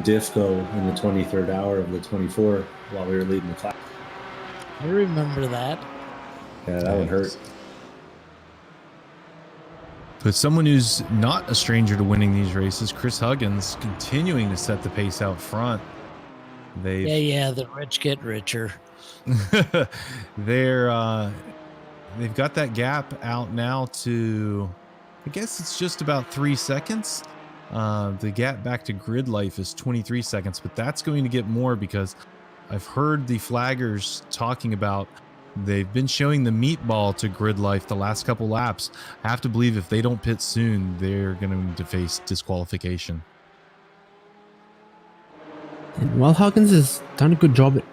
diff go in the 23rd hour of the 24 while we were leading the class. I remember that. Yeah, that would hurt. But someone who's not a stranger to winning these races, Chris Huggins, continuing to set the pace out front. Yeah, the rich get richer. They've got that gap out now to, I guess it's just about 3 seconds. The gap back to Grid Life is 23 seconds, but that's going to get more because I've heard the flaggers talking about they've been showing the meatball to Grid Life the last couple laps. I have to believe if they don't pit soon, they're going to face disqualification. And while Huggins has done a good job at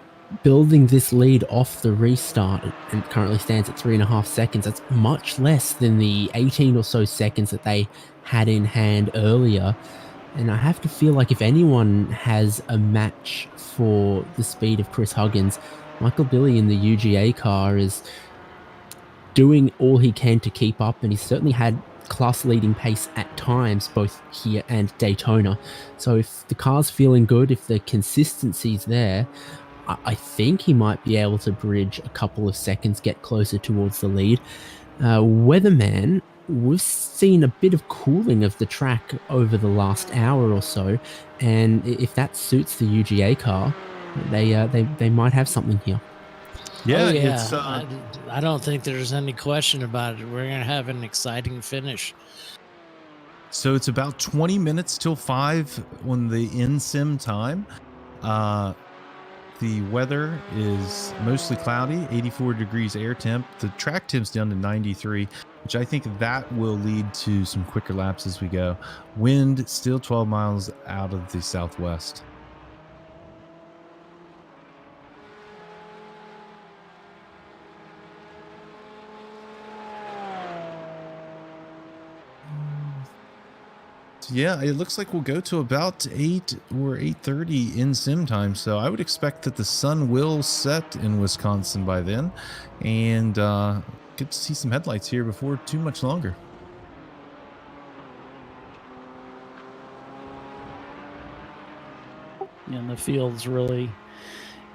building this lead off the restart and currently stands at 3.5 seconds. That's much less than the 18 or so seconds that they had in hand earlier. And I have to feel like if anyone has a match for the speed of Chris Huggins, Michael Billy in the UGA car is doing all he can to keep up, and he's certainly had class-leading pace at times, both here and Daytona. So if the car's feeling good, if the consistency's there, I think he might be able to bridge a couple of seconds, get closer towards the lead. Weatherman, we've seen a bit of cooling of the track over the last hour or so, and if that suits the UGA car, they might have something here. Yeah, Oh, yeah. it's I don't think there's any question about it. We're going to have an exciting finish. so it's about 20 minutes till 5 on the in-sim time. The weather is mostly cloudy, 84 degrees air temp. The track temp's down to 93, which I think that will lead to some quicker laps as we go. Wind still 12 miles out of the southwest. Yeah, it looks like we'll go to about 8 or 8:30 in sim time. So I would expect that the sun will set in Wisconsin by then, and get to see some headlights here before too much longer. And the field's really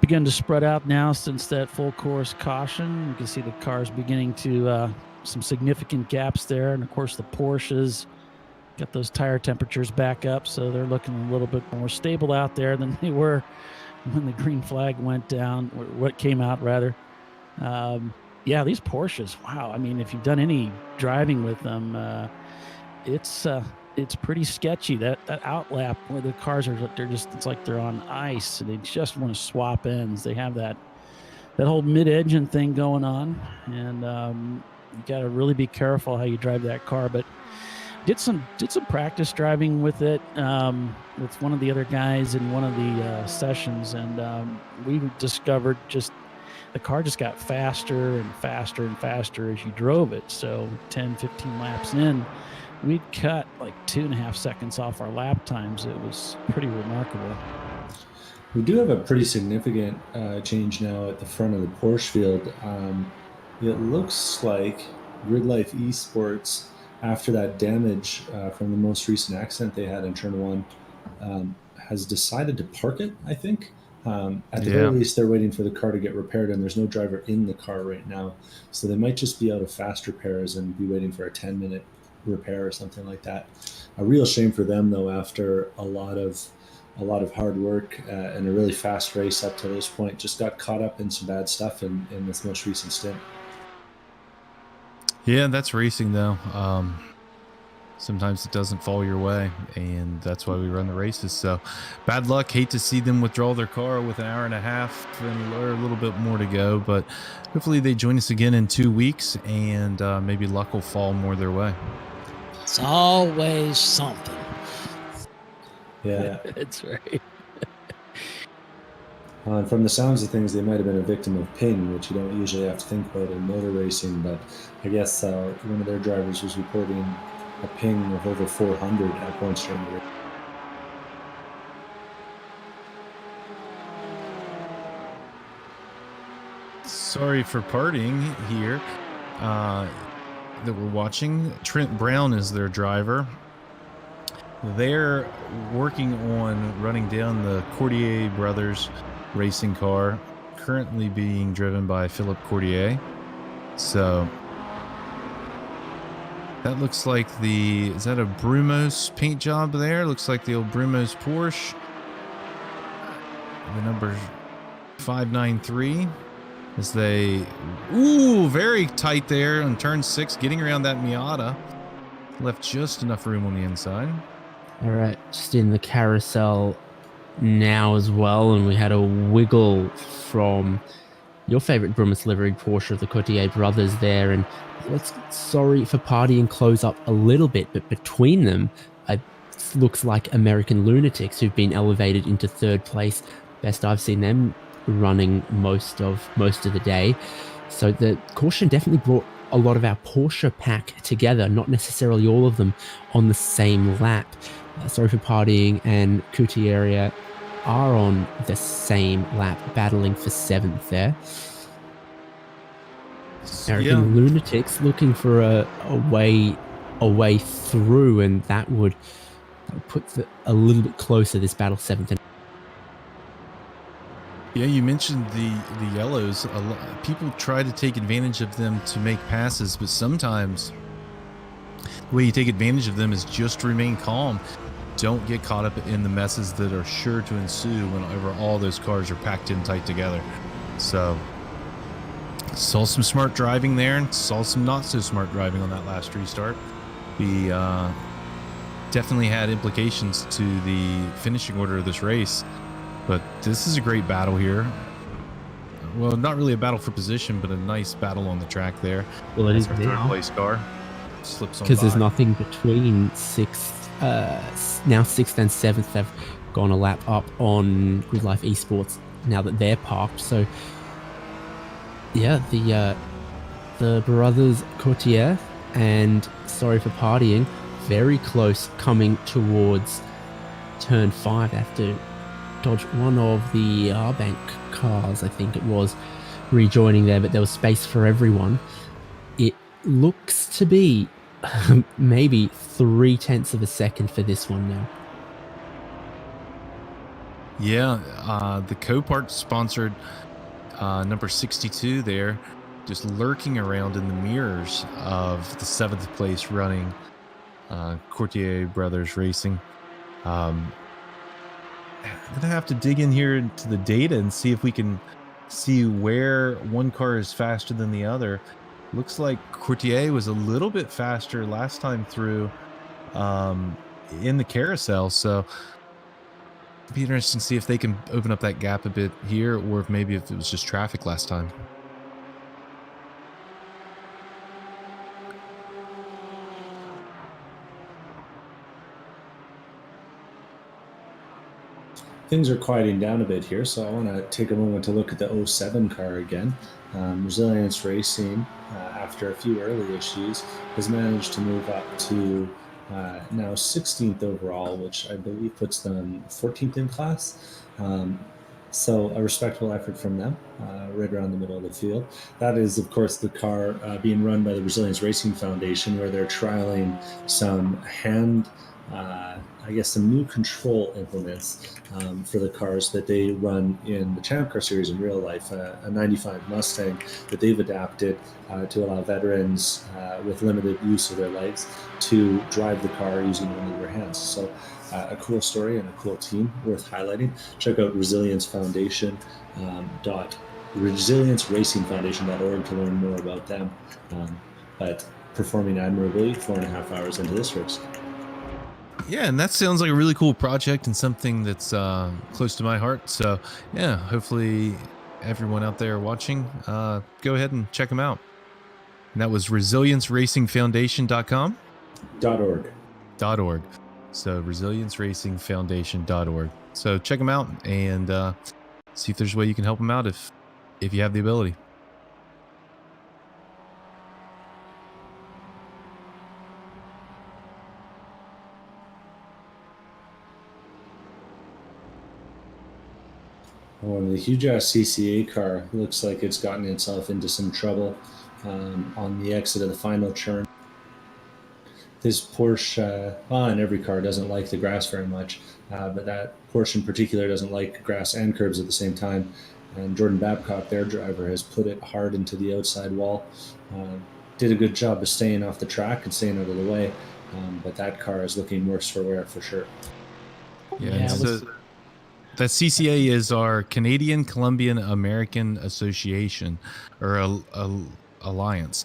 begun to spread out now since that full course caution. You can see the cars beginning to some significant gaps there, and of course the Porsches got those tire temperatures back up, so they're looking a little bit more stable out there than they were when the green flag went down, or what came out rather. Yeah, these Porsches, wow. I mean, if you've done any driving with them, it's pretty sketchy. That outlap where the cars it's like they're on ice, and they just want to swap ends. They have that whole mid-engine thing going on, and you got to really be careful how you drive that car. But did some practice driving with it with one of the other guys in one of the sessions, and we discovered just the car just got faster and faster and faster as you drove it. So 10, 15 laps in, we'd cut like 2.5 seconds off our lap times. It was pretty remarkable. We do have a pretty significant change now at the front of the Porsche field. It looks like Grid Life Esports, after that damage from the most recent accident they had in turn 1, has decided to park it, I think. At the very least, they're waiting for the car to get repaired, and there's no driver in the car right now. So they might just be out of fast repairs and be waiting for a 10-minute repair or something like that. A real shame for them, though, after a lot of hard work and a really fast race up to this point. Just got caught up in some bad stuff in this most recent stint. Yeah, that's racing though. Sometimes it doesn't fall your way, and that's why we run the races. So bad luck. Hate to see them withdraw their car with an hour and a half or a little bit more to go, but hopefully they join us again in 2 weeks, and maybe luck will fall more their way. It's always something. Yeah. That's right. From the sounds of things, they might have been a victim of ping, which you don't usually have to think about in motor racing, but I guess one of their drivers was reporting a ping of over 400 at points during the race. Sorry for partying here that we're watching. Trent Brown is their driver. They're working on running down the Cordier brothers racing car, currently being driven by Philippe Cordier. So that looks like is that a Brumos paint job there? Looks like the old Brumos Porsche. The number 593 as very tight there on turn 6, getting around that Miata. Left just enough room on the inside. All right, just in the carousel now as well, and we had a wiggle from your favorite Brumos liveried Porsche of the Cotier brothers there, and sorry for partying close up a little bit, but between them, it looks like American Lunatics, who've been elevated into 3rd place. Best I've seen them running most of the day. So the caution definitely brought a lot of our Porsche pack together, not necessarily all of them on the same lap. Sorry for Partying and Coutier are on the same lap, battling for 7th there. American Lunatics looking for a way through, and that would put a little bit closer this battle 7th. Yeah, you mentioned the yellows. People try to take advantage of them to make passes, but sometimes the way you take advantage of them is just remain calm. Don't get caught up in the messes that are sure to ensue whenever all those cars are packed in tight together. So, saw some smart driving there and saw some not so smart driving on that last restart. We definitely had implications to the finishing order of this race. But this is a great battle here. Well, not really a battle for position, but a nice battle on the track there. Well, it is our now. third place car. Slips on because there's by. nothing between 6th, now 6th and 7th. They've gone a lap up on Grid Life Esports now that they're parked. So, yeah, the brothers Coutier and Sorry for Partying very close coming towards turn 5 after dodge one of the R-Bank cars, I think it was, rejoining there, but there was space for everyone. It looks to be maybe 0.3 of a second for this one now. Yeah, the Copart sponsored number 62 there, just lurking around in the mirrors of the 7th place running Coutier Brothers Racing. I'm going to have to dig in here into the data and see if we can see where one car is faster than the other. Looks like Coutier was a little bit faster last time through in the carousel. So it'd be interesting to see if they can open up that gap a bit here, or if maybe if it was just traffic last time. Things are quieting down a bit here, so I want to take a moment to look at the 07 car again. Resilience Racing, after a few early issues, has managed to move up to now 16th overall, which I believe puts them 14th in class. So a respectable effort from them, right around the middle of the field. That is, of course, the car being run by the Resilience Racing Foundation, where they're trialing some some new control implements for the cars that they run in the Champ Car series in real life, a 95 Mustang that they've adapted to allow veterans with limited use of their legs to drive the car using only their hands. So a cool story and a cool team worth highlighting. Check out resilienceracingfoundation.org to learn more about them. But performing admirably 4.5 hours into this race. Yeah, and that sounds like a really cool project and something that's close to my heart. So, yeah, hopefully everyone out there watching, go ahead and check them out. And that was resilienceracingfoundation.com? .org. .org. So, resilienceracingfoundation.org. So, check them out and see if there's a way you can help them out if you have the ability. Oh, and the huge ass CCA car looks like it's gotten itself into some trouble on the exit of the final turn. This Porsche, and every car doesn't like the grass very much, but that Porsche in particular doesn't like grass and curbs at the same time. And Jordan Babcock, their driver, has put it hard into the outside wall. Did a good job of staying off the track and staying out of the way, but that car is looking worse for wear for sure. Yeah, that CCA is our Canadian Colombian American Association, or alliance.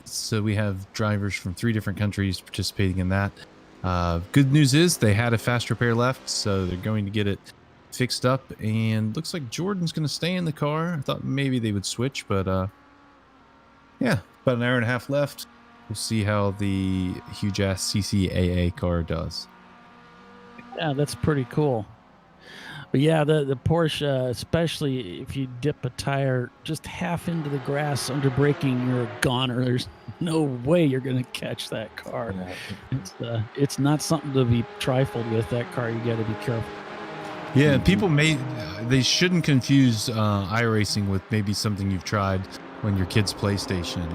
So we have drivers from 3 different countries participating in that. Good news is they had a fast repair left, so they're going to get it fixed up. And looks like Jordan's going to stay in the car. I thought maybe they would switch, but yeah, about an hour and a half left. We'll see how the huge ass CCAA car does. Yeah, that's pretty cool. But yeah, the Porsche, especially if you dip a tire just half into the grass under braking, you're a goner. There's no way you're going to catch that car. It's not something to be trifled with. That car, you got to be careful. Yeah, people they shouldn't confuse iRacing with maybe something you've tried on your kid's PlayStation.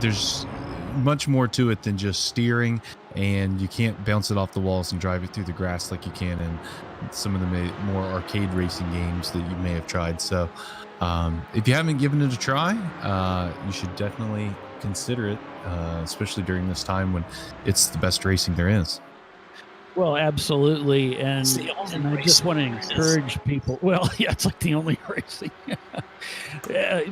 There's much more to it than just steering, and you can't bounce it off the walls and drive it through the grass like you can in some of the more arcade racing games that you may have tried. So if you haven't given it a try, you should definitely consider it, especially during this time when it's the best racing there is. Well, absolutely, and I just want to encourage people. Well, yeah, it's like the only racing.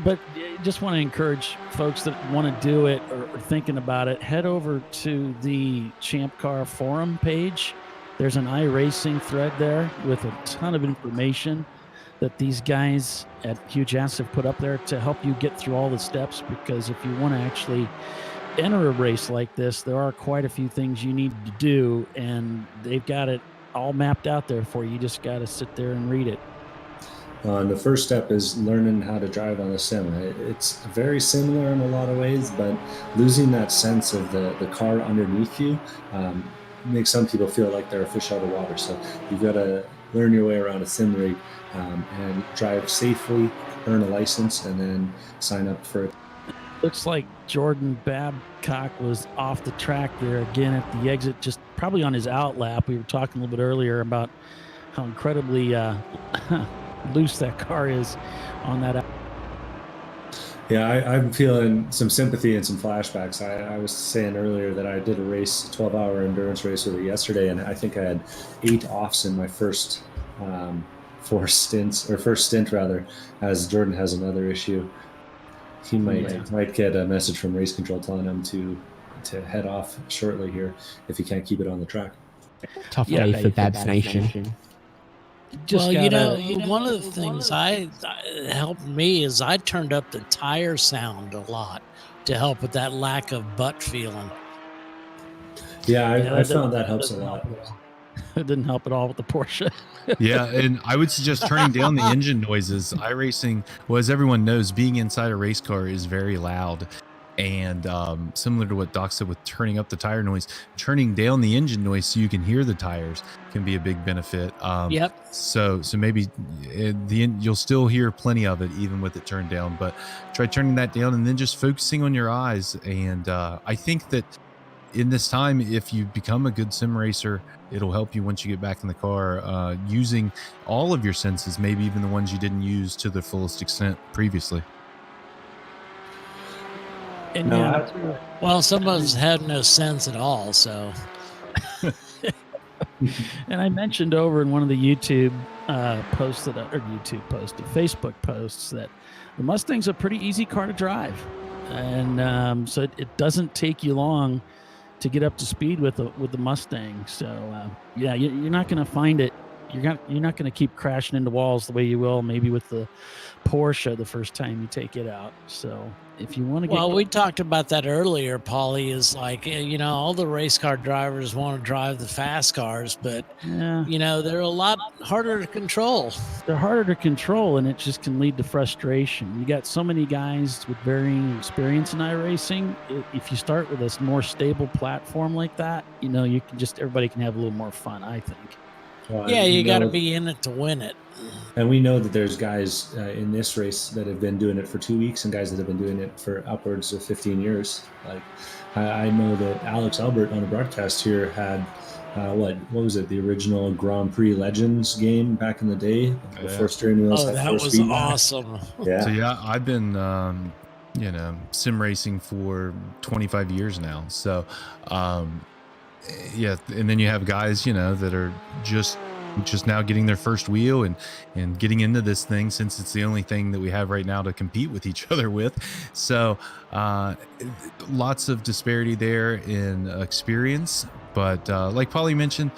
But just want to encourage folks that want to do it or thinking about it. Head over to the Champ Car forum page. There's an iRacing thread there with a ton of information that these guys at Huge Ass have put up there to help you get through all the steps. Because if you want to actually enter a race like this, there are quite a few things you need to do, and they've got it all mapped out there for you. You just got to sit there and read it. And the first step is learning how to drive on a sim. It's very similar in a lot of ways, but losing that sense of the car underneath you makes some people feel like they're a fish out of water. So you've got to learn your way around a sim rig and drive safely, earn a license, and then sign up for it. Looks like Jordan Babcock was off the track there again at the exit, just probably on his out lap. We were talking a little bit earlier about how incredibly loose that car is on that. Yeah, I'm feeling some sympathy and some flashbacks. I was saying earlier that I did a 12-hour endurance race with it yesterday, and I think I had 8 offs in my first first stint rather, as Jordan has another issue. He might get a message from race control telling him to head off shortly here if he can't keep it on the track. Tough day for Babs Nation. One of the things helped me is I turned up the tire sound a lot to help with that lack of butt feeling. Yeah, I found that helps a lot. It didn't help at all with the Porsche. Yeah, and I would suggest turning down the engine noises. iRacing, well, as everyone knows, being inside a race car is very loud. And similar to what Doc said with turning up the tire noise, turning down the engine noise so you can hear the tires can be a big benefit. Yep. So maybe you'll still hear plenty of it even with it turned down, but try turning that down and then just focusing on your eyes. And I think that in this time, if you become a good sim racer, it'll help you once you get back in the car, using all of your senses, maybe even the ones you didn't use to the fullest extent previously. And well, some of us had no sense at all, so. And I mentioned over in one of the YouTube Facebook posts that the Mustang's a pretty easy car to drive, and so it doesn't take you long to get up to speed with the Mustang. So yeah, you're not going to find it. You're not going to keep crashing into walls the way you will maybe with the Porsche the first time you take it out. So if you want to Well, we talked about that earlier, Paulie, is like, all the race car drivers want to drive the fast cars, but, they're a lot harder to control. They're harder to control, and it just can lead to frustration. You got so many guys with varying experience in iRacing. If you start with a more stable platform like that, everybody can have a little more fun, I think. Yeah, you got to be in it to win it. And we know that there's guys in this race that have been doing it for 2 weeks and guys that have been doing it for upwards of 15 years. Like I know that Alex Albert on the broadcast here had what was it? The original Grand Prix Legends game back in the day before steering wheels. Oh, that was awesome. Yeah. So yeah, I've been sim racing for 25 years now. So yeah, and then you have guys that are just now getting their first wheel and getting into this thing, since it's the only thing that we have right now to compete with each other with. So lots of disparity there in experience, but like Paulie mentioned,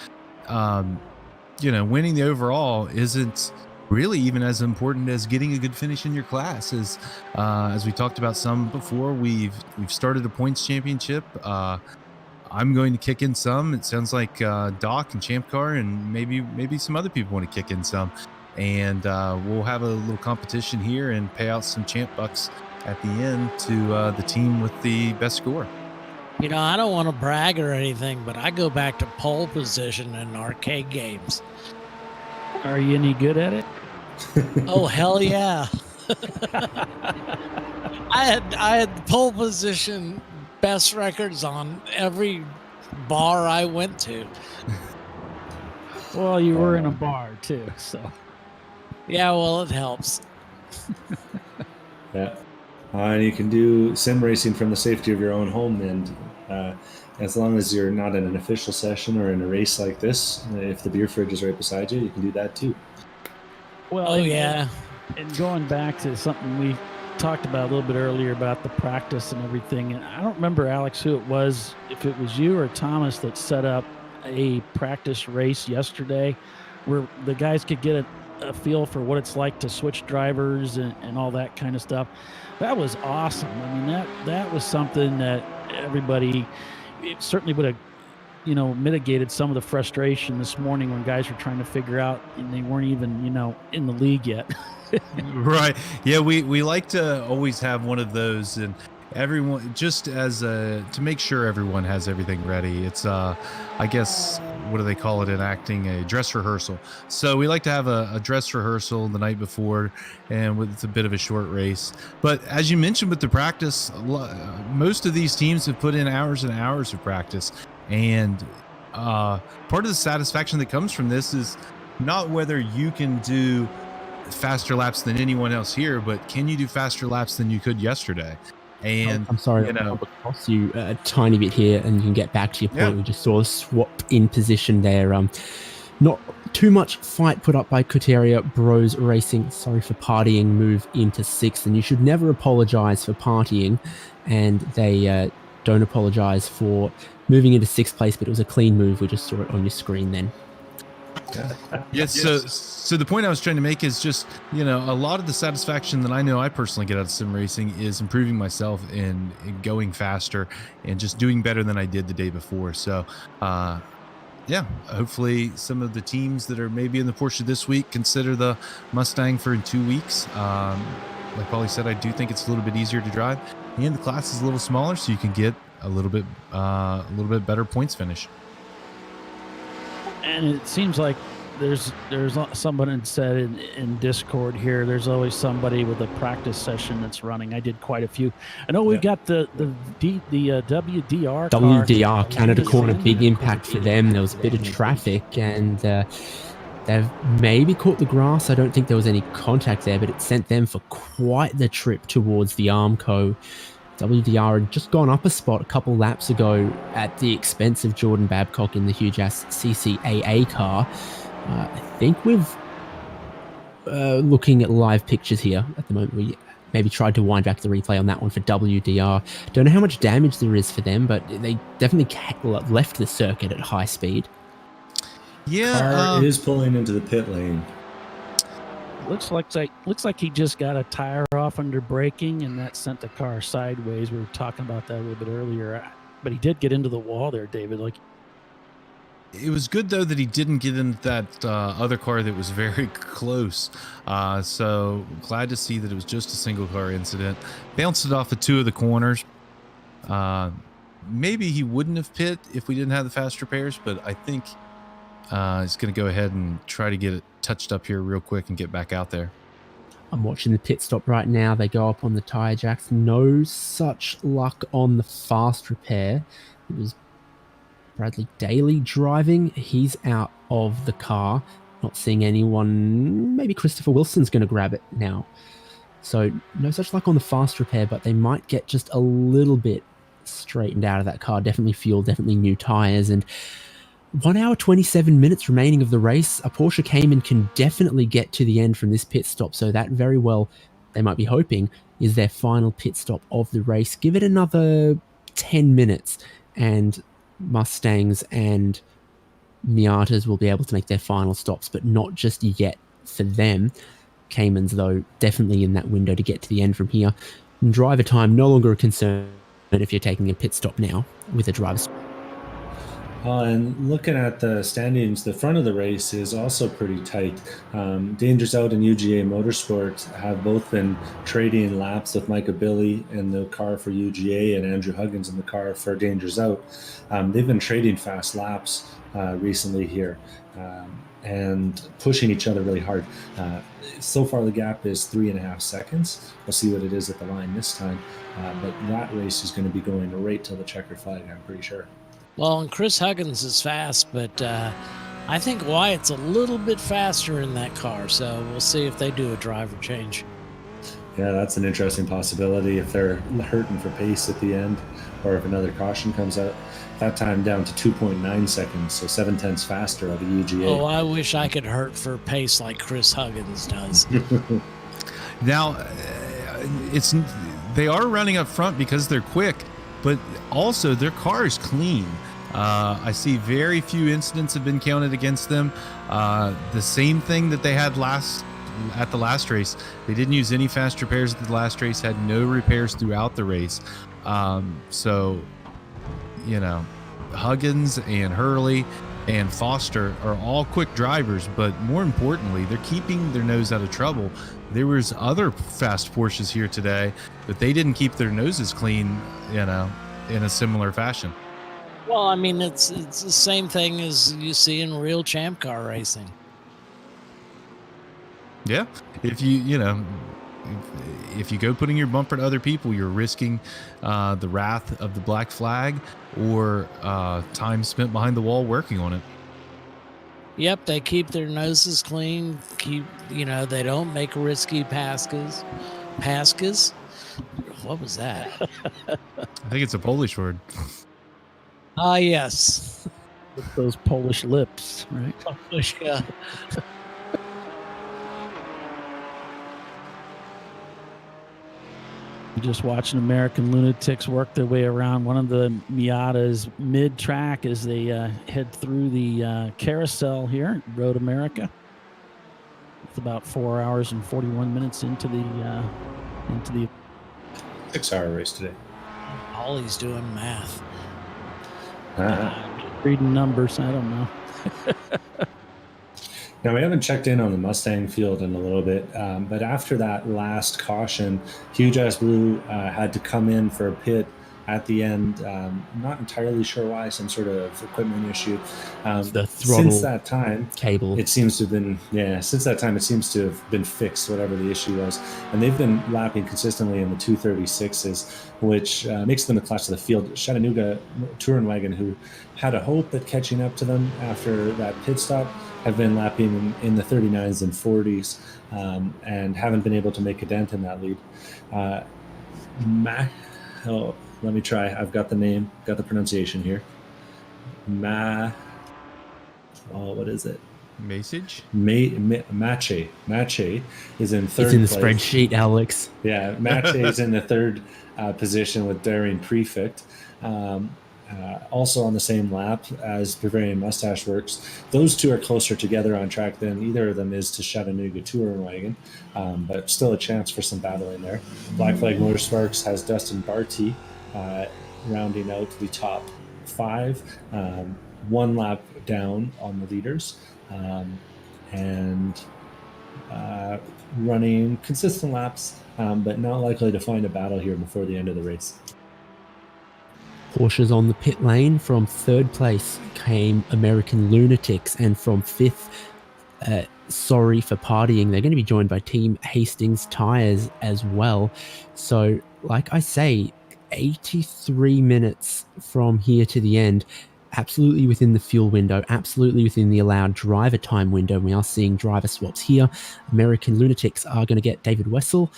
winning the overall isn't really even as important as getting a good finish in your class. As we talked about some before, we've started a points championship. I'm going to kick in some. It sounds like Doc and ChampCar and maybe some other people want to kick in some. And we'll have a little competition here and pay out some champ bucks at the end to the team with the best score. You know, I don't want to brag or anything, but I go back to pole position in arcade games. Are you any good at it? Oh, hell yeah. I had pole position best records on every bar I went to. Well, you were in a bar too, so. Yeah, well, it helps. Yeah. And you can do sim racing from the safety of your own home, and as long as you're not in an official session or in a race like this, if the beer fridge is right beside you, you can do that too. Well, yeah. And going back to something we talked about a little bit earlier about the practice and everything, and I don't remember, Alex, who it was, if it was you or Thomas that set up a practice race yesterday where the guys could get a feel for what it's like to switch drivers and all that kind of stuff. That was awesome. I mean, that was something that everybody, it certainly would have, mitigated some of the frustration this morning when guys were trying to figure out and they weren't even, in the league yet. Right. Yeah, we like to always have one of those, and everyone, just as to make sure everyone has everything ready. It's I guess, what do they call it in acting, a dress rehearsal. So we like to have a dress rehearsal the night before, and with a bit of a short race. But as you mentioned with the practice, most of these teams have put in hours and hours of practice, and part of the satisfaction that comes from this is not whether you can do faster laps than anyone else here, but can you do faster laps than you could yesterday? And I'm sorry, I'll cross you a tiny bit here, and you can get back to your point. Yeah. We just saw a swap in position there. Not too much fight put up by Coteria. Bros Racing, sorry for partying, move into 6th, and you should never apologize for partying. And they don't apologize for moving into 6th place, but it was a clean move. We just saw it on your screen then. Yes. So the point I was trying to make is just, a lot of the satisfaction that I know I personally get out of sim racing is improving myself and going faster and just doing better than I did the day before. So, hopefully some of the teams that are maybe in the Porsche this week consider the Mustang for in 2 weeks. Like Paulie said, I do think it's a little bit easier to drive, and the class is a little smaller, so you can get a little bit better points finish. And it seems like there's somebody said in Discord here, there's always somebody with a practice session that's running. I did quite a few. I know we've got the WDR car. WDR, Canada Corner, big impact for them. There was a bit of traffic, and they've maybe caught the grass. I don't think there was any contact there, but it sent them for quite the trip towards the Armco. WDR had just gone up a spot a couple laps ago at the expense of Jordan Babcock in the huge-ass CCAA car. I think we've looking at live pictures here at the moment. We maybe tried to wind back the replay on that one for WDR. Don't know how much damage there is for them, but they definitely left the circuit at high speed. Yeah, car is pulling into the pit lane. Looks like he just got a tire off under braking, and that sent the car sideways. We were talking about that a little bit earlier, but he did get into the wall there, David. Like, it was good though that he didn't get into that other car that was very close. So glad to see that it was just a single car incident. Bounced it off of 2 of the corners. Maybe he wouldn't have pit if we didn't have the fast repairs, but I think he's going to go ahead and try to get it touched up here real quick and get back out there. I'm watching the pit stop right now. They go up on the tire jacks. No such luck on the fast repair. It was Bradley Daly driving. He's out of the car. Not seeing anyone. Maybe Christopher Wilson's going to grab it now. So no such luck on the fast repair, but they might get just a little bit straightened out of that car. Definitely fuel, definitely new tires. And 1 hour, 27 minutes remaining of the race. A Porsche Cayman can definitely get to the end from this pit stop. So that very well, they might be hoping, is their final pit stop of the race. Give it another 10 minutes and Mustangs and Miatas will be able to make their final stops, but not just yet for them. Caymans, though, definitely in that window to get to the end from here. And driver time, no longer a concern if you're taking a pit stop now with a driver's. And looking at the standings, the front of the race is also pretty tight. Dangers Out and UGA Motorsport have both been trading laps with Micah Billy in the car for UGA and Andrew Huggins in the car for Dangers Out. They've been trading fast laps recently here and pushing each other really hard. So far, the gap is 3.5 seconds. We'll see what it is at the line this time. But that race is going to be going right till the checkered flag, I'm pretty sure. Well, and Chris Huggins is fast, but I think Wyatt's a little bit faster in that car. So we'll see if they do a driver change. Yeah, that's an interesting possibility if they're hurting for pace at the end or if another caution comes out. That time down to 2.9 seconds, so 7/10 faster out of UGA. Oh, I wish I could hurt for pace like Chris Huggins does. Now, they are running up front because they're quick, but also their car is clean. I see very few incidents have been counted against them. The same thing that they had at the last race. They didn't use any fast repairs at the last race, had no repairs throughout the race. So, you know, Huggins and Hurley and Foster are all quick drivers, but more importantly, they're keeping their nose out of trouble. There was other fast Porsches here today, but they didn't keep their noses clean, you know, in a similar fashion. Well, I mean, it's the same thing as you see in real Champ Car racing. Yeah, if you go putting your bumper to other people, you're risking the wrath of the black flag or time spent behind the wall working on it. Yep, they keep their noses clean. They don't make risky passes. What was that? I think it's a Polish word. Ah, yes. With those Polish lips, right? Polish, yeah. Just watching American Lunatics work their way around one of the Miatas mid-track as they head through the carousel here at Road America. It's about 4 hours and 41 minutes into the 6-hour race today. Ollie's doing math. Reading numbers, I don't know. Now, we haven't checked in on the Mustang field in a little bit, but after that last caution, Huge Ass Blue had to come in for a pit at the end. Not entirely sure why, some sort of equipment issue. The throttle since that time, cable. it seems to have been, since that time, it seems to have been fixed, whatever the issue was. And they've been lapping consistently in the 236s, which makes them the class of the field. Chattanooga Touring Wagon, who had a hope at catching up to them after that pit stop, have been lapping in the 39s and 40s and haven't been able to make a dent in that lead. Let me try. I've got the name, got the pronunciation here. What is it? Message? Mache. Mache is in third It's in the place. spreadsheet, Alex. Yeah, Mache is in the third position with Daring Prefect. Also on the same lap as Bavarian Mustache Works. Those two are closer together on track than either of them is to Chattanooga Touring Wagon, but still a chance for some battling there. Black Flag Motorsports has Dustin Barty rounding out the top 5, 1 lap down on the leaders, and running consistent laps, but not likely to find a battle here before the end of the race. Porsche's on the pit lane. From 3rd place came American Lunatics, and from 5th, Sorry for Partying. They're going to be joined by Team Hastings Tires as well. So, like I say, 83 minutes from here to the end, absolutely within the fuel window, absolutely within the allowed driver time window. We are seeing driver swaps here. American Lunatics are going to get David Wessel.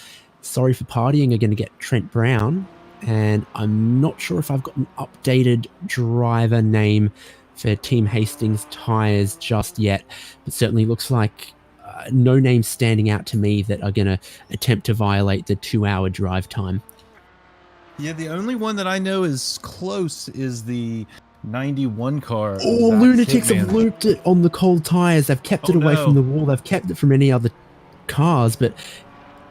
Sorry for Partying are going to get Trent Brown. And I'm not sure if I've got an updated driver name for Team Hastings Tires just yet, but certainly looks like no names standing out to me that are going to attempt to violate the 2-hour drive time. Yeah, the only one that I know is close is the 91 car. Oh, Lunatics have looped it on the cold tires. They've kept it away from the wall. They've kept it from any other cars, but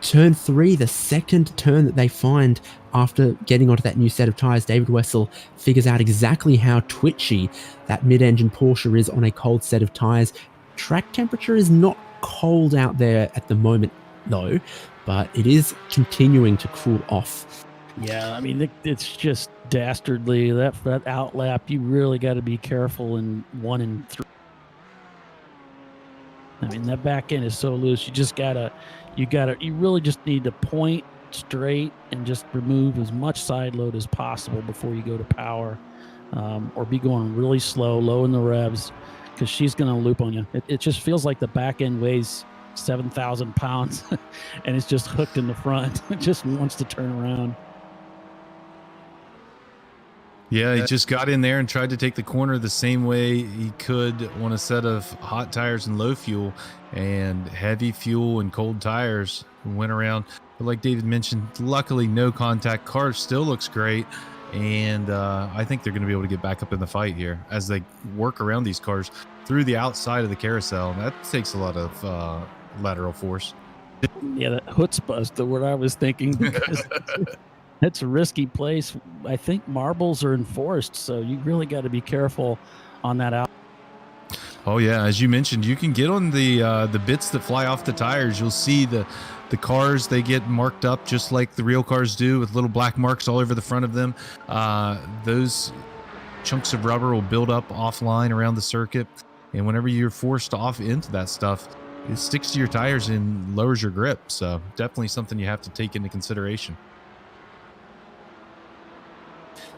turn 3, the second turn that they find after getting onto that new set of tires, David Wessel figures out exactly how twitchy that mid-engine Porsche is on a cold set of tires. Track temperature is not cold out there at the moment, though, but it is continuing to cool off. Yeah, I mean, it's just dastardly. That outlap, you really got to be careful in 1 and 3. I mean, that back end is so loose. You really just need to point straight and just remove as much side load as possible before you go to power, or be going really slow, low in the revs, because she's going to loop on you. It just feels like the back end weighs 7,000 pounds and it's just hooked in the front. It just wants to turn around. Yeah, he just got in there and tried to take the corner the same way he could on a set of hot tires and low fuel, and heavy fuel and cold tires went around. But like David mentioned, luckily no contact. Car still looks great, and I think they're going to be able to get back up in the fight here as they work around these cars through the outside of the carousel. That takes a lot of lateral force. Yeah, that chutzpah's the word I was thinking, because it's a risky place. I think marbles are enforced, so you really got to be careful on that out. Oh yeah, as you mentioned, you can get on the bits that fly off the tires. You'll see the cars, they get marked up just like the real cars do, with little black marks all over the front of them. Those chunks of rubber will build up offline around the circuit, and whenever you're forced off into that stuff, it sticks to your tires and lowers your grip. So definitely something you have to take into consideration.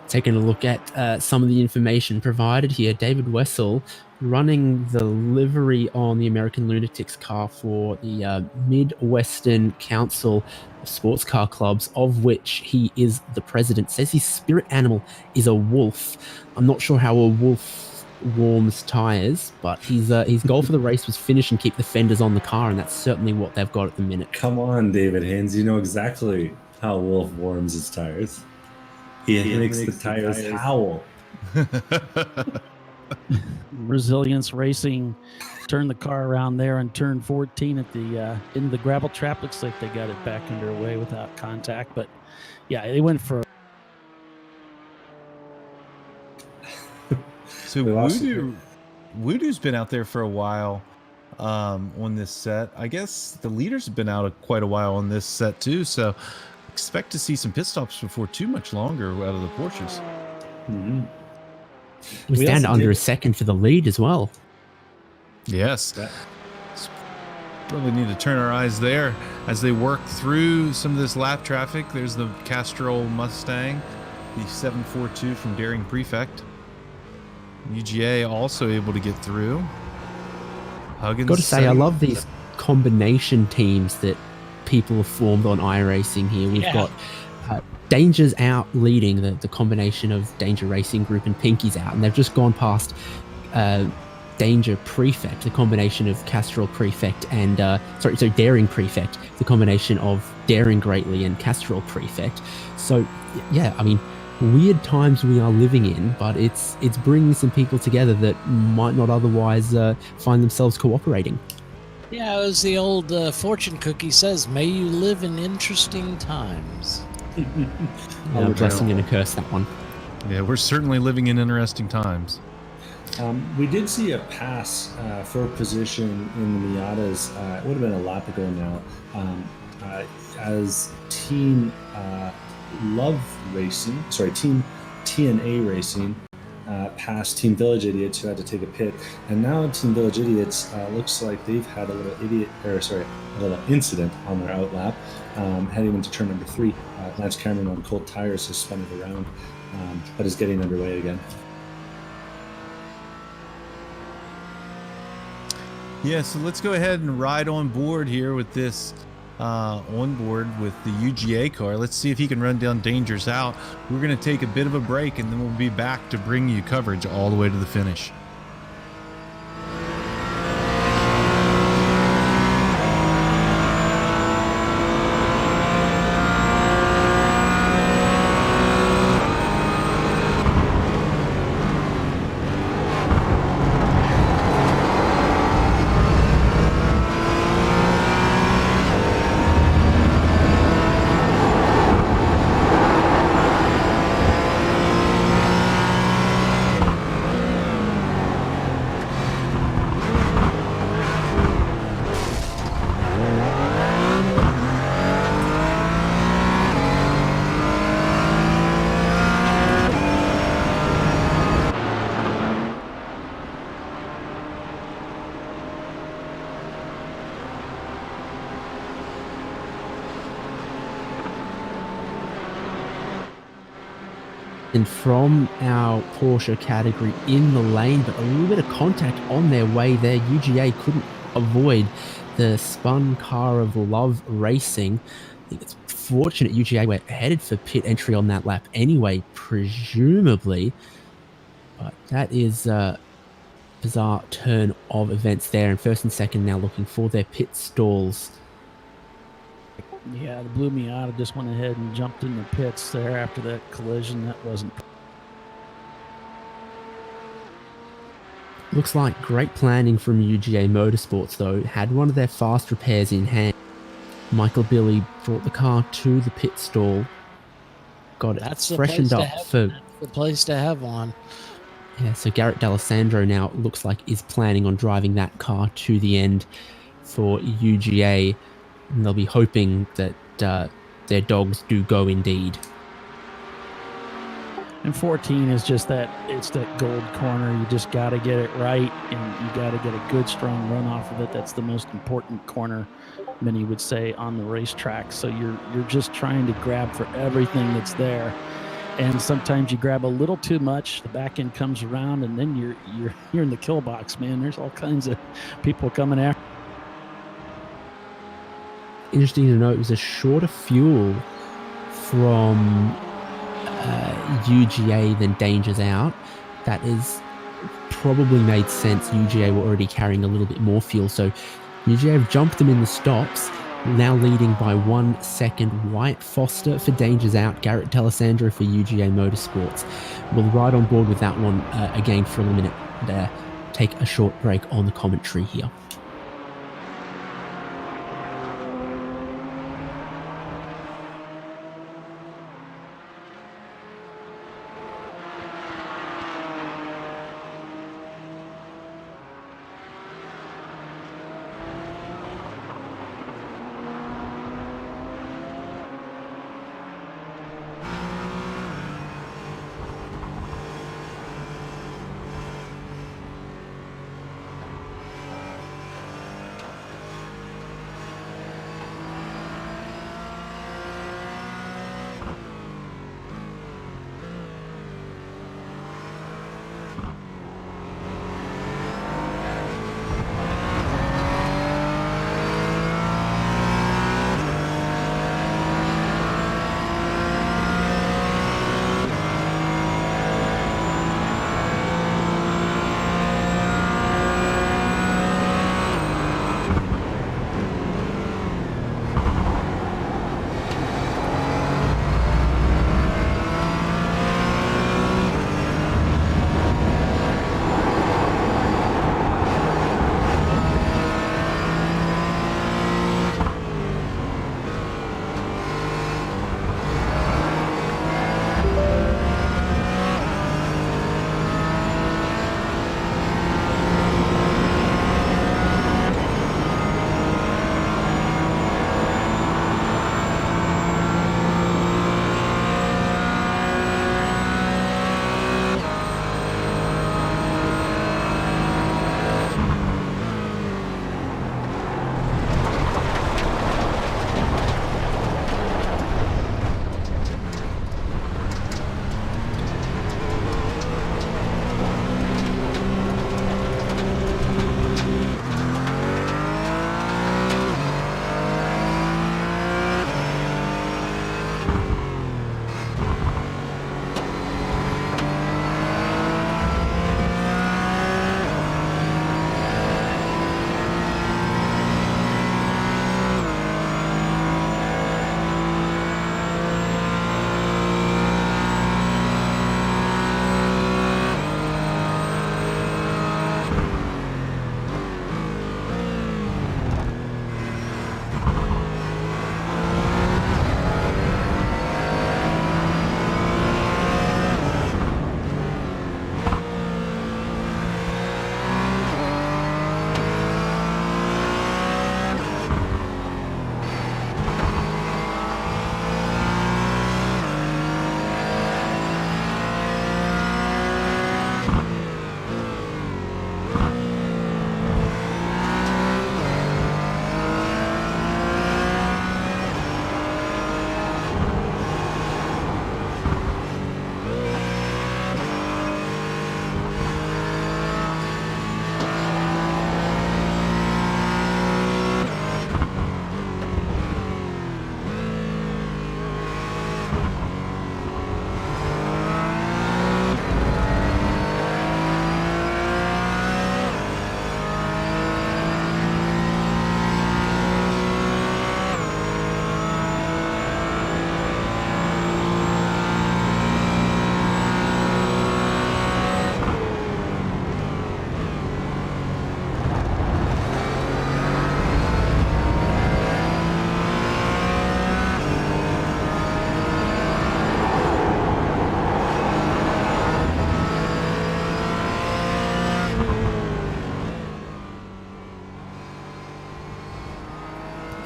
Taking a look at some of the information provided here, David Wessel running the livery on the American Lunatics car for the Midwestern Council of Sports Car Clubs, of which he is the president, says his spirit animal is a wolf. I'm not sure how a wolf warms tires, but his goal for the race was finish and keep the fenders on the car, and that's certainly what they've got at the minute. Come on, David Haynes, you know exactly how a wolf warms his tires. He makes the tires howl. Resilience Racing turned the car around there in turn 14 at the in the gravel trap. Looks like they got it back underway without contact, but yeah, they went for. So Voodoo's been out there for a while on this set. I guess the leaders have been out quite a while on this set too, so expect to see some pit stops before too much longer out of the Porsches. Mm-hmm. It was down to under a second for the lead as well. Yes. Probably need to turn our eyes there as they work through some of this lap traffic. There's the Castrol Mustang, the 742 from Daring Prefect. UGA also able to get through. Huggins. Got to say, I love these combination teams that people have formed on iRacing here. We've got Danger's out leading the combination of Danger Racing Group, and Pinky's out, and they've just gone past Danger Prefect, the combination of Castrol Prefect and Daring Prefect, the combination of Daring Greatly and Castrol Prefect. So yeah, I mean, weird times we are living in, but it's bringing some people together that might not otherwise find themselves cooperating. Yeah, as the old fortune cookie says, may you live in interesting times. A blessing and a curse, that one. Yeah, we're certainly living in interesting times. We did see a pass for position in the Miatas. It would have been a lap ago now. As Team Team TNA Racing passed Team Village Idiots, who had to take a pit, and now Team Village Idiots looks like they've had a little incident on their outlap, heading into turn number 3. Lance Cameron on cold tires has spun it around, but is getting underway again. Yeah, so let's go ahead and ride on board here with this on board with the UGA car. Let's see if he can run down Danger's out. We're going to take a bit of a break, and then we'll be back to bring you coverage all the way to the finish. and from our Porsche category in the lane, but a little bit of contact on their way there. UGA couldn't avoid the spun car of Love Racing. I think it's fortunate UGA were headed for pit entry on that lap anyway, presumably. But that is a bizarre turn of events there. And first and second now looking for their pit stalls. Yeah, it blew me out. I just went ahead and jumped in the pits there after that collision. That wasn't. Looks like great planning from UGA Motorsports, though. Had one of their fast repairs in hand. Michael Billy brought the car to the pit stall. Got it freshened up for... That's the place to have one. Yeah, so Garrett D'Alessandro now looks like is planning on driving that car to the end for UGA. And they'll be hoping that their dogs do go indeed. And 14 is just that, it's that gold corner. You just got to get it right, and you got to get a good, strong run off of it. That's the most important corner, many would say, on the racetrack. So you're just trying to grab for everything that's there. And sometimes you grab a little too much, the back end comes around, and then you're in the kill box, man. There's all kinds of people coming after. Interesting to note, it was a shorter fuel from UGA than Dangers Out. That is probably made sense. UGA were already carrying a little bit more fuel, so UGA have jumped them in the stops, now leading by 1 second. Wyatt Foster for Dangers Out, Garrett D'Alessandro for UGA Motorsports. We'll ride on board with that one again for a minute there. Take a short break on the commentary here.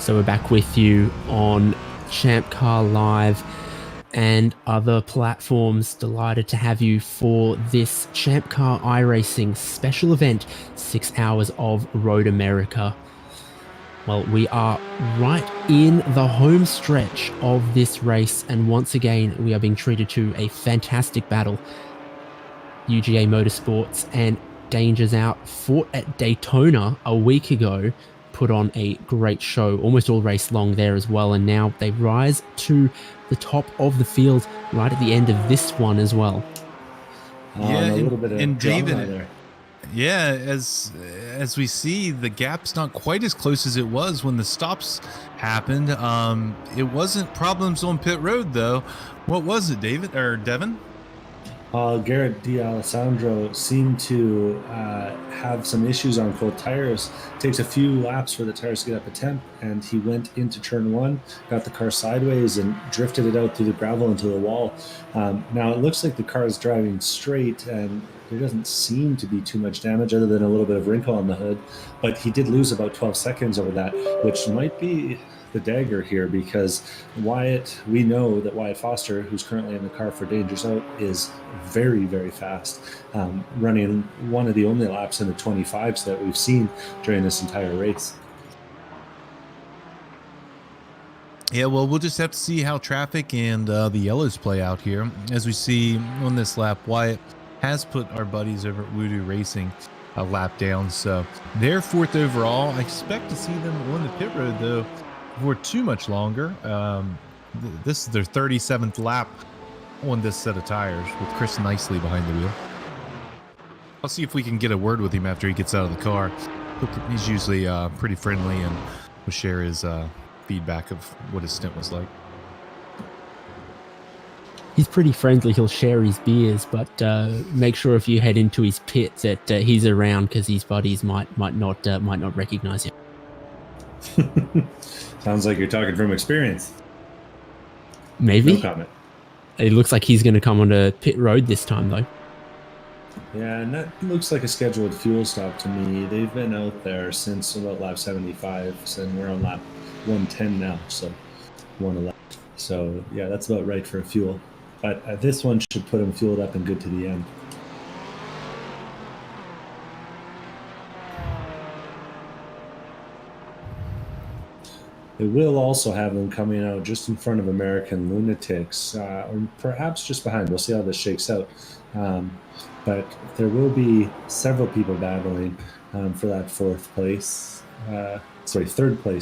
So we're back with you on ChampCar.Live and other platforms. Delighted to have you for this ChampCar iRacing special event, 6 hours of Road America. Well, we are right in the home stretch of this race, and once again, we are being treated to a fantastic battle. UGA Motorsports and Dangers Out fought at Daytona a week ago, put on a great show, almost all race long there as well, and now they rise to the top of the field right at the end of this one as well. And a little bit of and drama David, there. yeah, as we see, the gap's not quite as close as it was when the stops happened. It wasn't problems on pit road though. What was it, David or Devin? Garrett D'Alessandro seemed to have some issues on cold tires. Takes a few laps for the tires to get up a temp, and he went into turn one, got the car sideways, and drifted it out through the gravel into the wall. Now it looks like the car is driving straight, and there doesn't seem to be too much damage other than a little bit of wrinkle on the hood. But he did lose about 12 seconds over that, which might be the dagger here, because we know that Wyatt Foster, who's currently in the car for Dangers Out, is very, very fast, running one of the only laps in the 25s that we've seen during this entire race. Yeah, well, we'll just have to see how traffic and the yellows play out here. As we see on this lap, Wyatt has put our buddies over at Voodoo Racing a lap down, so they're fourth overall. I expect to see them on the pit road though for too much longer. This is their 37th lap on this set of tires with Chris Nicely behind the wheel. I'll see if we can get a word with him after he gets out of the car. He's usually pretty friendly and will share his feedback of what his stint was like. He's pretty friendly. He'll share his beers, but make sure if you head into his pit that he's around, because his buddies might not recognize him. Sounds like you're talking from experience. Maybe. No comment. It looks like he's going to come onto pit road this time, though. Yeah, and that looks like a scheduled fuel stop to me. They've been out there since about lap 75, and we're on lap 110 now, so 111. So yeah, that's about right for a fuel. But this one should put him fueled up and good to the end. It will also have them coming out just in front of American Lunatics, or perhaps just behind. We'll see how this shakes out. But there will be several people battling for that third place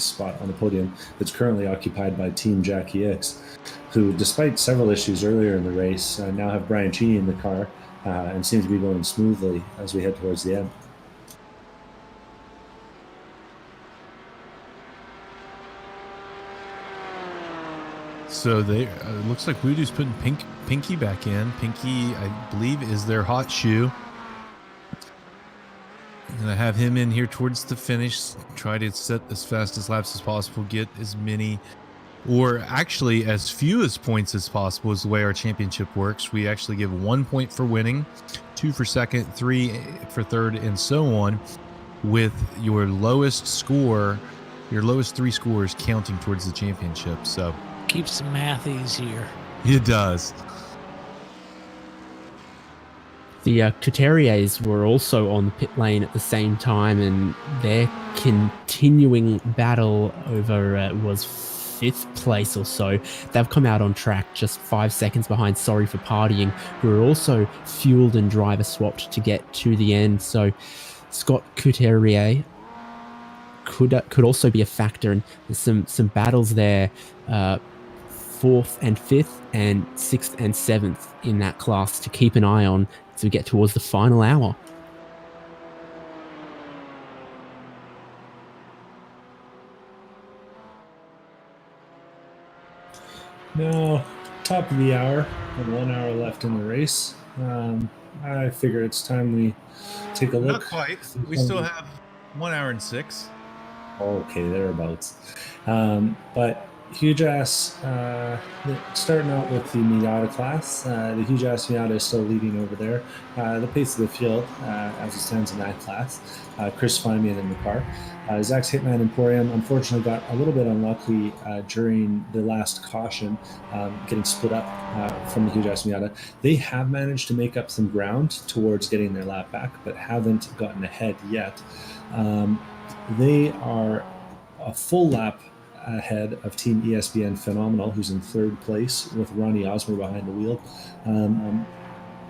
spot on the podium that's currently occupied by Team Jackie X, who, despite several issues earlier in the race, now have Brian Cheney in the car and seems to be going smoothly as we head towards the end. So they looks like Voodoo's putting Pinky back in. Pinky, I believe, is their hot shoe. Gonna have him in here towards the finish. Try to set as fast as laps as possible. Get as many, or actually as few as points as possible is the way our championship works. We actually give 1 point for winning, 2 for second, 3 for third, and so on, with your lowest score, your lowest 3 scores counting towards the championship. So Keeps the math easier. it does. The Couturiers were also on the pit lane at the same time, and their continuing battle over was 5th place or so. They've come out on track just 5 seconds behind Sorry for Partying, who are also fueled and driver swapped to get to the end. So Scott Couturier could also be a factor, and there's some battles there. 4th and 5th and 6th and 7th in that class to keep an eye on as we get towards the final hour. Now, top of the hour, and 1 hour left in the race. I figure it's time we take a look. Not quite. We still have 1 hour and 6. Okay, thereabouts. But Huge Ass, starting out with the Miata class. The Huge Ass Miata is still leading over there. The pace of the field, as it stands in that class. Chris Flyman in the car. Zach's Hitman Emporium unfortunately got a little bit unlucky during the last caution, getting split up from the Huge Ass Miata. They have managed to make up some ground towards getting their lap back, but haven't gotten ahead yet. They are a full lap ahead of Team ESPN Phenomenal, who's in third place with Ronnie Osmer behind the wheel.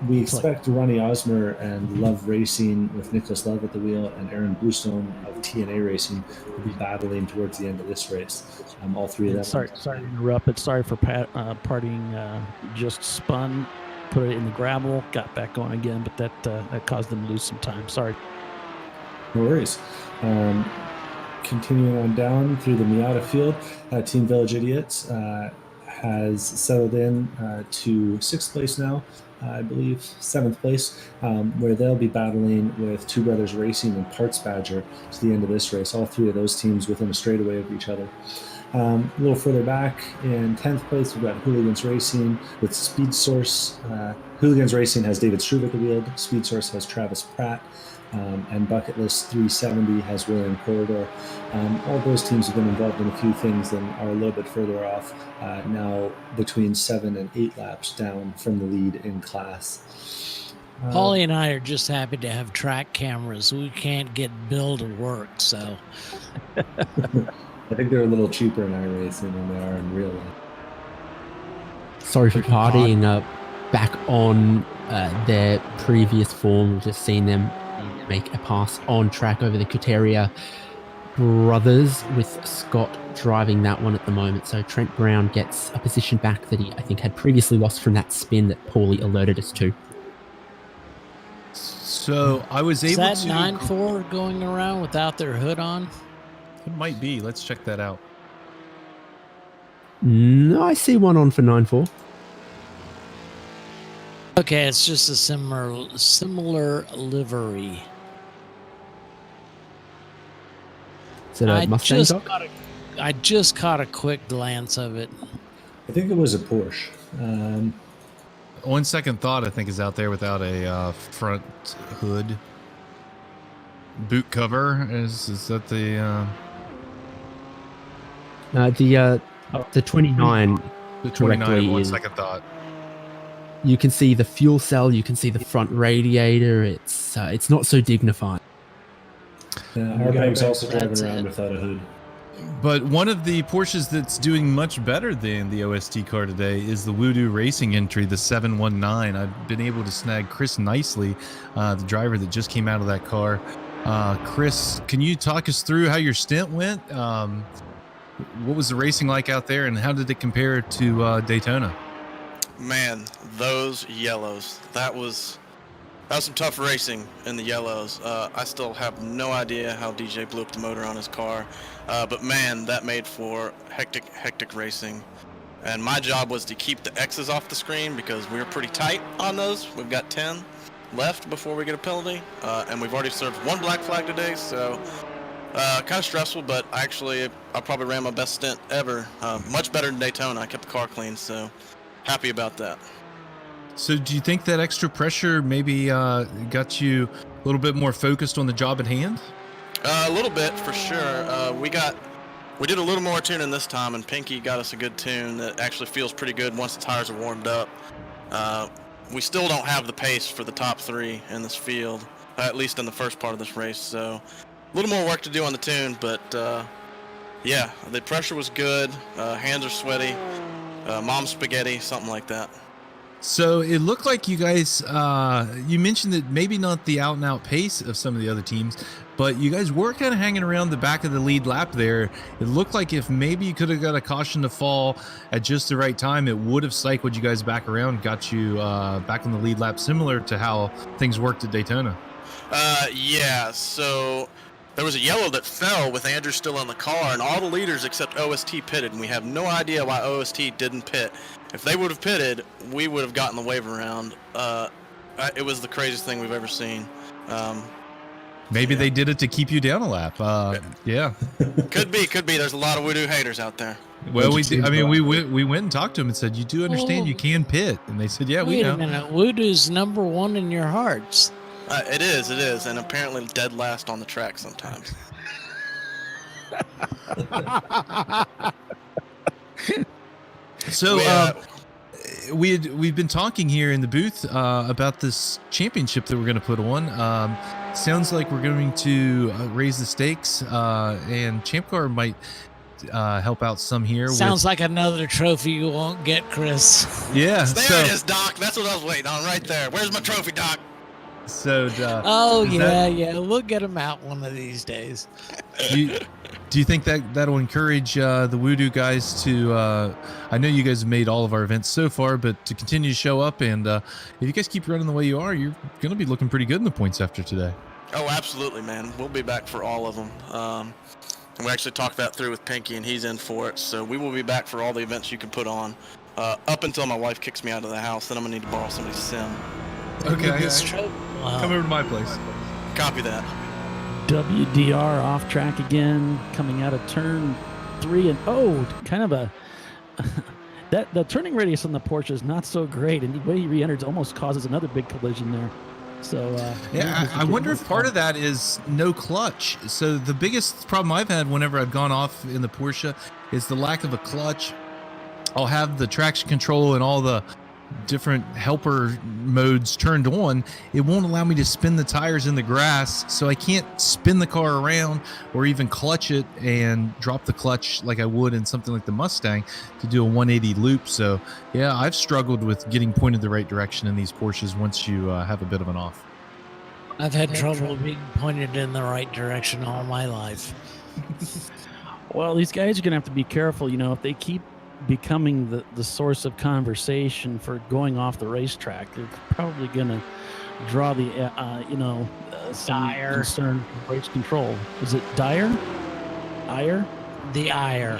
We expect Ronnie Osmer and Love Racing with Nicholas Love at the wheel and Aaron Bluestone of TNA Racing will be battling towards the end of this race. All three of them. Sorry to interrupt, but sorry for partying. Just spun, put it in the gravel, got back going again, but that caused them to lose some time. Sorry. No worries. Continuing on down through the Miata field, Team Village Idiots has settled in to 6th place now, I believe 7th place, where they'll be battling with Two Brothers Racing and Parts Badger to the end of this race. All three of those teams within a straightaway of each other. A little further back in 10th place, we've got Hooligans Racing with Speed Source. Hooligans Racing has David Struve at the wheel. Speed Source has Travis Pratt. And Bucket List 370 has William Corridor. All those teams have been involved in a few things and are a little bit further off, now between 7 and 8 laps down from the lead in class. Paulie and I are just happy to have track cameras. We can't get Bill to work, so. I think they're a little cheaper in iRacing than they are in real life. Sorry for partying back on their previous form. We've just seen them make a pass on track over the Kateria brothers, with Scott driving that one at the moment. So Trent Brown gets a position back that he, I think, had previously lost from that spin that Paulie alerted us to. So I was able to... Is that 9.4 going around without their hood on? It might be. Let's check that out. No, I see one on for 9.4. Okay, it's just a similar livery. Is it a Mustang dog? I just caught a quick glance of it. I think it was a Porsche. On second thought, I think is out there without a front hood. Boot cover, is that the... The 29. The 29 on is, second thought. You can see the fuel cell. You can see the front radiator. It's not so dignified. Our bag's also driving around without a hood. But one of the Porsches that's doing much better than the OST car today is the Voodoo Racing entry, the 719. I've been able to snag Chris Nicely, the driver that just came out of that car. Chris, can you talk us through how your stint went? What was the racing like out there, and how did it compare to Daytona? Man, those yellows. That was some tough racing in the yellows. I still have no idea how DJ blew up the motor on his car. But man, that made for hectic racing. And my job was to keep the X's off the screen because we were pretty tight on those. We've got 10 left before we get a penalty. And we've already served one black flag today, so kind of stressful, but I probably ran my best stint ever. Much better than Daytona. I kept the car clean, so happy about that. So do you think that extra pressure maybe got you a little bit more focused on the job at hand? A little bit, for sure. We did a little more tuning this time, and Pinky got us a good tune that actually feels pretty good once the tires are warmed up. We still don't have the pace for the top three in this field, at least in the first part of this race, so a little more work to do on the tune, but yeah, the pressure was good. Hands are sweaty. Mom's spaghetti, something like that. So it looked like you guys, you mentioned that maybe not the out and out pace of some of the other teams, but you guys were kind of hanging around the back of the lead lap there. It looked like if maybe you could have got a caution to fall at just the right time, it would have cycled you guys back around, got you back on the lead lap, similar to how things worked at Daytona. Yeah, so there was a yellow that fell with Andrew still in the car, and all the leaders except OST pitted, and we have no idea why OST didn't pit. If they would have pitted, we would have gotten the wave around. It was the craziest thing we've ever seen. Maybe they did it to keep you down a lap. Yeah. Could be. There's a lot of Voodoo haters out there. Well, we did. I mean, we went and talked to him and said, "You do understand you can pit?" And they said, "Yeah, we know." Wait a minute. Voodoo's number one in your hearts. It is, and apparently dead last on the track sometimes. So we've been talking here in the booth about this championship that we're going to put on. Sounds like we're going to raise the stakes, and ChampCar might help out some here. Sounds like another trophy you won't get, Chris. Yeah. There it is, Doc. That's what I was waiting on right there. Where's my trophy, Doc? So. Yeah. We'll get him out one of these days. Do you think that'll encourage the Voodoo guys to? I know you guys have made all of our events so far, but to continue to show up, and if you guys keep running the way you are, you're going to be looking pretty good in the points after today. Oh, absolutely, man. We'll be back for all of them. And we actually talked that through with Pinky, and he's in for it. So we will be back for all the events you can put on, up until my wife kicks me out of the house. Then I'm gonna need to borrow somebody's sim. Okay. Wow. Come over to my place. Copy that. WDR off track again, coming out of turn 3, and kind of a that the turning radius on the Porsche is not so great, and the way he re-enters almost causes another big collision there. So I wonder if part of that is no clutch. So the biggest problem I've had whenever I've gone off in the Porsche is the lack of a clutch. I'll have the traction control and all the different helper modes turned on. It won't allow me to spin the tires in the grass, so I can't spin the car around or even clutch it and drop the clutch like I would in something like the Mustang to do a 180 loop. So yeah, I've struggled with getting pointed the right direction in these Porsches once you have a bit of an off. I've had trouble being pointed in the right direction all my life. Well, these guys are going to have to be careful, if they keep becoming the source of conversation for going off the racetrack. They're probably going to draw the some concern for race control. Is it Dyer? The ire,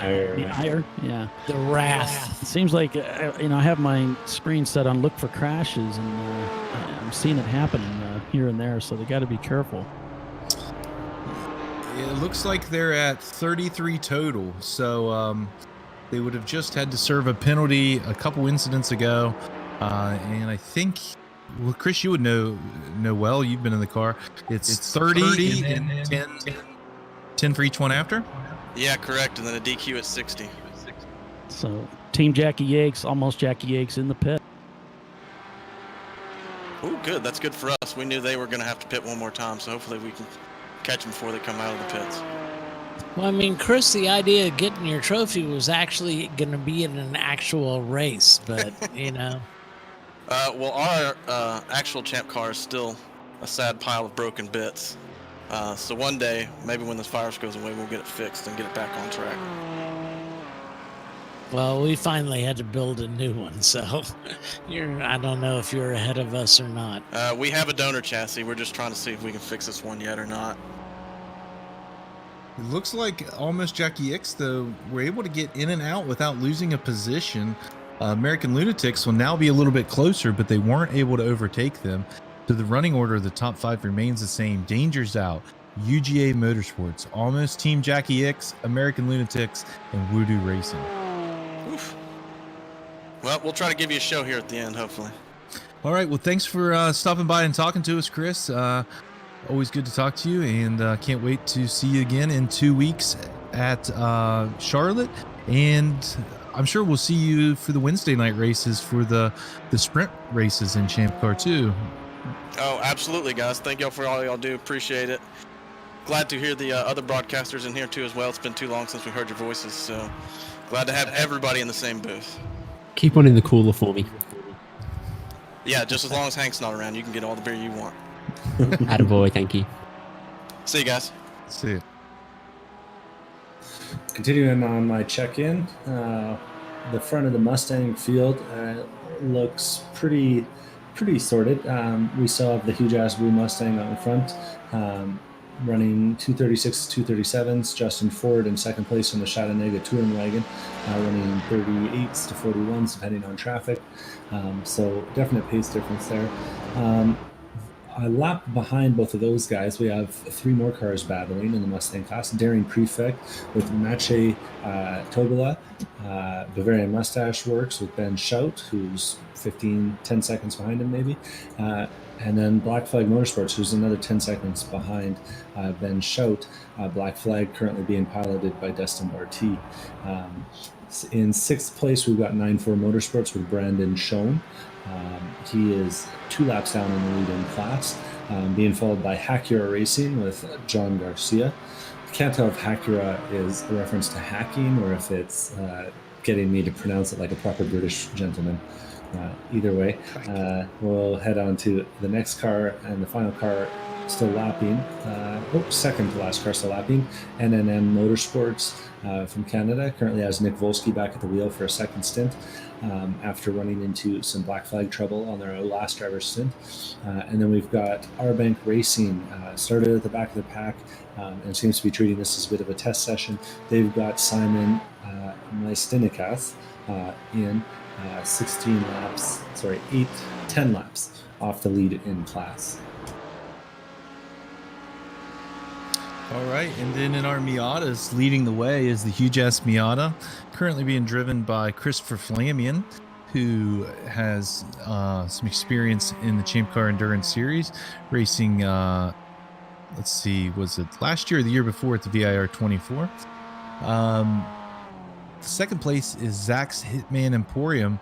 yeah. The wrath. It seems like I have my screen set on look for crashes, and I'm seeing it happening here and there, so they got to be careful. It looks like they're at 33 total, so they would have just had to serve a penalty a couple incidents ago, and I think, well, Chris, you would know well. You've been in the car. It's 30 and 10 for each one after. Yeah, correct. And then a DQ at 60. So Team Jackie Yakes, almost Jackie Yakes in the pit. Oh, good. That's good for us. We knew they were going to have to pit one more time, so hopefully we can catch them before they come out of the pits. Well, I mean, Chris, the idea of getting your trophy was actually going to be in an actual race, but, Well, our actual champ car is still a sad pile of broken bits. So one day, maybe when this virus goes away, we'll get it fixed and get it back on track. Well, we finally had to build a new one, so I don't know if you're ahead of us or not. We have a donor chassis. We're just trying to see if we can fix this one yet or not. It looks like almost Jackie X, though, were able to get in and out without losing a position. American Lunatics will now be a little bit closer, but they weren't able to overtake them. So the running order of the top 5 remains the same. Danger's out, UGA Motorsports, almost Team Jackie X, American Lunatics, and Voodoo Racing. Oof. Well, we'll try to give you a show here at the end, hopefully. All right. Well, thanks for stopping by and talking to us, Chris. Always good to talk to you, and can't wait to see you again in 2 weeks at Charlotte. And I'm sure we'll see you for the Wednesday night races for the sprint races in ChampCar too. Oh, absolutely, guys. Thank y'all for all y'all do. Appreciate it. Glad to hear the other broadcasters in here too as well. It's been too long since we heard your voices, so glad to have everybody in the same booth. Keep one in the cooler for me. Yeah, just as long as Hank's not around, you can get all the beer you want. Attaboy, thank you. See you guys. See you. Continuing on my check-in, the front of the Mustang field looks pretty sorted. We still have the huge-ass blue Mustang on the front, running 236 237s. Justin Ford in second place in the Chattanooga touring wagon, running 38s to 41s depending on traffic. So definite pace difference there. a lap behind both of those guys, we have 3 more cars battling in the Mustang class. Daring Prefect with Maciej Togula. Bavarian Mustache Works with Ben Schout, who's 10 seconds behind him maybe. And then Black Flag Motorsports, who's another 10 seconds behind Ben Schout. Black Flag currently being piloted by Dustin Barty. In 6th place, we've got 9-4 Motorsports with Brandon Schoen. He is 2 laps down in the lead in class, being followed by Hackura Racing with John Garcia. Can't tell if Hackura is a reference to hacking or if it's getting me to pronounce it like a proper British gentleman. Either way, we'll head on to the next car, and the final car still lapping. Second to last car still lapping. NNM Motorsports from Canada currently has Nick Volsky back at the wheel for a second stint after running into some Black Flag trouble on their last driver's stint. And then we've got Arbank Racing, started at the back of the pack and seems to be treating this as a bit of a test session. They've got Simon Maistinikas in 10 laps off the lead in class. All right, and then in our Miatas, leading the way is the huge-ass Miata, currently being driven by Christopher Flamian, who has some experience in the Champ Car Endurance Series, racing, let's see, was it last year or the year before at the VIR 24? Second place is Zach's Hitman Emporium,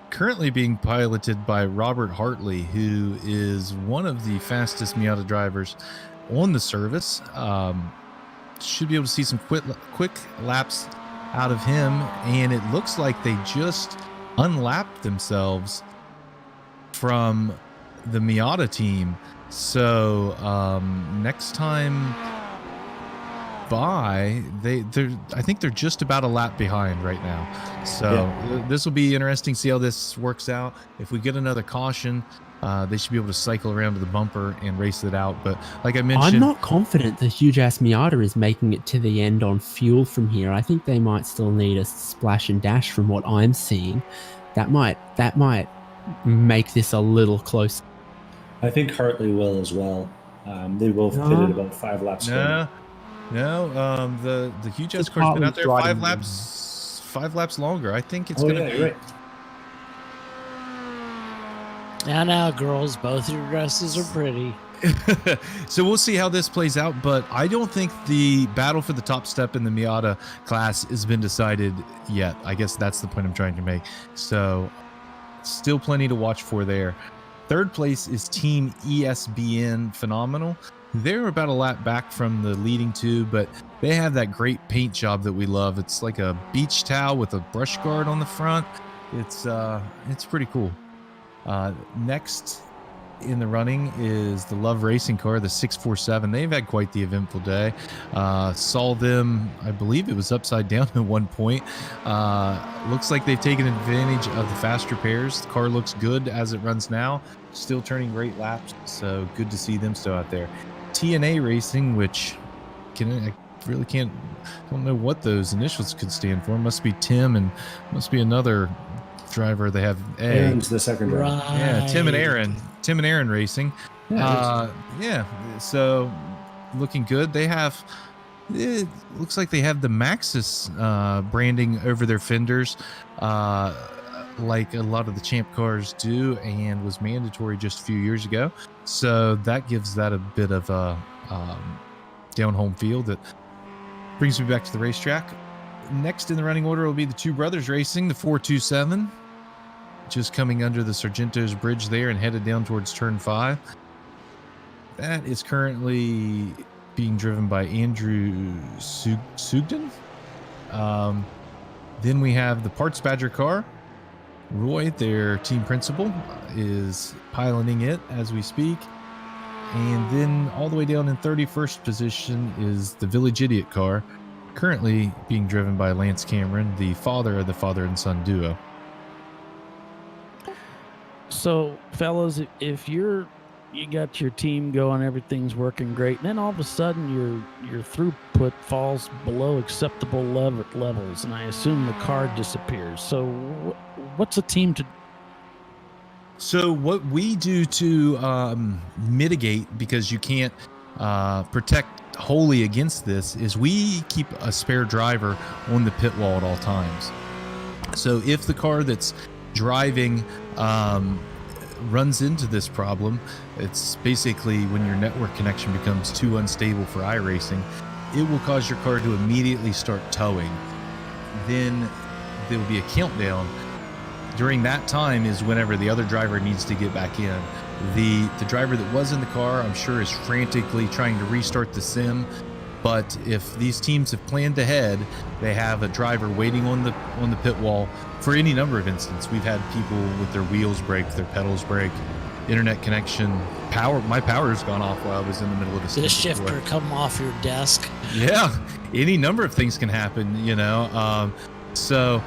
currently being piloted by Robert Hartley, who is one of the fastest Miata drivers on the service. Should be able to see some quick laps out of him, and it looks like they just unlapped themselves from the Miata team. So next time by, I think they're just about a lap behind right now. So this will be interesting to see how this works out. If we get another caution, they should be able to cycle around to the bumper and race it out. But like I mentioned, I'm not confident the huge ass Miata is making it to the end on fuel from here. I think they might still need a splash and dash from what I'm seeing. That might make this a little close. I think Hartley will as well. They both pitted about 5 laps. No, the huge ass car's been out there 5 laps longer. I think it's going to be. Right. Now, girls, both your dresses are pretty. So we'll see how this plays out, but I don't think the battle for the top step in the Miata class has been decided yet. I guess that's the point I'm trying to make. So still plenty to watch for there. Third place is Team ESBN Phenomenal. They're about a lap back from the leading 2, but they have that great paint job that we love. It's like a beach towel with a brush guard on the front. It's pretty cool. Next in the running is the Love Racing car, the 647. They've had quite the eventful day. Saw them, I believe it was upside down at one point. Looks like they've taken advantage of the faster pairs. The car looks good as it runs now, still turning great laps, so good to see them still out there. TNA Racing, which I don't know what those initials could stand for. Must be Tim and must be another driver. They have Aaron's the second driver. Right. Yeah, Tim and Aaron Racing. So looking good. It looks like they have the Maxxis branding over their fenders, like a lot of the Champ cars do, and was mandatory just a few years ago. So that gives that a bit of a down home feel that brings me back to the racetrack. Next in the running order will be the Two Brothers Racing, the 427, just coming under the Sargento's Bridge there and headed down towards turn 5. That is currently being driven by Andrew Sugden. Then we have the Parts Badger car. Roy, their team principal, is piloting it as we speak. And then all the way down in 31st position is the Village Idiot car, currently being driven by Lance Cameron, the father of the father and son duo. So, fellas, if you got your team going, everything's working great, and then all of a sudden your throughput falls below acceptable levels, and I assume the car disappears. So, what's a team to? So what we do to mitigate, because you can't protect wholly against this, is we keep a spare driver on the pit wall at all times. So if the car that's driving runs into this problem, it's basically when your network connection becomes too unstable for iRacing, it will cause your car to immediately start towing. Then there will be a countdown. During that time is whenever the other driver needs to get back in. The driver that was in the car, I'm sure, is frantically trying to restart the sim. But if these teams have planned ahead, they have a driver waiting on the pit wall for any number of instances. We've had people with their wheels break, their pedals break, internet connection, power. My power's gone off while I was in the middle of a sim. The shifter come off your desk. Yeah, any number of things can happen, you know. So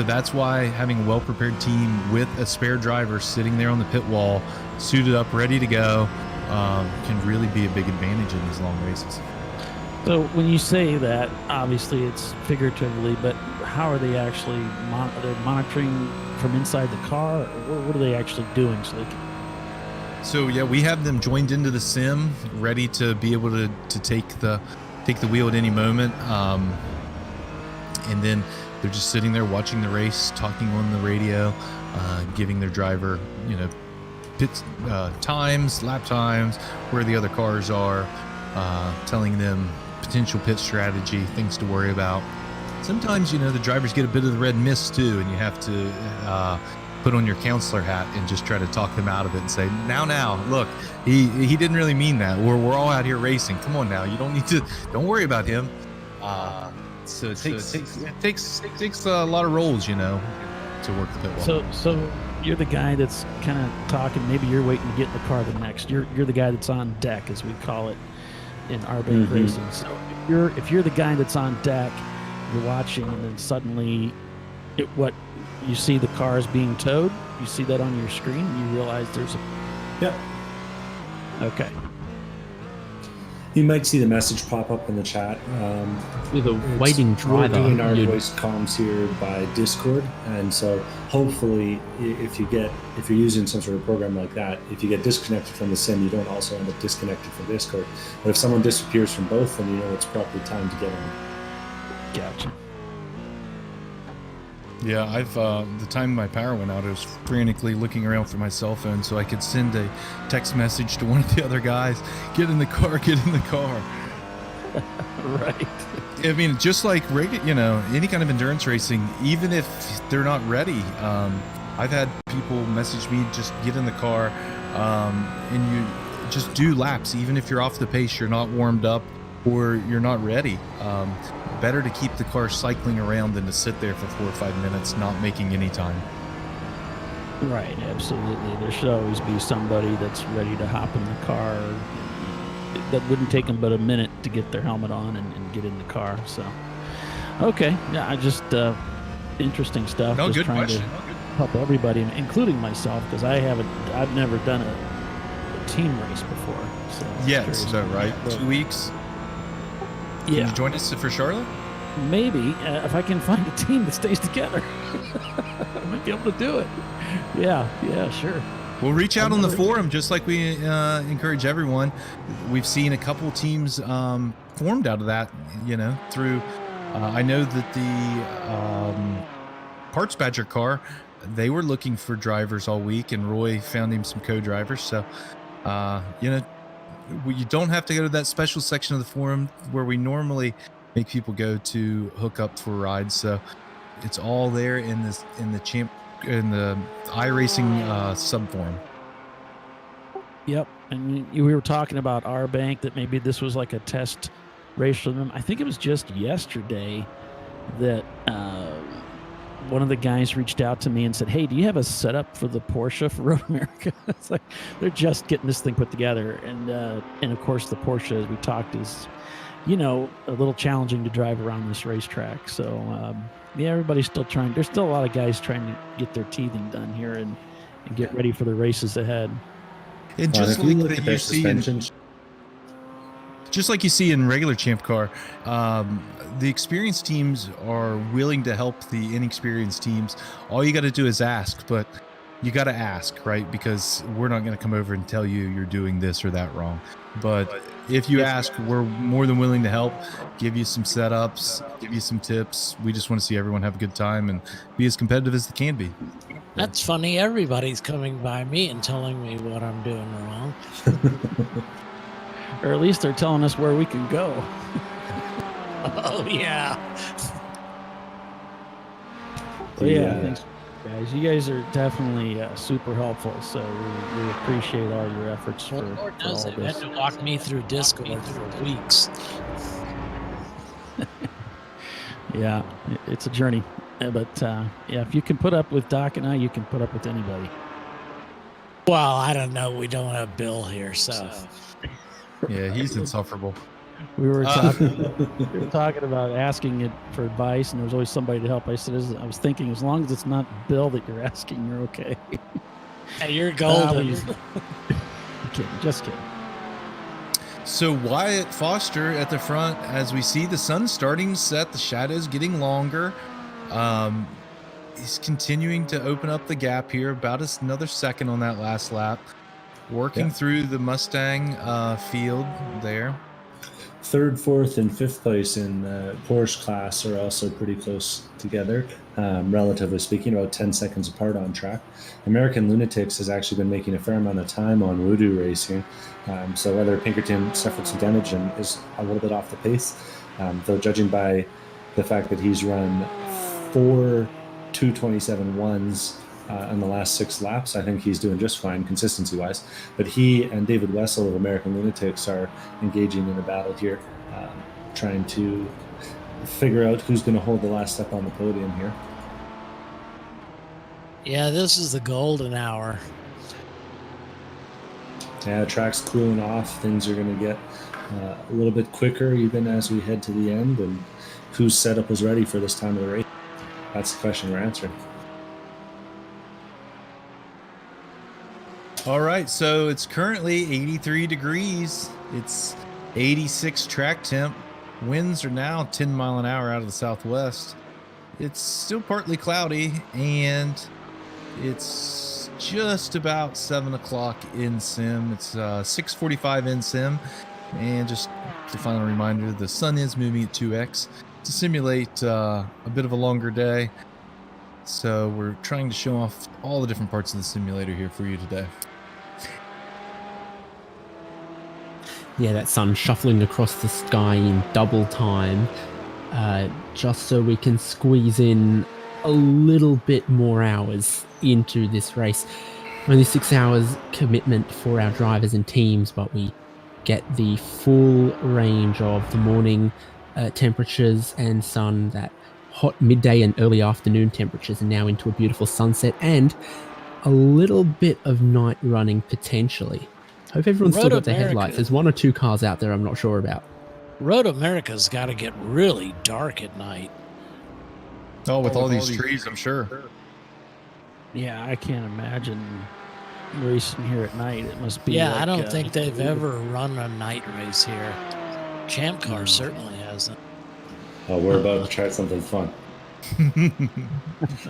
that's why having a well-prepared team with a spare driver sitting there on the pit wall, suited up, ready to go, can really be a big advantage in these long races. So when you say that, obviously it's figuratively, but how are they actually they're monitoring from inside the car? Or what are they actually doing so they can? So yeah, we have them joined into the sim, ready to be able to take the wheel at any moment, and then they're just sitting there watching the race, talking on the radio, giving their driver, you know, pit times, lap times, where the other cars are, telling them potential pit strategy, things to worry about. Sometimes, you know, the drivers get a bit of the red mist too, and you have to put on your counselor hat and just try to talk them out of it and say, now, look, he didn't really mean that. We're all out here racing. Come on now, you don't worry about him. So it takes a lot of roles, you know, to work the pit wall. So you're the guy that's kind of talking. Maybe you're waiting to get in the car the next. You're the guy that's on deck, as we call it in RB racing. So if you're the guy that's on deck, you're watching, and then suddenly, you see the cars being towed. You see that on your screen. You realize there's a. Yep. Okay. You might see the message pop up in the chat. With a waiting driver. We're doing our voice comms here by Discord, and so hopefully, if you're using some sort of program like that, if you get disconnected from the sim, you don't also end up disconnected from Discord. But if someone disappears from both, then you know it's probably time to get on. Gotcha. Yeah, I've the time my power went out, I was frantically looking around for my cell phone so I could send a text message to one of the other guys, get in the car. Right. I mean, just like any kind of endurance racing, even if they're not ready, I've had people message me, just get in the car, and you just do laps, even if you're off the pace, you're not warmed up, or you're not ready. Better to keep the car cycling around than to sit there for 4 or 5 minutes not making any time. Right, absolutely. There should always be somebody that's ready to hop in the car. That wouldn't take them but a minute to get their helmet on and get in the car. So, okay, yeah, I just interesting stuff. No, just good trying question. to help everybody, including myself, because I've never done a team race before. So Yeah, so right, 2 weeks. Can you join us for Charlotte? Maybe if I can find a team that stays together, I might be able to do it. Yeah, sure. We'll reach out on the forum, just like we encourage everyone. We've seen a couple teams formed out of that, through. I know that the Parts Badger car, they were looking for drivers all week, and Roy found him some co-drivers. So, you don't have to go to that special section of the forum where we normally make people go to hook up for rides. So it's all there in the iRacing subforum. Yep, and we were talking about our bank, that maybe this was like a test race for them. I think it was just yesterday that one of the guys reached out to me and said, "Hey, do you have a setup for the Porsche for Road America?" It's like they're just getting this thing put together, and of course the Porsche, as we talked, is a little challenging to drive around this racetrack. So everybody's still trying. There's still a lot of guys trying to get their teething done here and get ready for the races ahead. And just like you see in regular Champ Car, the experienced teams are willing to help the inexperienced teams. All you got to do is ask. But you got to ask, right? Because we're not going to come over and tell you you're doing this or that wrong. But if you ask, we're more than willing to help, give you some setups, give you some tips. We just want to see everyone have a good time and be as competitive as they can be. That's funny. Everybody's coming by me and telling me what I'm doing wrong. Or at least they're telling us where we can go. Oh, yeah. Thanks, guys. You guys are definitely super helpful. So we appreciate all your efforts for all They've had this. to walk me through Discord for weeks. Yeah, it's a journey. But if you can put up with Doc and I, you can put up with anybody. Well, I don't know. We don't have Bill here, so. Yeah, he's insufferable. We were talking about asking it for advice, and there was always somebody to help. I was thinking, as long as it's not Bill that you're asking, you're okay. Hey, you're golden. Just kidding. So Wyatt Foster at the front, as we see the sun starting to set, the shadows getting longer. He's continuing to open up the gap here, about another second on that last lap. Working through the Mustang field there. Third, fourth, and fifth place in the Porsche class are also pretty close together, relatively speaking, about 10 seconds apart on track. American Lunatics has actually been making a fair amount of time on Voodoo Racing, so whether Pinkerton suffered some damage and is a little bit off the pace, though judging by the fact that he's run 4 2:27.1s in the last 6 laps, I think he's doing just fine consistency-wise. But he and David Wessel of American Lunatics are engaging in a battle here, trying to figure out who's going to hold the last step on the podium here. Yeah, this is the golden hour. Yeah, track's cooling off. Things are going to get a little bit quicker even as we head to the end. And whose setup was ready for this time of the race? That's the question we're answering. All right, so it's currently 83 degrees. It's 86 track temp. Winds are now 10 mile an hour out of the southwest. It's still partly cloudy, and it's just about 7 o'clock in sim. It's 6:45 in sim. And just the final reminder, the sun is moving at 2x to simulate a bit of a longer day. So we're trying to show off all the different parts of the simulator here for you today. Yeah, that sun shuffling across the sky in double time, just so we can squeeze in a little bit more hours into this race. Only 6 hours commitment for our drivers and teams, but we get the full range of the morning temperatures and sun, that hot midday and early afternoon temperatures, and now into a beautiful sunset and a little bit of night running potentially. Hope everyone's still got their headlights. There's 1 or 2 cars out there I'm not sure about. Road America's got to get really dark at night. Oh, with all these trees, I'm sure. Yeah, I can't imagine racing here at night. It must be. Yeah, I don't think they've ever run a night race here. ChampCar certainly hasn't. Oh, we're about to try something fun.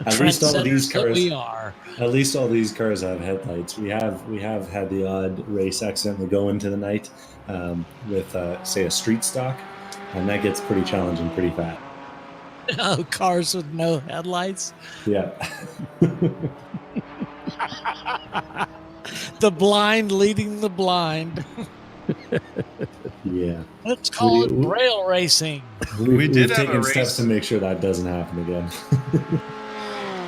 At least all these cars. We are. At least all these cars have headlights. We have had the odd race accidentally go into the night with say a street stock, and that gets pretty challenging pretty fast. Oh, cars with no headlights. Yeah. The blind leading the blind. Yeah. Let's call it rail racing. We've taken steps to make sure that doesn't happen again.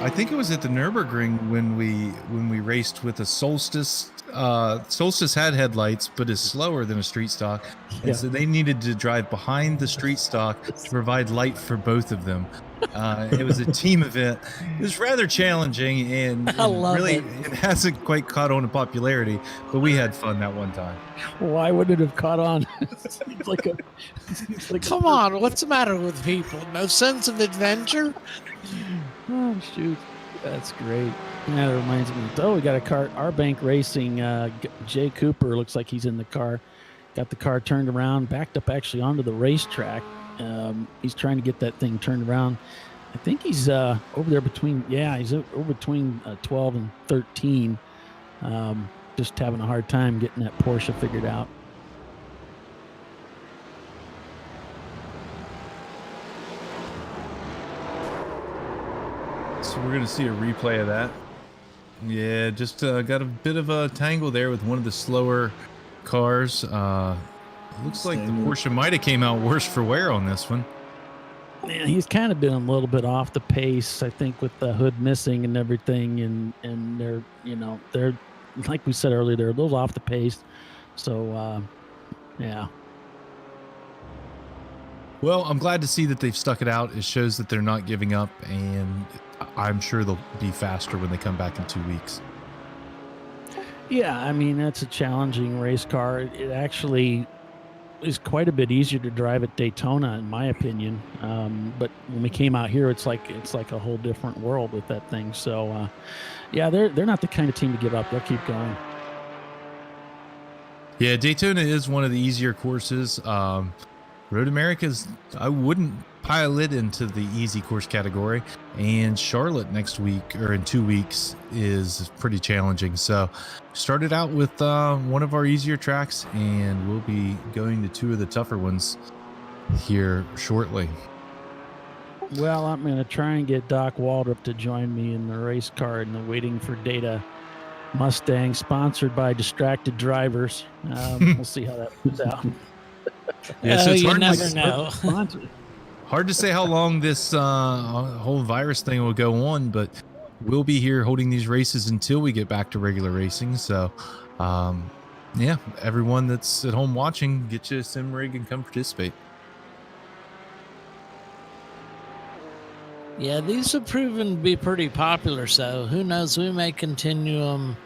I think it was at the Nürburgring when we raced with a Solstice. Solstice had headlights, but is slower than a street stock, and so they needed to drive behind the street stock to provide light for both of them. It was a team event. It was rather challenging, and it hasn't quite caught on to popularity, but we had fun that one time. Why would it have caught on? Come on, what's the matter with people? No sense of adventure? Oh, shoot. That's great. Yeah, that reminds me. Oh, we got a car. Our Bank Racing. Jay Cooper looks like he's in the car. Got the car turned around, backed up actually onto the racetrack. He's trying to get that thing turned around. I think he's over there between, he's over between 12 and 13. Just having a hard time getting that Porsche figured out. So we're going to see a replay of that. Yeah, just got a bit of a tangle there with one of the slower cars. Looks like the Porsche might have came out worse for wear on this one. Yeah, he's kind of been a little bit off the pace, I think, with the hood missing and everything, and they're like we said earlier, they're a little off the pace. So, yeah. Well, I'm glad to see that they've stuck it out. It shows that they're not giving up, and I'm sure they'll be faster when they come back in 2 weeks. Yeah, I mean, that's a challenging race car. It actually is quite a bit easier to drive at Daytona, in my opinion. But when we came out here, it's like a whole different world with that thing. So, yeah, they're not the kind of team to give up. They'll keep going. Yeah, Daytona is one of the easier courses. Road America's, I wouldn't pile it into the easy course category. And Charlotte next week, or in 2 weeks, is pretty challenging. So started out with one of our easier tracks, and we'll be going to 2 of the tougher ones here shortly. Well, I'm going to try and get Doc Waldrop to join me in the race car in the Waiting for Data Mustang, sponsored by Distracted Drivers. We'll see how that plays out. Yeah, so it's you hard never to know. Hard to say how long this whole virus thing will go on, but we'll be here holding these races until we get back to regular racing. So, yeah, everyone that's at home watching, get you a sim rig and come participate. Yeah, these have proven to be pretty popular, so who knows? We may continue them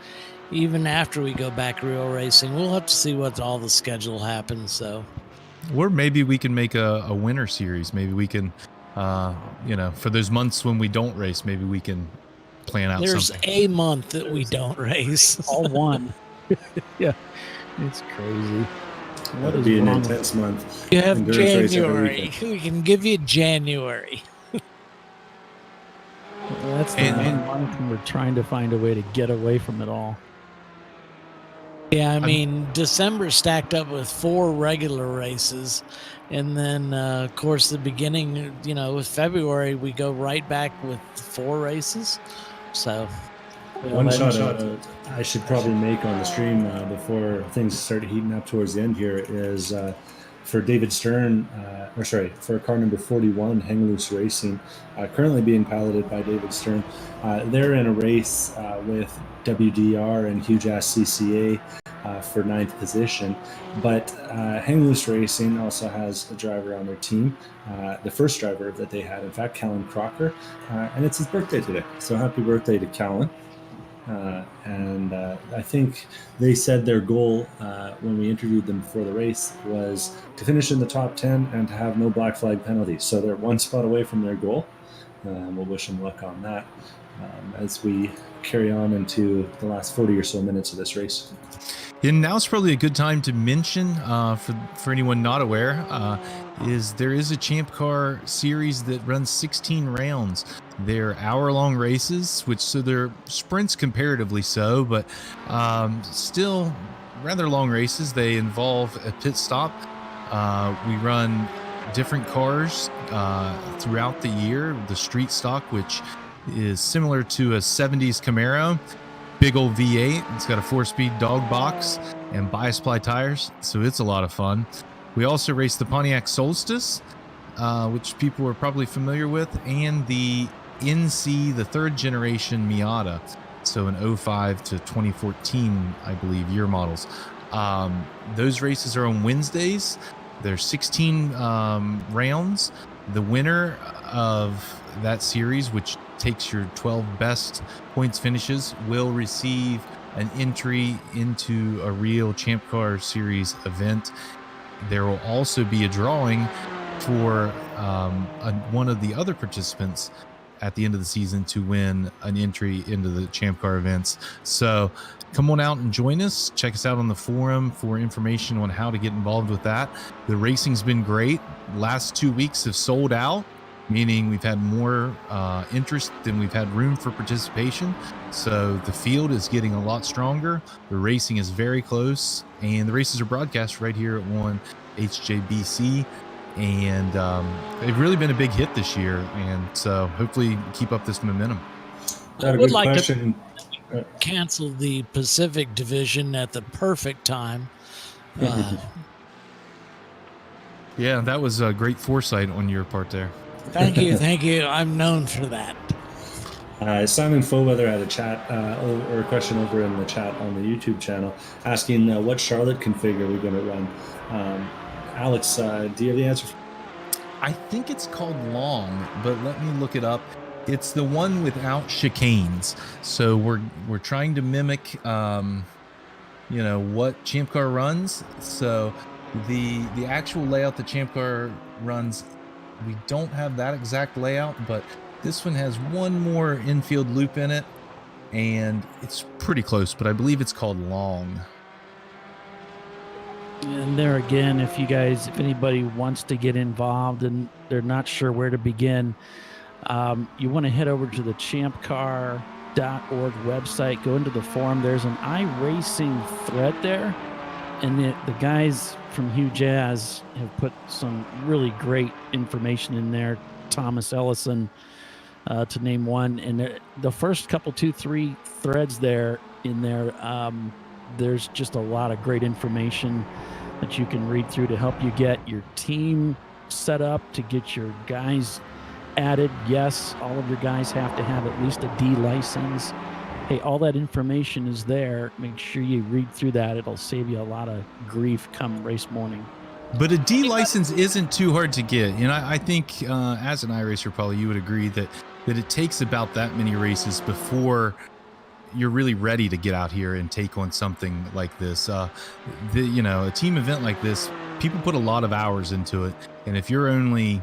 even after we go back real racing. We'll have to see what all the schedule happens. So, or maybe we can make a winter series. Maybe we can, for those months when we don't race, maybe we can plan out there's something. a month that we don't race. All one. Yeah, it's crazy. What would be an intense month? You have January. We can give you January. Well, that's the one month when we're trying to find a way to get away from it all. Yeah, I mean, December stacked up with 4 regular races. And then, of course, the beginning, with February, we go right back with 4 races. So, one shot I should probably make on the stream before things start heating up towards the end here is for David Stern, for car number 41, Hang Loose Racing, currently being piloted by David Stern. They're in a race with WDR and Huge Ass CCA for 9th position. But Hang Loose Racing also has a driver on their team, the first driver that they had, in fact, Callan Crocker, and it's his birthday today. So happy birthday to Callan. And I think they said their goal when we interviewed them before the race was to finish in the top 10 and to have no black flag penalties. So they're one spot away from their goal. We'll wish them luck on that as we carry on into the last 40 or so minutes of this race. And now's probably a good time to mention, for anyone not aware, there is a Champ Car series that runs 16 rounds. They're hour-long races, so they're sprints comparatively so, but still rather long races. They involve a pit stop. We run different cars throughout the year. The street stock, which is similar to a 70s Camaro. Big old V8. It's got a 4-speed dog box and bias-ply tires, so it's a lot of fun. We also race the Pontiac Solstice, which people are probably familiar with, and the NC, the 3rd generation Miata, so an 05 to 2014, I believe, year models. Those races are on Wednesdays. There's 16 rounds. The winner of that series, which takes your 12 best points finishes, will receive an entry into a real Champ Car Series event. There will also be a drawing for one of the other participants at the end of the season to win an entry into the Champ Car events. So come on out and join us. Check us out on the forum for information on how to get involved with that. The racing's been great. Last 2 weeks have sold out. meaning we've had more interest than we've had room for participation. So the field is getting a lot stronger. The racing is very close, and the races are broadcast right here on HJBC. And they've really been a big hit this year, and so hopefully keep up this momentum. I would like question. to cancel the Pacific Division at the perfect time. Yeah, that was a great foresight on your part there. Thank you. I'm known for that. Simon Fowweather had a chat or a question over in the chat on the YouTube channel asking what Charlotte config are we going to run. Alex, do you have the answer? I think it's called Long, but let me look it up. It's the one without chicanes. So we're trying to mimic, what ChampCar runs. So the actual layout that ChampCar runs, we don't have that exact layout, but this one has one more infield loop in it, and it's pretty close, but I believe it's called Long. And there again, if anybody wants to get involved and they're not sure where to begin, you want to head over to the ChampCar.org website, go into the forum. There's an iRacing thread there, and the guys from Hugh Jazz have put some really great information in there. Thomas Ellison, to name one, and the first couple, 2-3 threads there in there. There's just a lot of great information that you can read through to help you get your team set up, to get your guys added. Yes, all of your guys have to have at least a D license. Hey, all that information is there. Make sure you read through that. It'll save you a lot of grief come race morning. But a D license isn't too hard to get. And I think as an iRacer, probably you would agree that it takes about that many races before you're really ready to get out here and take on something like this. A team event like this, people put a lot of hours into it. And if you're only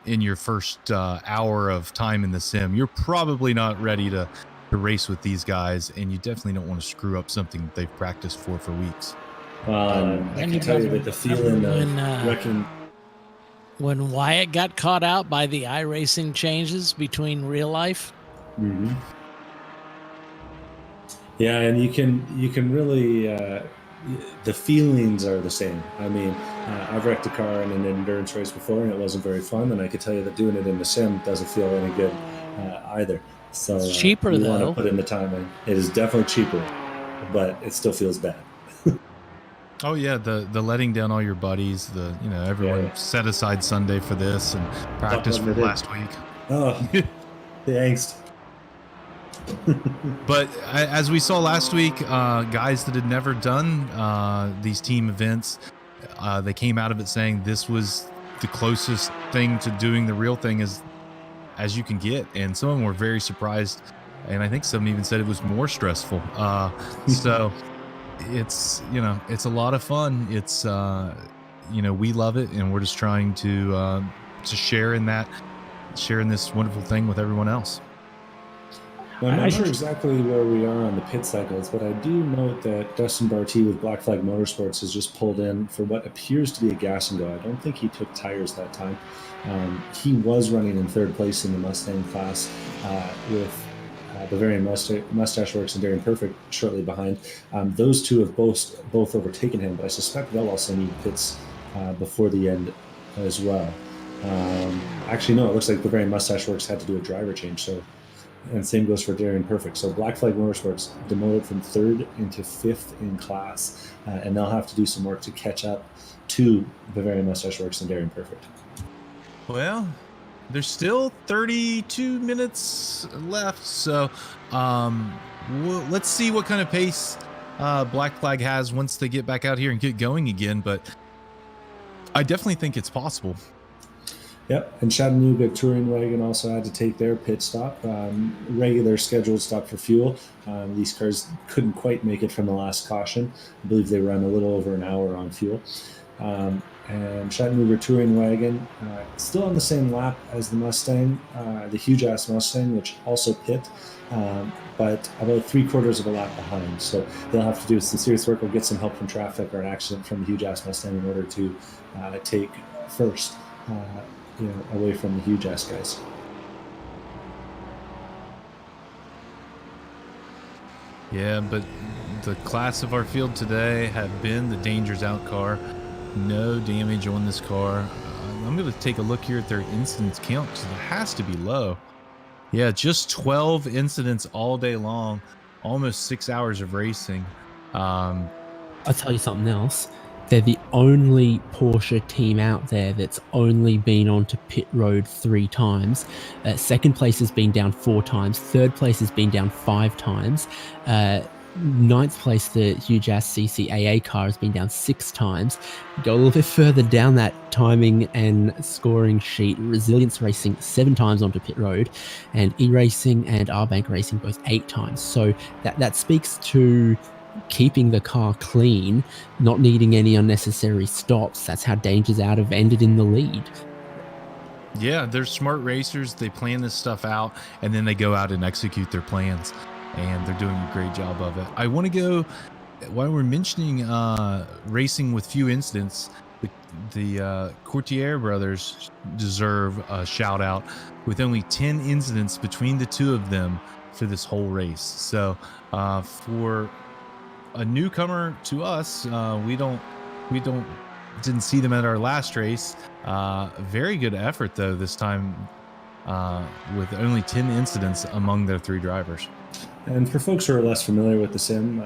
in your first hour of time in the sim, you're probably not ready to race with these guys. And you definitely don't want to screw up something that they've practiced for weeks. I can tell you that the feeling of when Wyatt got caught out by the iRacing changes between real life. Mm-hmm. Yeah, and you can really the feelings are the same. I mean, I've wrecked a car in an endurance race before, and it wasn't very fun. And I could tell you that doing it in the sim doesn't feel any good either. So it's cheaper you though. want to put in the time in. It is definitely cheaper, but it still feels bad. Oh yeah, the letting down all your buddies, everyone set aside Sunday for this and practice for last week. Oh, the angst. But as we saw last week, guys that had never done these team events, they came out of it saying this was the closest thing to doing the real thing as you can get, and some of them were very surprised, and I think some even said it was more stressful. So. It's a lot of fun. It's we love it, and we're just trying to sharing this wonderful thing with everyone else. Well, I'm not sure exactly where we are on the pit cycles, but I do note that Dustin Barty with Black Flag Motorsports has just pulled in for what appears to be a gas and go. I don't think he took tires that time. He was running in third place in the Mustang class with Bavarian Mustache Works and Darren Perfect shortly behind. Those two have both overtaken him, but I suspect they'll also need pits before the end as well. Actually, no, it looks like Bavarian Mustache Works had to do a driver change, and same goes for Darren Perfect. So Black Flag Motorsports demoted from third into fifth in class, and they'll have to do some work to catch up to Bavarian Mustache Works and Darren Perfect. Well, there's still 32 minutes left, so let's see what kind of pace Black Flag has once they get back out here and get going again, but I definitely think it's possible. Yep, and Chattanooga Touring Wagon also had to take their pit stop, regular scheduled stop for fuel. These cars couldn't quite make it from the last caution. I believe they ran a little over an hour on fuel. And Chattanooga Touring Wagon still on the same lap as the Mustang, the huge-ass Mustang, which also pit, but about 3/4 of a lap behind. So they'll have to do some serious work or get some help from traffic or an accident from the huge-ass Mustang in order to take first. away from the huge ass guys. Yeah, but the class of our field today have been the Dangers Out car. No damage on this car. I'm going to take a look here at their incidents count because it has to be low. Yeah, just 12 incidents all day long, almost 6 hours of racing. I'll tell you something else. They're the only Porsche team out there that's only been onto pit road 3 times. Second place has been down 4 times. Third place has been down 5 times. Ninth place, the huge ass CCAA car, has been down 6 times. Go a little bit further down that timing and scoring sheet. Resilience Racing 7 times onto pit road, and iRacing and R-Bank Racing both 8 times. So that speaks to keeping the car clean, not needing any unnecessary stops. That's how Dangers Out have ended in the lead. Yeah, they're smart racers. They plan this stuff out, and then they go out and execute their plans, and they're doing a great job of it. I want to go, while we're mentioning racing with few incidents, the Courtier brothers deserve a shout out with only 10 incidents between the two of them for this whole race. So for a newcomer to us, we didn't see them at our last race. Very good effort though this time, with only 10 incidents among their 3 drivers. And for folks who are less familiar with the sim,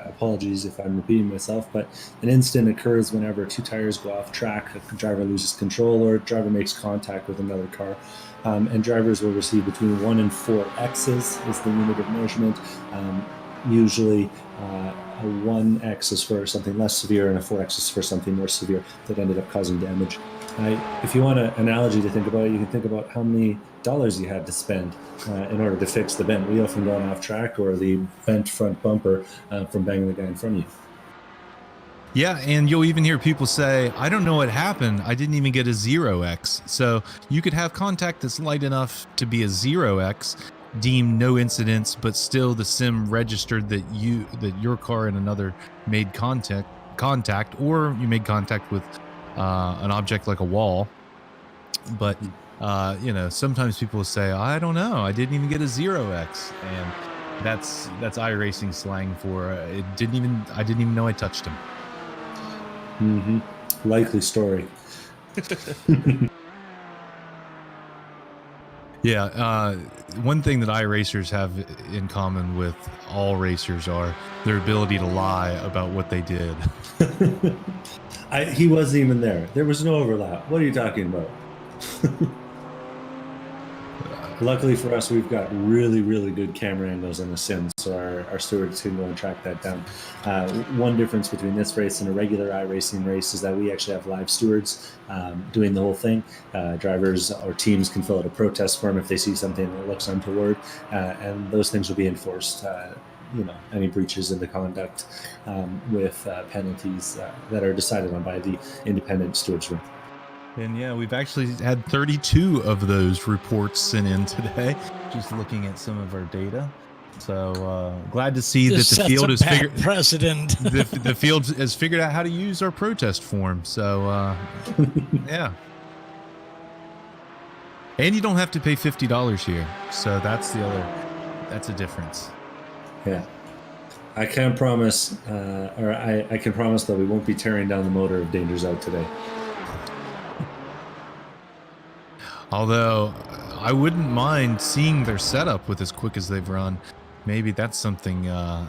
apologies if I'm repeating myself, but an incident occurs whenever 2 tires go off track, a driver loses control, or a driver makes contact with another car. And drivers will receive between 1 and 4 X's is the unit of measurement. Usually a 1X is for something less severe and a 4X is for something more severe that ended up causing damage. If you want an analogy to think about it, you can think about how many dollars you had to spend in order to fix the bent wheel from going off track, or the bent front bumper from banging the guy in front of you. Yeah, and you'll even hear people say, I don't know what happened. I didn't even get a 0X. So you could have contact that's light enough to be a 0X, deemed no incidents, but still the sim registered that your car and another made contact, or you made contact with an object like a wall. But sometimes people say, I don't know, I didn't even get a 0X, and that's iRacing slang for I didn't even know I touched him. Mm-hmm. Likely story. Yeah, one thing that iRacers have in common with all racers are their ability to lie about what they did. He wasn't even there. There was no overlap. What are you talking about? Luckily for us, we've got really, really good camera angles in the sim, so our stewards can go and track that down. One difference between this race and a regular iRacing race is that we actually have live stewards doing the whole thing. Drivers or teams can fill out a protest form if they see something that looks untoward, and those things will be enforced. Any breaches in the conduct with penalties that are decided on by the independent stewards room. And yeah, we've actually had 32 of those reports sent in today, just looking at some of our data. So glad to see that the field has figured precedent. the field has figured out how to use our protest form. So yeah. And you don't have to pay $50 here. So that's a difference. Yeah. I can't promise, I can promise that we won't be tearing down the motor of Dangers Out today. Although I wouldn't mind seeing their setup with as quick as they've run. Maybe that's something that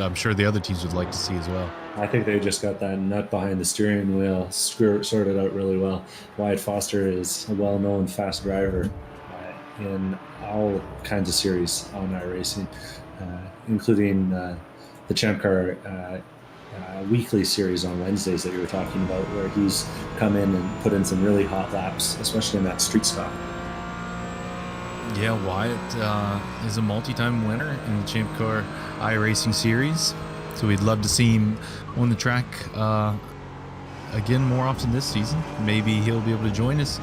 I'm sure the other teams would like to see as well. I think they just got that nut behind the steering wheel sorted out really well. Wyatt Foster is a well-known fast driver in all kinds of series on iRacing, including the ChampCar weekly series on Wednesdays that you were talking about, where he's come in and put in some really hot laps, especially in that street stop. Yeah, Wyatt is a multi-time winner in the ChampCar iRacing series, so we'd love to see him on the track again more often this season. Maybe he'll be able to join us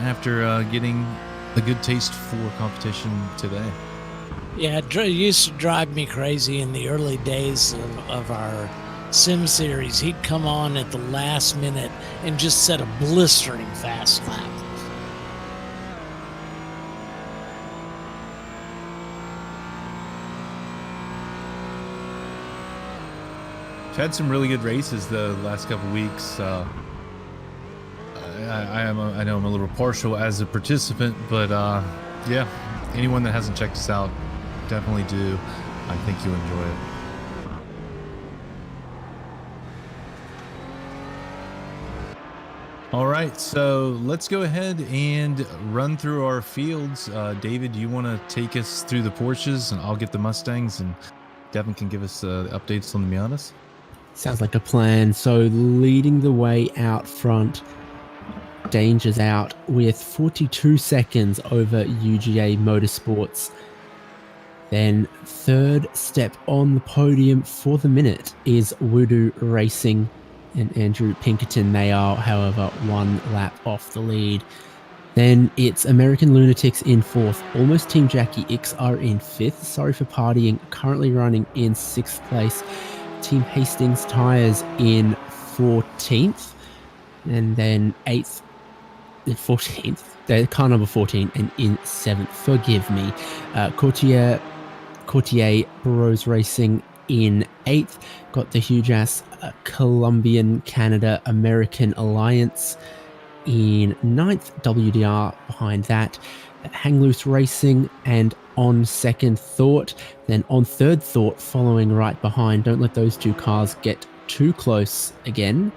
after getting a good taste for competition today. Yeah, it used to drive me crazy in the early days of our Sim Series, he'd come on at the last minute and just set a blistering fast lap. We've had some really good races the last couple weeks. I know I'm a little partial as a participant, but yeah, anyone that hasn't checked us out, definitely do. I think you'll enjoy it. All right, so let's go ahead and run through our fields. David, do you want to take us through the Porsches, and I'll get the Mustangs, and Devin can give us updates on the Miatas? Sounds like a plan. So leading the way out front, Danger's out with 42 seconds over UGA Motorsports. Then third step on the podium for the minute is Voodoo Racing and Andrew Pinkerton. They are, however, one lap off the lead. Then it's American Lunatics in fourth. Almost Team Jackie X are in fifth. Sorry for Partying, currently running in sixth place. Team Hastings Tires in 14th. And then 14th. They're car number 14 and in 7th. Forgive me. Courtier Burrows Racing in 8th. Got the huge ass Colombian Canada American Alliance in 9th. WDR behind that. Hang Loose Racing and On Second Thought. Then On Third Thought following right behind. Don't let those two cars get too close again.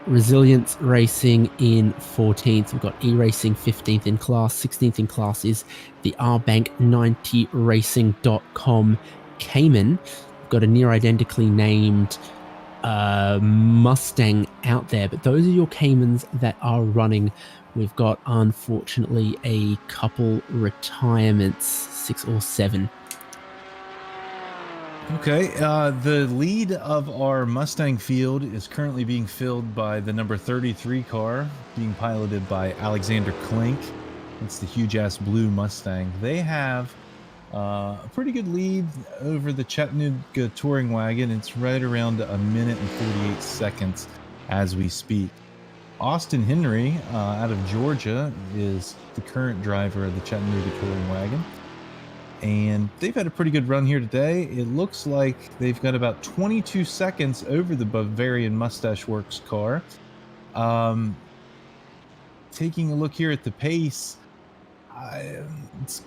Resilience Racing in 14th. We've got E-Racing 15th in class. 16th in class is the rbank90racing.com Cayman. We've got a near identically named Mustang out there, but those are your Caymans that are running. We've got, unfortunately, a couple retirements, 6 or 7. Okay, the lead of our Mustang field is currently being filled by the number 33 car, being piloted by Alexander Klink. It's the huge-ass blue Mustang. They have a pretty good lead over the Chattanooga Touring Wagon. It's right around a minute and 48 seconds as we speak. Austin Henry, out of Georgia, is the current driver of the Chattanooga Touring Wagon. And they've had a pretty good run here today. It looks like they've got about 22 seconds over the Bavarian Mustache Works car. Taking a look here at the pace, it's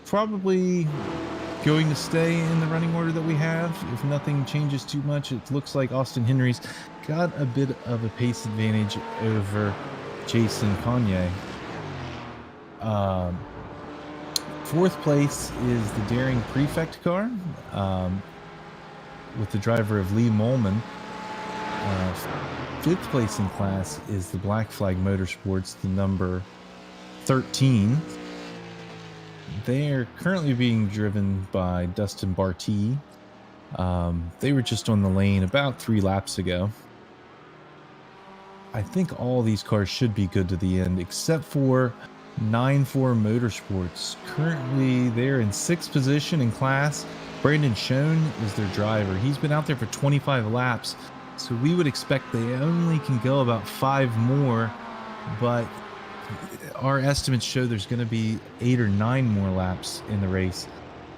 probably going to stay in the running order that we have. If nothing changes too much, it looks like Austin Henry's got a bit of a pace advantage over Jason Kanye. Fourth place is the Daring Prefect car, with the driver of Lee Molman. Fifth place in class is the Black Flag Motorsports, the number 13. They are currently being driven by Dustin Barty. They were just on the lane about 3 laps ago. I think all these cars should be good to the end, except for 9-4 Motorsports. Currently, they're in 6th position in class. Brandon Schoen is their driver. He's been out there for 25 laps, so we would expect they only can go about 5 more, but our estimates show there's going to be 8 or 9 more laps in the race.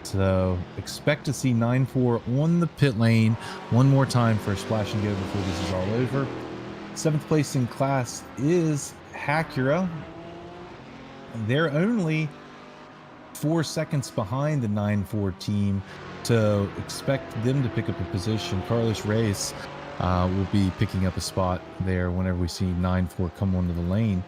So expect to see 9-4 on the pit lane one more time for a splash and go before this is all over. 7th place in class is Acura. They're only 4 seconds behind the 9-4 team, so expect them to pick up a position. Carlos Reyes will be picking up a spot there whenever we see 9-4 come onto the lane.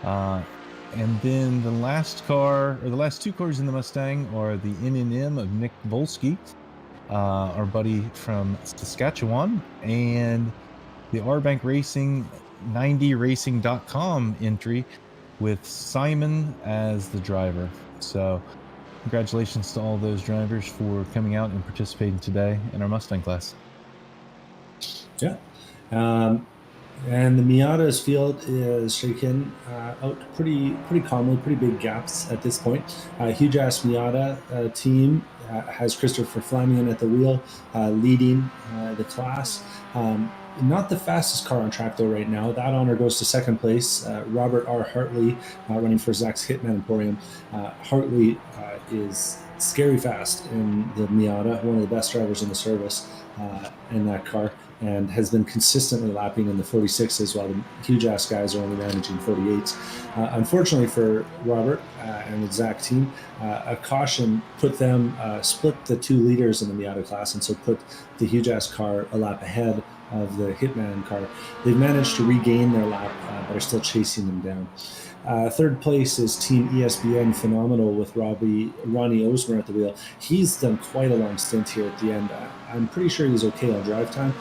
And then the last 2 cars in the Mustang are the NNM of Nick Volsky, our buddy from Saskatchewan, and the rbank Racing 90racing.com entry with Simon as the driver. So congratulations to all those drivers for coming out and participating today in our Mustang class. Yeah. And the Miata's field is shaken out pretty calmly, pretty big gaps at this point. Huge ass Miata team has Christopher Flamion at the wheel, leading the class. Not the fastest car on track though right now. That honor goes to second place. Robert R. Hartley, running for Zach's Hitman Emporium. Hartley is scary fast in the Miata, one of the best drivers in the service in that car, and has been consistently lapping in the 46s while the huge ass guys are only managing 48s. Unfortunately for Robert and the Zach team, a caution put them, split the two leaders in the Miata class, and so put the huge ass car a lap ahead of the Hitman car. They've managed to regain their lap, but are still chasing them down. Third place is Team ESPN Phenomenal with Ronnie Osmer at the wheel. He's done quite a long stint here at the end. I'm pretty sure he's okay on drive time,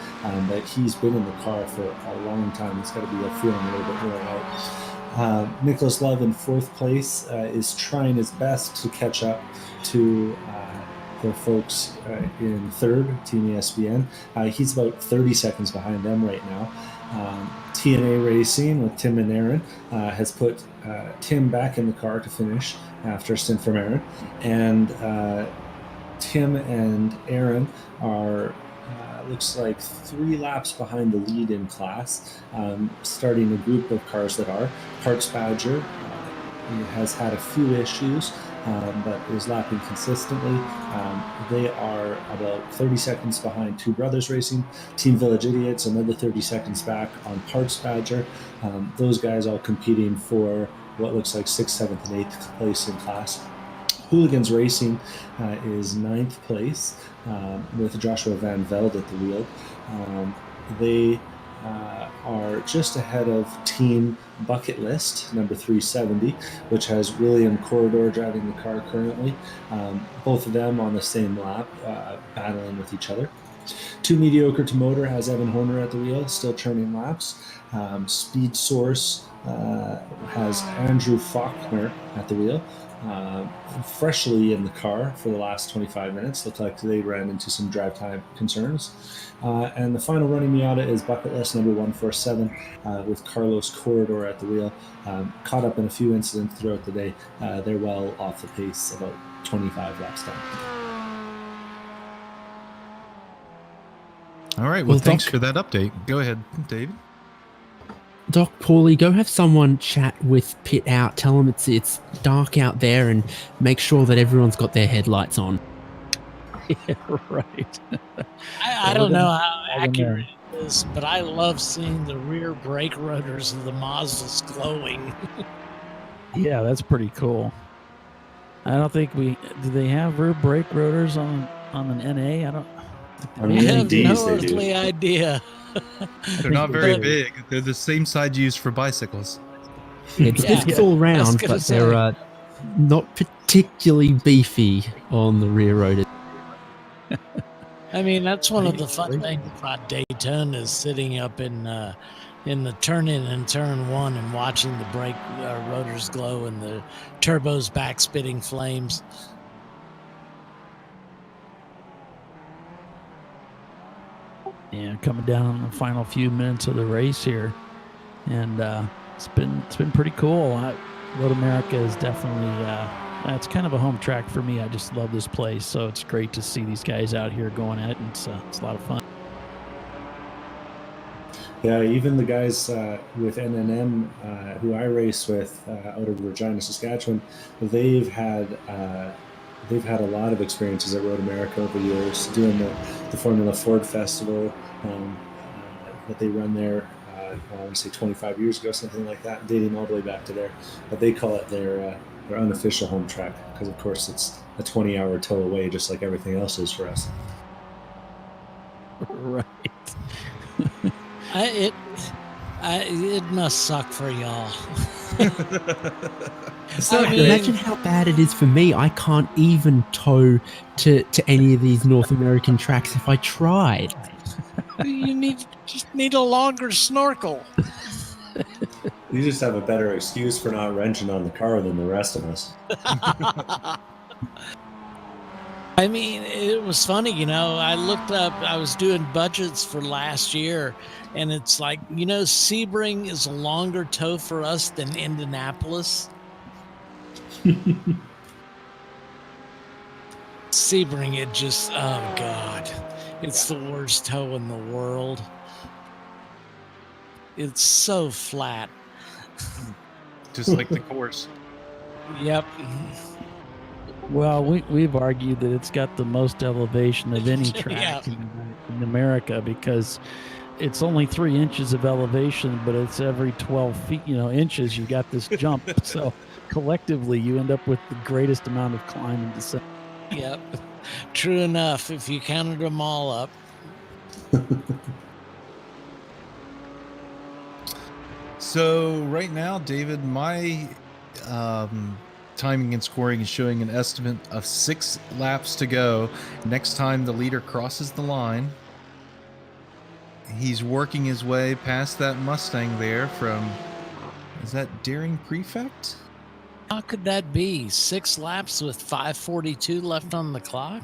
but he's been in the car for a long time. He's got to be feeling a little bit more out. Nicholas Love in fourth place is trying his best to catch up to the folks in third, Team ESPN. He's about 30 seconds behind them right now. TNA Racing with Tim and Aaron has put Tim back in the car to finish after a stint from Aaron. And Tim and Aaron are, looks like 3 laps behind the lead in class, starting a group of cars that are. Parks Badger has had a few issues, but is lapping consistently. They are about 30 seconds behind Two Brothers Racing. Team Village Idiots, another 30 seconds back on Parks Badger. Those guys all competing for what looks like 6th, 7th, and 8th place in class. Hooligans Racing is 9th place with Joshua Van Velde at the wheel. They are just ahead of Team Bucket List, number 370, which has William Corridor driving the car currently. Both of them on the same lap, battling with each other. Too Mediocre to Motor has Evan Horner at the wheel, still churning laps. Speed Source has Andrew Faulkner at the wheel, freshly in the car for the last 25 minutes. Looked like they ran into some drive time concerns. And the final running Miata is Bucket List number 147 with Carlos Corridor at the wheel. Caught up in a few incidents throughout the day. They're well off the pace, about 25 laps down. All right. Well, thanks Doc, for that update. Go ahead, David. Doc, Paulie, go have someone chat with Pit Out. Tell them it's dark out there and make sure that everyone's got their headlights on. Yeah, right. I don't know how accurate it is, but I love seeing the rear brake rotors of the Mazdas glowing. Yeah, that's pretty cool. I don't think do they have rear brake rotors on an NA? I don't. On I the have NDs, no they do. earthly idea. They're not very big. They're the same size used for bicycles. It's all round, but they're not particularly beefy on the rear rotors. I mean, that's one of the fun things about Daytona is sitting up in the turn-in and turn one and watching the brake rotors glow and the turbos back spitting flames. Yeah, coming down on the final few minutes of the race here, and it's been pretty cool. Road America is definitely it's kind of a home track for me. I just love this place, so it's great to see these guys out here going at it, and it's a lot of fun. Yeah, even the guys with NNM who I race with out of Regina, Saskatchewan, they've had a lot of experiences at Road America over the years, doing the Formula Ford Festival that they run there, I want to say 25 years ago, something like that, dating all the way back to there. But they call it their unofficial home track because, of course, it's a 20-hour tow away, just like everything else is for us. Right. It must suck for y'all. Imagine how bad it is for me. I can't even tow to any of these North American tracks if I tried. You just need a longer snorkel. You just have a better excuse for not wrenching on the car than the rest of us. I mean, it was funny, I looked up, I was doing budgets for last year, and it's like, Sebring is a longer tow for us than Indianapolis. Sebring, it just, oh God, it's the worst tow in the world. It's so flat. Just like the course. Yep. Well, we've argued that it's got the most elevation of any track in America, because it's only 3 inches of elevation, but it's every 12 feet, inches, you got this jump. So collectively, you end up with the greatest amount of climb and descent. Yep. True enough, if you counted them all up. So right now, David, my timing and scoring is showing an estimate of 6 laps to go. Next time the leader crosses the line, he's working his way past that Mustang there from, is that Daring Prefect? How could that be? 6 laps with 5:42 left on the clock?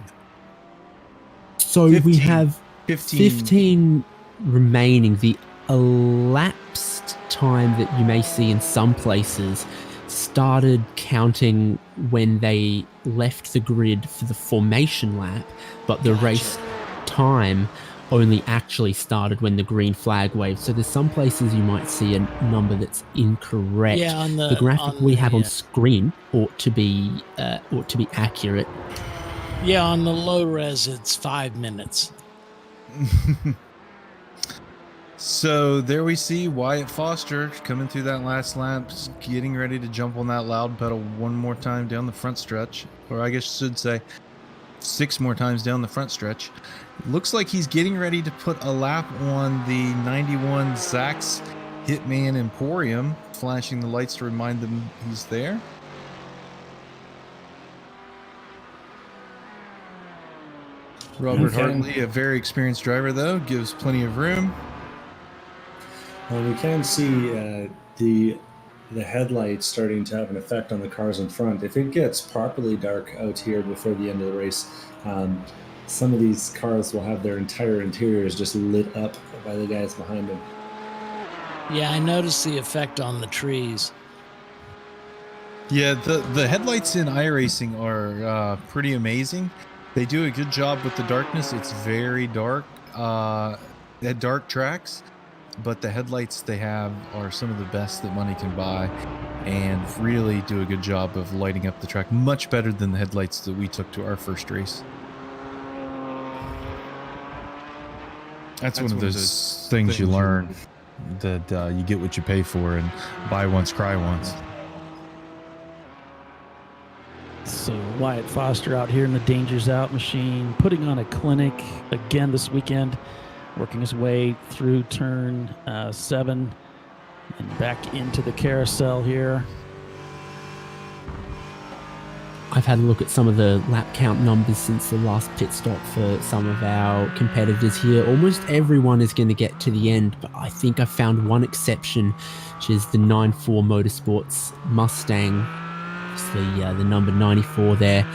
So 15, we have 15 remaining. The elapsed time that you may see in some places started counting when they left the grid for the formation lap, but the race time only actually started when the green flag waved. So there's some places you might see a number that's incorrect. Yeah, on the graphic we have on screen ought to be accurate. Yeah, on the low res, it's 5 minutes. So there we see Wyatt Foster coming through that last lap, getting ready to jump on that loud pedal one more time down the front stretch, or I guess I should say 6 more times down the front stretch. Looks like he's getting ready to put a lap on the 91 Zax Hitman Emporium, flashing the lights to remind them he's there. Robert Hartley, a very experienced driver, though, gives plenty of room. Well, we can see the headlights starting to have an effect on the cars in front. If it gets properly dark out here before the end of the race, some of these cars will have their entire interiors just lit up by the guys behind them. Yeah, I noticed the effect on the trees. Yeah, the headlights in iRacing are pretty amazing. They do a good job with the darkness. It's very dark at dark tracks, but the headlights they have are some of the best that money can buy and really do a good job of lighting up the track, much better than the headlights that we took to our first race. That's one of those things you learn, that you get what you pay for, and buy once, cry once. So Wyatt Foster out here in the Dangers Out machine, putting on a clinic again this weekend, working his way through turn 7 and back into the carousel here. I've had a look at some of the lap count numbers since the last pit stop for some of our competitors here. Almost everyone is going to get to the end, but I think I found one exception, which is the 9-4 Motorsports Mustang. Obviously, the number 94 there.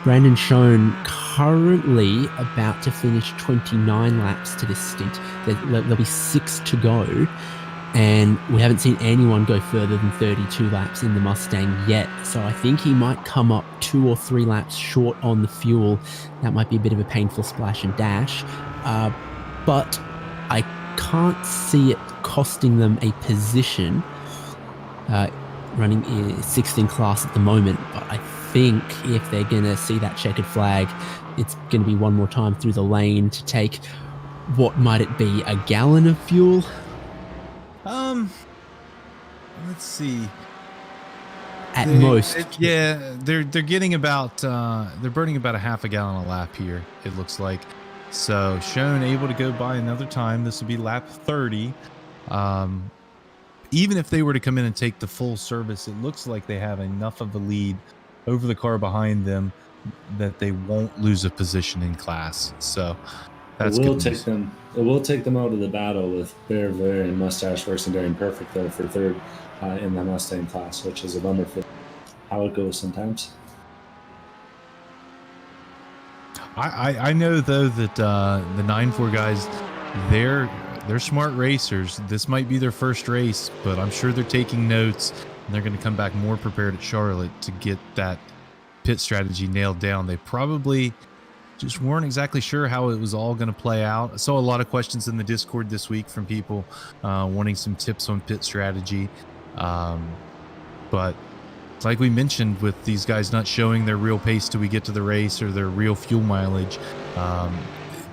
Brandon Schoen currently about to finish 29 laps to this stint. There'll be 6 to go, and we haven't seen anyone go further than 32 laps in the Mustang yet. So I think he might come up 2 or 3 laps short on the fuel. That might be a bit of a painful splash and dash, but I can't see it costing them a position. Running 6th in class at the moment, but I think if they're going to see that checkered flag, it's going to be one more time through the lane to take, what might it be, a gallon of fuel? Let's see. At most. They're getting about, they're burning about a half a gallon a lap here, it looks like. So Schoen able to go by another time. This would be lap 30. Even if they were to come in and take the full service, it looks like they have enough of a lead over the car behind them that they won't lose a position in class. So that's good news. It will take them out of the battle with Bear and Mustache versus Daring Perfect, though, for third in the Mustang class, which is a bummer for how it goes sometimes. I know though that the 9-4 guys, they're smart racers. This might be their first race, but I'm sure they're taking notes, and they're going to come back more prepared at Charlotte to get that pit strategy nailed down. They probably just weren't exactly sure how it was all going to play out. I saw a lot of questions in the Discord this week from people wanting some tips on pit strategy. But like we mentioned, with these guys not showing their real pace till we get to the race or their real fuel mileage,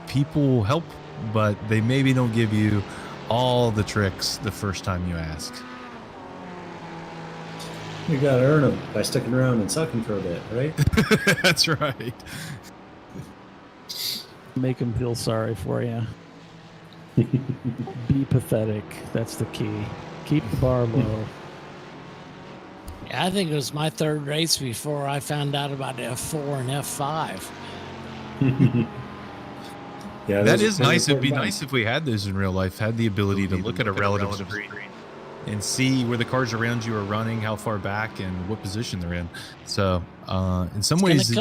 people help, but they maybe don't give you all the tricks the first time you ask. You got to earn them by sticking around and sucking for a bit, right? That's right. Make them feel sorry for you. Be pathetic. That's the key. Keep the bar low. Yeah, I think it was my third race before I found out about F4 and F5. Yeah, that is nice. It'd be nice if we had those in real life, had the ability to look at a relative screen and see where the cars around you are running, how far back, and what position they're in. So in some ways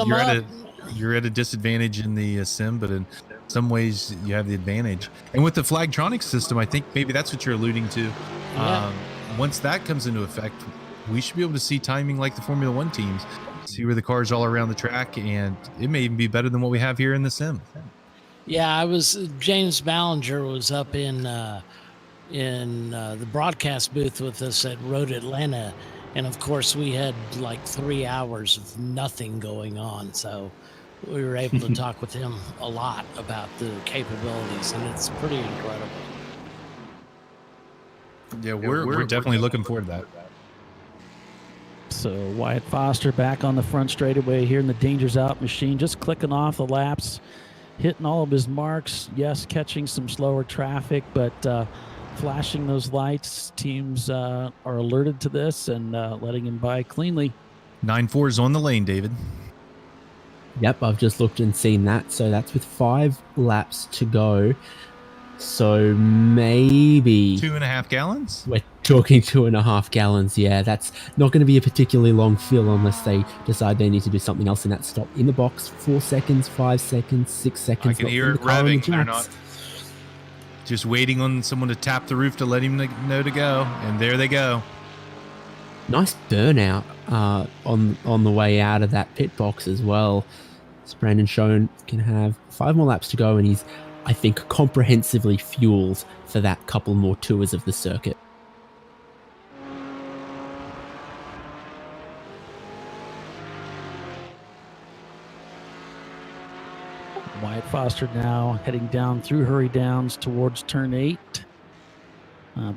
you're at a disadvantage in the sim, but in some ways you have the advantage. And with the Flagtronics system, I think maybe that's what you're alluding to. Yeah. Once that comes into effect, we should be able to see timing like the Formula One teams, see where the cars all around the track, and it may even be better than what we have here in the sim. Yeah, James Ballinger was up in the broadcast booth with us at Road Atlanta, and of course we had like 3 hours of nothing going on, so we were able to talk with him a lot about the capabilities, and it's pretty incredible. Yeah, we're definitely looking forward to that. So Wyatt Foster back on the front straightaway here in the Dangers Out machine, just clicking off the laps, hitting all of his marks. Yes, catching some slower traffic, but flashing those lights. Teams are alerted to this and letting him by cleanly. 9-4 is on the lane, David. Yep, I've just looked and seen that. So that's with 5 laps to go. So maybe 2.5 gallons? We're talking 2.5 gallons. Yeah, that's not going to be a particularly long fill unless they decide they need to do something else in that stop. In the box, 4 seconds, 5 seconds, 6 seconds. I can hear it revving. They're not just waiting on someone to tap the roof to let him know to go. And there they go. Nice burnout on the way out of that pit box as well. So Brandon Schoen can have 5 more laps to go, and he's, I think, comprehensively fueled for that couple more tours of the circuit. Wyatt Foster now heading down through Hurry Downs towards turn 8,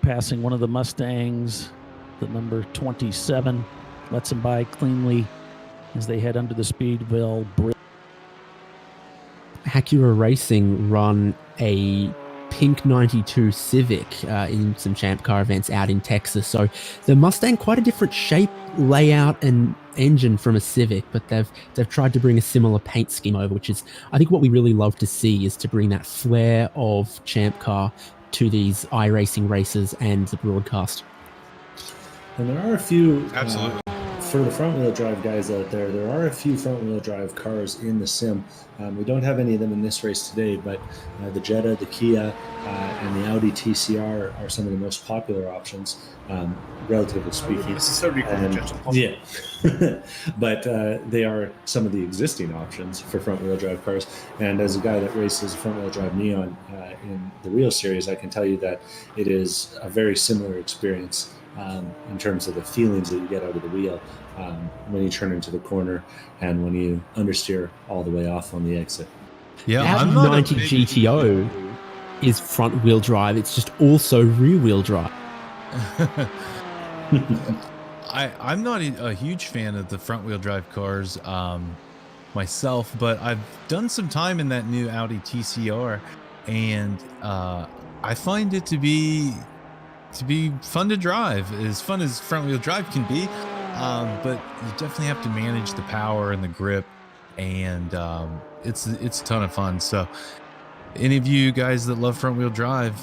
passing one of the Mustangs, the number 27, lets him by cleanly as they head under the Speedville Bridge. Acura Racing run a pink 92 Civic in some Champ Car events out in Texas. So the Mustang, quite a different shape, layout, and engine from a Civic, but they've tried to bring a similar paint scheme over, which is, I think, what we really love to see, is to bring that flair of Champ Car to these iRacing races and the broadcast. And there are a few, absolutely, for the front-wheel drive guys out there, there are a few front-wheel drive cars in the sim. We don't have any of them in this race today, but the Jetta, the Kia, and the Audi TCR are some of the most popular options, relatively speaking. Yeah, but they are some of the existing options for front-wheel drive cars. And as a guy that races front-wheel drive Neon in the Real Series, I can tell you that it is a very similar experience in terms of the feelings that you get out of the wheel when you turn into the corner and when you understeer all the way off on the exit. Yeah, I'm 90 GTO is front wheel drive. It's just also rear wheel drive. I'm not a huge fan of the front wheel drive cars myself, but I've done some time in that new Audi TCR, and I find it to be fun to drive, as fun as front wheel drive can be, but you definitely have to manage the power and the grip, and it's a ton of fun. So any of you guys that love front wheel drive,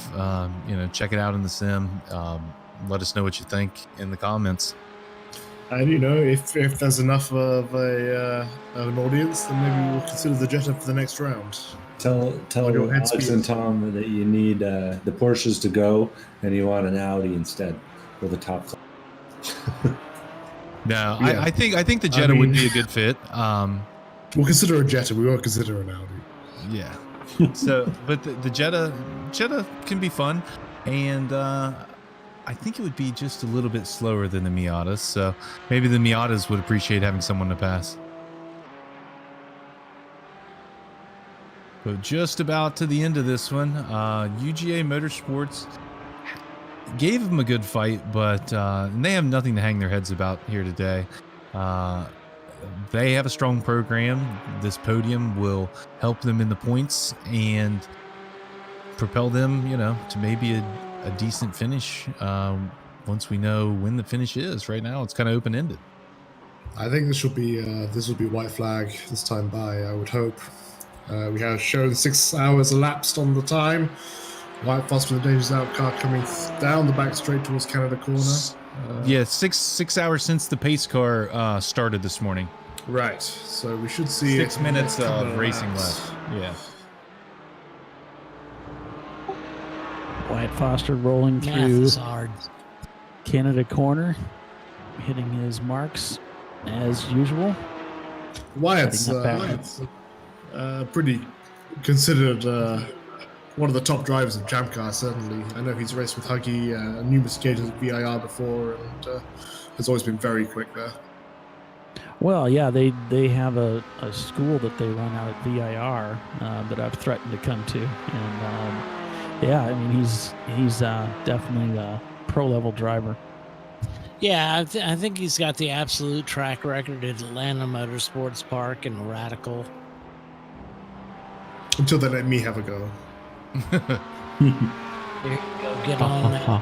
check it out in the sim. Let us know what you think in the comments. And if there's enough of an audience, then maybe we'll consider the Jetta for the next round. Tell your head Alex speed. and Tom that you need the Porsches to go, and you want an Audi instead for the top class. No, Yeah. I think the Jetta would be a good fit. We'll consider a Jetta. We won't consider an Audi. Yeah. So, but the Jetta can be fun, and I think it would be just a little bit slower than the Miatas. So maybe the Miatas would appreciate having someone to pass. So just about to the end of this one, UGA Motorsports gave them a good fight, but they have nothing to hang their heads about here today. They have a strong program. This podium will help them in the points and propel them, to maybe a decent finish once we know when the finish is. Right now, it's kind of open-ended. I think this will be white flag this time by. I would hope. We have shown 6 hours elapsed on the time. White Foster with the Dangerous Out car coming down the back straight towards Canada corner. Yeah, six hours since the pace car started this morning. Right. So we should see 6 minutes of racing left. Yeah. Wyatt Foster rolling Math through is hard. Canada corner, hitting his marks as usual. Wyatt's Setting up pretty considered one of the top drivers of ChampCar, certainly. I know he's raced with Huggy numerous occasions at VIR before, and has always been very quick there. Well, yeah, they have a school that they run out at VIR that I've threatened to come to, and yeah, I mean he's definitely a pro level driver. Yeah, I think he's got the absolute track record at Atlanta Motorsports Park and Radical. Until they let me have a go. There you go, get on that. Ha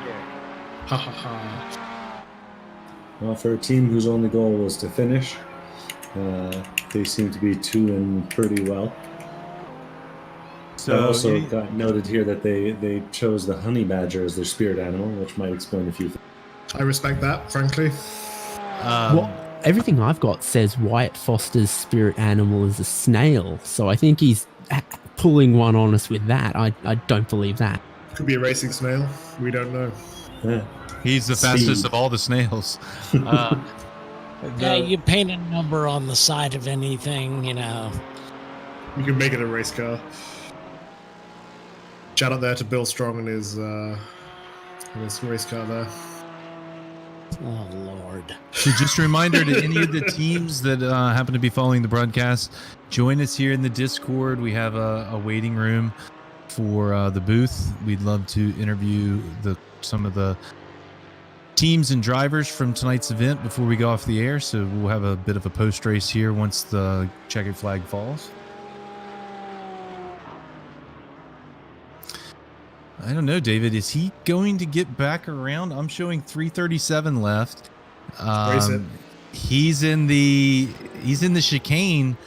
ha ha. Well, for a team whose only goal was to finish, they seem to be doing pretty well. So I also got noted here that they chose the honey badger as their spirit animal, which might explain a few things. I respect that, frankly. Well, everything I've got says Wyatt Foster's spirit animal is a snail, so I think he's pulling one on us with that. I don't believe that. Could be a racing snail. We don't know. Yeah. He's the fastest of all the snails. Yeah, you paint a number on the side of anything, You can make it a race car. Shout out there to Bill Strong and his race car there. Oh, Lord. So just a reminder to any of the teams that happen to be following the broadcast, join us here in the Discord. We have a waiting room for the booth. We'd love to interview some of the teams and drivers from tonight's event before we go off the air. So we'll have a bit of a post race here once the checkered flag falls. I don't know, David. Is he going to get back around? I'm showing 3:37 left. Race it. He's in the chicane.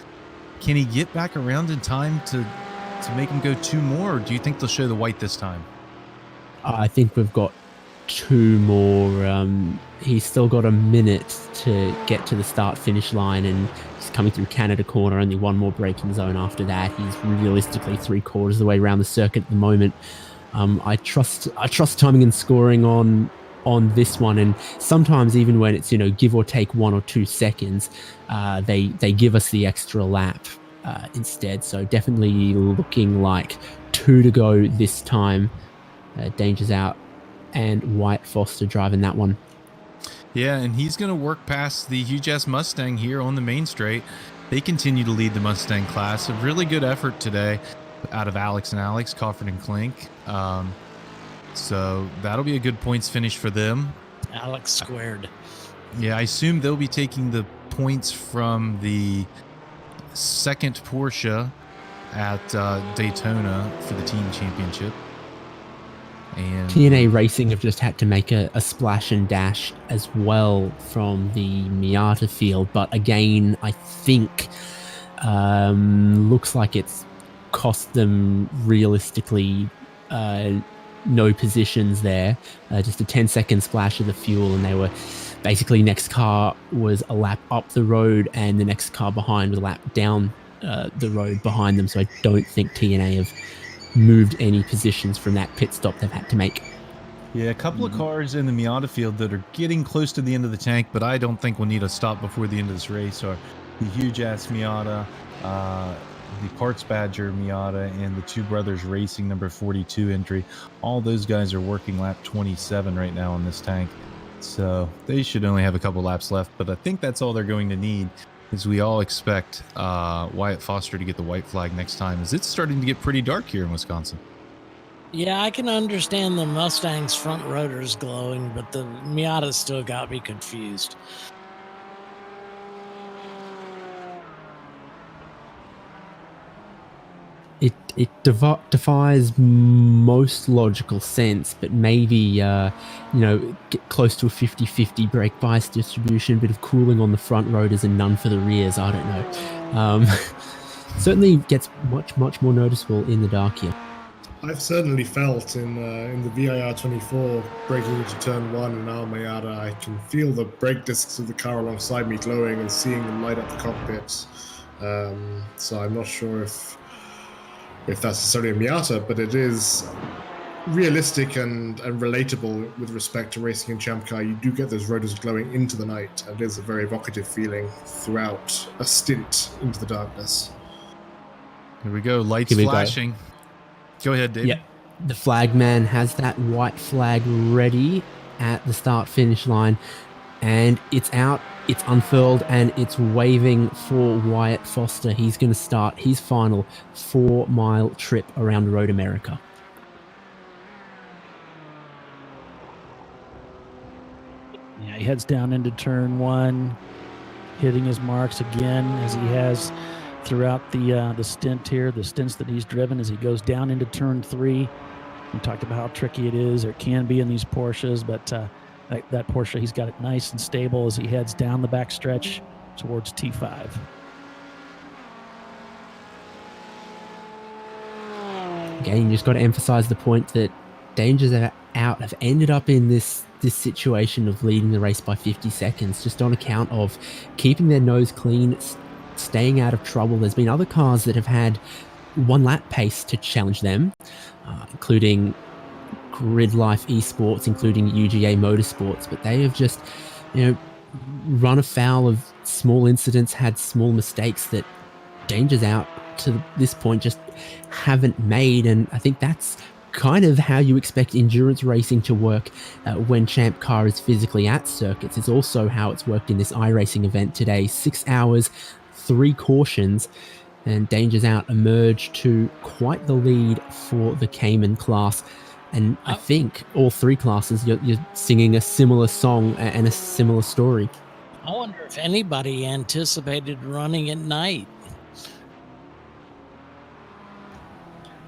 Can he get back around in time to make him go 2 more? Or do you think they'll show the white this time? I think we've got 2 more. He's still got a minute to get to the start-finish line, and he's coming through Canada corner. Only 1 more braking zone after that. He's realistically 3/4 of the way around the circuit at the moment. I trust timing and scoring on this one, and sometimes even when it's give or take 1 or 2 seconds, they give us the extra lap instead. So definitely looking like 2 to go this time. Danger's out, and Wyatt Foster driving that one. Yeah, and he's going to work past the huge ass Mustang here on the main straight. They continue to lead the Mustang class. A really good effort today out of Alex and Alex, Cofford and Klink. So that'll be a good points finish for them. Alex squared. Yeah, I assume they'll be taking the points from the second Porsche at Daytona for the team championship. And TNA Racing have just had to make a splash and dash as well from the Miata field, but again, I think looks like it's cost them realistically no positions there. Just a 10-second splash of the fuel, and they were basically next car was a lap up the road and the next car behind was a lap down the road behind them. So I don't think TNA have moved any positions from that pit stop they've had to make. Yeah, a couple of cars in the Miata field that are getting close to the end of the tank, but I don't think we'll need a stop before the end of this race are the huge-ass Miata, the Parts Badger Miata, and the Two Brothers Racing number 42 entry. All those guys are working lap 27 right now on this tank. So they should only have a couple laps left, but I think that's all they're going to need, as we all expect Wyatt Foster to get the white flag next time, as it's starting to get pretty dark here in Wisconsin. Yeah, I can understand the Mustang's front rotors glowing, but the Miata still got me confused. It defies most logical sense, but maybe, get close to a 50-50 brake bias distribution, bit of cooling on the front rotors and none for the rears. I don't know. Certainly gets much more noticeable in the dark here. I've certainly felt in the VIR 24 braking into turn 1 in our Miata, I can feel the brake discs of the car alongside me glowing and seeing them light up the cockpits. So I'm not sure if that's necessarily a Miata, but it is realistic and relatable with respect to racing in Champ Car. You do get those rotors glowing into the night, and it is a very evocative feeling throughout a stint into the darkness. Here we go, lights flashing. Go ahead, David. Yeah, the flagman has that white flag ready at the start-finish line, and it's out, it's unfurled, and it's waving for Wyatt Foster. He's going to start his final 4-mile trip around Road America. Yeah, he heads down into turn 1, hitting his marks again, as he has throughout the stint here, the stints that he's driven, as he goes down into turn 3. We talked about how tricky it is, or it can be in these Porsches, but that Porsche, he's got it nice and stable as he heads down the back stretch towards T5. Again, you just got to emphasize the point that Dangers Out have ended up in this situation of leading the race by 50 seconds, just on account of keeping their nose clean, staying out of trouble. There's been other cars that have had 1 lap pace to challenge them, including Grid Life Esports, including UGA Motorsports, but they have just, run afoul of small incidents, had small mistakes that Dangers Out to this point just haven't made. And I think that's kind of how you expect endurance racing to work when Champ Car is physically at circuits. It's also how it's worked in this iRacing event today. 6 hours, 3 cautions, and Dangers Out emerged to quite the lead for the Cayman class. And I think all 3 classes, you're singing a similar song and a similar story. I wonder if anybody anticipated running at night.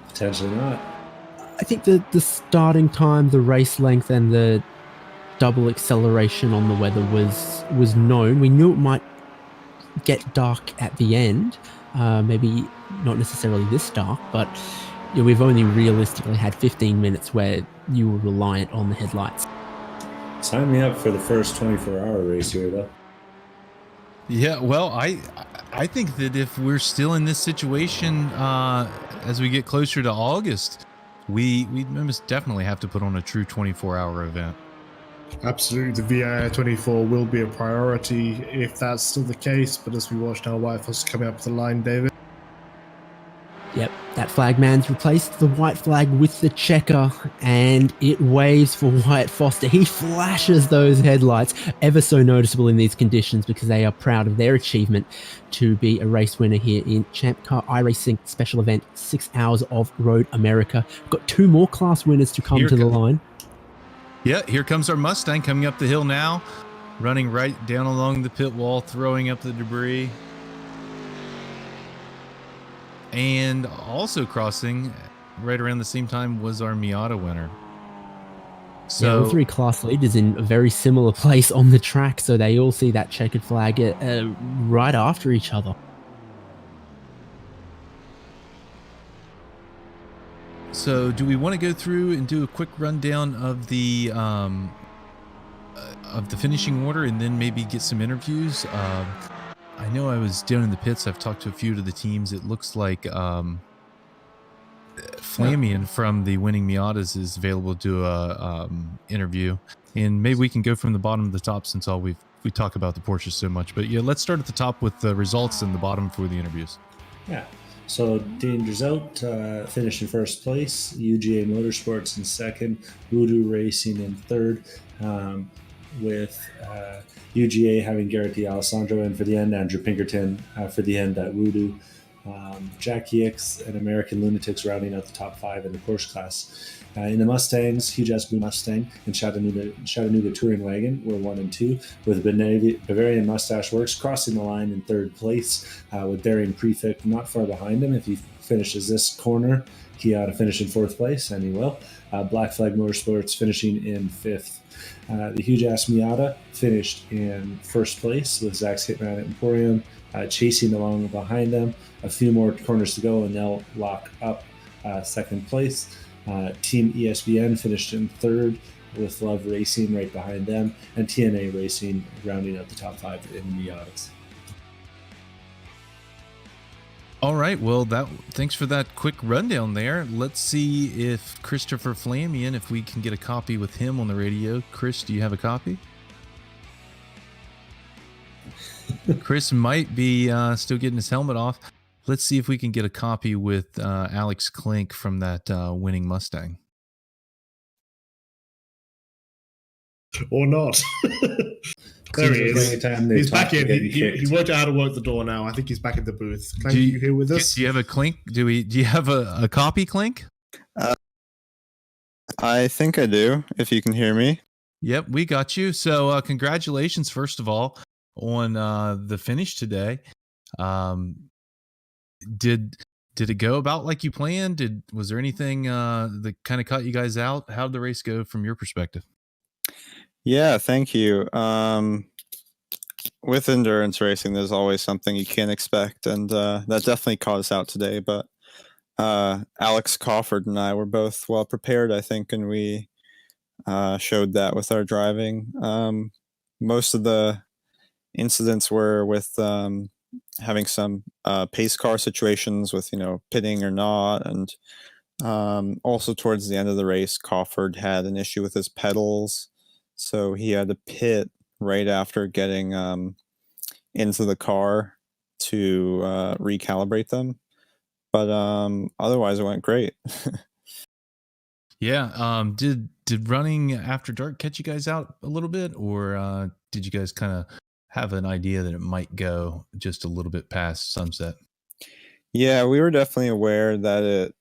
Potentially not. I think the starting time, the race length, and the double acceleration on the weather was known. We knew it might get dark at the end, maybe not necessarily this dark, but we've only realistically had 15 minutes where you were reliant on the headlights. Sign me up for the first 24-hour race here, though. Yeah, well, I think that if we're still in this situation as we get closer to August, we must definitely have to put on a true 24-hour event. Absolutely, the VIR 24 will be a priority if that's still the case, but as we watch now, Wyatt Foster coming up the line, David. Yep, that flagman's replaced the white flag with the checker, and it waves for Wyatt Foster. He flashes those headlights, ever so noticeable in these conditions, because they are proud of their achievement to be a race winner here in Champ Car iRacing special event, 6 hours of Road America. Got 2 more class winners to come to the line. Yeah, here comes our Mustang coming up the hill now, running right down along the pit wall, throwing up the debris. And also crossing right around the same time was our Miata winner. So all 3 class leaders in a very similar place on the track, so they all see that checkered flag right after each other. So do we want to go through and do a quick rundown of the of the finishing order and then maybe get some interviews. I know I was down in the pits. I've talked to a few of the teams. It looks like Flamian from the Winning Miatas is available to do a interview, and maybe we can go from the bottom to the top since we talk about the Porsches so much. But yeah, let's start at the top with the results and the bottom for the interviews. Yeah. So Danger's Out finished in first place, UGA Motorsports in second, Voodoo Racing in third, with UGA having Garrett D'Alessandro in for the end, Andrew Pinkerton for the end at Voodoo. Jackie X and American Lunatics rounding out the top 5 in the Porsche class. In the Mustangs, Huge Ass Blue Mustang and Chattanooga Touring Wagon were 1 and 2, with Bavarian Mustache Works crossing the line in third place, with Darian Prefect not far behind him. If he finishes this corner, he ought to finish in fourth place, and he will. Black Flag Motorsports finishing in fifth. The Huge Ass Miata finished in first place with Zach's Hitman at Emporium, chasing along behind them. A few more corners to go, and they'll lock up second place. Team ESPN finished in third, with Love Racing right behind them, and TNA Racing rounding out the top 5 in the Miatas. All right. Well, thanks for that quick rundown there. Let's see if Christopher Flamian, if we can get a copy with him on the radio. Chris, do you have a copy? Chris might be still getting his helmet off. Let's see if we can get a copy with Alex Klink from that winning Mustang. Or not. There he is. He's back in. He worked out how to work the door now. I think he's back in the booth. Klink, you here with us? Do you have a Klink? Do you have a copy, Klink? I think I do, if you can hear me. Yep, we got you. So congratulations, first of all, on the finish today. Did it go about like you planned? Was there anything that kind of caught you guys out? How did the race go from your perspective? Yeah, thank you. With endurance racing, there's always something you can't expect, and that definitely caught us out today. But Alex Crawford and I were both well prepared, I think, and we showed that with our driving. Most of the incidents were with having some pace car situations with, pitting or not. And also towards the end of the race, Crawford had an issue with his pedals. So he had to pit right after getting into the car to recalibrate them. But otherwise, it went great. Yeah. Did running after dark catch you guys out a little bit, or did you guys kind of have an idea that it might go just a little bit past sunset? Yeah, we were definitely aware that it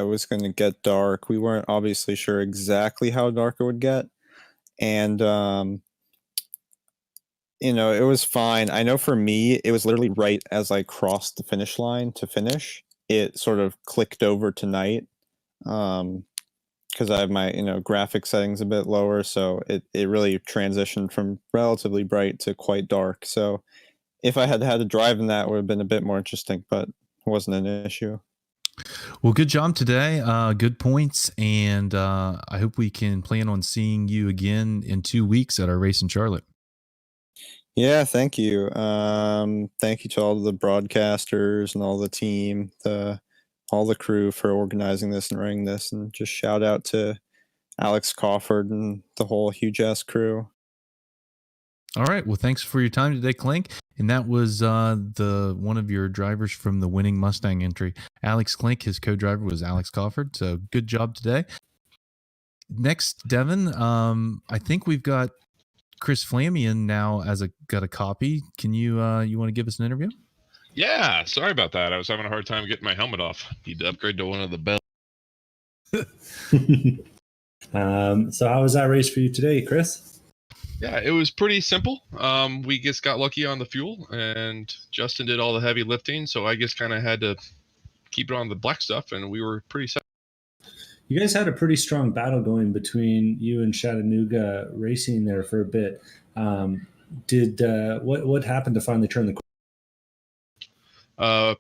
was going to get dark. We weren't obviously sure exactly how dark it would get. And, it was fine. I know for me, it was literally right as I crossed the finish line to finish, it sort of clicked over to night. Because I have my, graphic settings a bit lower. So it really transitioned from relatively bright to quite dark. So if I had to drive in that, it would have been a bit more interesting, but it wasn't an issue. Well, good job today. Good points. And I hope we can plan on seeing you again in 2 weeks at our race in Charlotte. Yeah, thank you. Thank you to all the broadcasters and all the team, all the crew for organizing this and running this, and just shout out to Alex Crawford and the whole Huge Ass crew. All right. Well, thanks for your time today, Klink. And that was one of your drivers from the winning Mustang entry, Alex Klink. His co-driver was Alex Crawford. So good job today. Next, Devin, I think we've got Chris Flamian now got a copy. Can you want to give us an interview? Yeah, sorry about that. I was having a hard time getting my helmet off. Need to upgrade to one of the bells. So how was that race for you today, Chris? Yeah, it was pretty simple. We just got lucky on the fuel, and Justin did all the heavy lifting, so I just kind of had to keep it on the black stuff, and we were pretty set. You guys had a pretty strong battle going between you and Chattanooga Racing there for a bit. What happened to finally turn the corner? I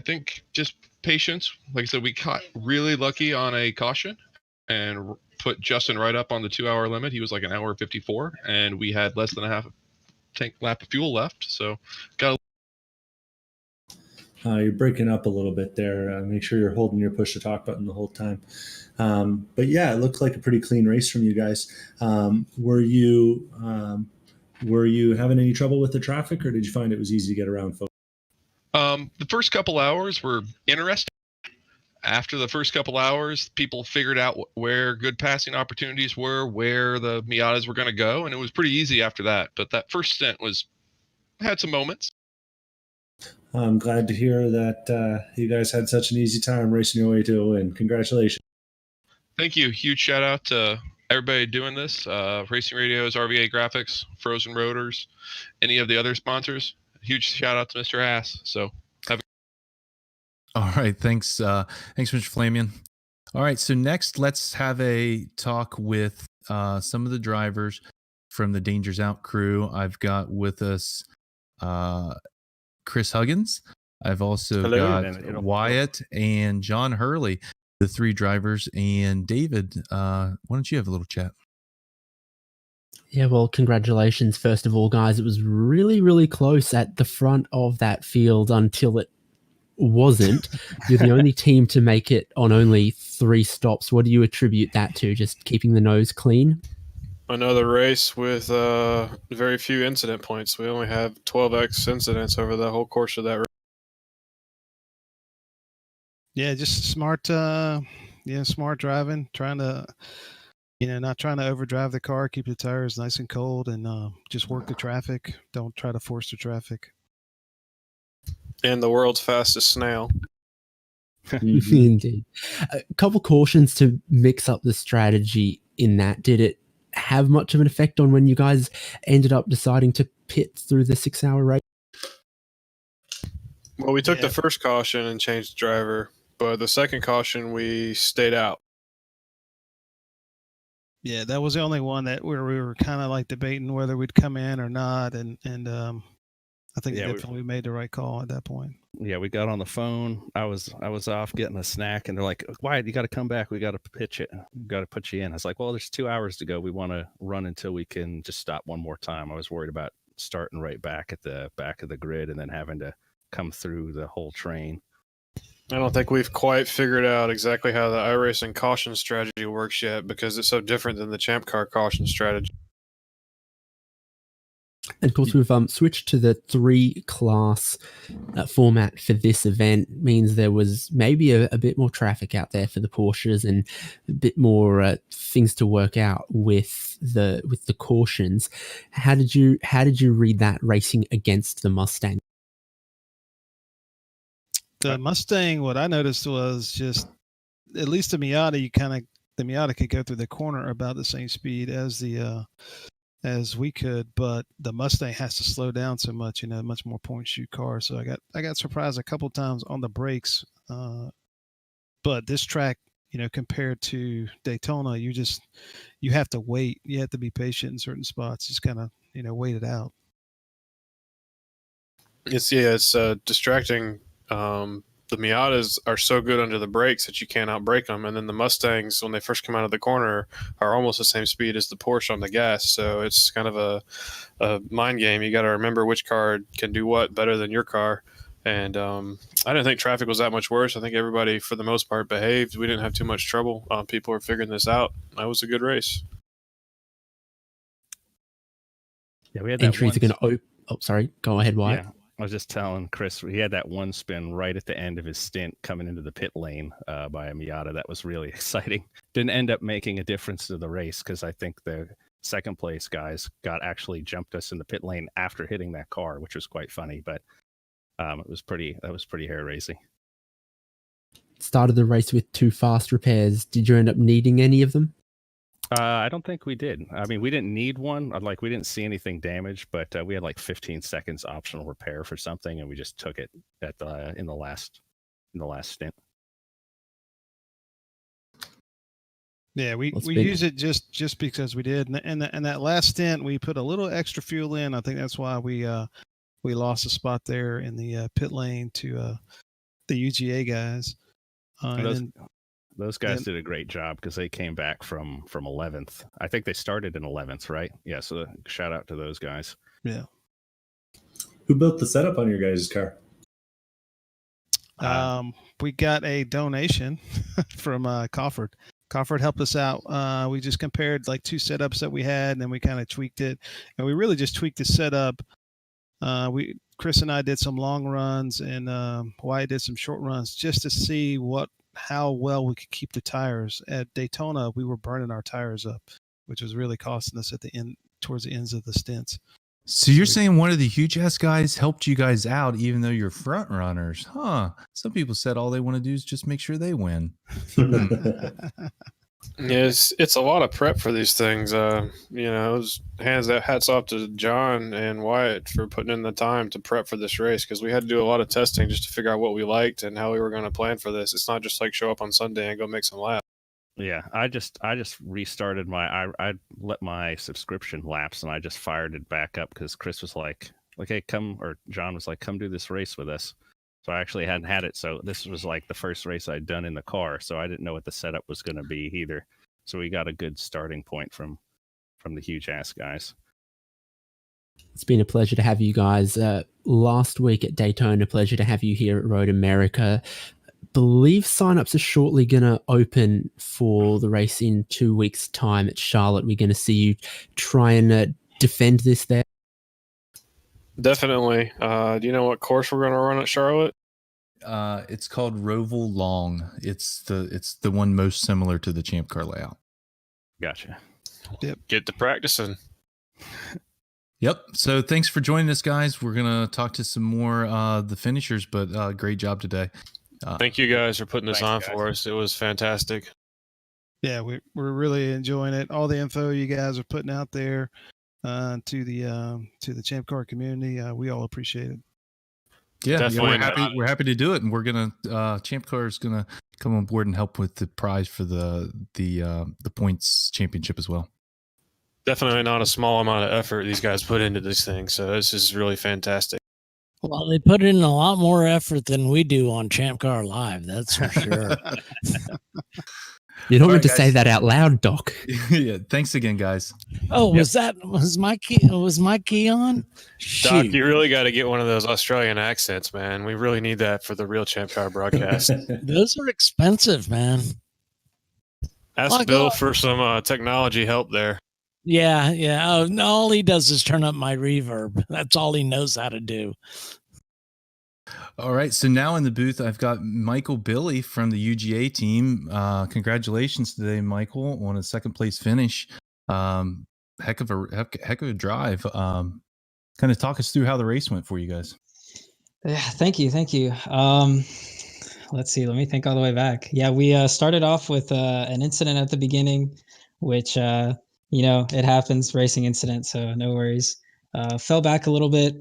think just patience. Like I said, we got really lucky on a caution and put Justin right up on the 2-hour limit. He was like an hour 54, and we had less than a half tank lap of fuel left. So got You're breaking up a little bit there. Make sure you're holding your push to talk button the whole time. But yeah, it looked like a pretty clean race from you guys. Were you having any trouble with the traffic, or did you find it was easy to get around, folks? the first couple hours were interesting. After the first couple hours, people figured out where good passing opportunities were, where the Miatas were going to go, and it was pretty easy after that. But that first stint had some moments. I'm glad to hear that you guys had such an easy time racing your way to a win. Congratulations. Thank you. Huge shout out to everybody doing this. Racing Radios, RVA Graphics, Frozen Rotors, any of the other sponsors. Huge shout out to Mr. Haas. So all right. Thanks. Thanks, Mr. Flamian. All right. So next, let's have a talk with some of the drivers from the Dangers Out crew. I've got with us Chris Huggins. I've also got Wyatt and John Hurley, the three drivers. And David, why don't you have a little chat? Yeah, well, congratulations, first of all, guys. It was really, really close at the front of that field until it wasn't. You're the only team to make it on only 3 stops. What do you attribute that to? Just keeping the nose clean? Another race with very few incident points. We only have 12x incidents over the whole course of that race. Yeah, just smart smart driving, trying to not trying to overdrive the car, keep the tires nice and cold, and just work the traffic. Don't try to force the traffic. And the world's fastest snail. Indeed. A couple cautions to mix up the strategy in that. Did it have much of an effect on when you guys ended up deciding to pit through the 6-hour race? Well, we took the first caution and changed the driver, but the second caution we stayed out. Yeah, that was the only one that where we were kind of like debating whether we'd come in or not, and I think definitely we made the right call at that point. Yeah, we got on the phone. I was off getting a snack, and they're like, "Wyatt, you got to come back. We got to pitch it. We got to put you in." I was like, "Well, there's 2 hours to go. We want to run until we can just stop one more time." I was worried about starting right back at the back of the grid and then having to come through the whole train. I don't think we've quite figured out exactly how the iRacing caution strategy works yet, because it's so different than the Champ Car caution strategy. And of course, we've switched to the 3-class format for this event. Means there was maybe a bit more traffic out there for the Porsches and a bit more things to work out with the cautions. How did you read that racing against the Mustang? The Mustang, what I noticed was just at least the Miata, the Miata could go through the corner about the same speed as we could, but the Mustang has to slow down so much, much more point shoot car. So I got surprised a couple times on the brakes. But this track, compared to Daytona, you have to wait. You have to be patient in certain spots. Just kind of, wait it out. It's distracting. The Miatas are so good under the brakes that you can't outbrake them, and then the Mustangs, when they first come out of the corner, are almost the same speed as the Porsche on the gas. So it's kind of a mind game. You got to remember which car can do what better than your car. And I didn't think traffic was that much worse. I think everybody, for the most part, behaved. We didn't have too much trouble. People are figuring this out. That was a good race. Yeah, we had that entries are going to oh, sorry. Go ahead, Wyatt. Yeah. I was just telling Chris, he had that one spin right at the end of his stint coming into the pit lane by a Miata. That was really exciting. Didn't end up making a difference to the race because I think the second place guys actually jumped us in the pit lane after hitting that car, which was quite funny. But that was pretty hair raising. Started the race with 2 fast repairs. Did you end up needing any of them? I don't think we did. I mean, we didn't need one. We didn't see anything damaged, but we had like 15 seconds optional repair for something, and we just took it in the last stint. Yeah, we use it just because we did, and that last stint we put a little extra fuel in. I think that's why we lost a spot there in the pit lane to the UGA guys. Those guys did a great job because they came back from 11th. I think they started in 11th, right? Yeah. So shout out to those guys. Yeah. Who built the setup on your guys' car? We got a donation from Crawford. Crawford helped us out. We just compared like 2 setups that we had, and then we kind of tweaked it. And we really just tweaked the setup. Chris and I did some long runs, and Wyatt did some short runs just to see how well we could keep the tires. At Daytona, we were burning our tires up, which was really costing us at the end, towards the ends of the stints. So you're saying one of the huge ass guys helped you guys out, even though you're front runners, huh? Some people said all they want to do is just make sure they win. Yeah, it's a lot of prep for these things. Hats off to John and Wyatt for putting in the time to prep for this race, because we had to do a lot of testing just to figure out what we liked and how we were going to plan for this. It's not just like show up on Sunday and go make some laps. Yeah, I just restarted I let my subscription lapse, and I just fired it back up because Chris was like, hey, John was like, come do this race with us. So I actually hadn't had it. So this was like the first race I'd done in the car. So I didn't know what the setup was going to be either. So we got a good starting point from the huge ass guys. It's been a pleasure to have you guys last week at Daytona. Pleasure to have you here at Road America. Believe signups are shortly going to open for the race in 2 weeks' time at Charlotte. We're going to see you try and defend this there. Definitely. Do you know what course we're going to run at Charlotte? It's called Roval Long. It's the one most similar to the Champ Car layout. Gotcha. Yep. Get to practicing. Yep. So thanks for joining us, guys. We're gonna talk to some more the finishers, but great job today. Thank you guys for putting this on for us. It was fantastic. Yeah, we're really enjoying it. All the info you guys are putting out there to the Champ Car community, we all appreciate it. Yeah, we're happy to do it, and we're gonna Champ Car is gonna come on board and help with the prize for the points championship as well. Definitely not a small amount of effort these guys put into this thing, so this is really fantastic. Well, they put in a lot more effort than we do on ChampCar.Live, that's for sure. You don't want to say that out loud, Doc. Yeah, thanks again, guys. Oh, was my key on? Shoot. Doc, you really got to get one of those Australian accents, man. We really need that for the real Champ Car broadcast. Those are expensive, man. Ask Bill for some technology help there. Yeah. Oh, no, all he does is turn up my reverb. That's all he knows how to do. All right, so now in the booth, I've got Michael Billy from the UGA team. Congratulations today, Michael, on a second place finish. Heck of a drive. Kind of talk us through how the race went for you guys. Yeah, thank you. Let's see. Let me think all the way back. Yeah, we started off with an incident at the beginning, which it happens, racing incident, so no worries. Fell back a little bit.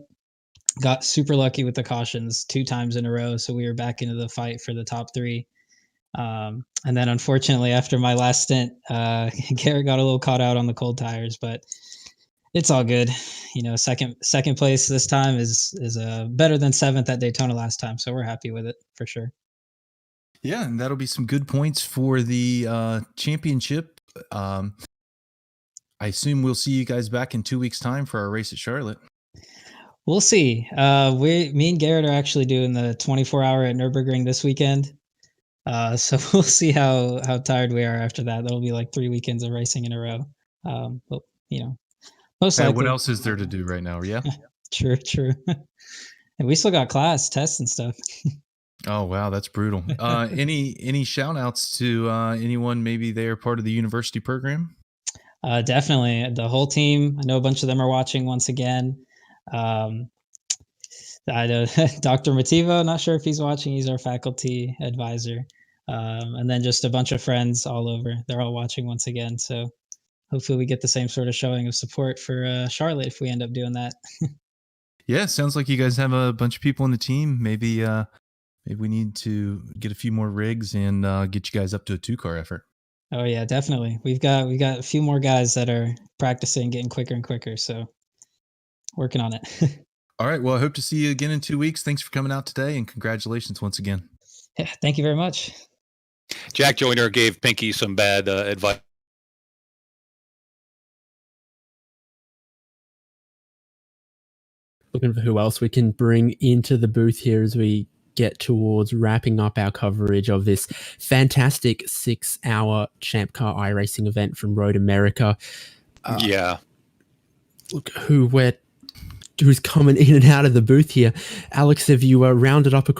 Got super lucky with the cautions 2 times in a row, so we were back into the fight for the top 3. And then unfortunately, after my last stint, Garrett got a little caught out on the cold tires, but it's all good. Second place this time is better than 7th at Daytona last time, so we're happy with it for sure. Yeah, and that'll be some good points for the championship. I assume we'll see you guys back in 2 weeks' time for our race at Charlotte. We'll see. Me and Garrett are actually doing the 24-hour at Nürburgring this weekend. So we'll see how tired we are after that. That'll be like 3 weekends of racing in a row. But most likely. What else is there to do right now? Yeah. True. And we still got class tests and stuff. Oh wow, that's brutal. Any shout outs to anyone maybe they're part of the university program? Definitely the whole team. I know a bunch of them are watching once again. I know Dr. Mativo, not sure if he's watching. He's our faculty advisor. And then just a bunch of friends all over. They're all watching once again. So hopefully we get the same sort of showing of support for Charlotte if we end up doing that. Yeah, sounds like you guys have a bunch of people on the team. Maybe we need to get a few more rigs and get you guys up to a 2-car effort. Oh yeah, definitely. We've got a few more guys that are practicing, getting quicker and quicker. So working on it. All right. Well, I hope to see you again in 2 weeks. Thanks for coming out today, and congratulations once again. Yeah, thank you very much. Jack Joyner gave Pinky some bad advice. Looking for who else we can bring into the booth here as we get towards wrapping up our coverage of this fantastic 6-hour Champ Car iRacing event from Road America. Yeah. Look who's coming in and out of the booth here. Alex, have you rounded up a...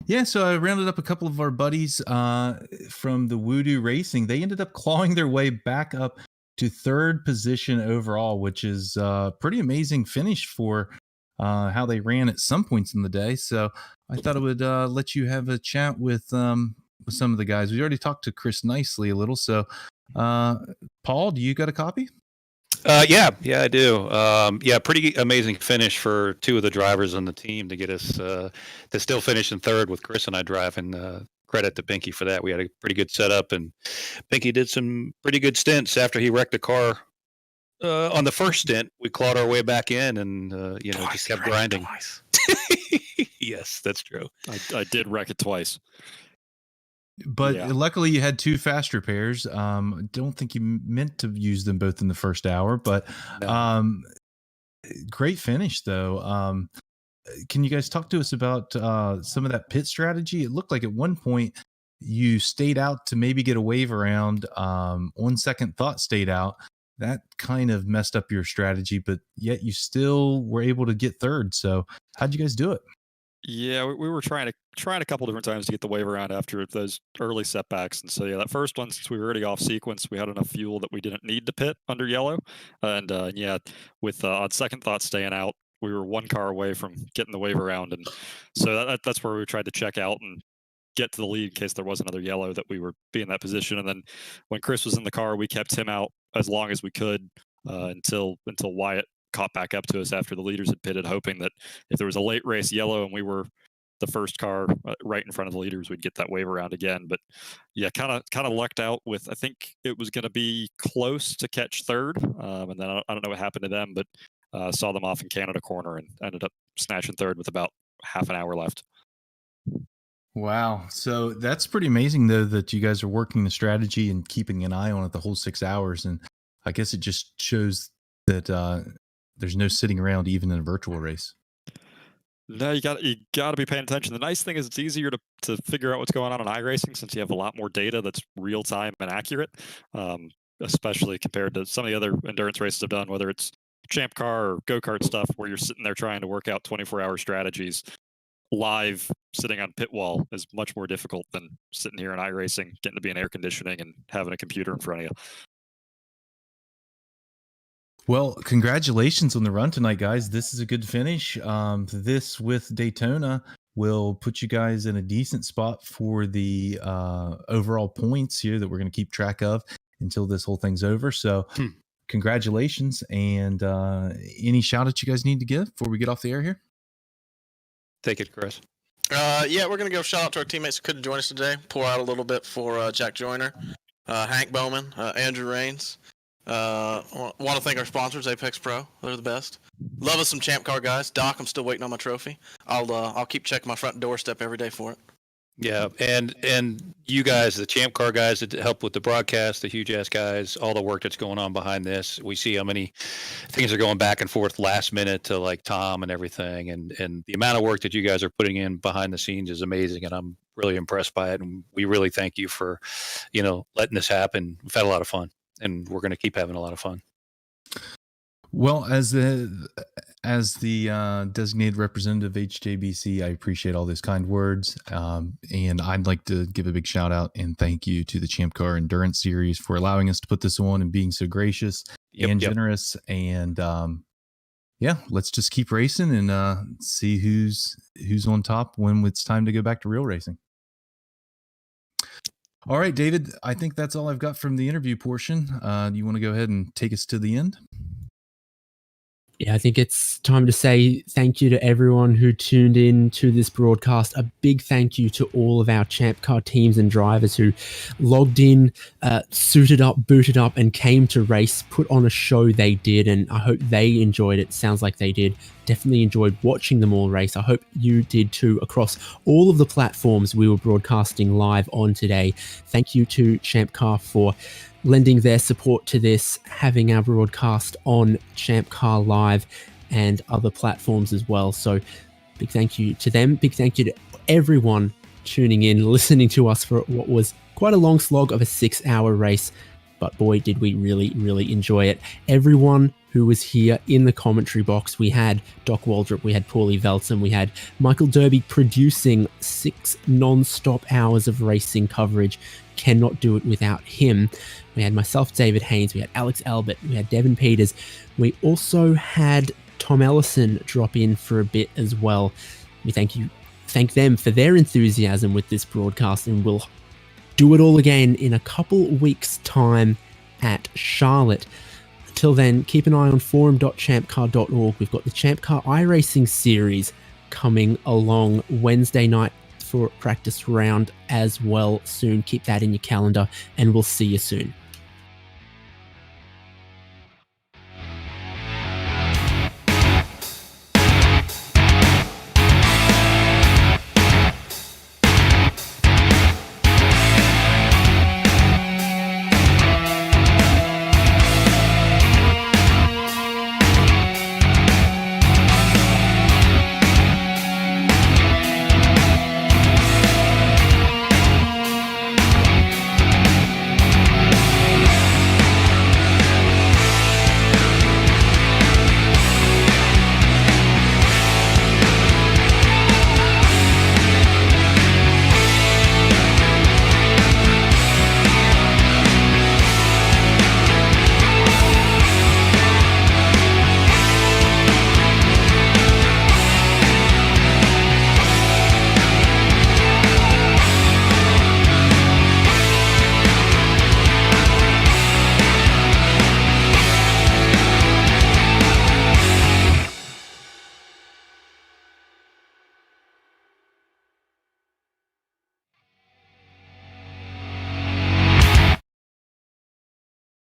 Yeah, so I rounded up a couple of our buddies from the Voodoo Racing. They ended up clawing their way back up to third position overall, which is a pretty amazing finish for how they ran at some points in the day. So I thought I would let you have a chat with some of the guys. We already talked to Chris Nicely a little. So Paul, do you got a copy? Yeah, I do. Pretty amazing finish for two of the drivers on the team to get us to still finish in third with Chris and I driving. Credit to Pinky for that. We had a pretty good setup, and Pinky did some pretty good stints after he wrecked the car. On the first stint, we clawed our way back in, and just kept grinding. Yes, that's true. I did wreck it twice. But luckily you had two fast repairs. Don't think you meant to use them both in the first hour, but great finish though. Can you guys talk to us about some of that pit strategy? It looked like at one point you stayed out to maybe get a wave around. On second thought, stayed out. That kind of messed up your strategy, but yet you still were able to get third. So how'd you guys do it? Yeah, we were trying a couple different times to get the wave around after those early setbacks, and so that first one, since we were already off sequence, we had enough fuel that we didn't need to pit under yellow, and with on second thought staying out, we were one car away from getting the wave around, and so that's where we tried to check out and get to the lead in case there was another yellow that we would be in that position. And then when Chris was in the car, we kept him out as long as we could until Wyatt caught back up to us after the leaders had pitted, hoping that if there was a late race yellow and we were the first car right in front of the leaders, we'd get that wave around again. But yeah, kind of lucked out with, I think it was going to be close to catch third, and then I don't know what happened to them, but saw them off in Canada corner and ended up snatching third with about half an hour left. Wow. So that's pretty amazing, though, that you guys are working the strategy and keeping an eye on it the whole 6 hours. And I guess it just shows that there's no sitting around even in a virtual race. No, you got to be paying attention. The nice thing is it's easier to figure out what's going on in iRacing since you have a lot more data that's real time and accurate, especially compared to some of the other endurance races I've done, whether it's Champ Car or go-kart stuff where you're sitting there trying to work out 24-hour strategies. Live sitting on pit wall is much more difficult than sitting here in iRacing, getting to be in air conditioning and having a computer in front of you. Well, congratulations on the run tonight, guys. This is a good finish. This with Daytona will put you guys in a decent spot for the overall points here that we're going to keep track of until this whole thing's over. So congratulations. And any shout out you guys need to give before we get off the air here? Take it, Chris. We're going to give a shout out to our teammates who couldn't join us today. Pour out a little bit for Jack Joyner, Hank Bowman, Andrew Rains. Want to thank our sponsors, Apex Pro. They're the best. Love us some Champ Car guys. Doc, I'm still waiting on my trophy. I'll keep checking my front doorstep every day for it. Yeah, and you guys, the Champ Car guys that help with the broadcast, the huge ass guys, all the work that's going on behind this. We see how many things are going back and forth last minute to like Tom and everything, and the amount of work that you guys are putting in behind the scenes is amazing, and I'm really impressed by it. And we really thank you for, letting this happen. We've had a lot of fun, and we're going to keep having a lot of fun. Well, as the designated representative of HJBC, I appreciate all those kind words. And I'd like to give a big shout out and thank you to the Champ Car Endurance Series for allowing us to put this on and being so gracious and generous. And let's just keep racing and see who's on top when it's time to go back to real racing. All right, David, I think that's all I've got from the interview portion. Do you want to go ahead and take us to the end? Yeah, I think it's time to say thank you to everyone who tuned in to this broadcast. A big thank you to all of our Champ Car teams and drivers who logged in, suited up, booted up, and came to race, put on a show they did, and I hope they enjoyed it. Sounds like they did. Definitely enjoyed watching them all race. I hope you did too across all of the platforms we were broadcasting live on today. Thank you to Champ Car for lending their support to this, having our broadcast on ChampCar.Live and other platforms as well. So big thank you to them. Big thank you to everyone tuning in, listening to us for what was quite a long slog of a 6-hour race. But boy, did we really, really enjoy it. Everyone who was here in the commentary box, we had Doc Waldrop, we had Paulie Velton, we had Michael Derby producing 6 non-stop hours of racing coverage. Cannot do it without him. We had myself, David Haynes, we had Alex Albert, we had Devin Peters. We also had Tom Ellison drop in for a bit as well. We thank them for their enthusiasm with this broadcast, and we'll do it all again in a couple weeks' time at Charlotte. Until then, keep an eye on forum.champcar.org. We've got the ChampCar iRacing series coming along Wednesday night for practice round as well soon. Keep that in your calendar, and we'll see you soon.